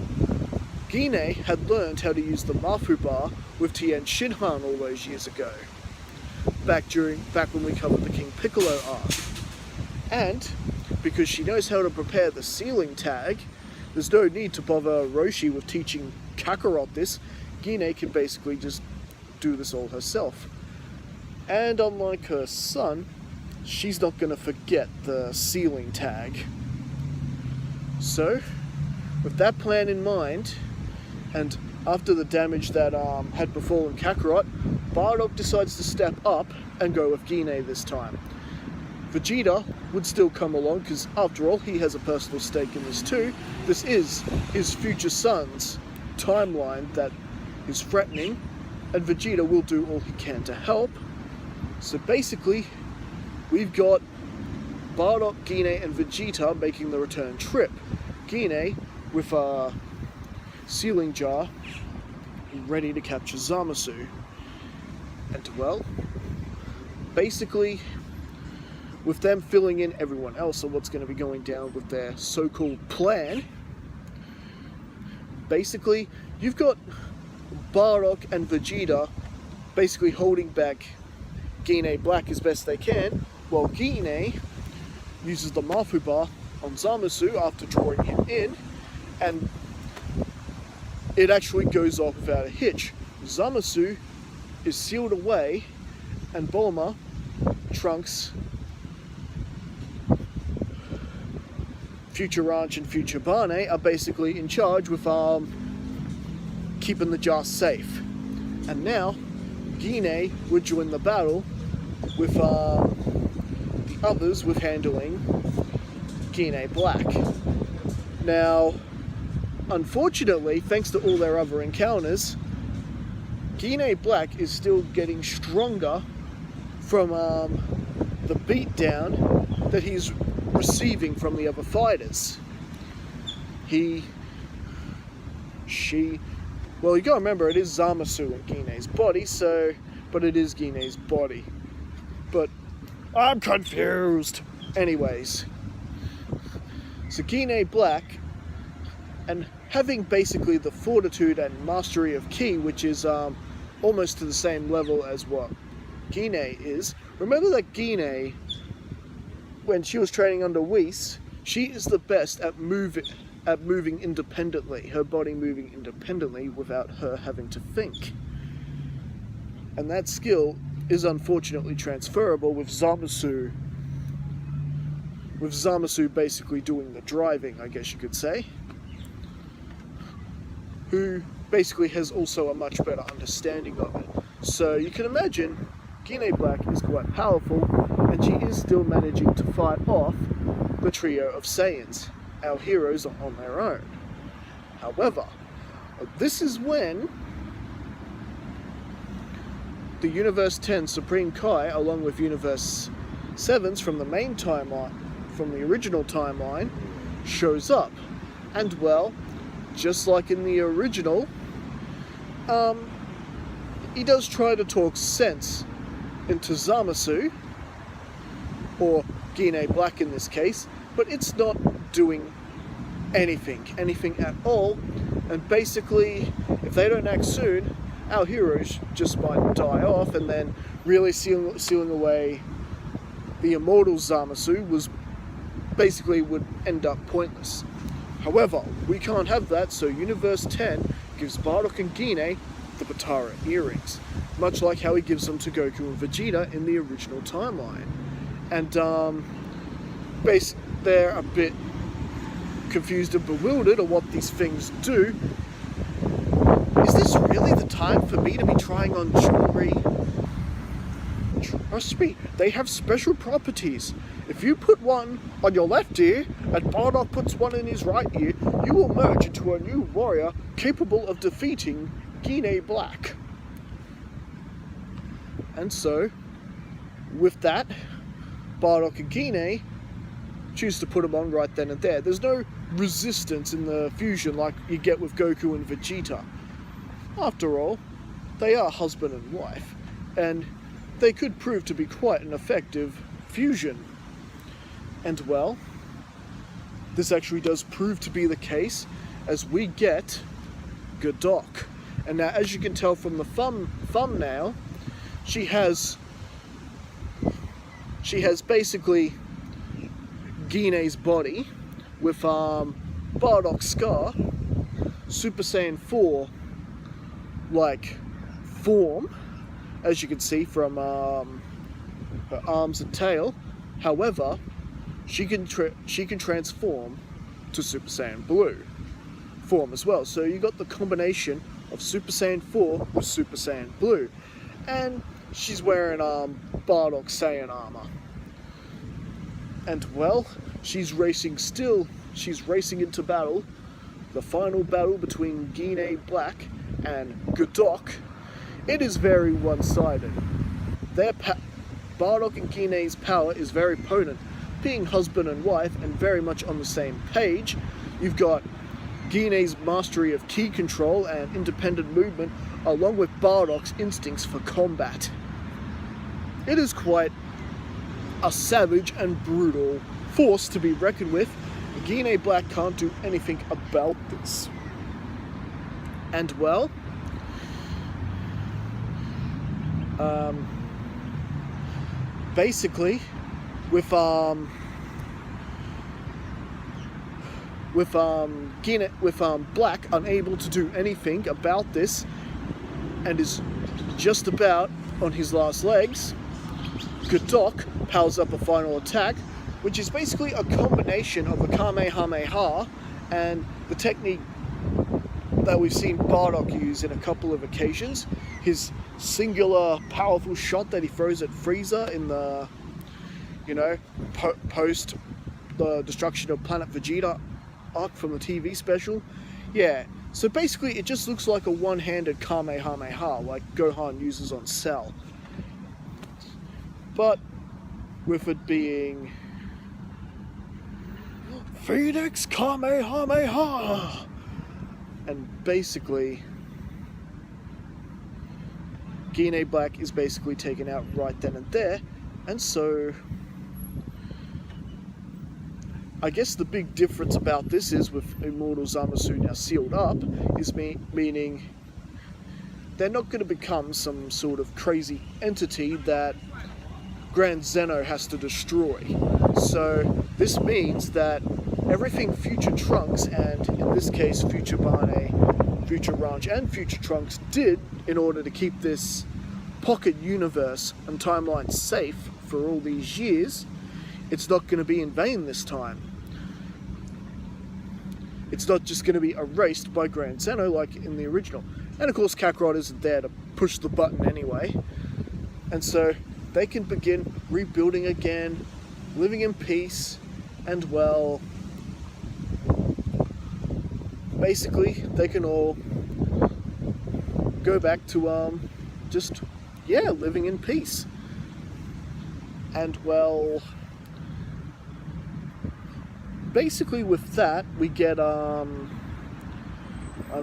S4: Gine had learned how to use the Mafu Bar with Tienshinhaan all those years ago, back when we covered the KingPiccolo arc. And because she knows how to prepare the sealing tag, there's no need to bother Roshi with teaching Kakarot this. Gine can basically just do this all herself. And unlike her son, she's not going to forget the sealing tag. So, with that plan in mind, and after the damage that had befallen Kakarot, Bardock decides to step up and go with Gine this time. Vegeta would still come along, because after all, he has a personal stake in this too. This is his future son's timeline that is threatening, and Vegeta will do all he can to help. So basically, we've got Bardock, Gine, and Vegeta making the return trip. Gine with a sealing jar, ready to capture Zamasu. And well, basically, with them filling in everyone else on what's going to be going down with their so-called plan, basically, you've got Bardock and Vegeta basically holding back Gine Black as best they can, while Gine uses the Mafu Bar on Zamasu after drawing him in, and it actually goes off without a hitch. Zamasu is sealed away, and Bulma, Trunks, Future Ranch, and Future Barney are basically in charge with keeping the jar safe. And now, Gine would join the battle with the others with handling Gine Black. Now, unfortunately, thanks to all their other encounters, Gine Black is still getting stronger from the beatdown that he's receiving from the other fighters. Well, you gotta remember, it is Zamasu in Gine's body, but it is Gine's body. But I'm confused. Anyways, so Gine Black, and having basically the fortitude and mastery of Ki, which is almost to the same level as what Gine is. Remember that Gine, when she was training under Whis, she is the best at moving independently, her body moving independently without her having to think. And that skill is unfortunately transferable with Zamasu. With Zamasu basically doing the driving, I guess you could say. Who basically has also a much better understanding of it. So you can imagine Gine Black is quite powerful, and she is still managing to fight off the trio of Saiyans. Our heroes are on their own. However, this is when the Universe 10 Supreme Kai, along with Universe 7's from the main timeline, from the original timeline, shows up. And well, just like in the original, he does try to talk sense into Zamasu, or Gine Black in this case, but it's not doing anything at all, and basically, if they don't act soon, our heroes just might die off, and then really sealing away the immortal Zamasu would end up pointless. However, we can't have that, so Universe 10 gives Bardock and Gine the Batara earrings, much like how he gives them to Goku and Vegeta in the original timeline. And they're a bit confused and bewildered at what these things do. Is this really the time for me to be trying on jewelry? Trust me, they have special properties. If you put one on your left ear and Bardock puts one in his right ear, you will merge into a new warrior capable of defeating Gine Black. And so, with that, Bardock and Gine choose to put them on right then and there. There's no resistance in the fusion like you get with Goku and Vegeta. After all, they are husband and wife, and they could prove to be quite an effective fusion. And well, this actually does prove to be the case, as we get Bardock. And now, as you can tell from the thumbnail, she has basically Gine's body with Bardock's scar, Super Saiyan 4 like form, as you can see from her arms and tail. However, she can transform to Super Saiyan Blue form as well. So you got the combination of Super Saiyan 4 with Super Saiyan Blue, and she's wearing Bardock Saiyan armor. And well, she's racing into battle. The final battle between Gine Black and Bardock. It is very one-sided. Bardock and Gine's power is very potent, being husband and wife and very much on the same page. You've got Gine's mastery of ki control and independent movement, along with Bardock's instincts for combat. It is quite a savage and brutal force to be reckoned with. Gine Black can't do anything about this. And well, basically, with Black unable to do anything about this and is just about on his last legs, Bardock powers up a final attack, which is basically a combination of a Kamehameha and the technique that we've seen Bardock use in a couple of occasions. His singular powerful shot that he throws at Frieza in the, post the destruction of Planet Vegeta arc from the TV special. Yeah, so basically it just looks like a one-handed Kamehameha like Gohan uses on Cell. But with it being Phoenix Kamehameha, and basically Gine Black is basically taken out right then and there. And so I guess the big difference about this is, with Immortal Zamasu now sealed up, is meaning they're not going to become some sort of crazy entity that Grand Zeno has to destroy. So this means that everything Future Trunks, and in this case Future Barney, Future Ranch and Future Trunks did in order to keep this pocket universe and timeline safe for all these years, it's not going to be in vain this time. It's not just going to be erased by Grand Zeno like in the original. And of course Kakarot isn't there to push the button anyway. And so they can begin rebuilding again, living in peace, and well, basically they can all go back to living in peace. And well, basically with that we get I'm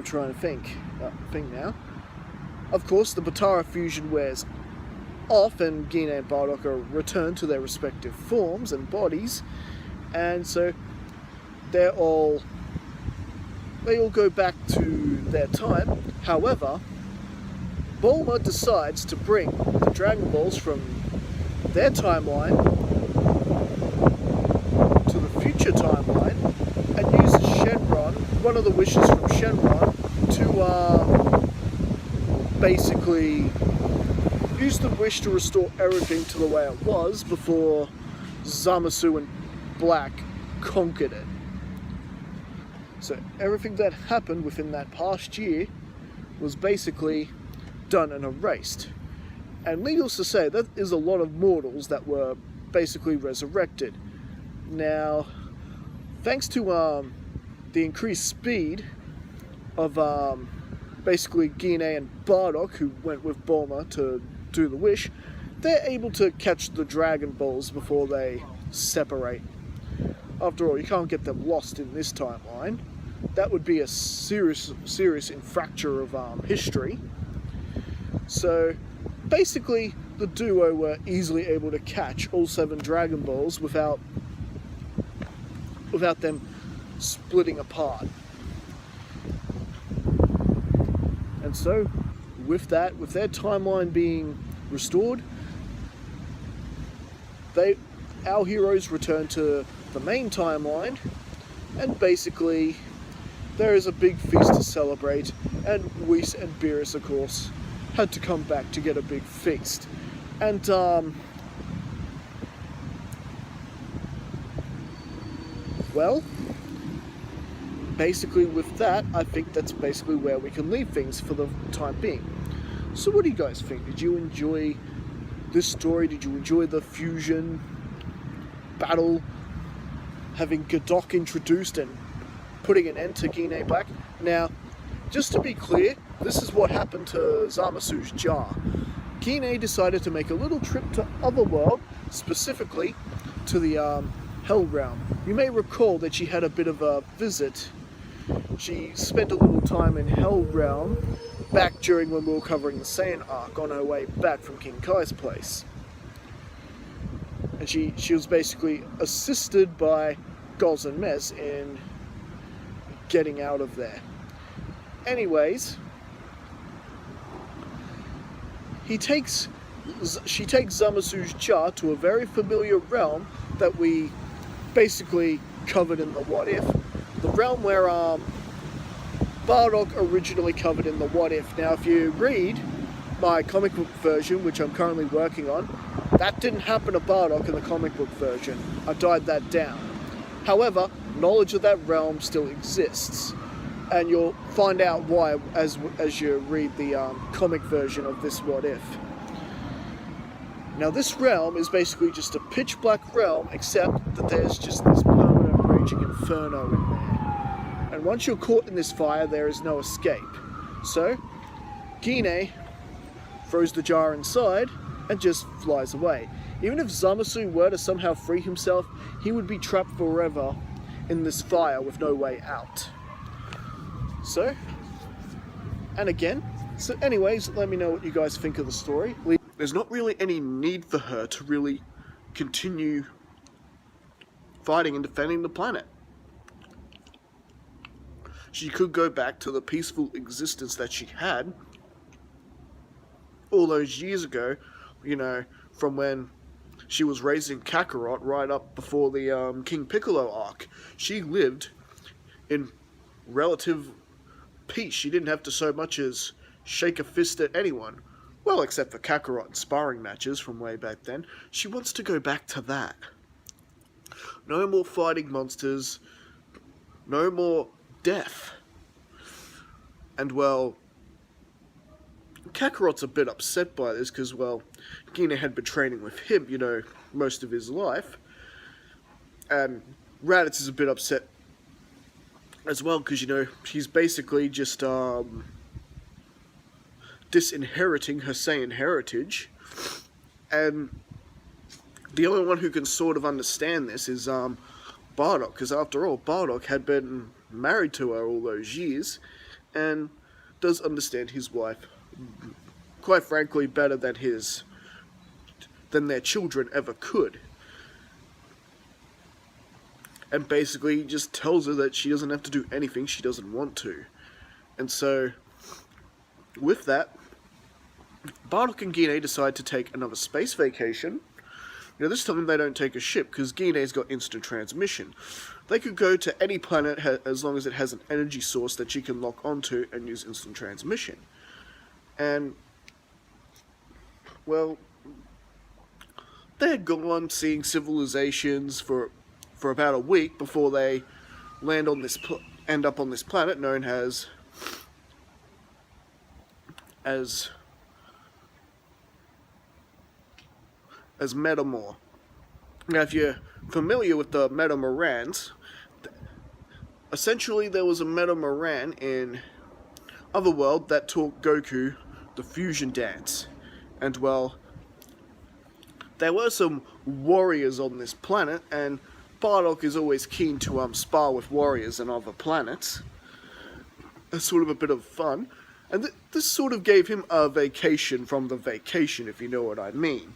S4: trying to think now. Of course the Batara fusion wears off and Gine and Bardock are returned to their respective forms and bodies, and so they all go back to their time. However, Bulma decides to bring the Dragon Balls from their timeline to the future timeline and uses Shenron, one of the wishes from Shenron, to basically use the wish to restore everything to the way it was before Zamasu and Black conquered it. So everything that happened within that past year was basically done and erased. And needless to say, that is a lot of mortals that were basically resurrected. Now, thanks to the increased speed of basically Gine and Bardock, who went with Bulma to do the wish, they're able to catch the Dragon Balls before they separate. After all, you can't get them lost in this timeline. That would be a serious infracture of history. So basically the duo were easily able to catch all 7 Dragon Balls without them splitting apart. And so with their timeline being restored, our heroes return to the main timeline, and basically there is a big feast to celebrate, and Whis and Beerus, of course, had to come back to get a big feast. And well, basically with that, I think that's basically where we can leave things for the time being. So what do you guys think? Did you enjoy this story? Did you enjoy the fusion?
S1: battle, having Bardock introduced and putting an end to Gine Black. Now, just to be clear, this is what happened to Zamasu's jar. Gine decided to make a little trip to Otherworld, specifically to the Hell Realm. You may recall that she had a bit of a visit. She spent a little time in Hell Realm back during when we were covering the Saiyan arc on her way back from King Kai's place. And she was basically assisted by Goz and Mess in getting out of there. Anyways, she takes Zamasu's jar to a very familiar realm that we basically covered in the What If. The realm where Bardock originally covered in the What If. Now, if you read my comic book version, which I'm currently working on, that didn't happen to Bardock in the comic book version. I died that down. However, knowledge of that realm still exists, and you'll find out why as you read the comic version of this What If. Now, this realm is basically just a pitch black realm, except that there's just this permanent raging inferno in there. And once you're caught in this fire, there is no escape. So, Gine throws the jar inside and just flies away. Even if Zamasu were to somehow free himself, he would be trapped forever in this fire with no way out. So, and again, so anyways, let me know what you guys think of the story.
S3: There's not really any need for her to really continue fighting and defending the planet. She could go back to the peaceful existence that she had all those years ago, you know, from when she was raising Kakarot right up before the KingPiccolo arc. She lived in relative peace. She didn't have to so much as shake a fist at anyone. Well, except for Kakarot and sparring matches from way back then. She wants to go back to that. No more fighting monsters. No more death. And, well, Kakarot's a bit upset by this because, well, Gine had been training with him, you know, most of his life. And Raditz is a bit upset as well because, you know, he's basically just disinheriting her Saiyan heritage. And the only one who can sort of understand this is Bardock, because after all, Bardock had been married to her all those years and does understand his wife, quite frankly, better than their children ever could. And basically just tells her that she doesn't have to do anything she doesn't want to. And so, with that, Bardock and Gine decide to take another space vacation. You know, this time they don't take a ship, because Gine's got instant transmission. They could go to any planet as long as it has an energy source that she can lock onto and use instant transmission. And, well, they're gone seeing civilizations for about a week before they end up on this planet known as Metamor. Now, if you're familiar with the Metamorans, essentially there was a Metamoran in Otherworld that taught Goku the fusion dance. And, well, there were some warriors on this planet, and Bardock is always keen to spar with warriors on other planets. It's sort of a bit of fun. And this sort of gave him a vacation from the vacation, if you know what I mean.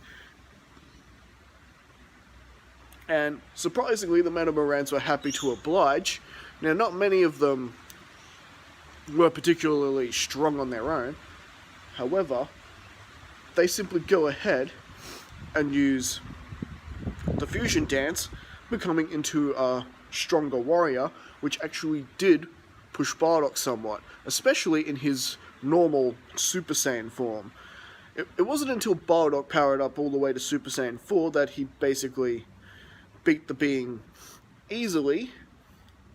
S3: And surprisingly, the Metamorans were happy to oblige. Now, not many of them were particularly strong on their own. However, they simply go ahead and use the fusion dance, becoming into a stronger warrior, which actually did push Bardock somewhat, especially in his normal Super Saiyan form. It wasn't until Bardock powered up all the way to Super Saiyan 4 that he basically beat the being easily,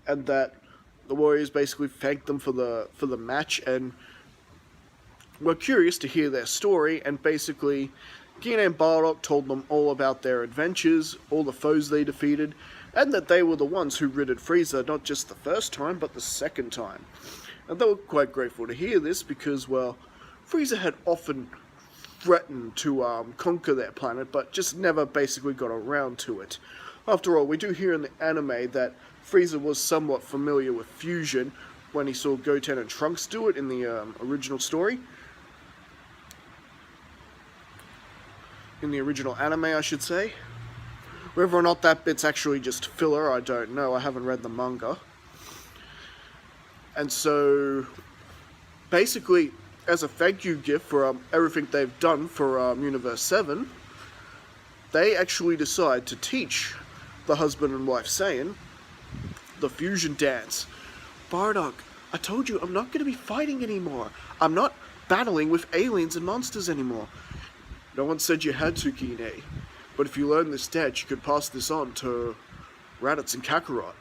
S3: and that the warriors basically thanked them for the match and were curious to hear their story, and basically Gine and Bardock told them all about their adventures, all the foes they defeated, and that they were the ones who ridded Frieza not just the first time, but the second time. And they were quite grateful to hear this because, well, Frieza had often threatened to conquer their planet, but just never basically got around to it. After all, we do hear in the anime that Frieza was somewhat familiar with fusion when he saw Goten and Trunks do it in the original story. In the original anime, I should say. Whether or not that bit's actually just filler, I don't know. I haven't read the manga. And so, basically, as a thank you gift for everything they've done for Universe 7, they actually decide to teach the husband and wife Saiyan the fusion dance. Bardock, I told you I'm not going to be fighting anymore. I'm not battling with aliens and monsters anymore. No one said you had to, Gine. But if you learn this dance, you could pass this on to Raditz and Kakarot.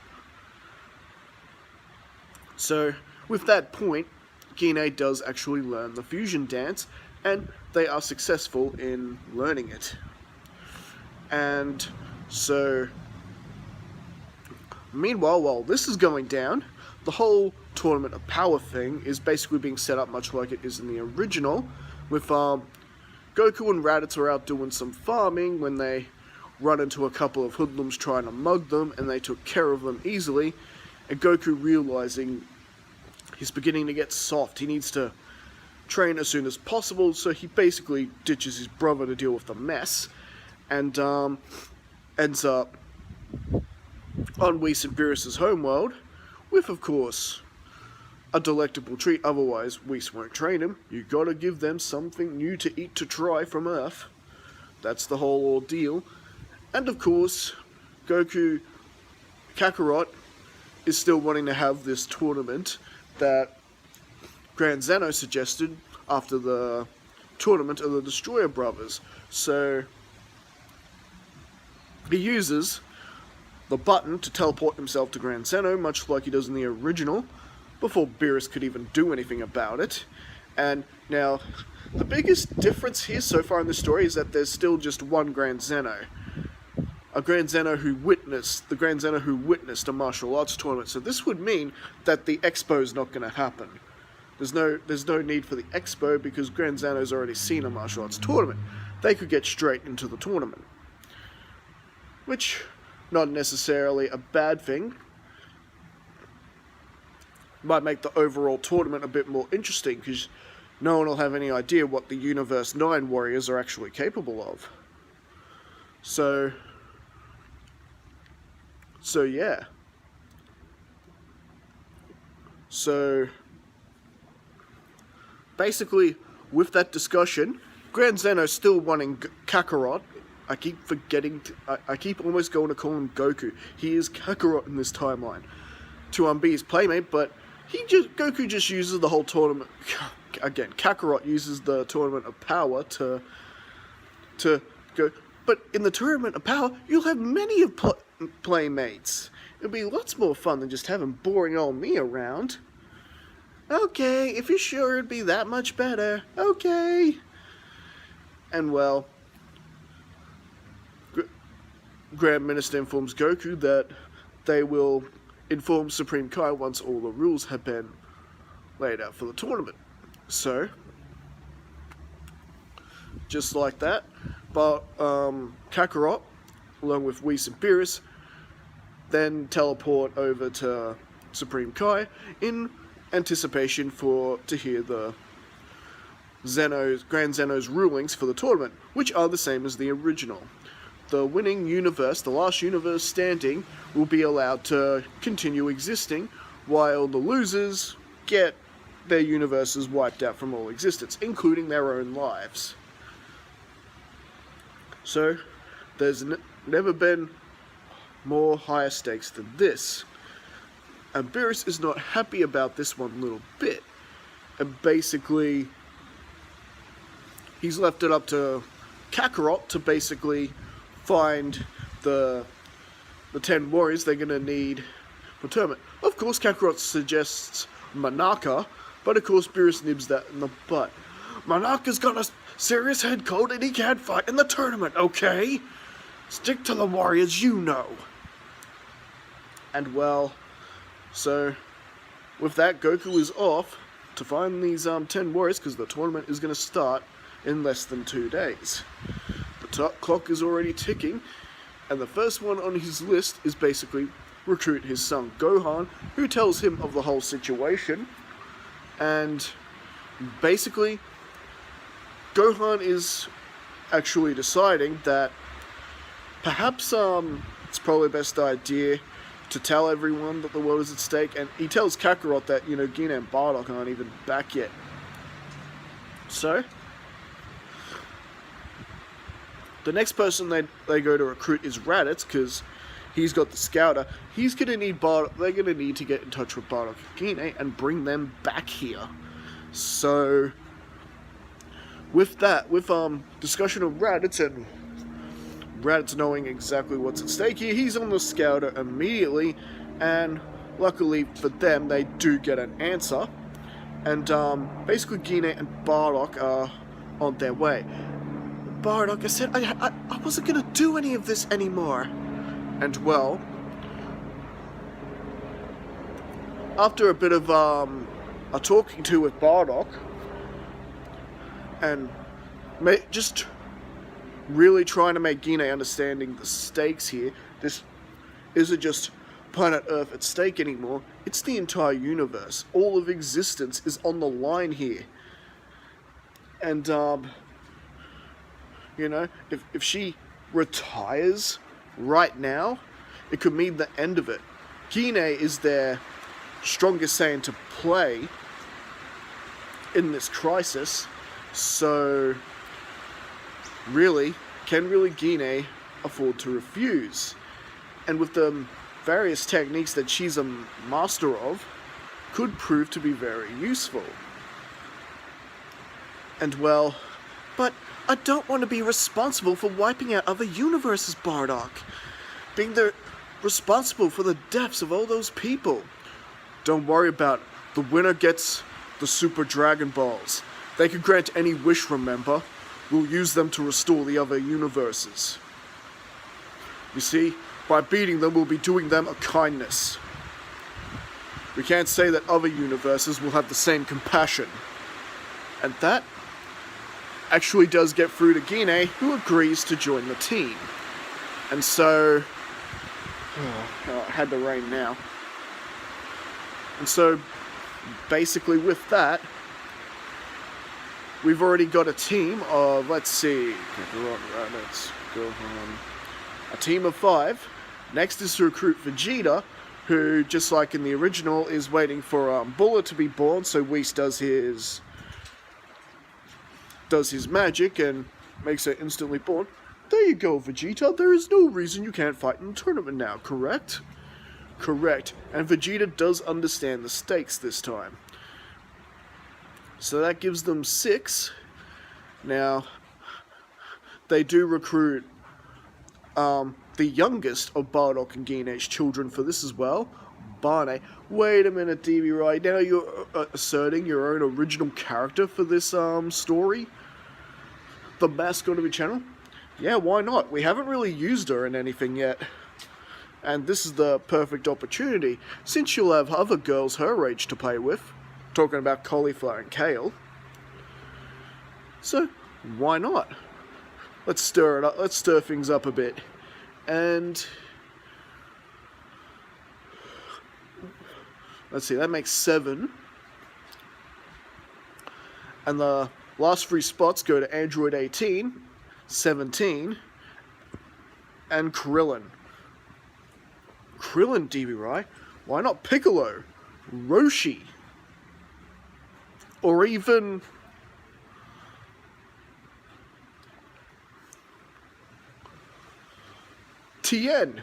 S3: So, with that point, Gine does actually learn the fusion dance, and they are successful in learning it. And so, meanwhile, while this is going down, the whole Tournament of Power thing is basically being set up much like it is in the original, with Goku and Raditz are out doing some farming when they run into a couple of hoodlums trying to mug them, and they took care of them easily, and Goku realizing he's beginning to get soft, he needs to train as soon as possible, so he basically ditches his brother to deal with the mess, and ends up on Whis and Beerus' homeworld, with, of course, a delectable treat, otherwise Whis won't train him. You gotta give them something new to eat to try from Earth. That's the whole ordeal. And of course, Goku Kakarot is still wanting to have this tournament that Grand Zeno suggested after the tournament of the Destroyer Brothers. So he uses the button to teleport himself to Grand Zeno, much like he does in the original, before Beerus could even do anything about it. And now, the biggest difference here so far in the story is that there's still just one Grand Zeno. The Grand Zeno who witnessed a martial arts tournament. So this would mean that the Expo is not going to happen. There's no need for the Expo because Grand Zeno's already seen a martial arts tournament. They could get straight into the tournament. Which, not necessarily a bad thing. Might make the overall tournament a bit more interesting because no one will have any idea what the Universe 9 warriors are actually capable of. So yeah. So basically, with that discussion, Grand Zeno's still wanting Kakarot. I keep almost going to call him Goku. He is Kakarot in this timeline. To be his playmate, but Goku just uses the whole tournament. Again, Kakarot uses the Tournament of Power to go. But in the Tournament of Power, you'll have many of playmates. It'll be lots more fun than just having boring old me around. Okay, if you're sure it'd be that much better. Okay. And well, Grand Minister informs Goku that they will inform Supreme Kai once all the rules have been laid out for the tournament. So, just like that, but Kakarot, along with Whis and Beerus, then teleport over to Supreme Kai in anticipation to hear the Grand Zeno's rulings for the tournament, which are the same as the original. The winning universe, the last universe standing, will be allowed to continue existing, while the losers get their universes wiped out from all existence, including their own lives. So, there's never been more higher stakes than this. And Beerus is not happy about this one little bit. And basically, he's left it up to Kakarot to basically find the 10 warriors they're going to need for tournament. Of course, Kakarot suggests Manaka, but of course Beerus nibs that in the butt. Manaka's gonna serious head cold and he can't fight in the tournament, okay? Stick to the warriors you know.
S4: And well, so with that, Goku is off to find these 10 warriors because the tournament is going to start in less than 2 days. The clock is already ticking, and the first one on his list is basically recruit his son Gohan, who tells him of the whole situation, and basically Gohan is actually deciding that perhaps it's probably the best idea to tell everyone that the world is at stake, and he tells Kakarot that, Gine and Bardock aren't even back yet. So, the next person they go to recruit is Raditz, because he's got the scouter. They're gonna need to get in touch with Bardock and Gine and bring them back here. So, with that, with discussion of Raditz and Raditz knowing exactly what's at stake here, he's on the scouter immediately, and luckily for them, they do get an answer. And basically Gine and Bardock are on their way. Bardock, I said I wasn't gonna do any of this anymore. And well, after a bit of a talking to with Bardock, and just really trying to make Gine understanding the stakes here, this isn't just planet Earth at stake anymore, it's the entire universe. All of existence is on the line here. And, if she retires right now, it could mean the end of it. Gine is their strongest Saiyan to play in this crisis, so can really Gine afford to refuse? And with the various techniques that she's a master of, could prove to be very useful. And well, but I don't want to be responsible for wiping out other universes, Bardock. Being responsible for the deaths of all those people. Don't worry about it. The winner gets the Super Dragon Balls. They can grant any wish, remember? We'll use them to restore the other universes. You see, by beating them, we'll be doing them a kindness. We can't say that other universes will have the same compassion. And that actually does get through to Gine, who agrees to join the team. And so, it had to rain now. And so, basically with that, we've already got a team of, let's see, let's go on. A team of 5. Next is to recruit Vegeta, who, just like in the original, is waiting for Bulla to be born, so Whis does his magic and makes her instantly born. There you go, Vegeta. There is no reason you can't fight in the tournament now, correct? Correct. And Vegeta does understand the stakes this time. So that gives them 6. Now, they do recruit the youngest of Bardock and Gine's children for this as well, Barney. Wait a minute, DB Right. Now you're asserting your own original character for this story? The mascot of your channel? Yeah, why not? We haven't really used her in anything yet. And this is the perfect opportunity, since you'll have other girls her age to play with. Talking about Cauliflower and Kale. So, why not? Let's stir it up. Let's stir things up a bit. And let's see, that makes 7. And the last 3 spots go to Android 18, 17, and Krillin. Krillin, DB Right? Why not Piccolo, Roshi, or even Tien?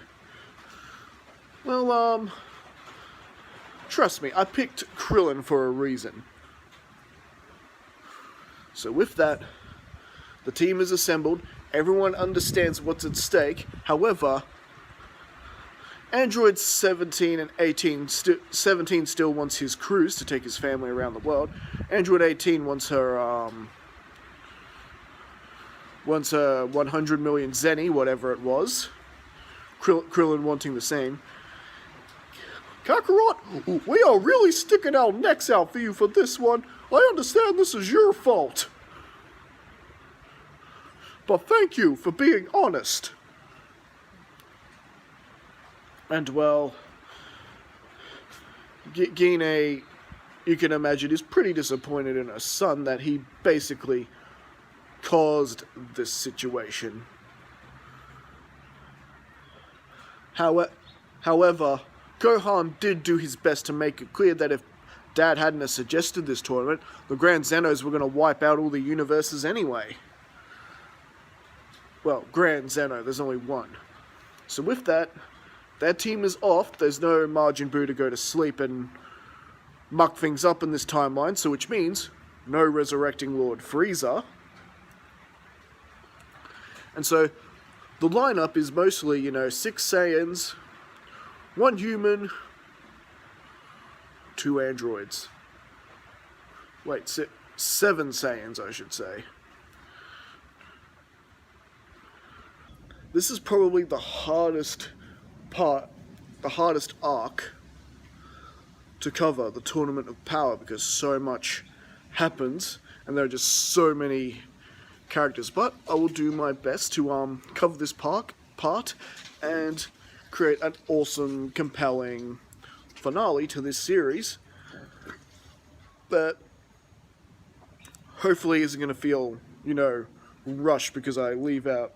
S4: Well, trust me, I picked Krillin for a reason. So with that, the team is assembled, everyone understands what's at stake. However, Android 17 and 18, 17 still wants his cruise to take his family around the world. Android 18 wants her once 100 million zenny, whatever it was. Krillin wanting the same. Kakarot, we are really sticking our necks out for you for this one. I understand this is your fault. But thank you for being honest. And well, Gine, you can imagine, is pretty disappointed in her son that he basically caused this situation. However, Gohan did do his best to make it clear that if Dad hadn't suggested this tournament, the Grand Zenos were going to wipe out all the universes anyway. Well, Grand Zeno, there's only one. So with that, their team is off. There's no Majin Buu to go to sleep and muck things up in this timeline, so which means no resurrecting Lord Freeza. And so the lineup is mostly, 6 Saiyans, 1 human, 2 androids. Wait, 7 Saiyans, I should say. This is probably the hardest arc to cover, the Tournament of Power, because so much happens and there are just so many characters. But I will do my best to cover this part and create an awesome, compelling finale to this series that hopefully isn't going to feel, rushed because I leave out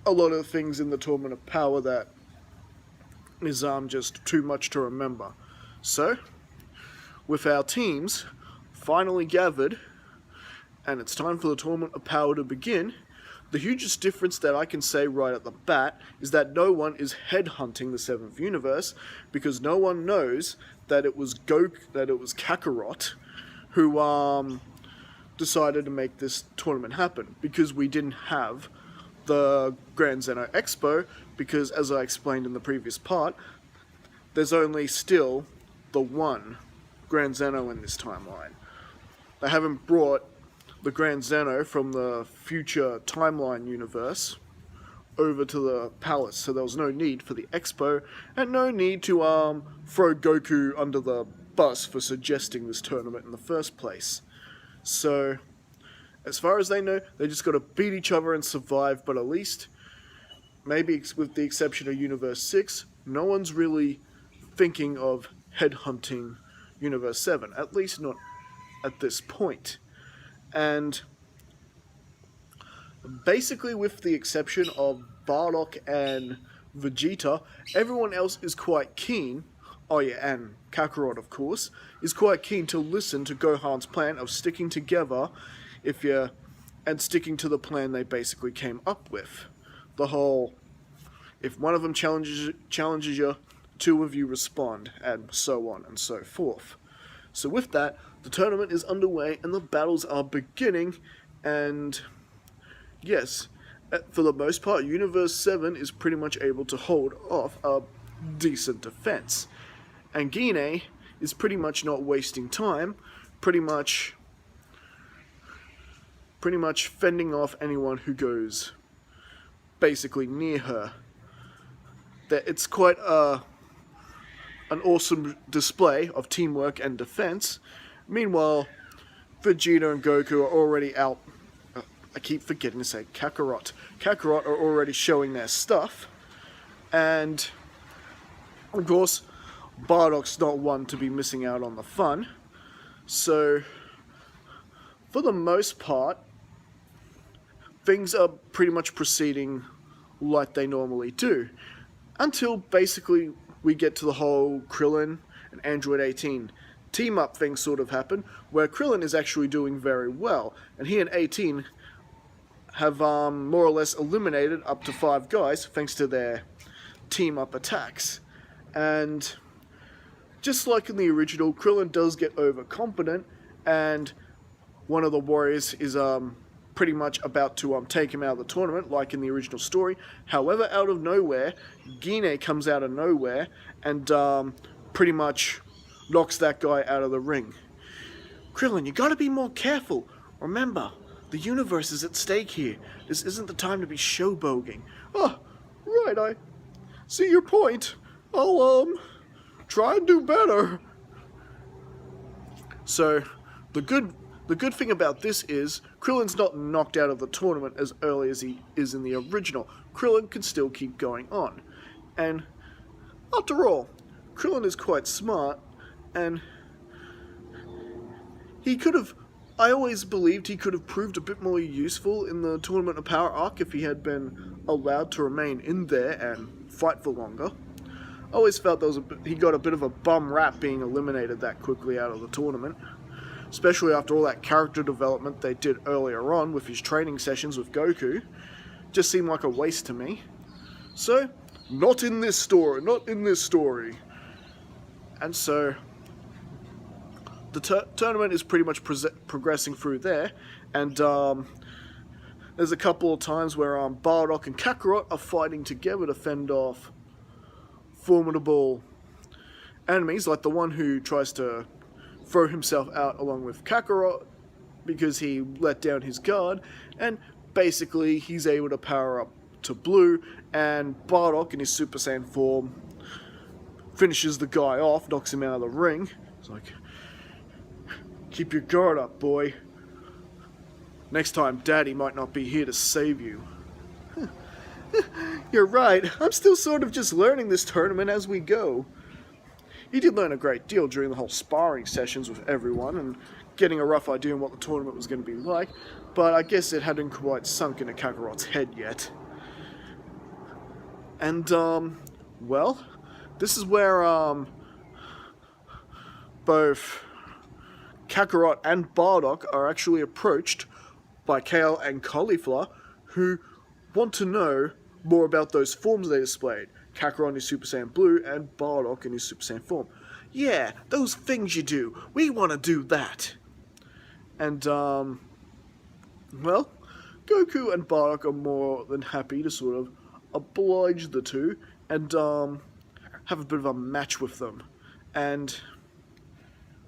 S4: a lot of things in the Tournament of Power that is just too much to remember. So, with our teams finally gathered, and it's time for the Tournament of Power to begin, the hugest difference that I can say right at the bat is that no one is headhunting the 7th universe, because no one knows that it was Kakarot who decided to make this tournament happen, because we didn't have the Grand Zeno Expo, because as I explained in the previous part, there's only still the one Grand Zeno in this timeline. They haven't brought the Grand Zeno from the future timeline universe over to the palace, so there was no need for the Expo, and no need to throw Goku under the bus for suggesting this tournament in the first place. So, as far as they know, they just got to beat each other and survive, but at least, maybe with the exception of Universe 6, no one's really thinking of headhunting Universe 7, at least not at this point. And basically, with the exception of Bardock and Vegeta, everyone else is quite keen, oh yeah, and Kakarot of course, is quite keen to listen to Gohan's plan of sticking together and sticking to the plan they basically came up with. The whole, if one of them challenges you, 2 of you respond, and so on and so forth. So with that, the tournament is underway and the battles are beginning, and yes, for the most part, Universe 7 is pretty much able to hold off a decent defense. And Gine is pretty much not wasting time, pretty much fending off anyone who goes basically near her. That it's quite an awesome display of teamwork and defense. Meanwhile, Vegeta and Goku are already out. I keep forgetting to say Kakarot. Kakarot are already showing their stuff, and of course, Bardock's not one to be missing out on the fun. So, for the most part, things are pretty much proceeding like they normally do, until basically we get to the whole Krillin and Android 18 team-up thing sort of happen, where Krillin is actually doing very well, and he and 18 have more or less eliminated up to 5 guys thanks to their team-up attacks. And just like in the original, Krillin does get overconfident, and one of the warriors is pretty much about to take him out of the tournament, like in the original story. However, out of nowhere, Gine comes out of nowhere and pretty much knocks that guy out of the ring. Krillin, you gotta be more careful. Remember,
S3: The universe is at stake here. This isn't the time to be showboating.
S5: Ah, right, I see your point. I'll, try and do better.
S3: So, the good thing about this is, Krillin's not knocked out of the tournament as early as he is in the original. Krillin can still keep going on. And, after all, Krillin is quite smart, and he could have... I always believed he could have proved a bit more useful in the Tournament of Power arc if he had been allowed to remain in there and fight for longer. I always felt he got a bit of a bum rap being eliminated that quickly out of the tournament, especially after all that character development they did earlier on with his training sessions with Goku. Just seemed like a waste to me. So, not in this story, not in this story. And so, the tournament is pretty much progressing through there, and there's a couple of times where Bardock and Kakarot are fighting together to fend off formidable enemies, like the one who tries to throw himself out along with Kakarot because he let down his guard, and basically he's able to power up to blue, and Bardock in his Super Saiyan form finishes the guy off, knocks him out of the ring. It's like, keep your guard up, boy. Next time, Daddy might not be here to save you. You're right. I'm still sort of just learning this tournament as we go. He did learn a great deal during the whole sparring sessions with everyone and getting a rough idea on what the tournament was going to be like, but I guess it hadn't quite sunk into Kakarot's head yet. And, well, this is where, both Kakarot and Bardock are actually approached by Kale and Caulifla, who want to know more about those forms they displayed. Kakarot in his Super Saiyan Blue and Bardock in his Super Saiyan form. Yeah, those things you do. We want to do that. And, well, Goku and Bardock are more than happy to sort of oblige the two and, have a bit of a match with them. And,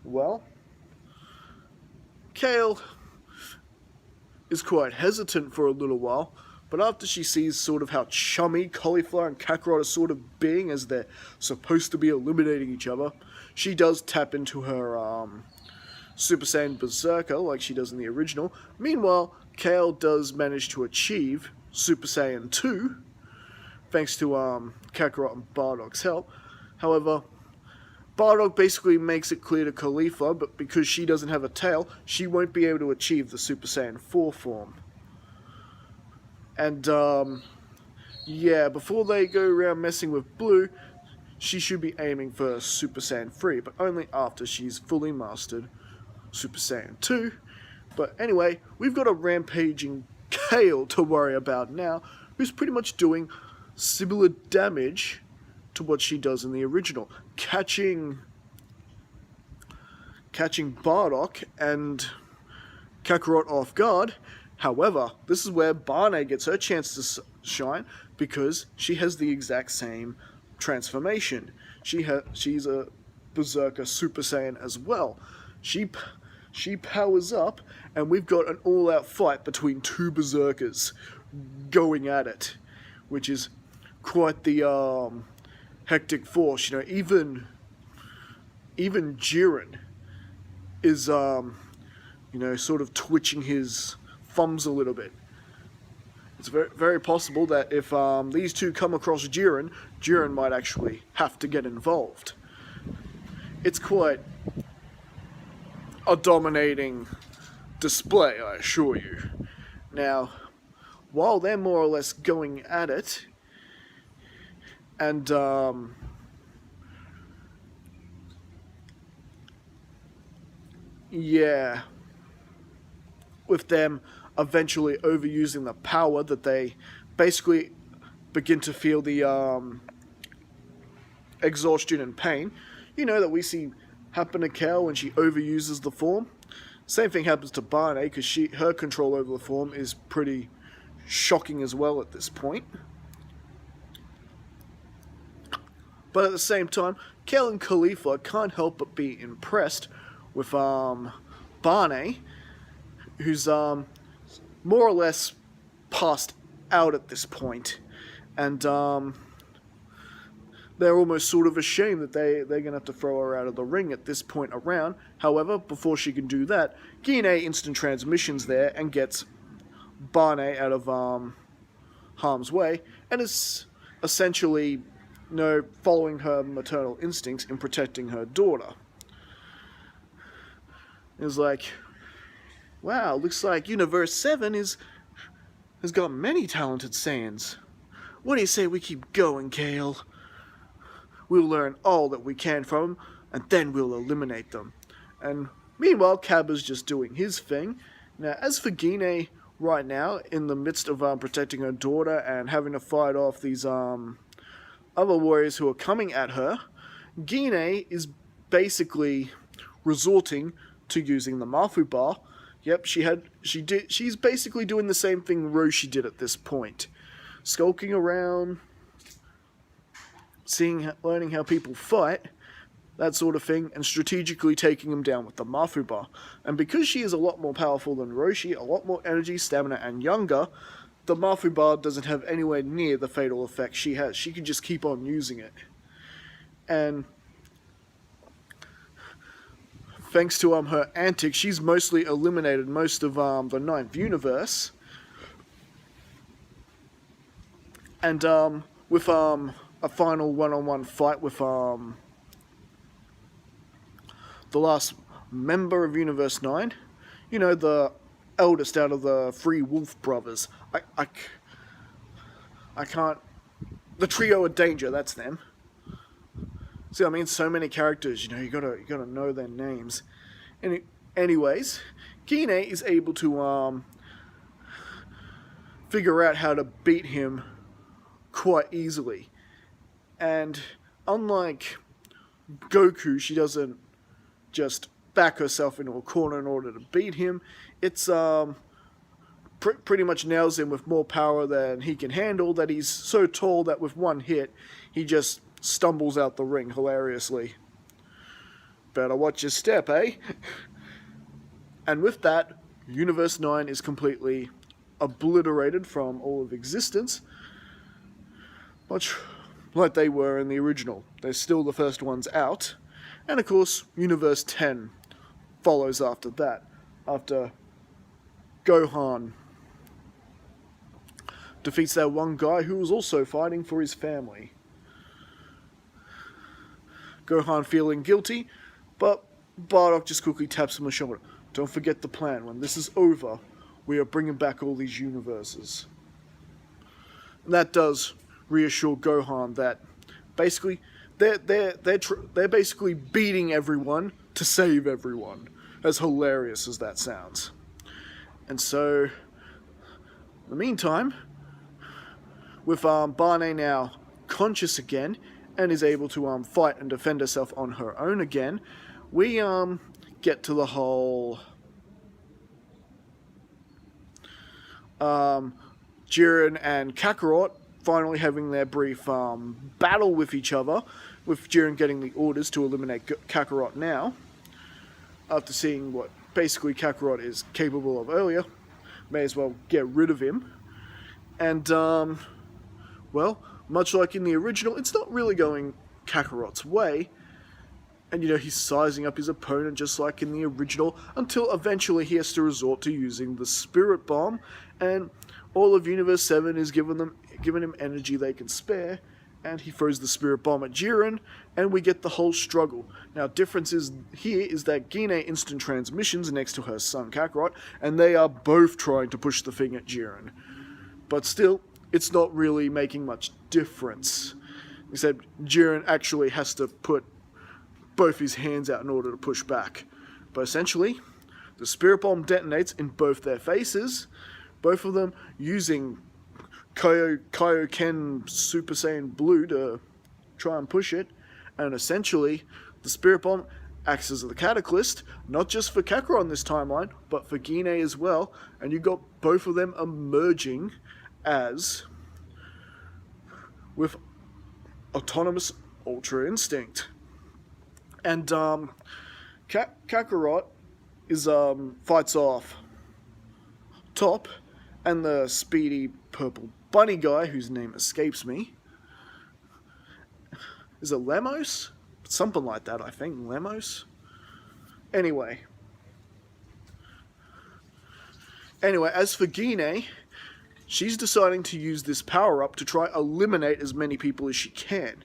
S3: well, Kale is quite hesitant for a little while, but after she sees sort of how chummy Caulifla and Kakarot are sort of being as they're supposed to be eliminating each other, she does tap into her Super Saiyan Berserker like she does in the original. Meanwhile, Kale does manage to achieve Super Saiyan 2, thanks to Kakarot and Bardock's help. However, Bardock basically makes it clear to Caulifla, but because she doesn't have a tail, she won't be able to achieve the Super Saiyan 4 form. And, yeah, before they go around messing with Blue, she should be aiming for Super Saiyan 3, but only after she's fully mastered Super Saiyan 2. But anyway, we've got a rampaging Kale to worry about now, who's pretty much doing similar damage to what she does in the original, catching Bardock and Kakarot off guard. However, this is where Barney gets her chance to shine, because she has the exact same transformation. She's a Berserker Super Saiyan as well. She powers up, and we've got an all-out fight between two Berserkers going at it, which is quite the hectic force. You know, even Jiren is sort of twitching his thumbs a little bit. It's very, very possible that if these two come across Jiren might actually have to get involved. It's quite a dominating display, I assure you. Now, while they're more or less going at it, and yeah, with them eventually overusing the power that they basically begin to feel the exhaustion and pain, you know, that we see happen to Kel when she overuses the form. Same thing happens to Barney, because her control over the form is pretty shocking as well at this point. But at the same time, Kel and Caulifla can't help but be impressed with Barney, who's
S1: more or less passed out at this point, and they're almost sort of ashamed that they're going to have to throw her out of the ring at this point around. However, before she can do that, Gine instant transmissions there and gets Barney out of harm's way, and is essentially, following her maternal instincts in protecting her daughter. It's like, wow, looks like Universe 7 has got many talented Saiyans. What do you say we keep going, Kale? We'll learn all that we can from them, and then we'll eliminate them. And meanwhile, Cabba's just doing his thing. Now, as for Gine right now, in the midst of protecting her daughter and having to fight off these other warriors who are coming at her, Gine is basically resorting to using the Mafu Bar. Yep, she's basically doing the same thing Roshi did at this point. Skulking around, learning how people fight, that sort of thing, and strategically taking them down with the Mafu Bar. And because she is a lot more powerful than Roshi, a lot more energy, stamina, and younger, the Mafu Bar doesn't have anywhere near the fatal effect she has. She can just keep on using it. And thanks to her antics, she's mostly eliminated most of the Ninth Universe. And with a final one-on-one fight with the last member of Universe 9, the eldest out of the three Wolf brothers. I can't... The trio of danger, that's them. See, I mean, so many characters, you gotta know their names. Anyways, Gine is able to figure out how to beat him quite easily. And unlike Goku, she doesn't just back herself into a corner in order to beat him. It's pretty much nails him with more power than he can handle, that he's so tall that with one hit, he just stumbles out the ring hilariously. Better watch your step, eh? And with that, Universe 9 is completely obliterated from all of existence, much like they were in the original. They're still the first ones out. And of course, Universe 10 follows after that, after Gohan defeats that one guy who was also fighting for his family. Gohan feeling guilty, but Bardock just quickly taps him on the shoulder. Don't forget the plan. When this is over, we are bringing back all these universes. And that does reassure Gohan that basically they're basically beating everyone to save everyone. As hilarious as that sounds. And so, in the meantime, with Barney now conscious again and is able to fight and defend herself on her own again, we get to the whole Jiren and Kakarot finally having their brief battle with each other, with Jiren getting the orders to eliminate Kakarot now, after seeing what basically Kakarot is capable of earlier. May as well get rid of him. And, well, much like in the original, it's not really going Kakarot's way. And, he's sizing up his opponent just like in the original, until eventually he has to resort to using the Spirit Bomb, and all of Universe 7 is giving him energy they can spare, and he throws the Spirit Bomb at Jiren, and we get the whole struggle. Now, difference here is that Gine instant transmissions next to her son Kakarot, and they are both trying to push the thing at Jiren. But still, it's not really making much difference, except Jiren actually has to put both his hands out in order to push back. But essentially, the Spirit Bomb detonates in both their faces, both of them using Kaioken Super Saiyan Blue to try and push it, and essentially, the Spirit Bomb acts as the catalyst, not just for Kakarot in this timeline, but for Gine as well, and you got both of them emerging as with autonomous Ultra Instinct. And Kakarot is fights off Top, and the speedy purple bunny guy, whose name escapes me. Is it Lemos? Something like that, I think. Lemos? Anyway, as for Gine, she's deciding to use this power-up to try eliminate as many people as she can.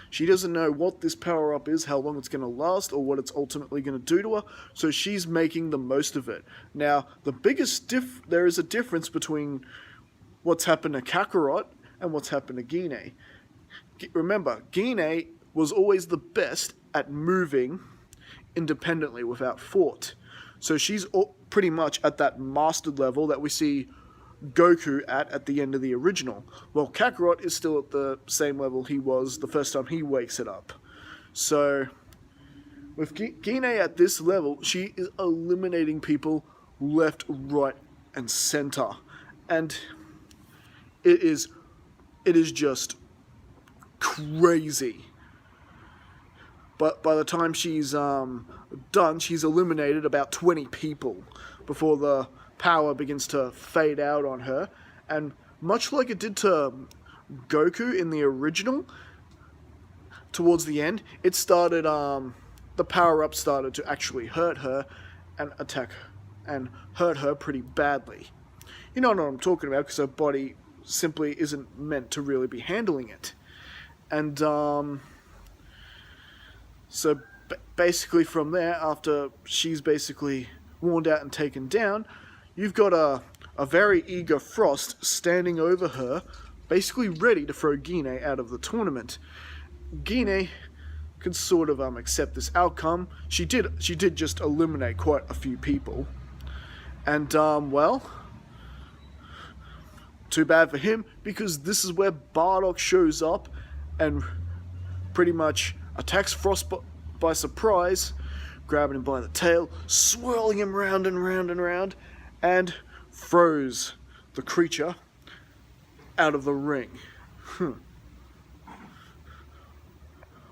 S1: She doesn't know what this power-up is, how long it's going to last, or what it's ultimately going to do to her, so she's making the most of it. Now, there is a difference between what's happened to Kakarot and what's happened to Gine. Remember, Gine was always the best at moving independently without thought. So she's pretty much at that mastered level that we see Goku at the end of the original. Well, Kakarot is still at the same level he was the first time he wakes it up. So, with Gine at this level, she is eliminating people left, right, and center. And it is just crazy. But by the time she's done, she's eliminated about 20 people before the power begins to fade out on her. And much like it did to Goku in the original, towards the end, it started, the power-up started to actually hurt her and hurt her pretty badly. You know what I'm talking about, because her body simply isn't meant to really be handling it. And, so basically from there, after she's basically worn out and taken down, you've got a very eager Frost standing over her, basically ready to throw Gine out of the tournament. Gine could sort of accept this outcome. She did just eliminate quite a few people. And, well, too bad for him, because this is where Bardock shows up and pretty much attacks Frost by surprise, grabbing him by the tail, swirling him round and round and round, and throws the creature out of the ring.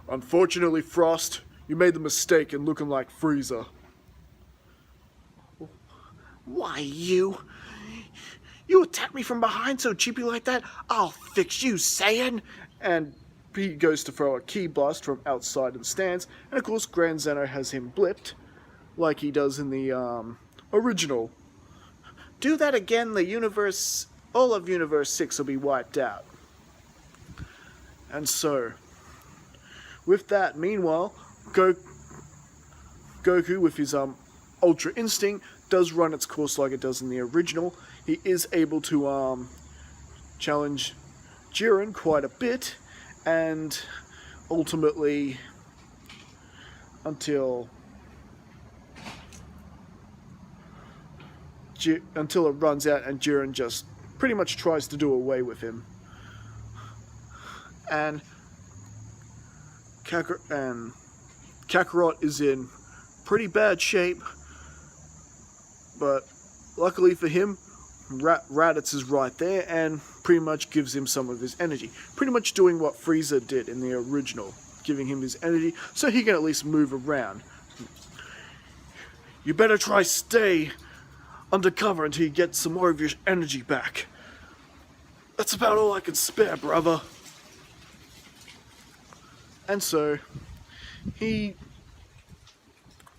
S1: Unfortunately, Frost, you made the mistake in looking like Frieza.
S2: Why, you attack me from behind so cheaply like that? I'll fix you, Saiyan!
S1: And he goes to throw a ki blast from outside the stands, and of course Grand Zeno has him blipped, like he does in the original.
S2: Do that again, all of Universe 6 will be wiped out.
S1: And so, with that, meanwhile, Goku, with his Ultra Instinct, does run its course like it does in the original. He is able to challenge Jiren quite a bit, and ultimately, until it runs out and Jiren just pretty much tries to do away with him. And Kakarot is in pretty bad shape, but luckily for him, Raditz is right there and pretty much gives him some of his energy. Pretty much doing what Frieza did in the original, giving him his energy so he can at least move around. You better try stay undercover until you get some more of your energy back. That's about all I can spare, brother. And so, he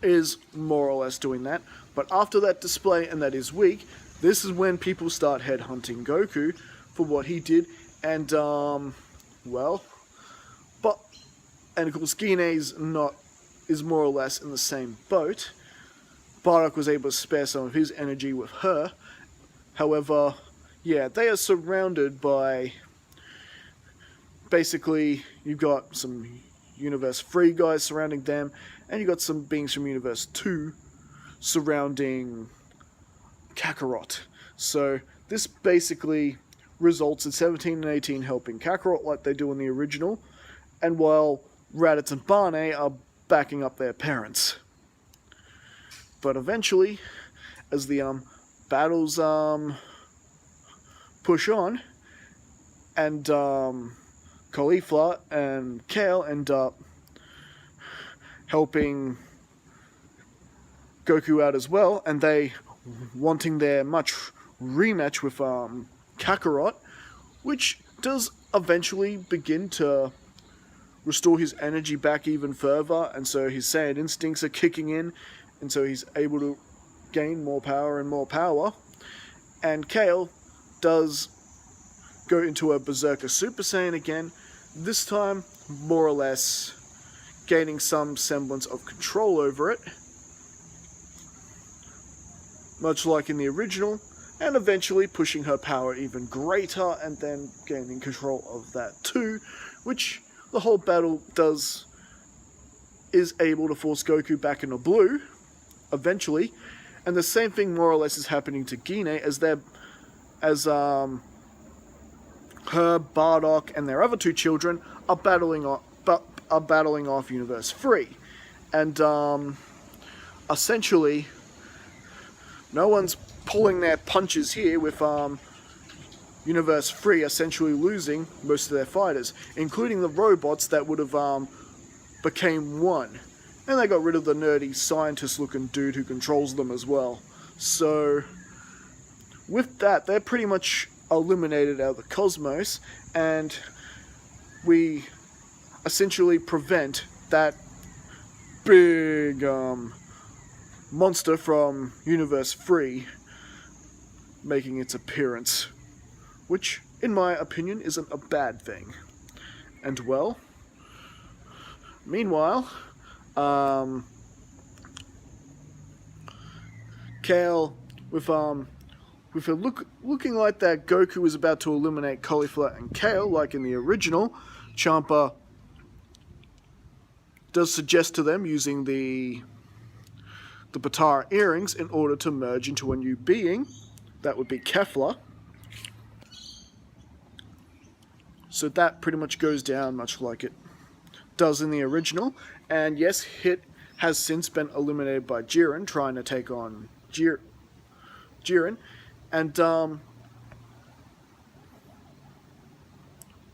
S1: is more or less doing that. But after that display, and that is weak, this is when people start headhunting Goku for what he did. And, and of course, Gine is more or less in the same boat. Bardock was able to spare some of his energy with her. However, yeah, they are surrounded by... Basically, you've got some Universe 3 guys surrounding them, and you've got some beings from Universe 2 surrounding Kakarot. So, this basically results in 17 and 18 helping Kakarot like they do in the original, and while Raditz and Barney are backing up their parents. But eventually, as the battles push on, and Caulifla and Kale end up helping Goku out as well, and they wanting their much
S4: rematch with Kakarot, which does eventually begin to restore his energy back even further, and so his Saiyan instincts are kicking in, and so he's able to gain more power and more power. And Kale does go into a Berserker Super Saiyan again, this time more or less gaining some semblance of control over it, much like in the original, and eventually pushing her power even greater and then gaining control of that too, which the whole battle is able to force Goku back into blue, eventually, and the same thing more or less is happening to Gine as her, Bardock, and their other two children are battling off Universe 3. And essentially, no one's pulling their punches here, with Universe 3 essentially losing most of their fighters, including the robots that would have became one. And they got rid of the nerdy scientist-looking dude who controls them as well. So, with that, they're pretty much eliminated out of the cosmos, and we essentially prevent that big monster from Universe 3 making its appearance, which, in my opinion, isn't a bad thing. And well, meanwhile, Kale, with it looking like that Goku was about to eliminate Cauliflower and Kale, like in the original, Champa does suggest to them using the Potara earrings in order to merge into a new being. That would be Kefla. So that pretty much goes down much like it does in the original. And yes, Hit has since been eliminated by Jiren, trying to take on Jiren. And,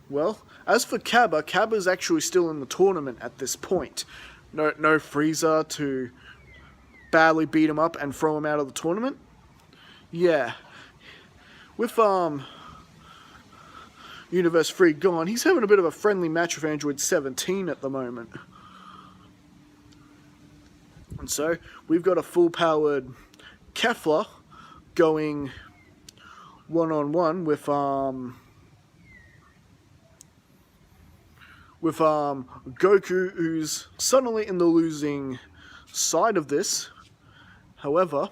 S4: well, as for Cabba's actually still in the tournament at this point. No Frieza to badly beat him up and throw him out of the tournament. Yeah. With, Universe 3 gone, he's having a bit of a friendly match with Android 17 at the moment. And so, we've got a full-powered Kefla going one-on-one with Goku, who's suddenly in the losing side of this. However,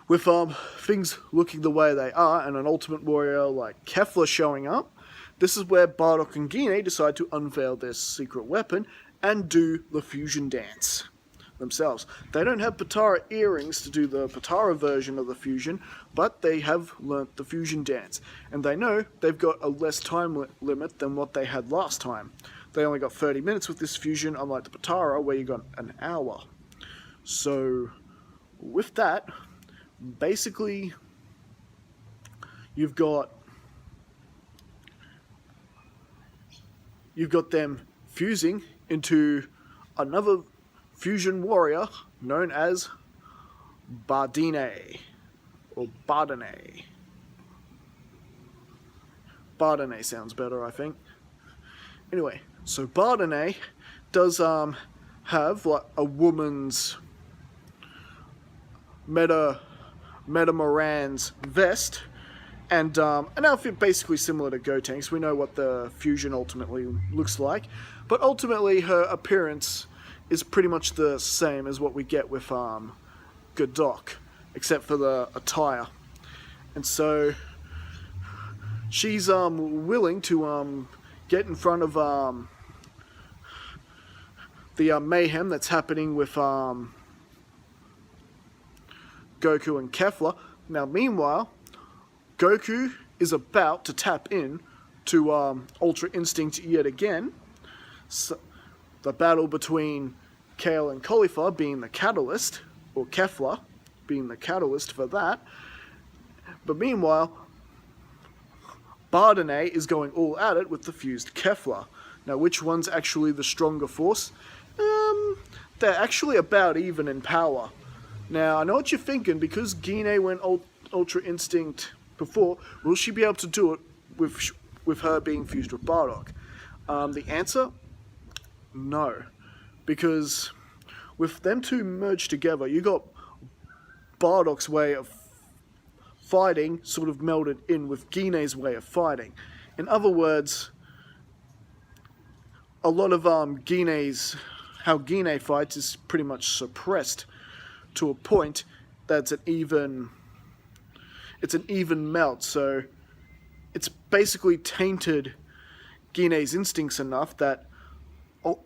S4: with things looking the way they are, and an Ultimate Warrior like Kefla showing up, this is where Bardock and Gine decide to unveil their secret weapon and do the fusion dance themselves. They don't have Potara earrings to do the Potara version of the fusion, but they have learnt the fusion dance, and they know they've got a less time limit than what they had last time. They only got 30 minutes with this fusion, unlike the Potara where you got an hour. So with that, basically you've got them fusing into another fusion warrior known as Bardine, or Bardine. Bardine sounds better, I think. Anyway, so Bardine does have like a woman's Meta Moran's vest, and an outfit basically similar to Gotenks. We know what the fusion ultimately looks like, but ultimately her appearance is pretty much the same as what we get with Bardock, except for the attire. And so she's willing to get in front of the mayhem that's happening with Goku and Kefla. Now, meanwhile, Goku is about to tap in to Ultra Instinct yet again. So, the battle between Kale and Cauliflower being the catalyst, or Kefla being the catalyst for that. But meanwhile, Bardine is going all at it with the fused Kefla. Now, which one's actually the stronger force? They're actually about even in power.
S1: Now, I know what you're thinking, because Gine went Ultra Instinct before, will she be able to do it with her being fused with Bardock? The answer? No. Because with them two merged together, you got Bardock's way of fighting sort of melded in with Gine's way of fighting. In other words, a lot of how Gine fights is pretty much suppressed to a point that's an even melt, so it's basically tainted Gine's instincts enough that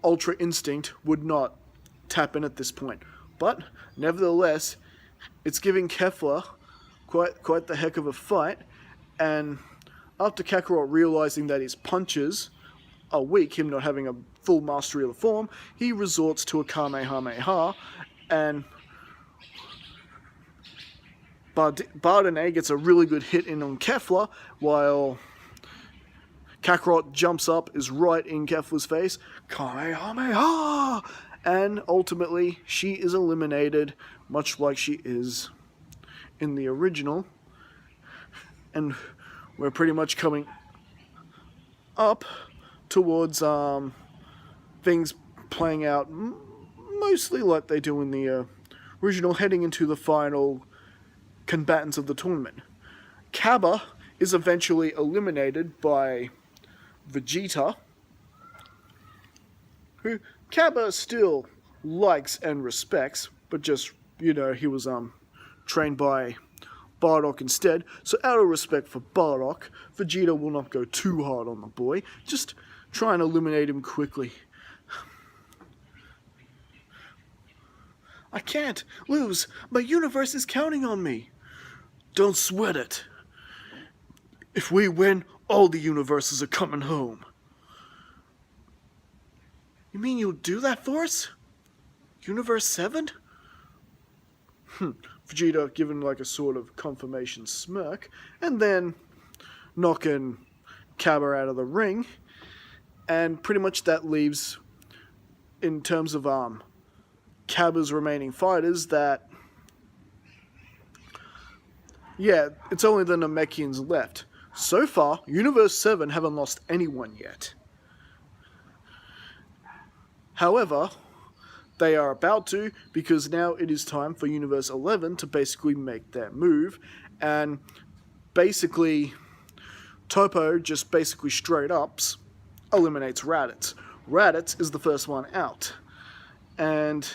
S1: Ultra Instinct would not tap in at this point. But nevertheless, it's giving Kefla quite the heck of a fight, and after Kakarot realizing that his punches are weak, him not having a full mastery of the form, he resorts to a Kamehameha, and Bardane gets a really good hit in on Kefla, while Kakarot jumps up, is right in Kefla's face, Kamehameha! And ultimately, she is eliminated, much like she is in the original. And we're pretty much coming up towards things playing out mostly like they do in the original, heading into the final combatants of the tournament. Cabba is eventually eliminated by Vegeta, who Cabba still likes and respects, but just, he was trained by Bardock instead, so out of respect for Bardock, Vegeta will not go too hard on the boy, just try and eliminate him quickly. I can't lose, my universe is counting on me. Don't sweat it. If we win, all the universes are coming home. You mean you'll do that for us? Universe 7? Vegeta giving like a sort of confirmation smirk, and then knocking Cabba out of the ring, and pretty much that leaves, in terms of Cabba's remaining fighters, that it's only the Namekians left. So far, Universe 7 haven't lost anyone yet. However, they are about to, because now it is time for Universe 11 to basically make their move, and basically Topo just basically straight ups eliminates Raditz. Raditz is the first one out, and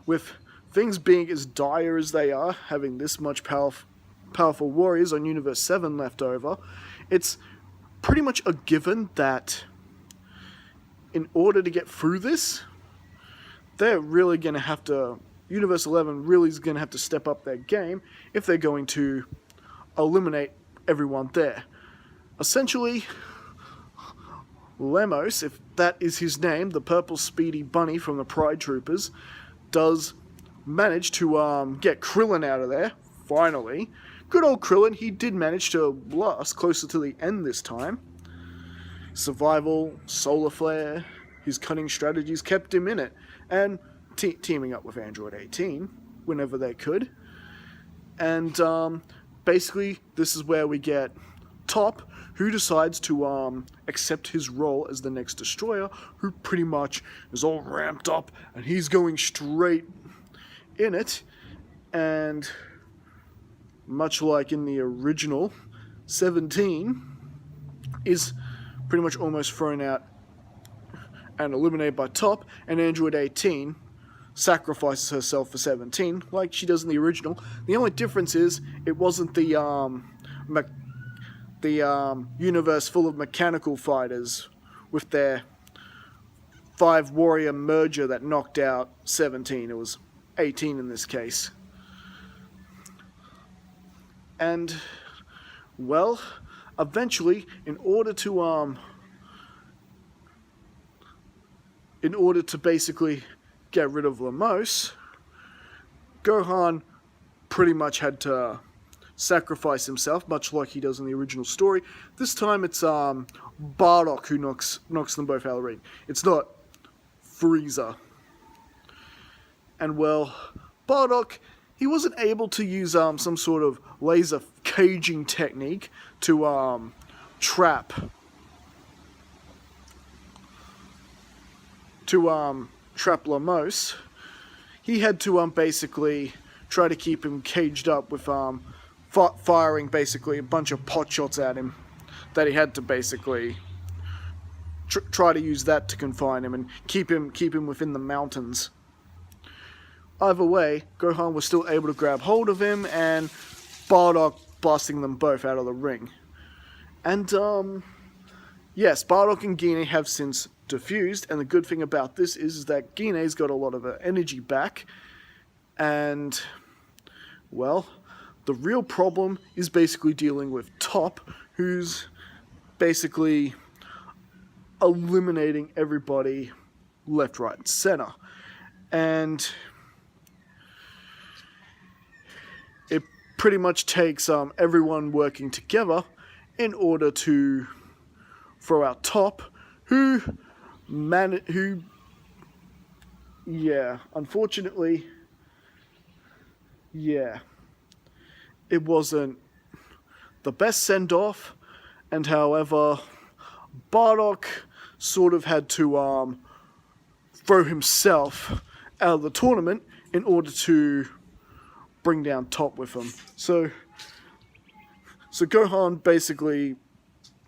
S1: with things being as dire as they are, having this much powerful warriors on Universe 7 left over, it's pretty much a given that in order to get through this, they're really going to have to, Universe 11 really is going to have to step up their game if they're going to eliminate everyone there. Essentially, Lemos, if that is his name, the purple speedy bunny from the Pride Troopers, does manage to get Krillin out of there, finally. Good old Krillin, he did manage to last closer to the end this time. Survival, solar flare, his cunning strategies kept him in it, and teaming up with Android 18 whenever they could. And basically, this is where we get Top, who decides to accept his role as the next destroyer, who pretty much is all ramped up, and he's going straight in it. And much like in the original, 17 is pretty much almost thrown out and eliminated by Top, and Android 18 sacrifices herself for 17, like she does in the original. The only difference is it wasn't the universe full of mechanical fighters with their 5-warrior merger that knocked out 17. It was 18 in this case. And, well, eventually, in order to basically get rid of Lemos, Gohan pretty much had to sacrifice himself, much like he does in the original story. This time it's Bardock who knocks them both out of the ring. It's not Frieza. And well, Bardock, he wasn't able to use some sort of laser caging technique to trap Lamos. He had to basically try to keep him caged up with firing basically a bunch of pot shots at him that he had to basically try to use that to confine him and keep him within the mountains. Either way, Gohan was still able to grab hold of him and Bardock blasting them both out of the ring. And yes, Bardock and Gine have since diffused, and the good thing about this is that Gine's got a lot of her energy back, and well, the real problem is basically dealing with Top, who's basically eliminating everybody left, right, and center. And it pretty much takes everyone working together in order to throw out Top, unfortunately, it wasn't the best send-off, and however, Bardock sort of had to throw himself out of the tournament in order to bring down Top with him. So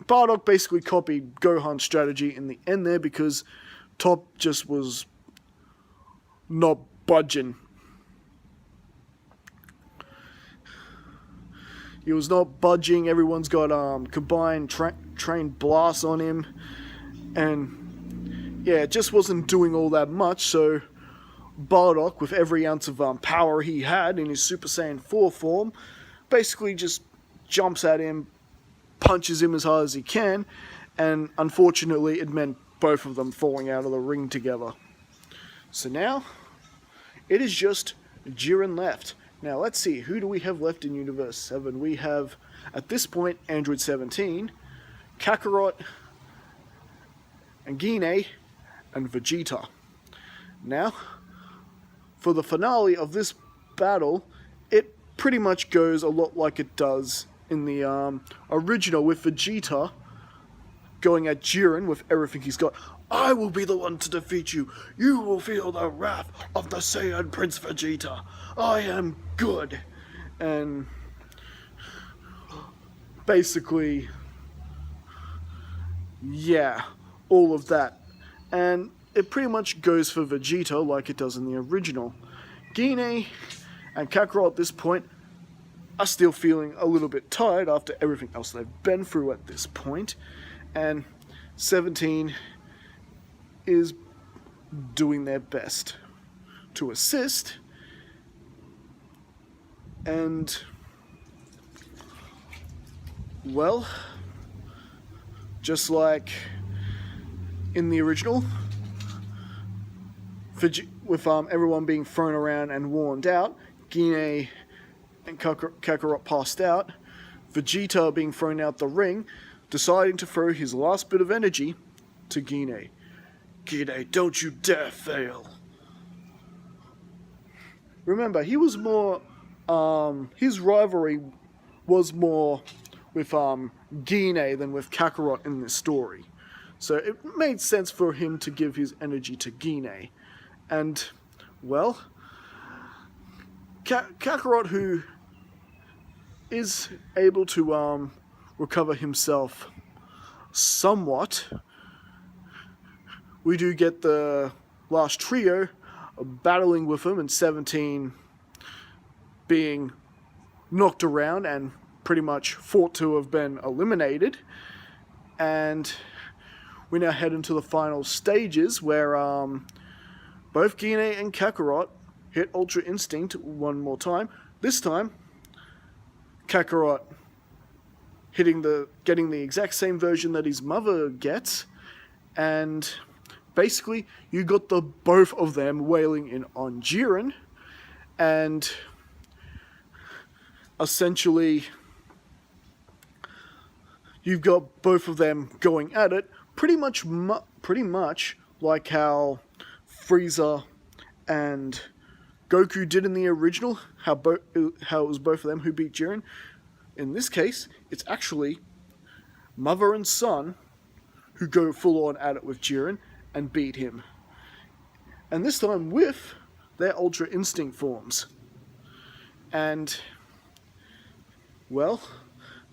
S1: Bardock basically copied Gohan's strategy in the end there, because Top just was not budging. He was not budging. Everyone's got combined train blasts on him, and yeah, it just wasn't doing all that much. So Bardock, with every ounce of power he had in his Super Saiyan 4 form, basically just jumps at him, punches him as hard as he can, and unfortunately it meant both of them falling out of the ring together. So now it is just Jiren left. Now let's see, who do we have left in Universe 7? We have, at this point, Android 17, Kakarot, and Gine, and Vegeta. Now, for the finale of this battle, it pretty much goes a lot like it does in the original, with Vegeta going at Jiren with everything he's got. I will be the one to defeat you. You will feel the wrath of the Saiyan Prince Vegeta. I am good. And basically, yeah, all of that. And it pretty much goes for Vegeta like it does in the original. Gine and Kakarot at this point are still feeling a little bit tired after everything else they've been through at this point. And 17 is doing their best to assist. And, well, just like in the original, with everyone being thrown around and worn out, Gine and Kakarot passed out, Vegeta being thrown out the ring, deciding to throw his last bit of energy to Gine. Gine, don't you dare fail. Remember, he was more, his rivalry was more with Gine than with Kakarot in this story. So it made sense for him to give his energy to Gine. And, well, Kakarot, who is able to recover himself somewhat, we do get the last trio battling with him, and 17 being knocked around and pretty much thought to have been eliminated. And we now head into the final stages where both Gine and Kakarot hit Ultra Instinct one more time. This time, Kakarot getting the exact same version that his mother gets, and basically you got the both of them wailing in on Jiren, and essentially you've got both of them going at it pretty much like how Frieza and Goku did in the original, how it was both of them who beat Jiren. In this case, it's actually mother and son who go full on at it with Jiren and beat him. And this time with their Ultra Instinct forms. And, well,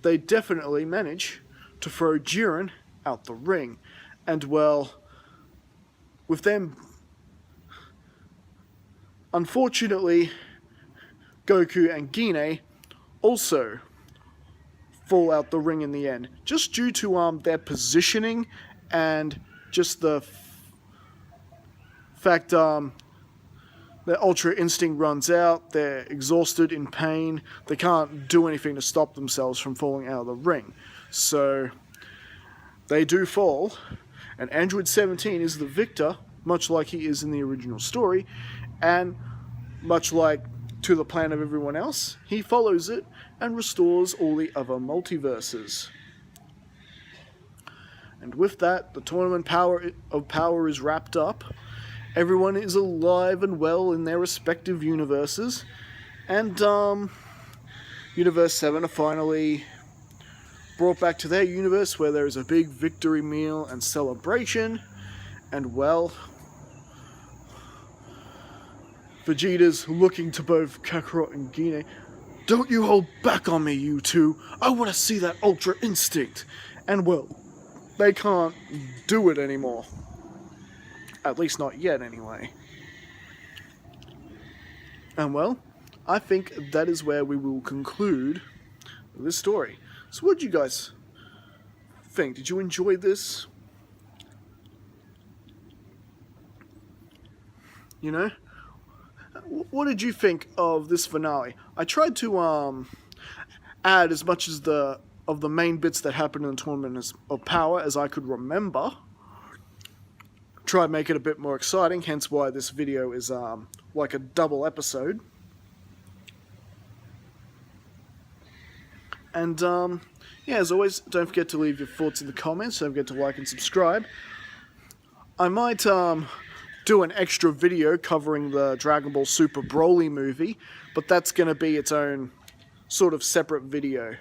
S1: they definitely manage to throw Jiren out the ring. And, well, with them, unfortunately, Goku and Gine also fall out the ring in the end, just due to their positioning and just the fact their Ultra Instinct runs out, they're exhausted, in pain, they can't do anything to stop themselves from falling out of the ring. So they do fall, and Android 17 is the victor, much like he is in the original story, and much like to the plan of everyone else, he follows it and restores all the other multiverses. And with that, the Tournament of Power is wrapped up. Everyone is alive and well in their respective universes. And, Universe 7 are finally brought back to their universe where there is a big victory meal and celebration. And, well, Vegeta's looking to both Kakarot and Gine. Don't you hold back on me, you two. I want to see that Ultra Instinct. And, well, they can't do it anymore. At least not yet, anyway. And, well, I think that is where we will conclude this story. So what did you guys think? Did you enjoy this? You know? What did you think of this finale? I tried to add as much as of the main bits that happened in the Tournament of Power as I could remember. Try and make it a bit more exciting, hence why this video is like a double episode. And yeah, as always, don't forget to leave your thoughts in the comments. Don't forget to like and subscribe. I might do an extra video covering the Dragon Ball Super Broly movie, but that's going to be its own sort of separate video.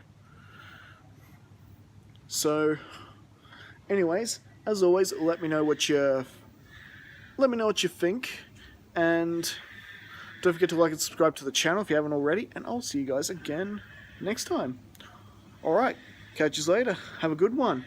S1: So, anyways, as always, let me know what you think, and don't forget to like and subscribe to the channel if you haven't already, and I'll see you guys again next time. Alright, catch you later. Have a good one.